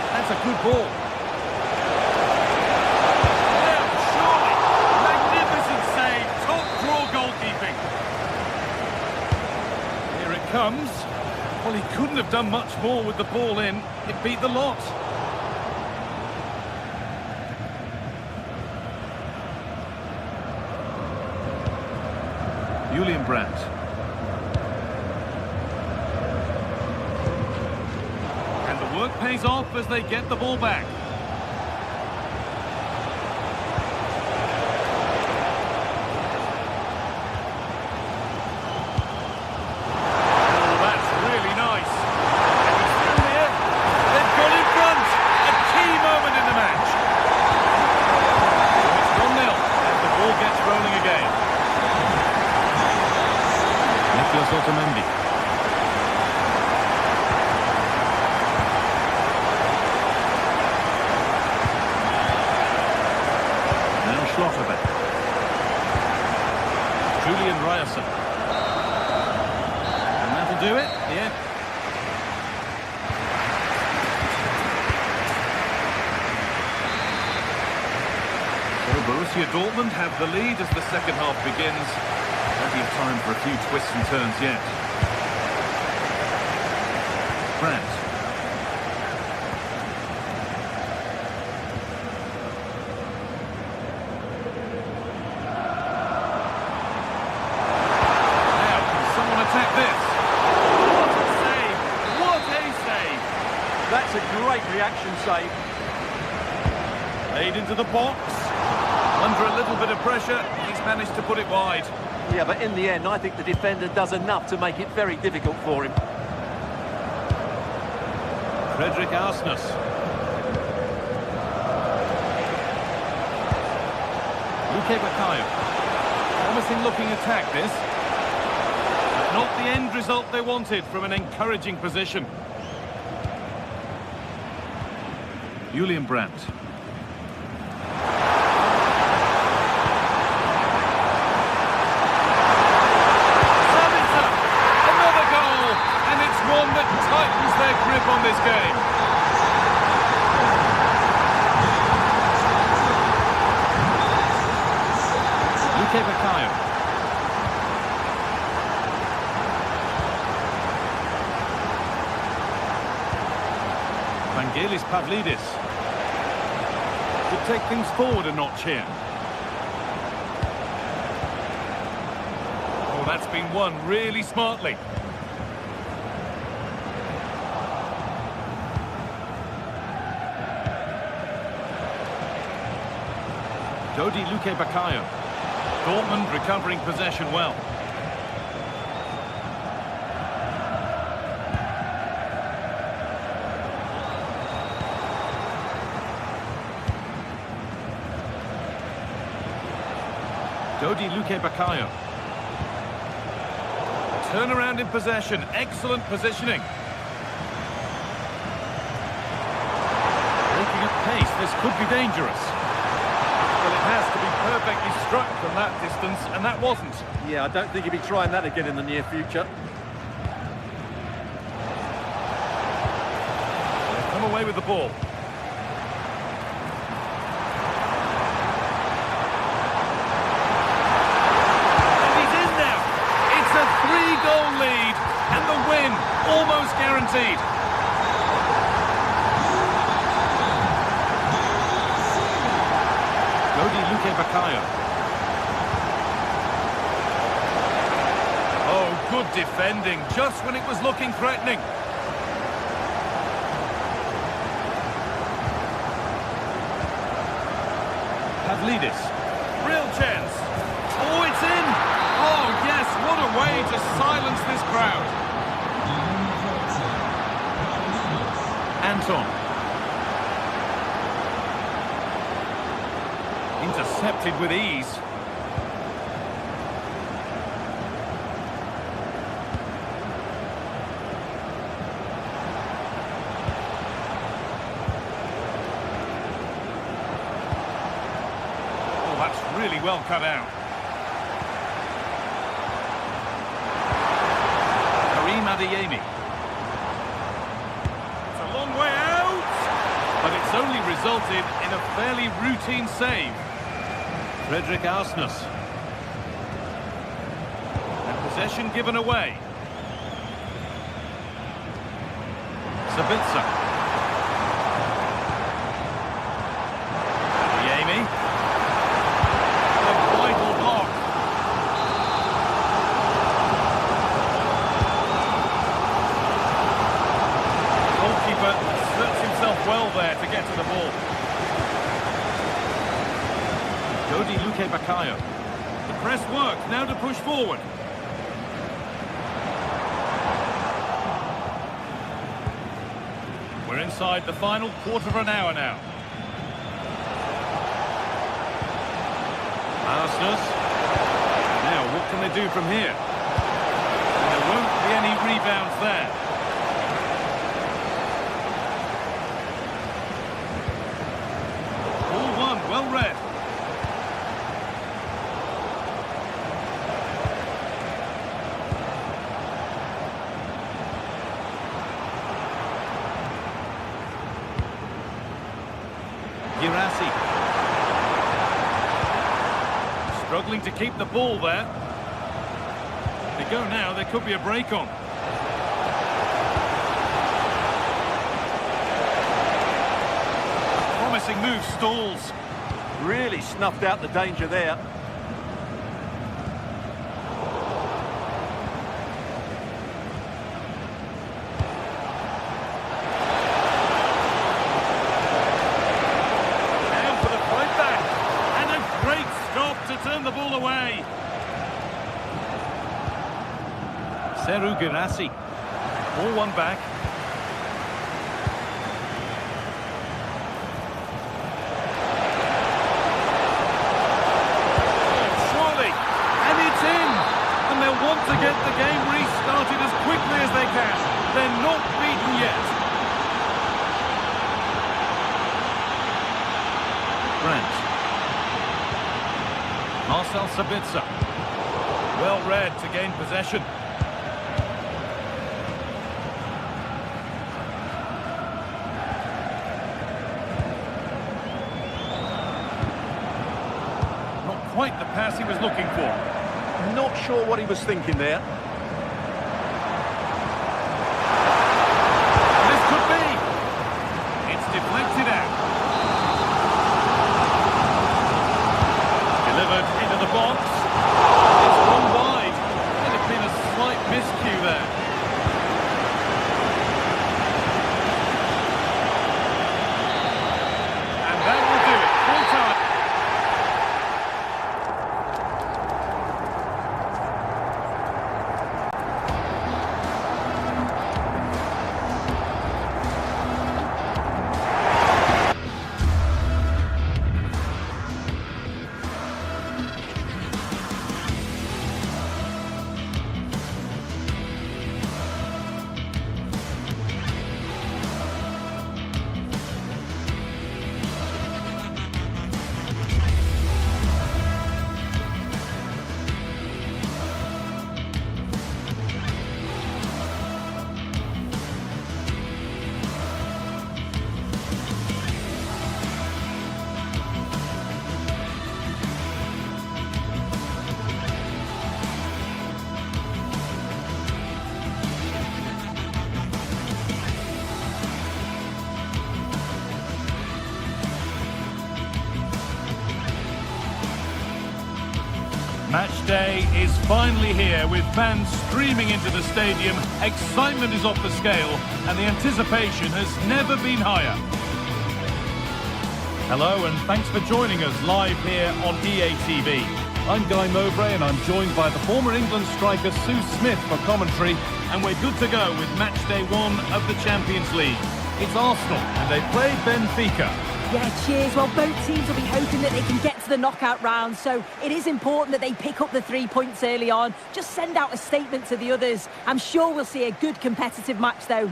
Speaker 1: That's a good ball. Yeah, surely. Magnificent save. Top draw goalkeeping. Here it comes. Well, he couldn't have done much more with the ball in. It beat the lot. Julian Brandt. And the work pays off as they get the ball back. Oh, that's really nice. And he's still here. They've got in front. A key moment in the match. So it's 1-0 as the ball gets rolling again. Nicolas Otamendi. Now Schlotterbeck. Julian Ryerson. And that'll do it, yeah. So Borussia Dortmund have the lead as the second half begins. Plenty of time for a few twists and turns yet. Brandt. Now, can someone attack this? What a save! What a save!
Speaker 6: That's a great reaction save.
Speaker 1: Laid into the box. Under a little bit of pressure, he's managed to put it wide.
Speaker 6: Yeah, but in the end, I think the defender does enough to make it very difficult for him.
Speaker 1: Frederick Arsnes. Luque Baccaio. Promising looking attack this. But not the end result they wanted from an encouraging position. Julian Brandt. One that tightens their grip on this game. Luque Baccaio. Vangelis Pavlidis. Could take things forward a notch here. Oh, that's been won really smartly. Dodi Luque Baccaio. Dortmund recovering possession well. Dodi Luque Baccaio. Turnaround in possession. Excellent positioning. Breaking at pace. This could be dangerous. Well, it has to be perfectly struck from that distance, and that wasn't.
Speaker 6: Yeah, I don't think he'll be trying that again in the near future.
Speaker 1: They've come away with the ball. And he's in now. It's a 3-goal lead, and the win almost guaranteed. Dodi Luque Baccaio. Oh, good defending, just when it was looking threatening. Pavlidis. Real chance. Oh, it's in. Oh, yes, what a way to silence this crowd. Anton. Intercepted with ease. Oh, that's really well cut out. Adeyemi. It's a long way out, but it's only resulted in a fairly routine save. Frederick Arsnus. And possession given away. Sabitzer. Adeyemi. A vital block. Goalkeeper asserts himself well there to get to the ball. Dodi Luque Bakayo. The press works, now to push forward. We're inside the final quarter of an hour now. Arsnus. Now, what can they do from here? There won't be any rebounds there. Ball one, well read. Girassi. Struggling to keep the ball there. They go now, there could be a break on. A promising move stalls.
Speaker 6: Really snuffed out the danger there.
Speaker 1: Turn the ball away. Seru Girassi. Ball one back. Oh, surely. And it's in. And they'll want to get the game restarted as quickly as they can. They're not beaten yet. Brandt. Marcel Sabitzer. Well read to gain possession. Not quite the pass he was looking for.
Speaker 6: Not sure what he was thinking there.
Speaker 1: This could be. It's deflected out. Delivered into the box. It's gone wide. Could have been a slight miscue there. And that will do it. Full time. Match day is finally here with fans streaming into the stadium. Excitement is off the scale and the anticipation has never been higher. Hello and thanks for joining us live here on EA TV. I'm Guy Mowbray and I'm joined by the former England striker Sue Smith for commentary, and we're good to go with match day one of the Champions League. It's Arsenal and they play Benfica.
Speaker 2: Yeah, cheers. Well, both teams will be hoping that they can get to the knockout round, so it is important that they pick up the 3 points early on. Just send out a statement to the others. I'm sure we'll see a good competitive match, though.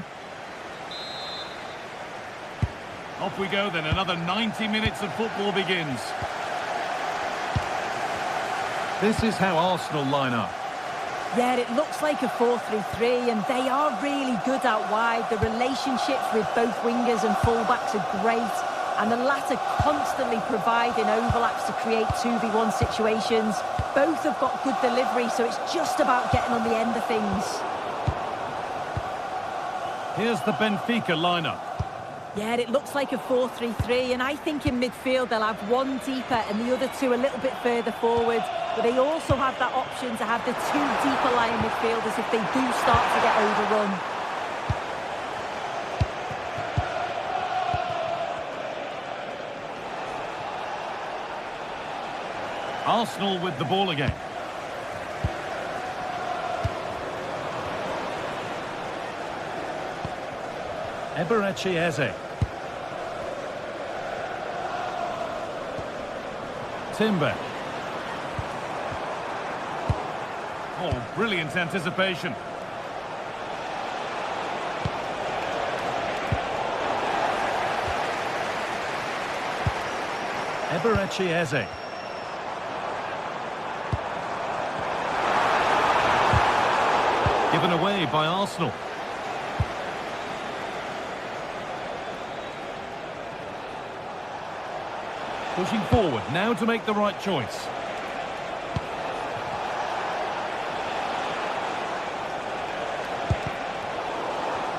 Speaker 1: Off we go then, another 90 minutes of football begins. This is how Arsenal line up.
Speaker 2: Yeah, it looks like a 4-3-3, and they are really good out wide. The relationships with both wingers and fullbacks are great, and the latter constantly providing overlaps to create 2v1 situations. Both have got good delivery, so it's just about getting on the end of things.
Speaker 1: Here's the Benfica lineup.
Speaker 2: Yeah, it looks like a 4-3-3, and I think in midfield they'll have one deeper and the other two a little bit further forward. But they also have that option to have the two deeper lying midfielders if they do start to get overrun.
Speaker 1: Arsenal with the ball again. Eberechi Eze. Timber. Oh, brilliant anticipation. Eberechi Eze. Given away by Arsenal. Pushing forward, now to make the right choice.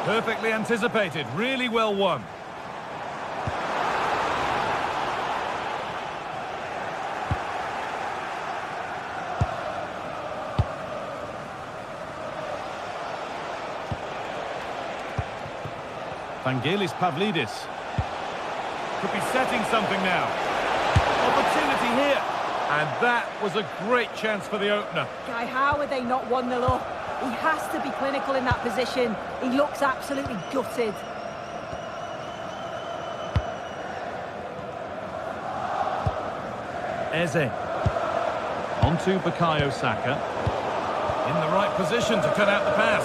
Speaker 1: Perfectly anticipated, really well won. Vangelis Pavlidis. Could be setting something now. Opportunity here. And that was a great chance for the opener.
Speaker 2: Guy, how are they not 1-0 up? He has to be clinical in that position. He looks absolutely gutted.
Speaker 1: Eze. On to Bukayo Saka. In the right position to cut out the pass.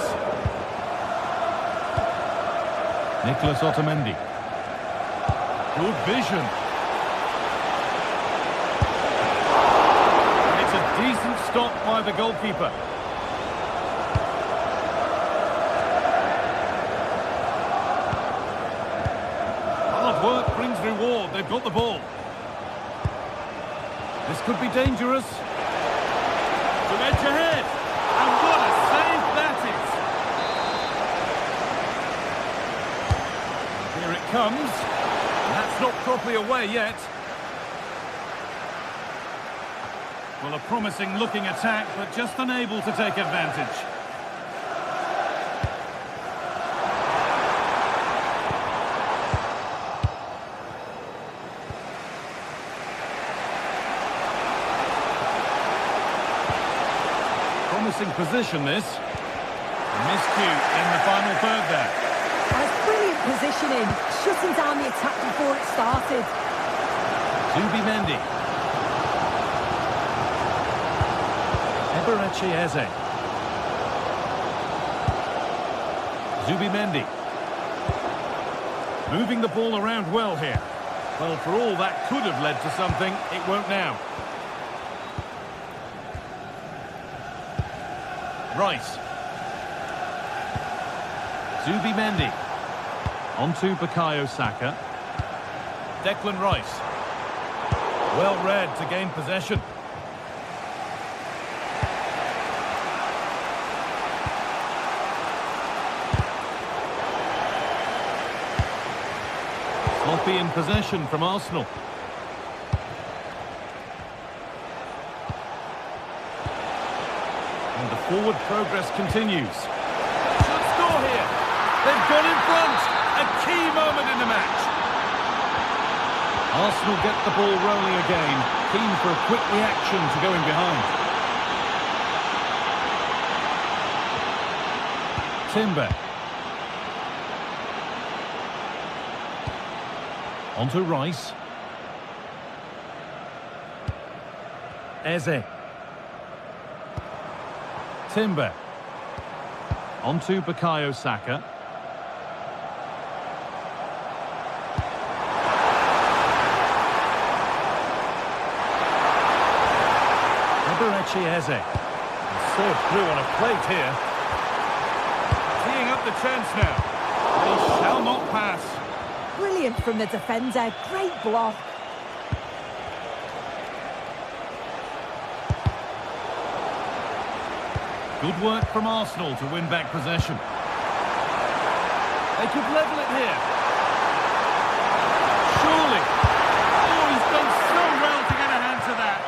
Speaker 1: Nicholas Otamendi. Good vision. And it's a decent stop by the goalkeeper. Hard work brings reward. They've got the ball. This could be dangerous. To edge ahead. And what a save that is. Here it comes. That's not properly away yet. Well, a promising looking attack, but just unable to take advantage. Promising position, this. Miscue in the final third there.
Speaker 2: That's brilliant positioning, shutting down the attack before it started.
Speaker 1: Zubimendi. Eberechi Eze. Zubimendi. Moving the ball around well here. Well, for all that could have led to something, it won't now. Rice. Zubimendi. On to Bukayo Saka. Declan Rice. Well read to gain possession. Sloppy in possession from Arsenal. And the forward progress continues. Should score here. They've gone in front. A key moment in the match. Arsenal get the ball rolling again. Keen for a quick reaction to going behind. Timber. On to Rice. Eze. Timber. On to Bukayo Saka. Eberechi Eze. Served through on a plate here. Teeing up the chance now. He shall not pass.
Speaker 2: Brilliant from the defender. Great block.
Speaker 1: Good work from Arsenal to win back possession. They could level it here. Surely. Oh, he's done so well to get a hand to that.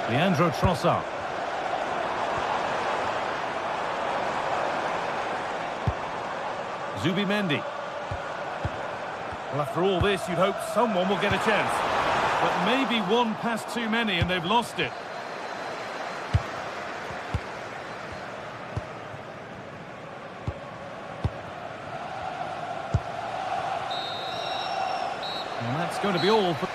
Speaker 1: Leandro Trossard. Zubimendi. Well, after all this, you'd hope someone will get a chance. But maybe one pass too many and they've lost it. And that's going to be all for...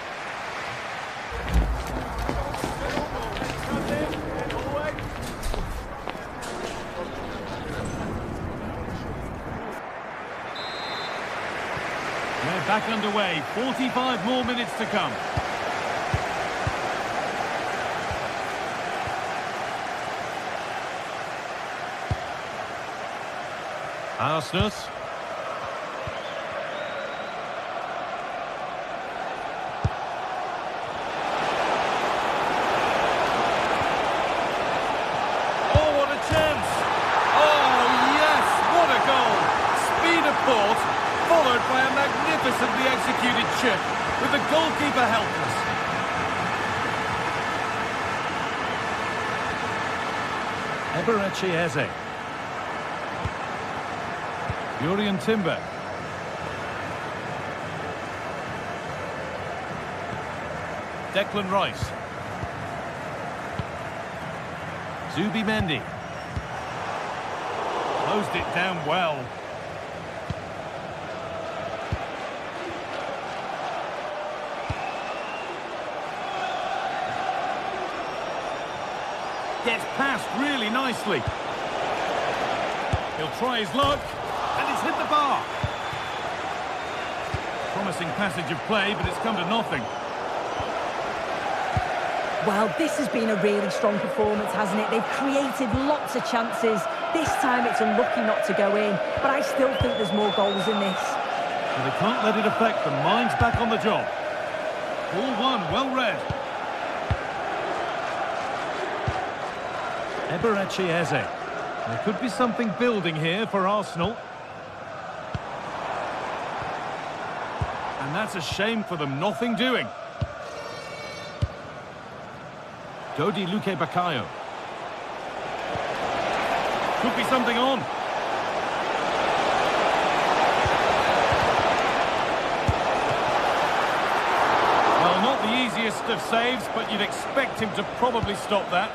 Speaker 1: They're back underway. 45 more minutes to come. Arsenal. Oh, what a chance! Oh, yes! What a goal! Speed of thought, followed by a magnificently executed chip, with the goalkeeper helpless. Eberechi Eze. Jurien Timber. Declan Rice. Zubimendi. Closed it down well. Gets past really nicely. He'll try his luck. And it's hit the bar. Promising passage of play, but it's come to nothing.
Speaker 2: Well, this has been a really strong performance, hasn't it? They've created lots of chances. This time it's unlucky not to go in, but I still think there's more goals in this.
Speaker 1: And they can't let it affect them. Mind's back on the job. Ball one, well read. Eberechi Eze. There could be something building here for Arsenal. And that's a shame for them, nothing doing. Dodi Luque Bakayo. Could be something on. Well, not the easiest of saves, but you'd expect him to probably stop that.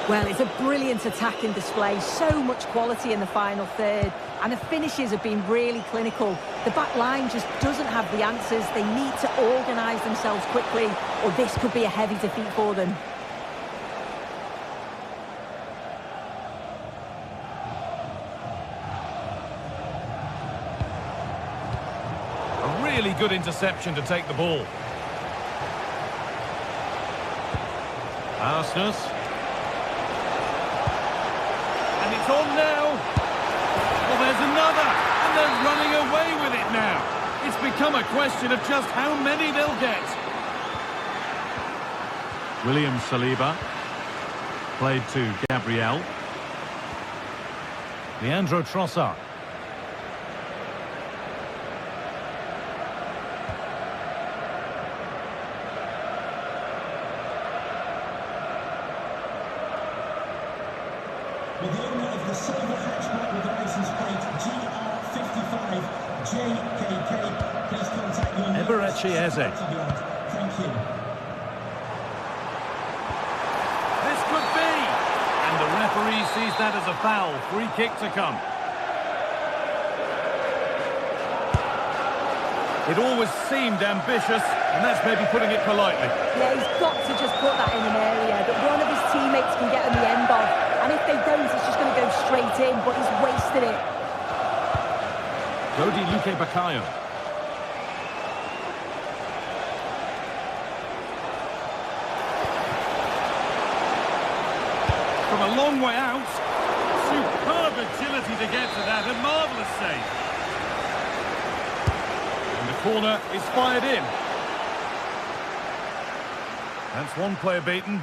Speaker 2: Well, it's a brilliant attacking display, so much quality in the final third, and the finishes have been really clinical. The back line just doesn't have the answers. They need to organise themselves quickly, or this could be a heavy defeat for them.
Speaker 1: A really good interception to take the ball. Arsenal. And it's on now. Well, there's another. And they're running away with it now. It's become a question of just how many they'll get. William Saliba. Played to Gabriel. Leandro Trossard.
Speaker 5: With the owner of the silver hatchback with the license plate GR55 JKK, please contact your
Speaker 1: Eberechi Eze.
Speaker 5: Thank you.
Speaker 1: This could be. And the referee sees that as a foul. Free kick to come. It always seemed ambitious, and that's maybe putting it politely.
Speaker 2: Yeah, he's got to just put that in an area that one of his teammates can get on the end of. And if they don't, it's just going to go straight in, but he's wasted it.
Speaker 1: Godi Luque Baccaio. From a long way out. Superb agility to get to that. A marvellous save. And the corner is fired in. That's one player beaten.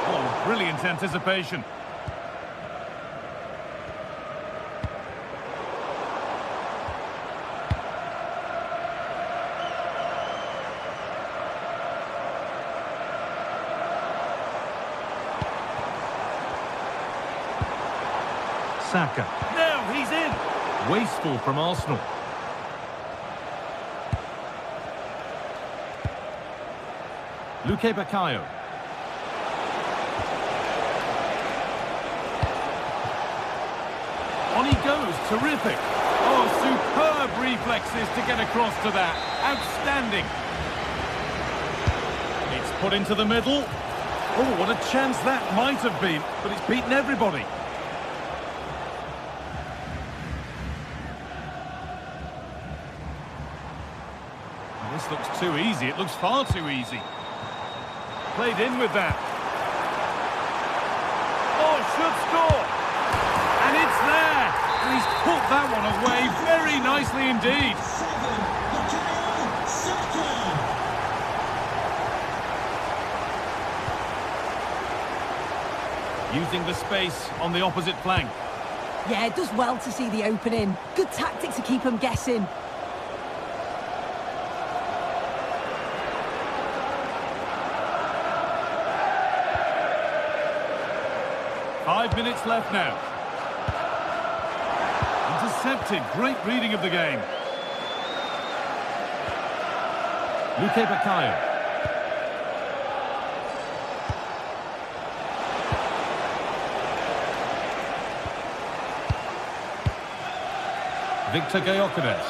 Speaker 1: Oh, brilliant anticipation. Saka. Now he's in. Wasteful from Arsenal. Luque Baccaio. On he goes. Terrific. Oh, superb reflexes to get across to that. Outstanding. It's put into the middle. Oh, what a chance that might have been. But it's beaten everybody. This looks too easy. It looks far too easy. Played in with that. Oh, should score. And it's there. And he's put that one away very nicely indeed. Using the space on the opposite flank.
Speaker 2: Yeah, it does well to see the opening. Good tactic to keep them guessing.
Speaker 1: Five minutes left now. Intercepted. Great reading of the game. Luque Baccaio. Victor Gyökeres.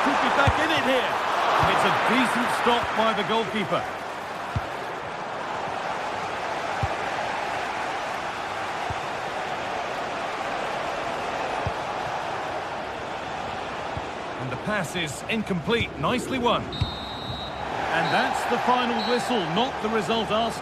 Speaker 1: Could be back in it here. It's a decent stop by the goalkeeper. And the pass is incomplete. Nicely won. And that's the final whistle, not the result asked.